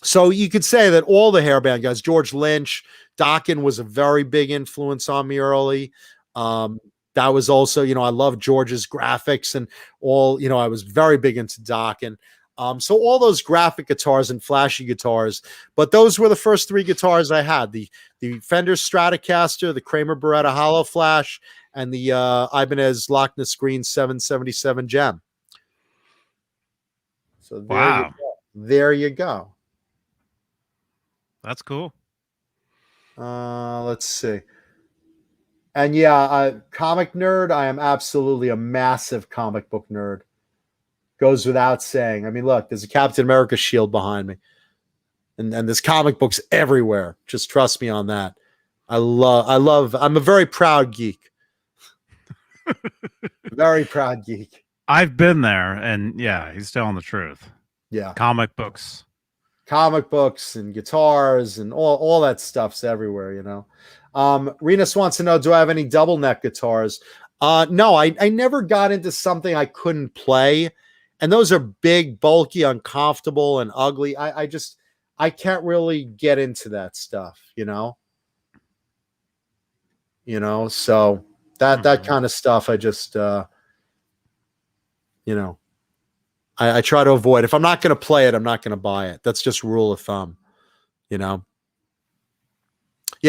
So you could say that all the hair band guys, George Lynch, Dokken was a very big influence on me early. That was also, I love George's graphics and all, I was very big into Dokken. So all those graphic guitars and flashy guitars, but those were the first three guitars I had: the Fender Stratocaster, the Kramer Beretta Hollow Flash, and the Ibanez Loch Ness Scream 777 Gem. So there you go. That's cool. Let's see. And yeah, comic nerd. I am absolutely a massive comic book nerd. Goes without saying. I mean, look, there's a Captain America shield behind me. And there's comic books everywhere. Just trust me on that. I'm a very proud geek. Very proud geek. I've been there, and yeah, he's telling the truth. Yeah. Comic books And guitars and all that stuff's everywhere, Renus wants to know, do I have any double neck guitars? No, I never got into something I couldn't play. And those are big, bulky, uncomfortable, and ugly. I can't really get into that stuff, so that kind of stuff, I just, I try to avoid. If I'm not going to play it, I'm not going to buy it. That's just rule of thumb, Yeah,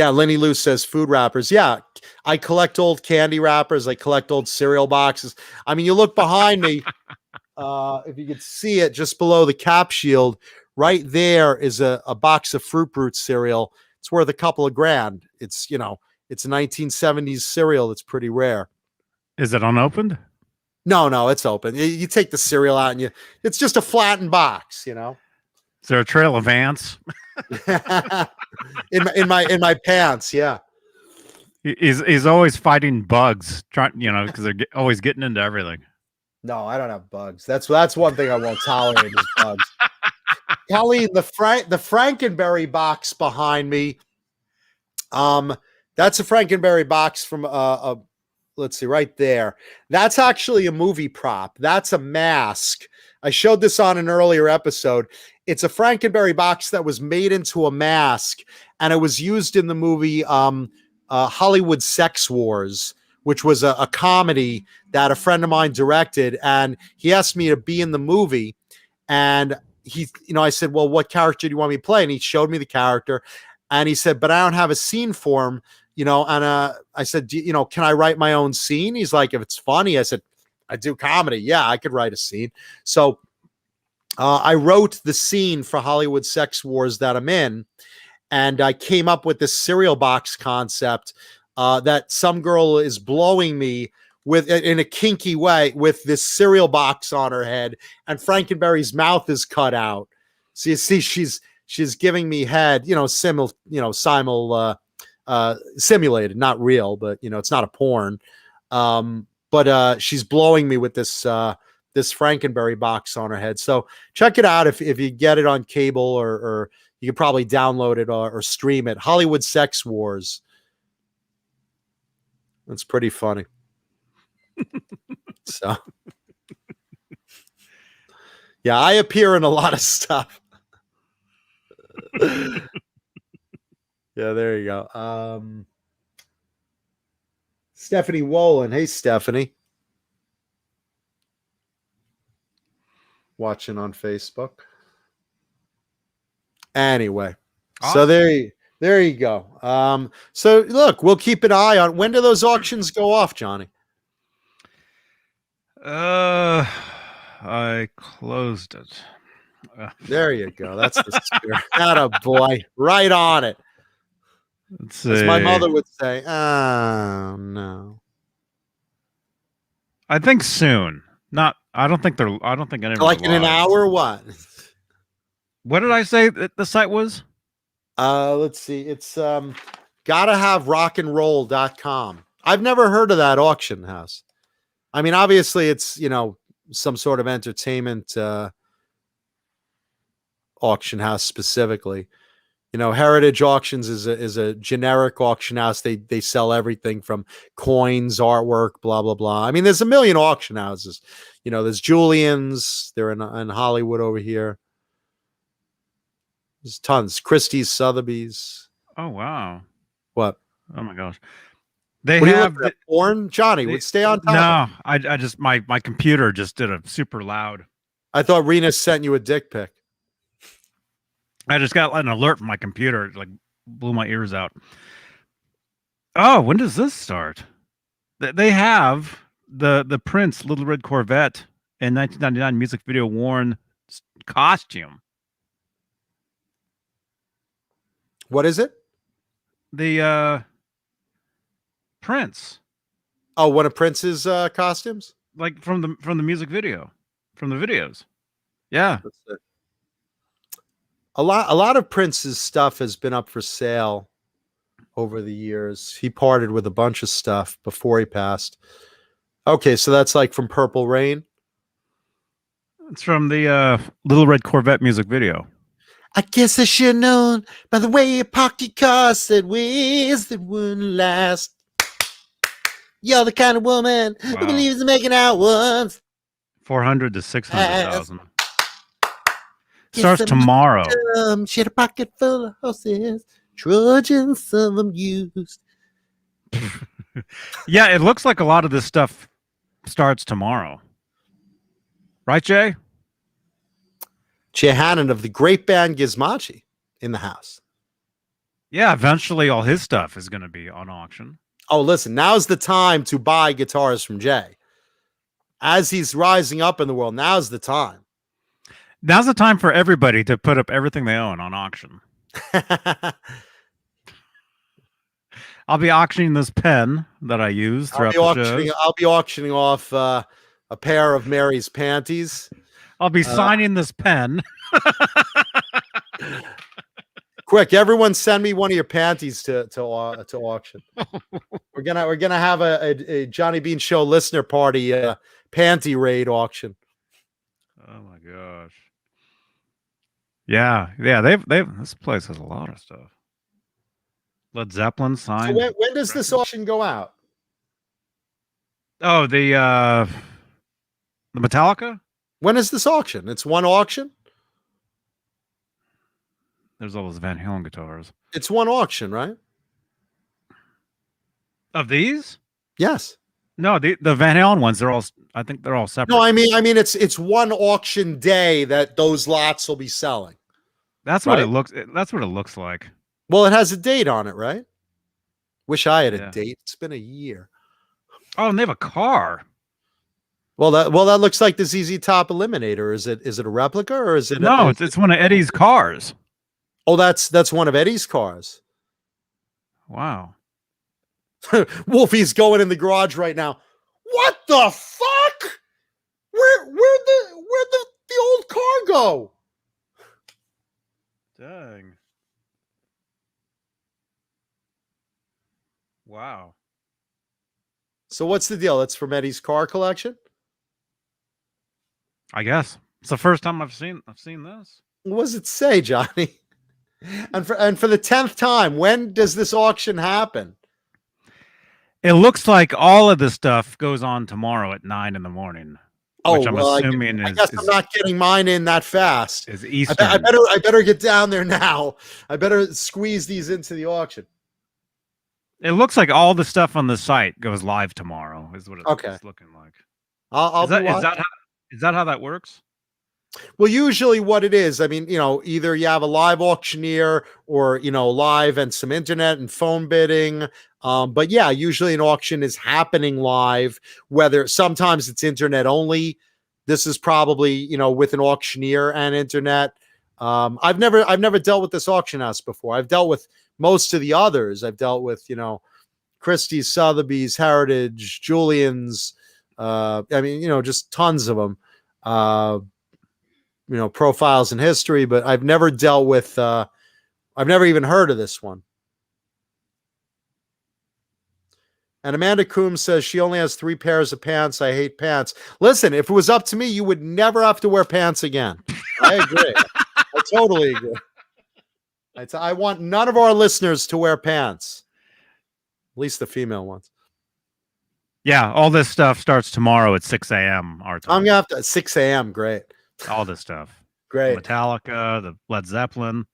Lenny Lou says food wrappers. Yeah, I collect old candy wrappers. I collect old cereal boxes. I mean, you look behind me. If you could see it just below the cap shield, right there is a box of Fruit Brute cereal. It's worth a couple of grand. It's, it's a 1970s cereal that's pretty rare. Is it unopened? No, it's open. You take the cereal out and it's just a flattened box, Is there a trail of ants? in my pants, yeah. He's always fighting bugs, because they're always getting into everything. No, I don't have bugs. That's one thing I won't tolerate is bugs. Kelly, the Frankenberry box behind me. That's a Frankenberry box from let's see, right there. That's actually a movie prop. That's a mask. I showed this on an earlier episode. It's a Frankenberry box that was made into a mask, and it was used in the movie Hollywood Sex Wars, which was a comedy that a friend of mine directed, and he asked me to be in the movie. And I said, well, what character do you want me to play? And he showed me the character, and he said, but I don't have a scene for him, and I said, can I write my own scene? He's like, if it's funny. I said, I do comedy. Yeah, I could write a scene. So I wrote the scene for Hollywood Sex Wars that I'm in, and I came up with this cereal box concept that some girl is blowing me with in a kinky way with this cereal box on her head, and Frankenberry's mouth is cut out. So you see, she's giving me head, simulated, not real, but it's not a porn. But she's blowing me with this Frankenberry box on her head. So check it out if you get it on cable, or you can probably download it or stream it. Hollywood Sex Wars. That's pretty funny. So Yeah, I appear in a lot of stuff. Yeah, there you go. Stephanie Wolin. Hey, Stephanie. Watching on Facebook. Anyway, so Awesome. there you go. So look, we'll keep an eye on when do those auctions go off, Johnny? I closed it. There you go. That's the spirit. Atta boy, right on it. Let's see. As my mother would say, "Oh no." I think soon. Not. I don't think any. Like in an hour. What? What did I say that the site was? Let's see. It's gotta have rockandroll.com. I've never heard of that auction house. I mean, obviously it's, some sort of entertainment auction house specifically. Heritage Auctions is a generic auction house. They sell everything from coins, artwork, blah blah blah. I mean, there's a million auction houses. There's Julian's. They're in Hollywood over here. There's tons. Christie's, Sotheby's. Oh wow! What? Oh my gosh! They what have porn, Johnny. Would stay on top. No, I just my computer just did a super loud. I thought Rena sent you a dick pic. I just got an alert from my computer. It blew my ears out. Oh, when does this start? They have the Prince Little Red Corvette in 1999 music video worn costume. What is it? The Prince. Oh, one of Prince's costumes? Like from the music video. From the videos. Yeah. A lot of Prince's stuff has been up for sale over the years. He parted with a bunch of stuff before he passed. Okay, so that's like from Purple Rain. It's from the Little Red Corvette music video. I guess I should have known by the way you parked your car, said ways that wouldn't last. You're the kind of woman who believes in making out once. 400 to 600,000. Starts tomorrow. She had a pocket full of horses, Trojans, some of them used. Yeah, it looks like a lot of this stuff starts tomorrow. Right, Jay? Jay Hannon of the great band Gizmochi in the house. Yeah, eventually all his stuff is going to be on auction. Oh, listen, now's the time to buy guitars from Jay. As he's rising up in the world, now's the time. Now's the time for everybody to put up everything they own on auction. I'll be auctioning this pen that I use throughout the show. I'll be auctioning off a pair of Mary's panties. I'll be signing this pen. Quick, everyone, send me one of your panties to auction. We're gonna have a Johnny Bean Show listener party panty raid auction. Oh my gosh! Yeah. They've this place has a lot of stuff. Led Zeppelin signed. So when does this auction go out? Oh, the Metallica. When is this auction? It's one auction? There's all those Van Halen guitars. It's one auction, right? Of these? Yes. No, the Van Halen ones, I think they're all separate. No, I mean it's one auction day that those lots will be selling. That's what it looks like. Well, it has a date on it, right? Wish I had a date. It's been a year. Oh, and they have a car. Well, that looks like the ZZ Top Eliminator. Is it a replica or is it? No, it's one of Eddie's cars. Oh, that's one of Eddie's cars. Wow. Wolfie's going in the garage right now. What the fuck? Where'd the old car go? Dang. Wow. So what's the deal? That's from Eddie's car collection? I guess. It's the first time I've seen this. What does it say, Johnny? And for the 10th time, when does this auction happen? It looks like all of this stuff goes on tomorrow at 9 in the morning. Oh, which I'm well, assuming I guess I'm not getting mine in that fast. is I Eastern. better get down there now. I better squeeze these into the auction. It looks like all the stuff on the site goes live tomorrow. Is what Okay. it's looking like. I'll Is that be is watching. that how, is that how that works? Well, usually what it is, I mean, either you have a live auctioneer or, live and some internet and phone bidding. But yeah, usually an auction is happening live, whether sometimes it's internet only. This is probably, with an auctioneer and internet. I've never dealt with this auction house before. I've dealt with most of the others. I've dealt with, Christie's, Sotheby's, Heritage, Julian's. Just tons of them. Profiles in history, but I've never dealt with, I've never even heard of this one. And Amanda Coombs says she only has 3 pairs of pants. I hate pants. Listen, if it was up to me, you would never have to wear pants again. I agree. I totally agree. I want none of our listeners to wear pants. At least the female ones. Yeah, all this stuff starts tomorrow at 6 a.m. our time. I'm gonna have to 6 a.m. Great. All this stuff. Great. Metallica, the Led Zeppelin.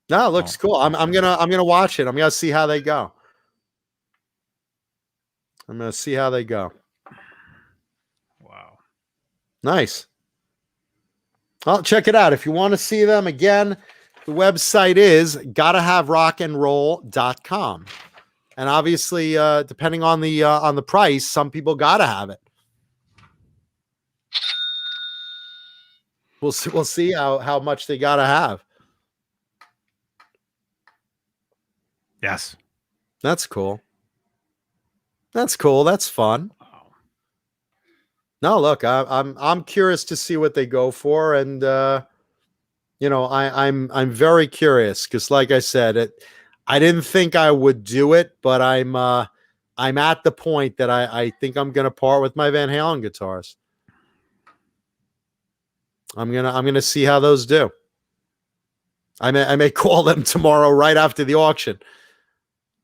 No, it looks cool. I'm gonna watch it. I'm gonna see how they go. Wow. Nice. Well, check it out. If you want to see them again, the website is gottahaverockandroll.com. And obviously, depending on the price, some people gotta have it. We'll see how much they gotta have. Yes. That's cool. That's fun. Wow. No, look, I'm curious to see what they go for, and I'm very curious because, like I said, I didn't think I would do it, but I'm at the point that I think I'm gonna part with my Van Halen guitars. I'm gonna see how those do. I may call them tomorrow right after the auction.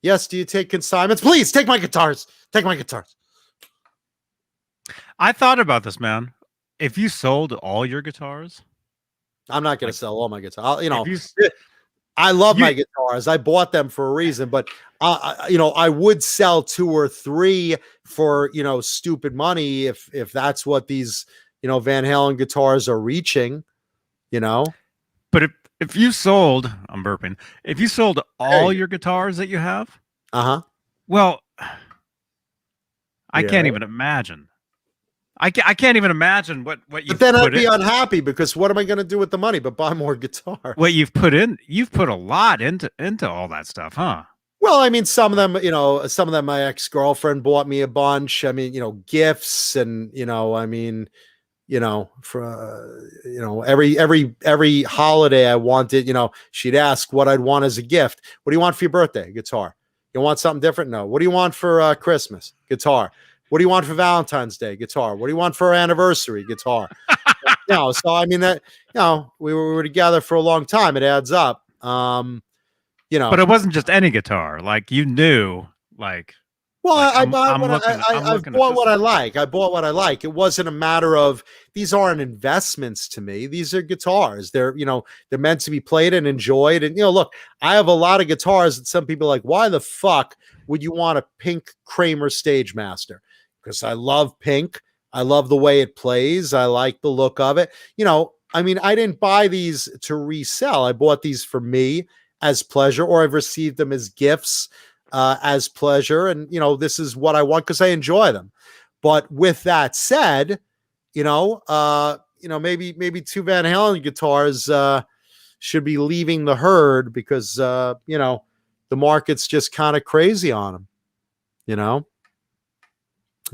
Yes, do you take consignments? Please take my guitars. Take my guitars. I thought about this, man. If you sold all your guitars, I'm not gonna sell all my guitars. if I love my guitars. I bought them for a reason, but I would sell 2 or 3 for stupid money if that's what these Van Halen guitars are reaching. But if you sold, I'm burping. If you sold all your guitars that you have, well, I can't even imagine. I can't even imagine what you. But then I'd be unhappy because what am I going to do with the money but buy more guitars? What you've put a lot into all that stuff, huh? Well, I mean, some of them, my ex-girlfriend bought me a bunch. I mean, gifts and for every holiday I wanted, she'd ask what I'd want as a gift. What do you want for your birthday? Guitar. You want something different? No. What do you want for Christmas? Guitar. What do you want for Valentine's Day? Guitar. What do you want for our anniversary? Guitar. So I mean that, we were together for a long time. It adds up. But it wasn't just any guitar. Like you knew, like. Well, like, I bought what I like. I bought what I like. It wasn't a matter of these aren't investments to me. These are guitars. They're meant to be played and enjoyed. And look, I have a lot of guitars that some people are like, why the fuck would you want a pink Kramer Stagemaster? Because I love pink. I love the way it plays. I like the look of it. I mean, I didn't buy these to resell. I bought these for me as pleasure, or I've received them as gifts as pleasure. And, this is what I want because I enjoy them. But with that said, maybe 2 Van Halen guitars should be leaving the herd because, the market's just kind of crazy on them,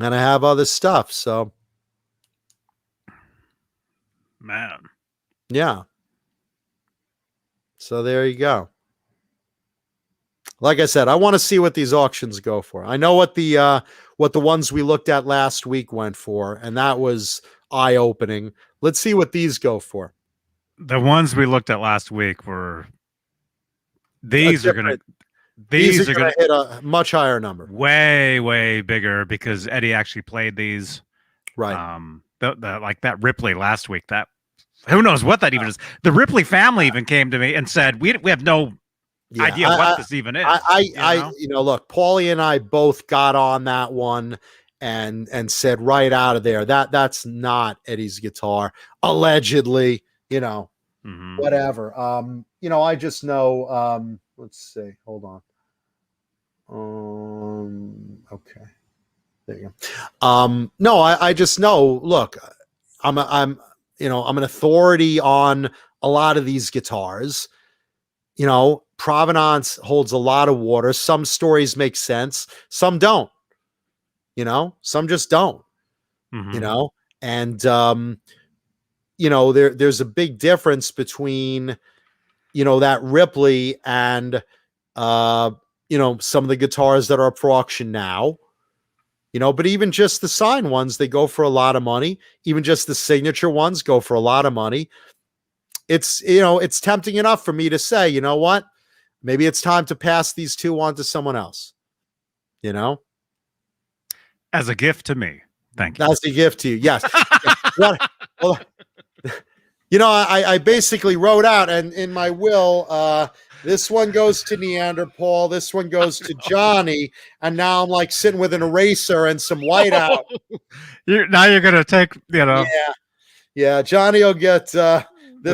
and I have other stuff. So, man, yeah. So there you go. Like I said, I want to see what these auctions go for. I know what the ones we looked at last week went for, and that was eye-opening. Let's see what these go for. The ones we looked at last week were these are gonna These are going to hit a much higher number. Way bigger because Eddie actually played these. Right. Like that Ripley last week. That who knows what that even is. The Ripley family even came to me and said, we have no idea what this even is. Look, Paulie and I both got on that one and said right out of there that's not Eddie's guitar, allegedly, whatever. I just know, let's see, hold on. Okay. There you go. No, I just know, look, I'm an authority on a lot of these guitars. Provenance holds a lot of water. Some stories make sense, some don't. Some just don't. And there's a big difference between that Ripley and some of the guitars that are up for auction now. But even just the signed ones, they go for a lot of money. Even just the signature ones go for a lot of money. It's tempting enough for me to say, you know what? Maybe it's time to pass these two on to someone else. As a gift to me. Thank you. As a gift to you. Yes. I basically wrote out, and in my will, this one goes to Neanderthal, this one goes to Johnny, and now I'm like sitting with an eraser and some whiteout. Now you're gonna take, Yeah. Johnny will get the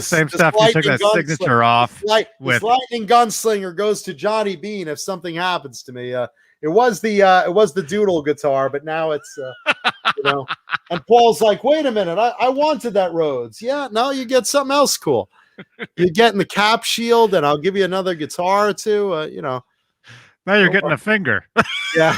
same stuff you took that signature off. This lightning gunslinger goes to Johnny Beane if something happens to me. It was the Doodle guitar, but now it's And Paul's like, wait a minute, I wanted that Rhodes. Yeah, no, you get something else cool. You're getting the cap shield, and I'll give you another guitar or two. Now you're getting a finger. Yeah.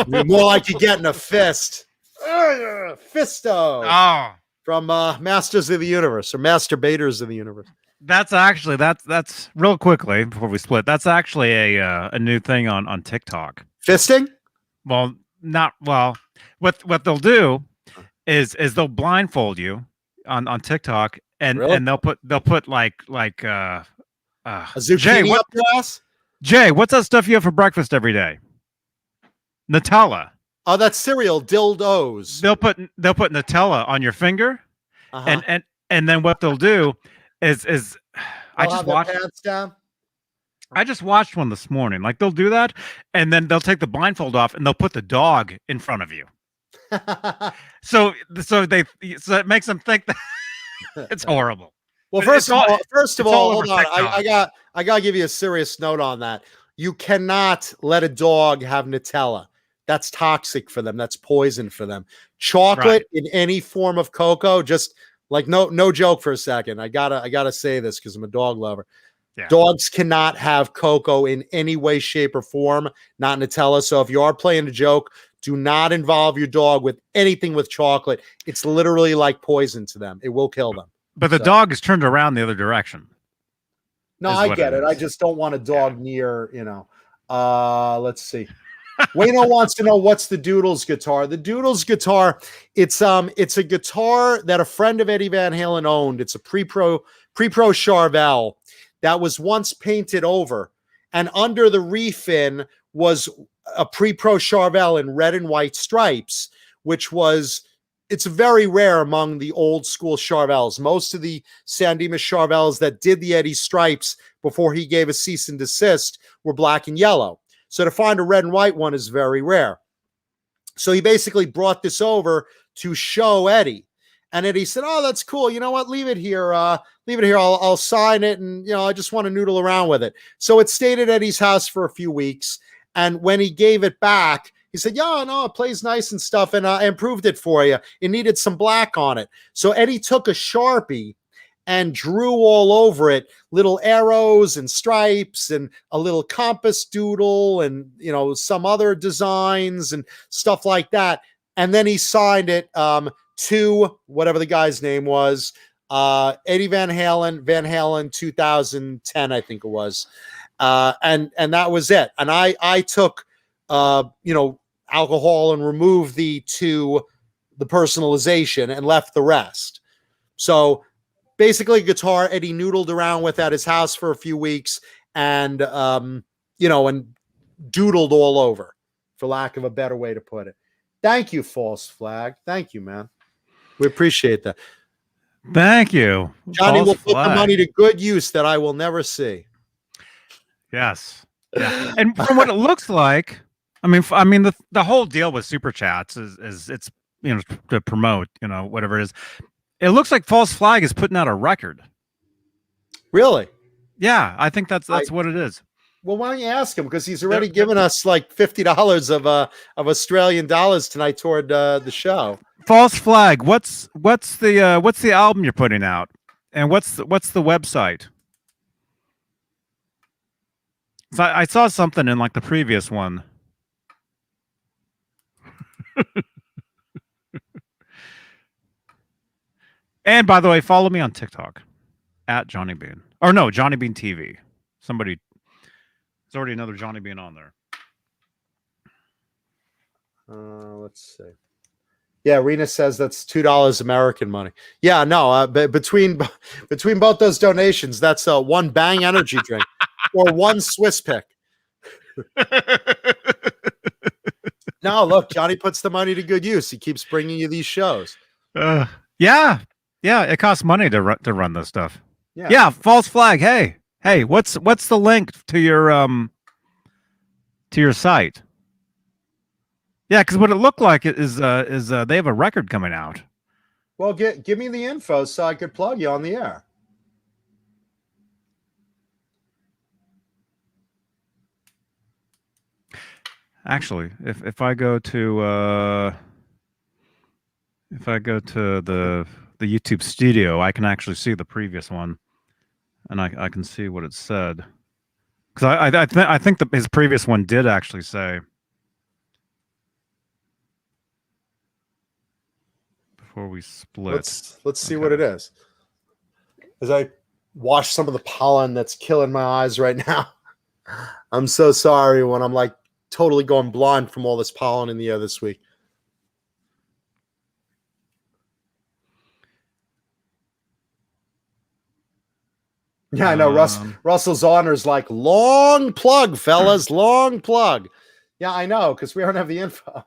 More like you're getting a fist. Fisto. Oh. From Masters of the Universe or Masturbators of the Universe. That's actually that's real quickly before we split. That's actually a new thing on TikTok. Fisting? Well, not well. What they'll do is they'll blindfold you on TikTok and they'll put like a zucchini up your ass? Jay, what's that stuff you have for breakfast every day? Nutella. Oh, that's cereal, dildos. They'll put Nutella on your finger, and then what they'll do is I just watched pants down. I just watched one this morning. Like they'll do that, and then they'll take the blindfold off and they'll put the dog in front of you. so it makes them think that it's horrible. Well, first of all, hold on. I gotta give you a serious note on that. You cannot let a dog have Nutella. That's toxic for them. That's poison for them. Chocolate in any form of cocoa, just like no joke for a second. I gotta say this because I'm a dog lover. Yeah. Dogs cannot have cocoa in any way, shape, or form, not Nutella. So if you are playing a joke, do not involve your dog with anything with chocolate. It's literally like poison to them. It will kill them. But the dog is turned around the other direction. No, I get it. I just don't want a dog near, let's see. Wayno wants to know what's the Doodles guitar. The Doodles guitar, it's a guitar that a friend of Eddie Van Halen owned. It's a pre-pro Charvel that was once painted over, and under the refin was a pre-pro Charvel in red and white stripes, it's very rare among the old school Charvels. Most of the San Dimas Charvels that did the Eddie stripes before he gave a cease and desist were black and yellow. So to find a red and white one is very rare. So he basically brought this over to show Eddie. And Eddie said, oh, that's cool. You know what? Leave it here. I'll sign it. And, I just want to noodle around with it. So it stayed at Eddie's house for a few weeks. And when he gave it back, he said, yeah, no, it plays nice and stuff. And I improved it for you. It needed some black on it. So Eddie took a Sharpie and drew all over it little arrows and stripes and a little compass doodle and, some other designs and stuff like that. And then he signed it to whatever the guy's name was, Eddie Van Halen 2010, I think it was. And that was it. And I took, alcohol and removed the personalization and left the rest. So basically a guitar Eddie noodled around with at his house for a few weeks and, and doodled all over, for lack of a better way to put it. Thank you, False Flag. Thank you, man. We appreciate that. Thank you. Johnny False will put flag. the money to good use that I will never see. Yes. Yeah. And from what it looks like, I mean, the whole deal with super chats is it's to promote whatever it is. It looks like False Flag is putting out a record. Really? Yeah, I think that's what it is. Well, why don't you ask him? Because he's already given us like $50 of Australian dollars tonight toward the show. False Flag. What's the album you're putting out, and what's the website? So I saw something in like the previous one. And by the way, follow me on TikTok at Johnny Beane. Or no, Johnny Beane TV. There's already another Johnny Beane on there. Let's see. Yeah, Rena says that's $2 American money. Yeah, no, between both those donations, that's one Bang energy drink or one Swiss pick. No, look, Johnny puts the money to good use. He keeps bringing you these shows. Yeah, it costs money to run this stuff. Yeah, False Flag. Hey, what's the link to your site? Yeah, because what it looked like is they have a record coming out. Well, give me the info so I could plug you on the air. Actually, if I go to the YouTube studio, I can actually see the previous one, and I can see what it said. Because I think that his previous one did actually say. Before we split, let's see what it is. As I wash some of the pollen that's killing my eyes right now. I'm so sorry when I'm like totally going blind from all this pollen in the air this week. Yeah, I know. Russell's Honor's like, long plug, fellas, long plug. Yeah, I know, because we don't have the info.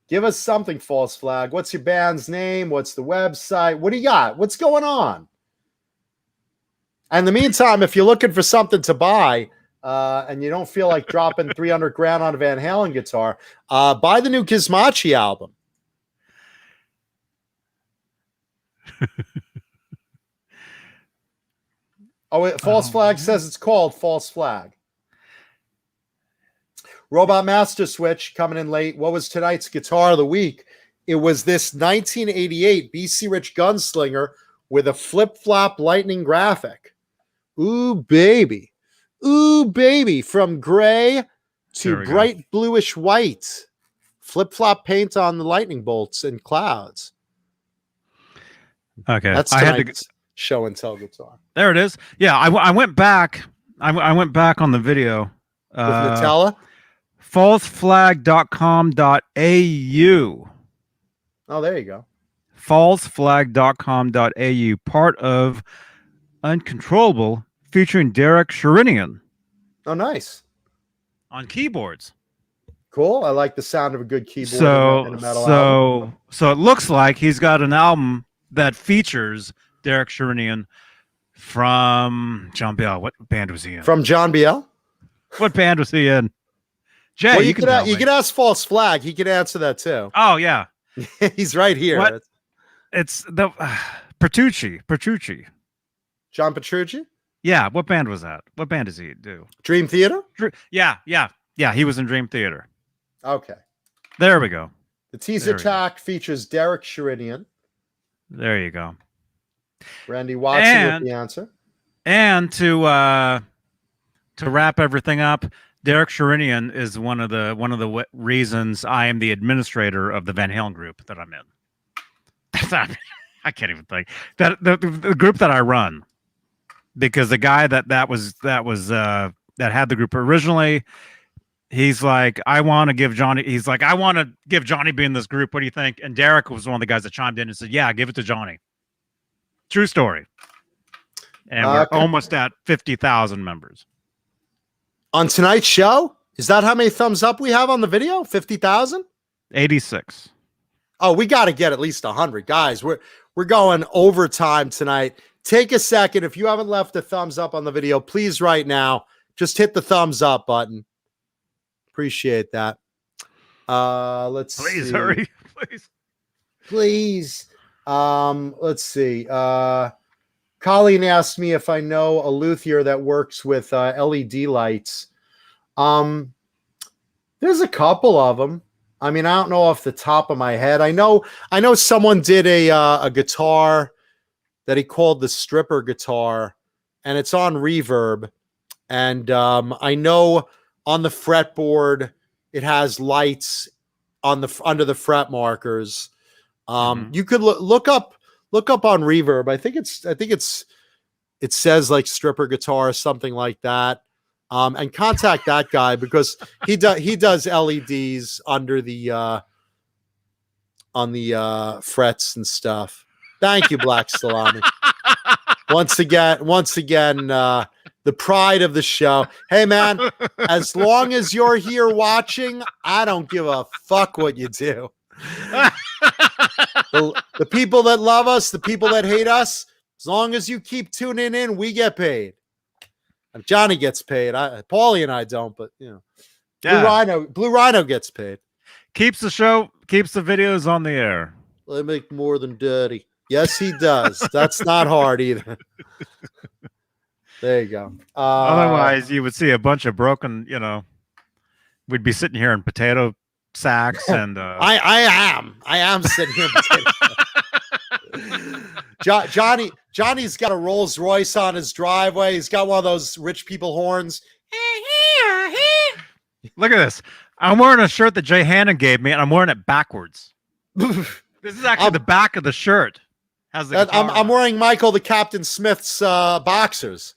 Give us something, False Flag. What's your band's name? What's the website? What do you got? What's going on? And in the meantime, if you're looking for something to buy and you don't feel like dropping 300 grand on a Van Halen guitar, buy the new Gizmachi album. False Flag says it's called False Flag. Robot Master Switch coming in late. What was tonight's guitar of the week? It was this 1988 BC Rich Gunslinger with a flip-flop lightning graphic. Ooh, baby. Ooh, baby. From gray to bright bluish white. Flip-flop paint on the lightning bolts and clouds. Okay. That's tonight's show and tell guitar. There it is. Yeah, I went back. I went back on the video. With Nutella? falseflag.com.au. Oh, there you go. falseflag.com.au, part of Uncontrollable, featuring Derek Sherinian. Oh, nice. On keyboards. Cool. I like the sound of a good keyboard in a metal album. So it looks like he's got an album that features Derek Sherinian from John Biel. What band was he in? From John Biel? What band was he in? Jay, well, you could ask False Flag. He could answer that too. Oh yeah, he's right here. What? It's the Petrucci. John Petrucci. Yeah. What band was that? What band does he do? Dream Theater. Yeah. He was in Dream Theater. Okay. There we go. The teaser track features Derek Sherinian. There you go. Randy Watson with the answer. And to wrap everything up, Derek Sherinian is one of the reasons I am the administrator of the Van Halen group that I'm in. I can't even think that the group that I run, because the guy that had the group originally, he's like, I want to give Johnny Beane this group. What do you think? And Derek was one of the guys that chimed in and said, yeah, give it to Johnny. True story. And we're almost at 50,000 members. On tonight's show? Is that how many thumbs up we have on the video? 50,000? 86. Oh, we got to get at least 100. Guys, we're going overtime tonight. Take a second. If you haven't left a thumbs up on the video, please right now, just hit the thumbs up button. Appreciate that. Let's Please see. hurry. Please. Let's see. Colleen asked me if I know a luthier that works with LED lights. There's a couple of them. I mean, I don't know off the top of my head. I know someone did a guitar that he called the stripper guitar, and it's on reverb. And I know on the fretboard it has lights on the under the fret markers. You could look up on reverb. I think it says like stripper guitar or something like that. And contact that guy because he does LEDs under the on the frets and stuff. Thank you, Black Salami. Once again, the pride of the show. Hey man, as long as you're here watching, I don't give a fuck what you do. The people that love us, the people that hate us, as long as you keep tuning in, we get paid. Johnny gets paid. Paulie and I don't, but you know, Blue Rhino gets paid. Keeps the videos on the air. They make more than dirty. Yes, he does. That's not hard either. There you go. Otherwise, you would see a bunch of broken. You know, we'd be sitting here in potato sacks and. I am sitting here. Johnny's got a Rolls Royce on his driveway. He's got one of those rich people horns. Look at this. I'm wearing a shirt that Jay Hannon gave me, and I'm wearing it backwards. This is actually the back of the shirt. I'm wearing Michael the Captain Smith's boxers.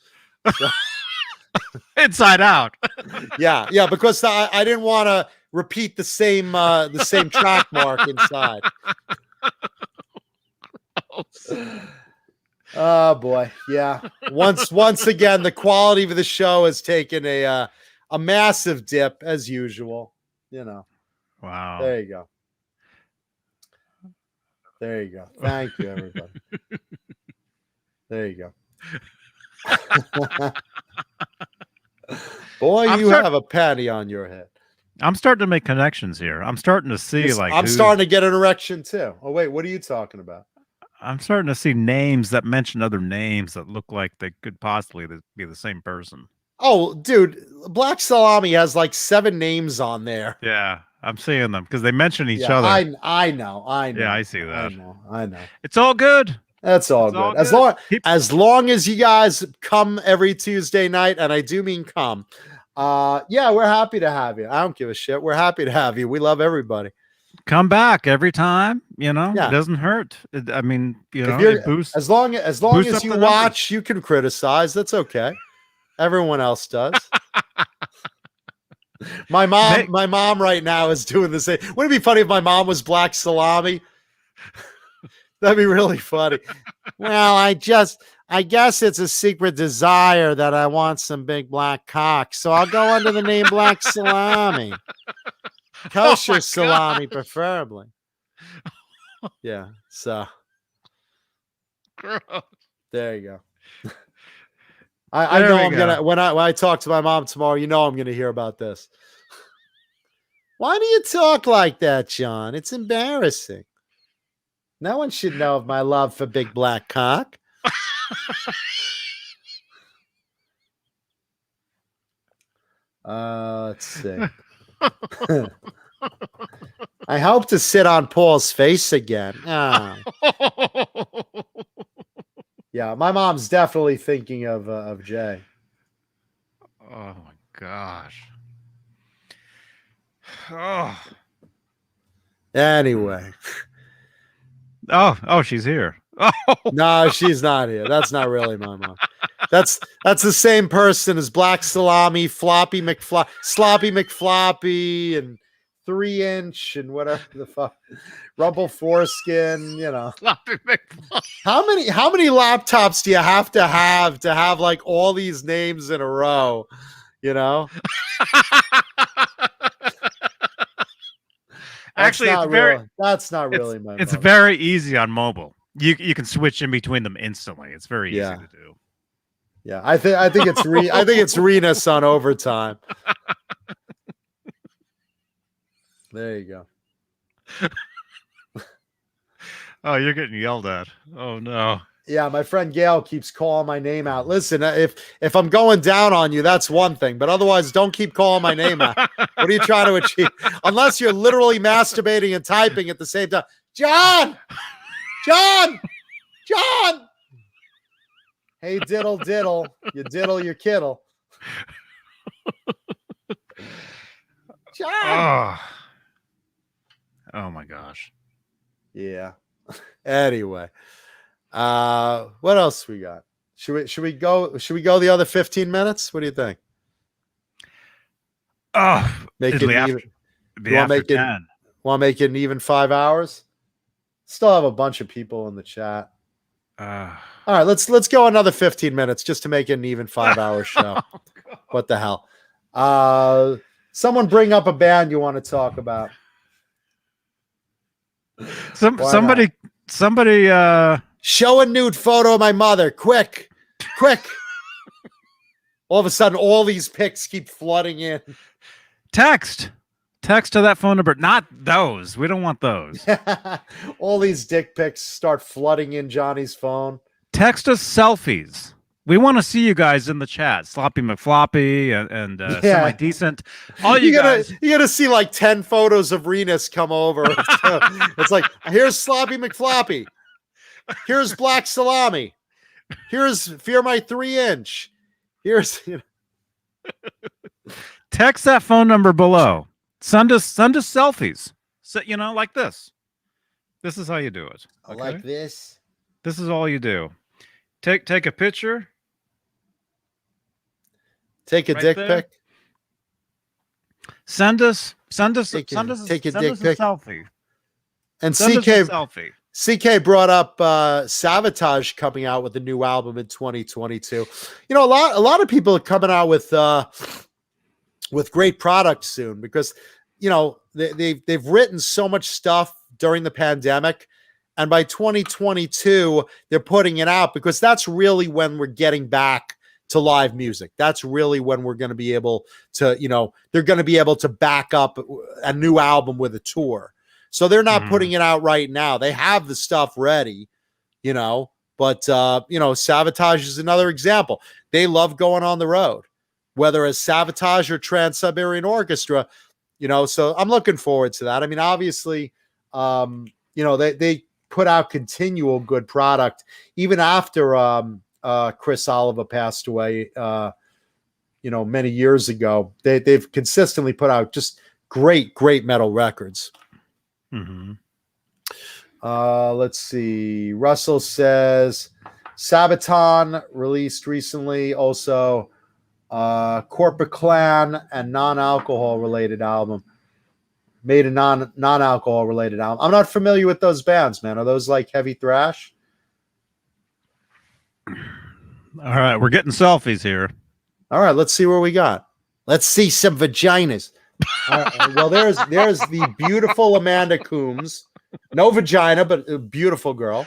Inside out. Yeah, because I didn't want to repeat the same track mark inside. Oh boy, yeah. Once again, the quality of the show has taken a massive dip as usual. You know. Wow. There you go. There you go. Thank you, everybody. There you go. Boy, you have a patty on your head. I'm starting to make connections here. I'm starting to see I'm starting to get an erection too. Oh wait, what are you talking about? I'm starting to see names that mention other names that look like they could possibly be the same person. Oh, dude, Black Salami has like 7 names on there. Yeah, I'm seeing them because they mention each other. I know. Yeah, I see that. I know. It's all good. That's all good. As long as you guys come every Tuesday night, and I do mean come. Yeah, we're happy to have you. I don't give a shit. We're happy to have you. We love everybody. Come back every time. You know, yeah. It doesn't hurt. I mean, you know, it boosts, as long as you watch, you can criticize. That's okay. Everyone else does. My mom right now is doing the same. Wouldn't it be funny if my mom was Black Salami? That'd be really funny. Well, I guess it's a secret desire that I want some big black cock, so I'll go under the name Black Salami. Kosher salami, preferably. Yeah. So there you go. I know I'm gonna when I talk to my mom tomorrow. You know I'm gonna hear about this. Why do you talk like that, John? It's embarrassing. No one should know of my love for big black cock. Let's see. I hope to sit on Paul's face again. Oh. Yeah, my mom's definitely thinking of Jay. Oh my gosh. Oh. Anyway. Oh, she's here. Oh. No, she's not here. That's not really my mom. That's the same person as Black Salami, Sloppy McFloppy, and 3-inch and whatever the fuck, Rumple Foreskin, you know. Sloppy McFluffy. How many laptops do you have to have like all these names in a row, you know? Actually, that's not really my it's vote. very easy on mobile. You can switch in between them instantly. It's very easy to do. Yeah, I think it's I think it's Renus on overtime. There you go. Oh, you're getting yelled at. Oh no. Yeah, my friend Gail keeps calling my name out. Listen, if I'm going down on you, that's one thing, but otherwise, don't keep calling my name out. What are you trying to achieve? Unless you're literally masturbating and typing at the same time. John. Hey, diddle, you diddle your kiddle. John. Oh my gosh. Yeah. Anyway, what else we got? Should we go the other 15 minutes? What do you think? Make it even. Want to make it an even 5 hours? Still have a bunch of people in the chat. All right, let's go another 15 minutes just to make it an even 5-hour show. What the hell? Someone bring up a band you want to talk about. Somebody show a nude photo of my mother, quick. All of a sudden, all these pics keep flooding in. Text to that phone number. Not those. We don't want those. All these dick pics start flooding in Johnny's phone. Text us selfies. We want to see you guys in the chat. Sloppy McFloppy and semi-decent. All you guys. You're going to see like 10 photos of Renus come over. It's like, here's Sloppy McFloppy. Here's Black Salami. Here's Fear My 3-inch. Here's... Text that phone number below. Send us selfies. So, like this. This is how you do it. Okay? Like this. This is all you do. Take a picture. Take a dick pic. Send us a dick pic. Selfie. And CK brought up Sabotage coming out with a new album in 2022. A lot of people are coming out with great products soon because they've written so much stuff during the pandemic, and by 2022 they're putting it out because that's really when we're getting back to live music. That's really when we're going to be able to, they're going to be able to back up a new album with a tour. So they're not putting it out right now. They have the stuff ready, but Sabotage is another example. They love going on the road, whether as Sabotage or Trans-Siberian Orchestra, so I'm looking forward to that. I mean, obviously, they put out continual good product even after Chris Oliver passed away, many years ago. They've consistently put out just great metal records. Mm-hmm. Let's see. Russell says Sabaton released recently. Also, Corporate Clan and non-alcohol related album. Made a non-alcohol related album. I'm not familiar with those bands, man. Are those like heavy thrash? All right, we're getting selfies here. All right, let's see what we got. Let's see some vaginas. Well, there's the beautiful Amanda Coombs. No vagina, but a beautiful girl.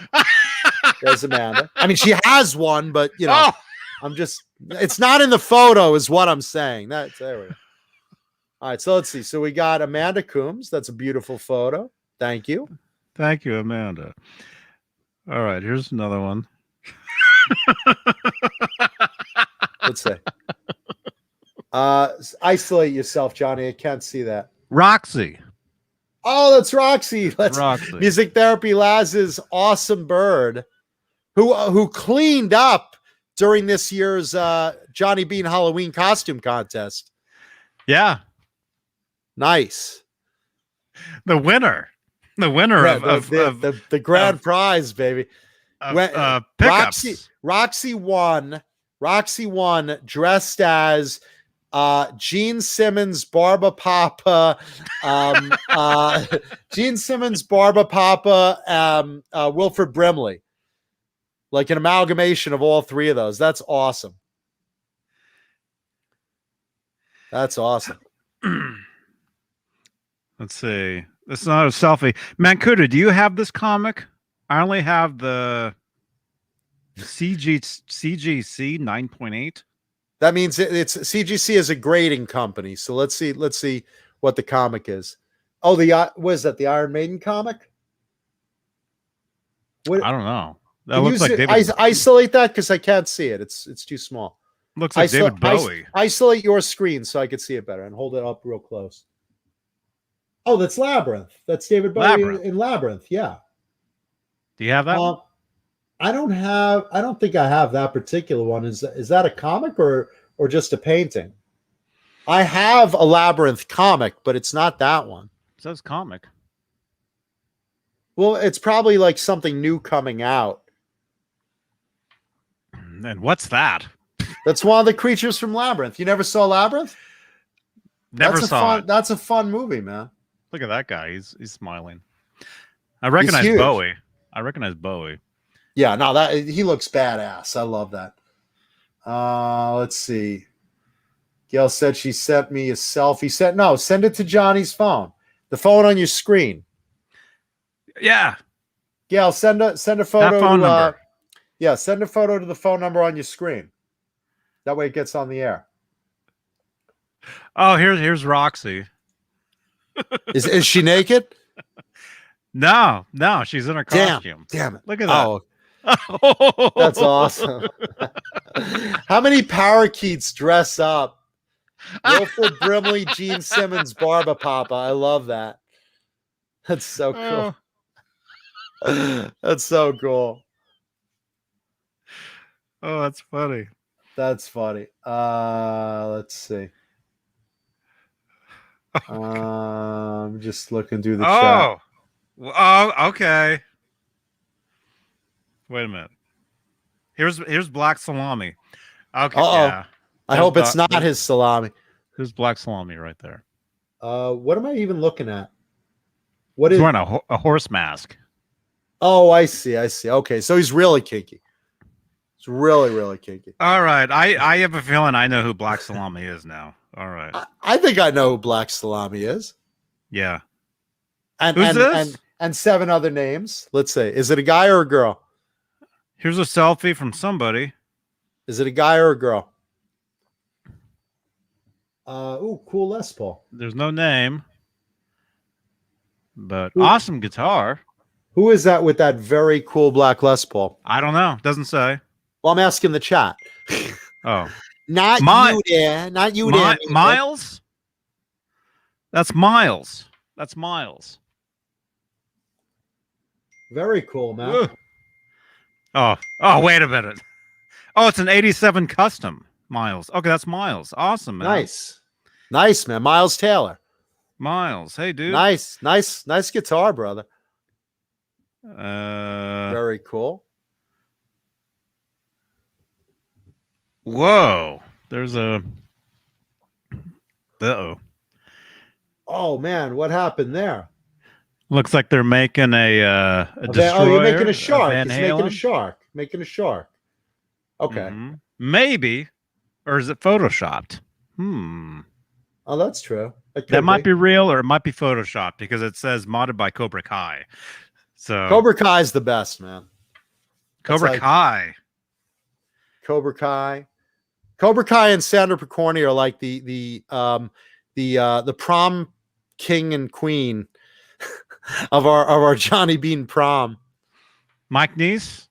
There's Amanda. I mean, she has one, but it's not in the photo, is what I'm saying. There we go. All right, so let's see. So we got Amanda Coombs. That's a beautiful photo. Thank you. Thank you, Amanda. All right, here's another one. Let's see. Isolate yourself, Johnny. I can't see that. Roxy. Oh, that's Roxy. Roxy. Music Therapy Laz's awesome bird, who cleaned up during this year's Johnny Beane Halloween costume contest. Yeah. Nice. The winner of the grand prize, baby. Pickups. Roxy won dressed as Gene Simmons, Barba Papa, Gene Simmons, Barba Papa, Wilford Brimley. Like an amalgamation of all three of those. That's awesome. That's awesome. Let's see. This is not a selfie. Mancuda, do you have this comic? I only have the CGC 9.8. That means it's CGC is a grading company. So let's see what the comic is. Oh, what is that? The Iron Maiden comic? What, I don't know. That can looks like David. Isolate that because I can't see it. It's too small. Looks like David Bowie. Isolate your screen so I can see it better and hold it up real close. Oh, that's Labyrinth. That's David Bowie in Labyrinth. Yeah. Do you have that? I don't think I have that particular one. Is that a comic or just a painting? I have a Labyrinth comic, but it's not that one. It says comic. Well, it's probably like something new coming out. And what's that? That's one of the creatures from Labyrinth. You never saw Labyrinth? Never saw it. That's a fun movie, man. Look at that guy. He's smiling. I recognize Bowie. I recognize Bowie. Yeah, no, he looks badass. I love that. Let's see. Gail said she sent me a selfie. Send it to Johnny's phone. The phone on your screen. Yeah. Gail, send a photo. That phone number. Yeah, send a photo to the phone number on your screen. That way it gets on the air. Oh, here's Roxy. Is she naked? No, she's in her costume. Damn it. Look at that. Oh, that's awesome. How many parakeets dress up? Wilford Brimley, Gene Simmons, Barba Papa. I love that. That's so cool. That's so cool. Oh, that's funny. That's funny. Let's see. I'm just looking through the chat. Oh, okay. Wait a minute. Here's Black Salami. Okay. Yeah. I hope it's not his salami. There's Black Salami right there. What am I even looking at? What He's is wearing a horse mask. Oh, I see. Okay, so he's really kinky. It's really, really kinky. All right. I have a feeling I know who Black Salami is now. All right. I think I know who Black Salami is. Yeah. Who's this? And 7 other names. Let's say, is it a guy or a girl? Here's a selfie from somebody. Is it a guy or a girl? Cool Les Paul. There's no name, but awesome guitar. Who is that with that very cool black Les Paul? I don't know. Doesn't say. Well, I'm asking the chat. Oh. Not you there. Not you there. Miles? That's Miles. That's Miles. Very cool, man. Oh, wait a minute. Oh, it's an 87 custom, Miles. Okay, that's Miles. Awesome, man. Nice, man. Miles Taylor. Miles. Hey, dude. Nice guitar, brother. Very cool. Whoa. There's a... Uh-oh. Oh, man. What happened there? Looks like they're making a destroyer. Oh, you're making a shark. Van He's Halen. making a shark. Okay. Mm-hmm. Maybe. Or is it photoshopped? Oh, that's true. That might be real or it might be photoshopped because it says modded by Cobra Kai. So Cobra Kai is the best, man. Cobra Kai and Sandra Picorni are like the prom king and queen of our Johnny Beane prom. Mike Neese.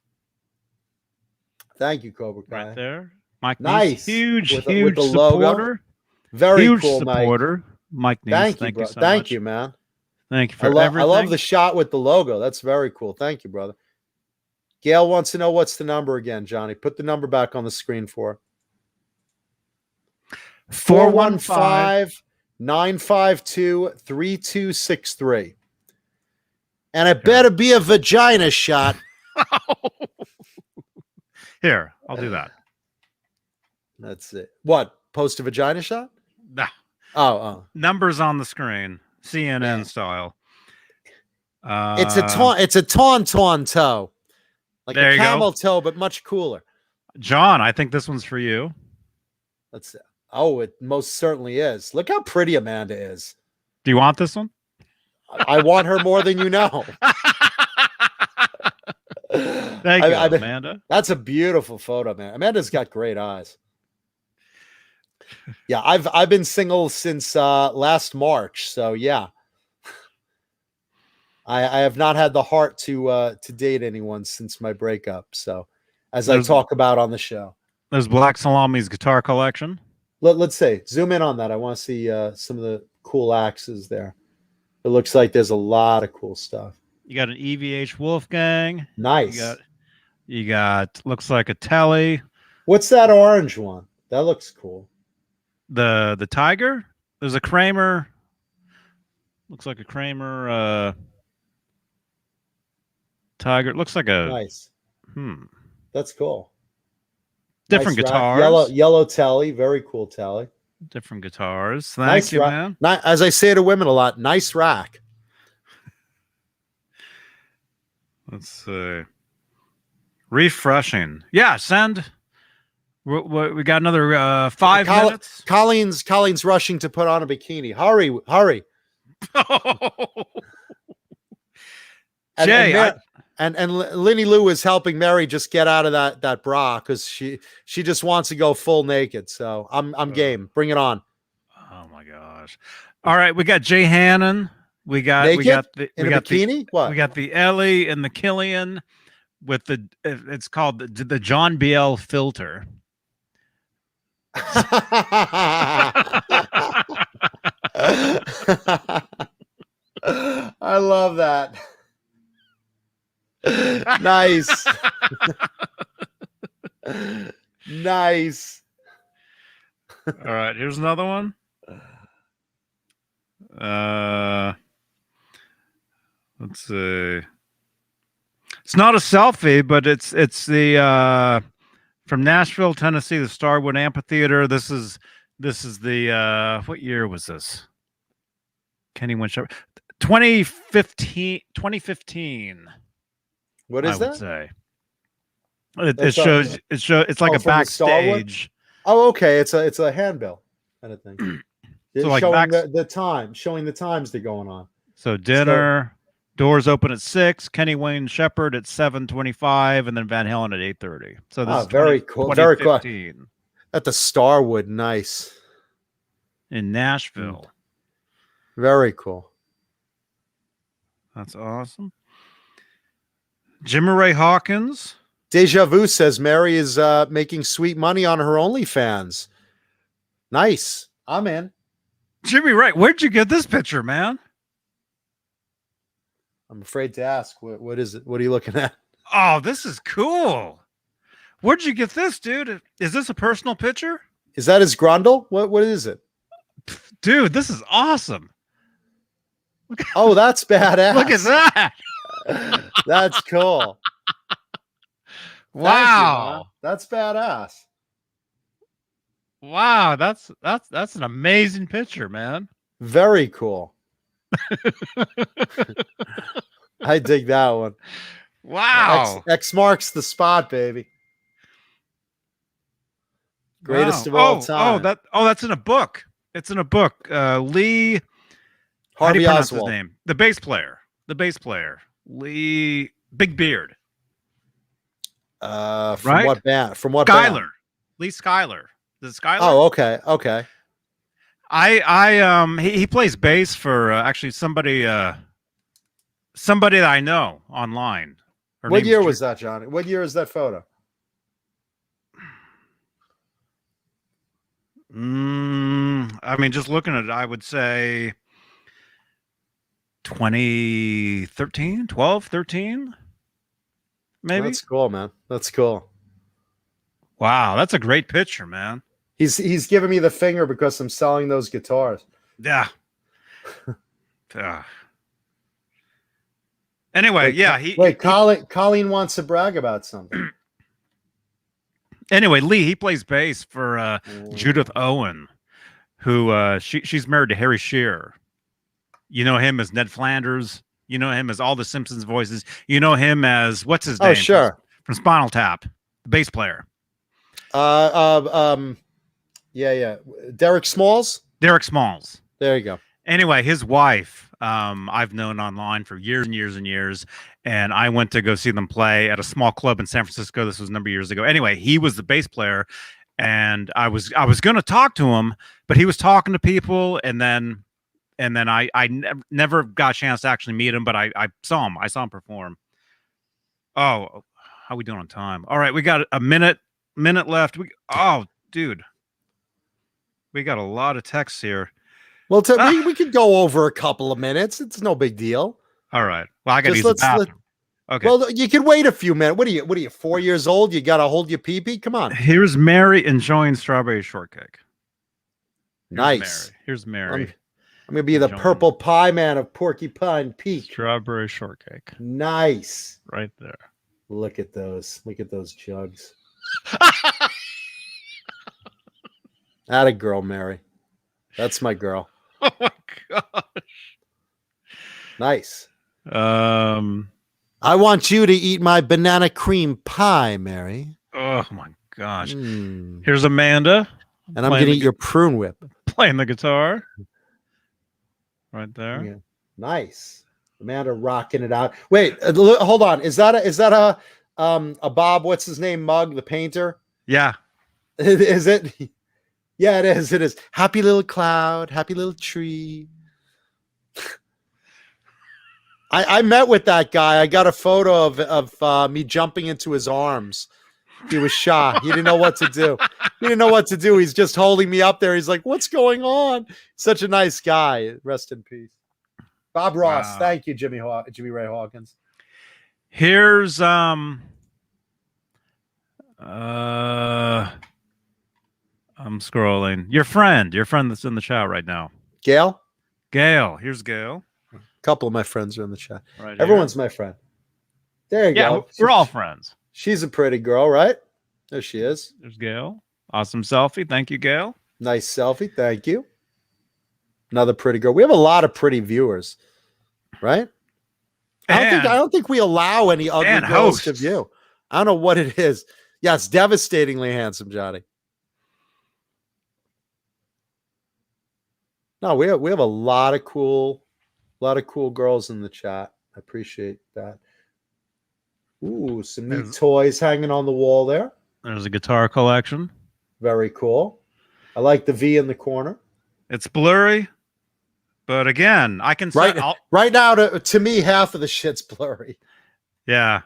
Thank you, Cobra Kai. Right there. Mike nice. Neese. Huge with the supporter. Logo. Very huge cool, supporter. Mike Neese. Thank you, so Thank much. you, man. Thank you for I everything. love the shot with the logo. That's very cool. Thank you, brother. Gail wants to know what's the number again, Johnny. Put the number back on the screen for her. 415-952-3263. And it better be a vagina shot. Here, I'll do that. That's it. What? post a vagina shot? Nah, Oh. numbers on the screen, CNN style. It's a tauntaun toe. Like There a you go. camel toe, but much cooler. John, I think this one's for you. It most certainly is. Look how pretty Amanda is. Do you want this one? I want her more than you know. Thank you, Amanda. That's a beautiful photo, man. Amanda's got great eyes. Yeah, I've been single since last March, so yeah. I have not had the heart to date anyone since my breakup. So, as I talk about on the show, there's Black Salami's guitar collection. Let's say zoom in on that. I want to see some of the cool axes there. It looks like there's a lot of cool stuff. You got an EVH Wolfgang. Nice. You got looks like a Telly. What's that orange one? That looks cool. The Tiger. There's a Kramer. Looks like a Kramer. Tiger. It looks like a nice. That's cool. Different nice guitars. Yellow Telly. Very cool Telly. Different guitars. Thank you, man. As I say to women a lot, nice rack. Let's see. Refreshing. Yeah, send. We got another 5 minutes. Colleen's rushing to put on a bikini. Hurry. Jay, and Linny Lou is helping Mary just get out of that bra because she just wants to go full naked. So I'm game. Bring it on. Oh my gosh! All right, we got Jay Hannon. We got the bikini. What? We got the Ellie and the Killian with it's called the John BL filter. I love that. Nice. Nice. All right, here's another one. Let's see. It's not a selfie, but it's the from Nashville, Tennessee, the Starwood Amphitheater. This is the what year was this? Kenny Winchester. 2015. What is I that? would say. It's like a backstage. Oh, okay. It's a handbill kind of thing. So like showing the times they're going on. So dinner, doors open at 6, Kenny Wayne Shepherd at 7:25, and then Van Halen at 8:30. So this is very cool. Very cool. At the Starwood, nice. In Nashville. Very cool. That's awesome. Jimmy Ray Hawkins. Deja Vu says Mary is making sweet money on her OnlyFans. Nice. I'm in. Jimmy Ray, where'd you get this picture, man? I'm afraid to ask. What is it? What are you looking at? Oh, this is cool. Where'd you get this, dude? Is this a personal picture? Is that his grundle? What is it? Dude, this is awesome. Oh, that's badass. Look at that. That's cool. Wow. You, that's badass. Wow, that's an amazing picture, man. Very cool. I dig that one. Wow. X marks the spot, baby. Greatest of all time. That's in a book. It's in a book. Lee Harvey Oswald. Oswald. His name? The bass player. Lee Big Beard. From right? what band? From what Skyler. band? Lee Skyler. Is it Skyler? Oh, okay. Okay. He plays bass for actually somebody that I know online. What year was that, Johnny? What year is that photo? I mean, just looking at it, I would say 2013, 12, 13, maybe. That's cool, man. That's cool. Wow, that's a great picture, man. He's giving me the finger because I'm selling those guitars. Yeah. Anyway, Colleen wants to brag about something. Anyway, Lee, he plays bass for Judith Owen, who she's married to Harry Shearer. You know him as Ned Flanders. You know him as all the Simpsons voices. You know him as what's his name? Oh, sure. From Spinal Tap, the bass player. Yeah. Derek Smalls. Derek Smalls. There you go. Anyway, his wife, I've known online for years and years and years, and I went to go see them play at a small club in San Francisco. This was a number of years ago. Anyway, he was the bass player, and I was going to talk to him, but he was talking to people, and then I never got a chance to actually meet him, but I saw him. I saw him perform. Oh, how we doing on time? All right, we got a minute left. Dude, we got a lot of texts here. Well, we could go over a couple of minutes. It's no big deal. All right. Well, I got to use the bathroom. Okay. Well, you can wait a few minutes. What are you, 4 years old? You got to hold your pee-pee? Come on. Here's Mary enjoying strawberry shortcake. Nice. Here's Mary. I'm going to be the purple pie man of Porcupine Peak. Strawberry shortcake. Nice. Right there. Look at those. Look at those jugs. Atta girl, Mary. That's my girl. Oh my gosh. Nice. I want you to eat my banana cream pie, Mary. Oh my gosh. Here's Amanda. And I'm going to eat your prune whip. Playing the guitar. Right there. Yeah. Nice. Amanda rocking it out. Wait, hold on. Is that a Bob, what's his name, mug, the painter? Yeah. Is it? Yeah, it is. It is. Happy little cloud, happy little tree. I met with that guy. I got a photo of me jumping into his arms. He was shy. He didn't know what to do. He's just holding me up there. He's like, "What's going on?" Such a nice guy. Rest in peace. Bob Ross. Wow. Thank you, Jimmy Ray Hawkins. Here's I'm scrolling. Your friend that's in the chat right now. Gail. Here's Gail. A couple of my friends are in the chat. Right. Everyone's my friend. There you go. Yeah, we're all friends. She's a pretty girl, right? There she is. There's Gail. Awesome selfie. Thank you, Gail. Nice selfie. Thank you. Another pretty girl. We have a lot of pretty viewers, right? I don't think we allow any ugly girls to view. I don't know what it is. Yeah, it's devastatingly handsome, Johnny. No, we have a lot of cool girls in the chat. I appreciate that. Ooh, some neat toys hanging on the wall there. There's a guitar collection. Very cool. I like the V in the corner. It's blurry, but again, I can right now. To me, half of the shit's blurry. Yeah.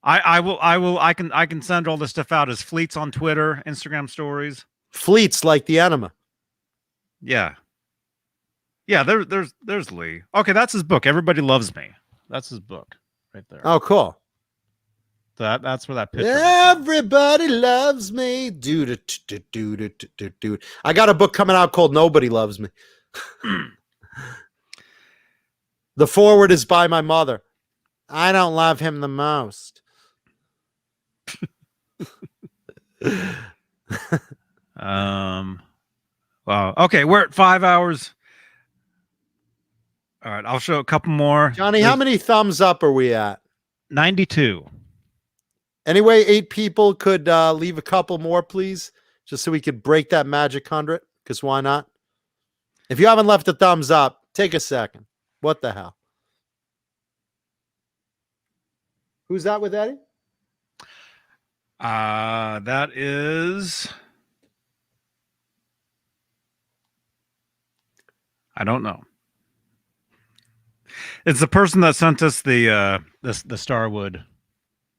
I can send all this stuff out as fleets on Twitter, Instagram stories. Fleets like the enema. Yeah. There's Lee. Okay, that's his book. Everybody Loves Me. That's his book right there. Oh, cool. That's where that picture. Everybody loves me. Dude. I got a book coming out called Nobody Loves Me. The foreword is by my mother. I don't love him the most. Wow. Okay, we're at 5 hours. All right, I'll show a couple more. Johnny, how many thumbs up are we at? 92. Anyway, 8 people could leave a couple more, please, just so we could break that magic 100, because why not? If you haven't left a thumbs up, take a second. What the hell? Who's that with Eddie? That is... I don't know. It's the person that sent us the Starwood.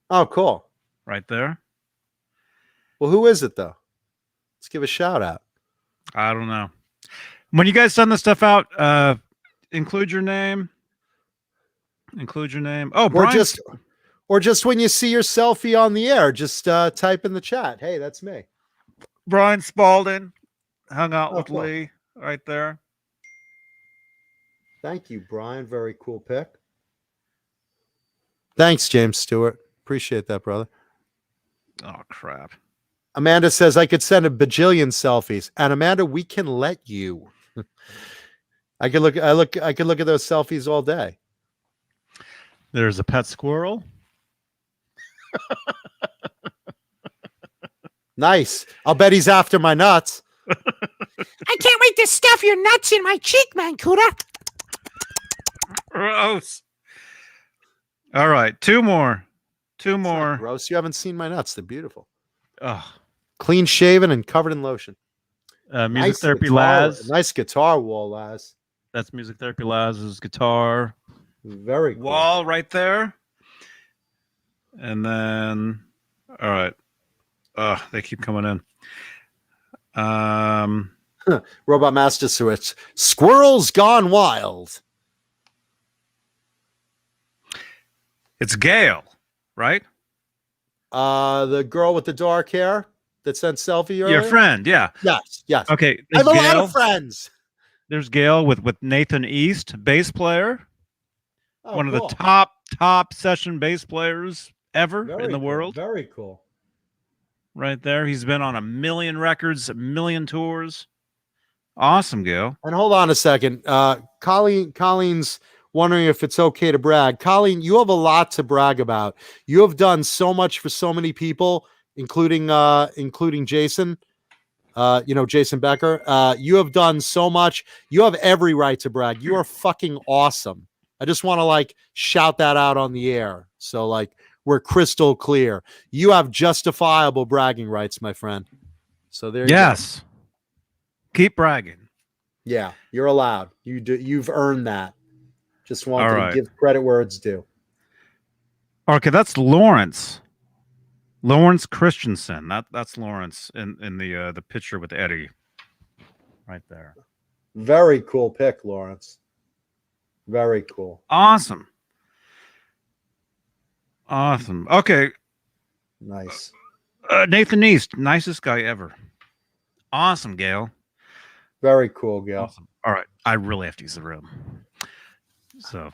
Oh, cool. Right there. Well, who is it, though? Let's give a shout out. I don't know. When you guys send this stuff out, include your name. Oh, Brian. Or just when you see your selfie on the air, just type in the chat. Hey, that's me. Brian Spalding hung out with cool. Lee right there. Thank you, Brian. Very cool pick. Thanks, James Stewart. Appreciate that, brother. Oh crap. Amanda says I could send a bajillion selfies, and Amanda, we can let you. I could look at those selfies all day. There's a pet squirrel. Nice. I'll bet he's after my nuts. I can't wait to stuff your nuts in my cheek, Mancuda. Gross. All right, two more. Gross. You haven't seen my nuts. They're beautiful. Oh, Clean shaven and covered in lotion. music Nice therapy guitar- Laz. Nice guitar wall, Laz. That's music therapy Laz's guitar Very cool. wall right there. And then, all right. They keep coming in. Robot Master Switch. Squirrels Gone Wild. It's Gail, right? The girl with the dark hair that sent selfie earlier? Your friend, yeah. Yes, yes. Okay. I have there's a lot Gail. of friends. There's Gail with Nathan East, bass player. Oh, One of cool. the top session bass players ever Very in the cool. world. Very cool. Right there. He's been on 1 million records, 1 million tours. Awesome, Gail. And hold on a second. Colleen's wondering if it's okay to brag. Colleen, you have a lot to brag about. You have done so much for so many people, including Jason. Jason Becker. You have done so much. You have every right to brag. You are fucking awesome. I just want to shout that out on the air. So we're crystal clear. You have justifiable bragging rights, my friend. So there you go. Yes. Keep bragging. Yeah, you're allowed. You've earned that. Just wanted right. to give credit where it's due. Okay, that's Lawrence. Lawrence Christensen. That's Lawrence in the picture with Eddie. Right there. Very cool pick, Lawrence. Very cool. Awesome. Okay. Nice. Nathan East, nicest guy ever. Awesome, Gail. Very cool, Gail. Awesome. All right. I really have to use the room. So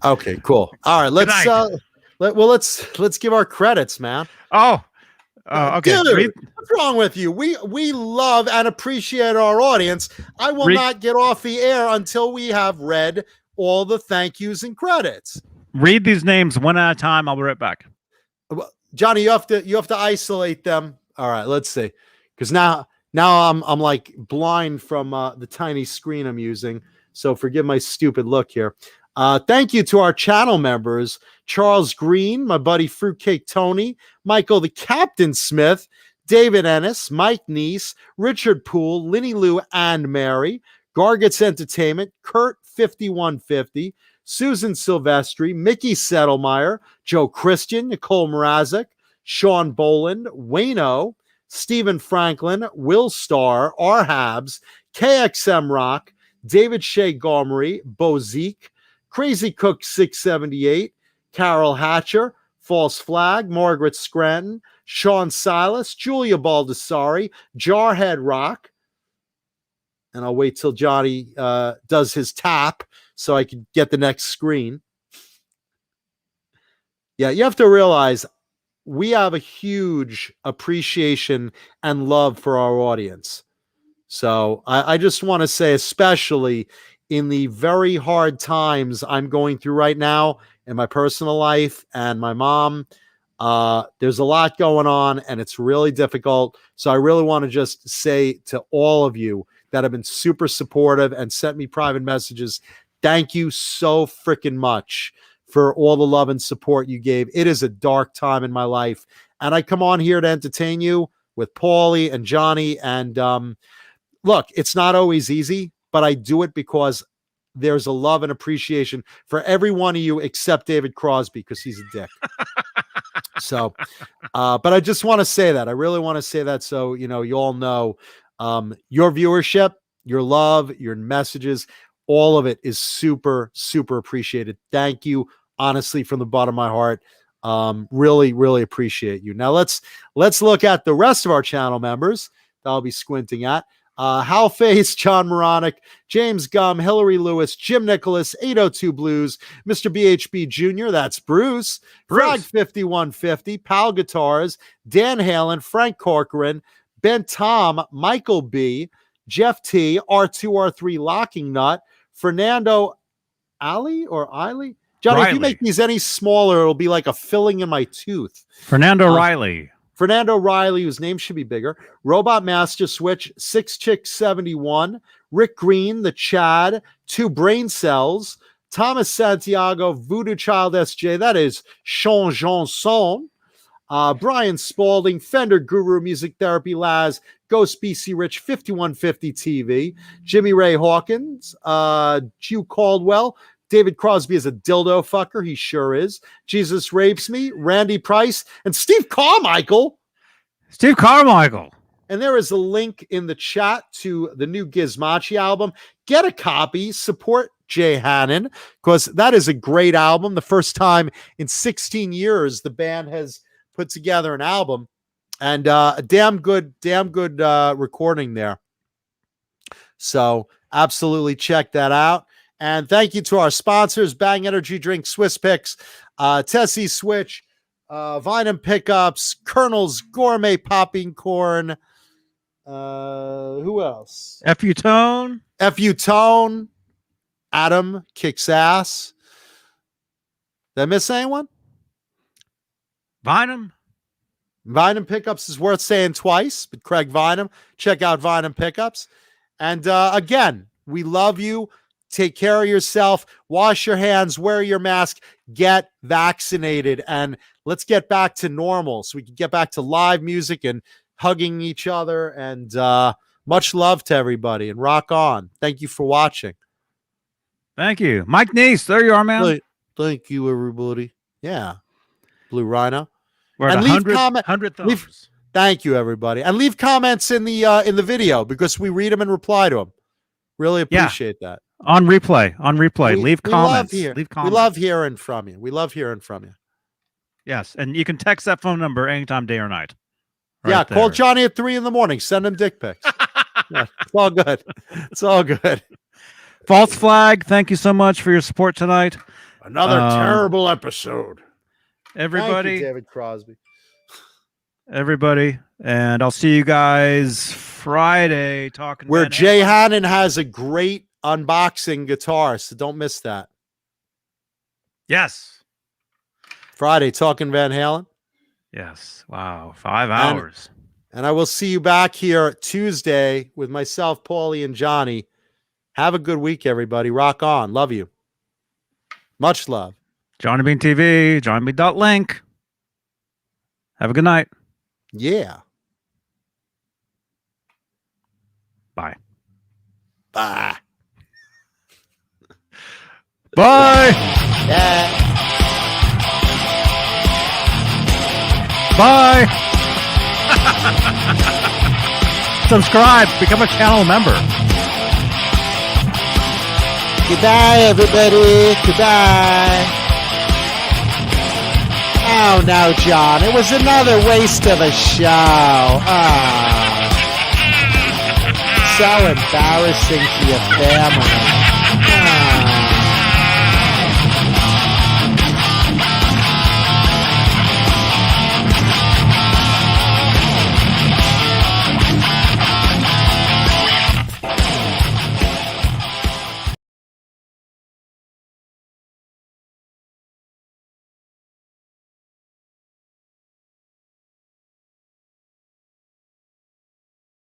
Okay, cool. All right, let's give our credits, man. okay. Dude, what's wrong with you? We love and appreciate our audience. I will not get off the air until we have read all the thank yous and credits. Read these names one at a time. I'll be right back. Johnny, you have to isolate them. All right, let's see. Because now I'm blind from the tiny screen I'm using. So forgive my stupid look here. Thank you to our channel members, Charles Green, my buddy Fruitcake Tony, Michael the Captain Smith, David Ennis, Mike Neese, Richard Poole, Linny Lou and Mary, Gargets Entertainment, Kurt 5150, Susan Silvestri, Mickey Settlemeyer, Joe Christian, Nicole Mrazek, Sean Boland, Wayno, Stephen Franklin, Will Starr, R. Habs, KXM Rock, David Shea Gomery, Bo Zeke, Crazy Cook 678, Carol Hatcher, False Flag, Margaret Scranton, Sean Silas, Julia Baldessari, Jarhead Rock. And I'll wait till Johnny does his tap so I can get the next screen. Yeah, you have to realize we have a huge appreciation and love for our audience. So I just want to say, especially in the very hard times I'm going through right now in my personal life and my mom, there's a lot going on and it's really difficult. So I really want to just say to all of you that have been super supportive and sent me private messages, thank you so freaking much for all the love and support you gave. It is a dark time in my life. And I come on here to entertain you with Paulie and Johnny. And look, it's not always easy, but I do it because there's a love and appreciation for every one of you except David Crosby because he's a dick. So, but I just want to say that. I really want to say that so, you all know your viewership, your love, your messages, all of it is super, super appreciated. Thank you, honestly, from the bottom of my heart. Really, really appreciate you. Now let's look at the rest of our channel members that I'll be squinting at. Hal Face, John Moronic, James Gum, Hillary Lewis, Jim Nicholas, 802 Blues, Mr. BHB Jr., that's Bruce, Frog 5150, Pal Guitars, Dan Halen, Frank Corcoran, Ben Tom, Michael B., Jeff T., R2R3 Locking Nut, Fernando Ali or Eiley? Johnny, Riley. if you make these any smaller, it'll be like a filling in my tooth. Fernando Riley. Fernando Riley, whose name should be bigger. Robot Master Switch, 6Chick71, Rick Green, the Chad, 2 Brain Cells, Thomas Santiago, Voodoo Child SJ, that is Sean Janson, Brian Spalding, Fender Guru, Music Therapy Laz, Ghost BC Rich, 5150 TV, Jimmy Ray Hawkins, Hugh Caldwell, David Crosby is a dildo fucker. He sure is. Jesus Rapes Me, Randy Price, and Steve Carmichael. Steve Carmichael. And there is a link in the chat to the new Gizmachi album. Get a copy. Support Jay Hannon, because that is a great album. The first time in 16 years the band has put together an album. And a damn good recording there. So absolutely check that out. And thank you to our sponsors, Bang Energy Drink, Swiss Picks, Tessie Switch, Vine Pickups, Colonel's Gourmet Popping Corn. Who else? FU Tone. FU Tone. Adam Kicks Ass. Did I miss anyone? Vinum. Vine Pickups is worth saying twice, but Craig Vinum. Check out Vine Pickups. And again, we love you. Take care of yourself, wash your hands, wear your mask, get vaccinated, and let's get back to normal so we can get back to live music and hugging each other. And much love to everybody, and rock on. Thank you for watching. Thank you. Mike Neese, there you are, man. Thank you, everybody. Yeah. Blue Rhino. We're at And leave 100 thumbs. Thank you, everybody. And leave comments in the video, because we read them and reply to them. Really appreciate that. On replay. Leave comments. Leave comments. We love hearing from you. Yes, and you can text that phone number anytime, day or night. Yeah, call Johnny at 3 a.m. Send him dick pics. Yeah, it's all good. It's all good. False Flag, thank you so much for your support tonight. Another terrible episode. Everybody. Thank you, David Crosby. Everybody. And I'll see you guys Friday talking. Where Jay Hannon has a great unboxing guitar, so don't miss that. Yes. Friday, talking Van Halen. Yes. Wow. 5 hours. And I will see you back here Tuesday with myself, Paulie, and Johnny. Have a good week, everybody. Rock on. Love you. Much love. Johnny Bean TV, johnnybean.link. Have a good night. Yeah. Bye. Bye. Bye. Yeah. Bye. Subscribe. Become a channel member. Goodbye, everybody. Goodbye. Oh, no, John. It was another waste of a show. So embarrassing to your family.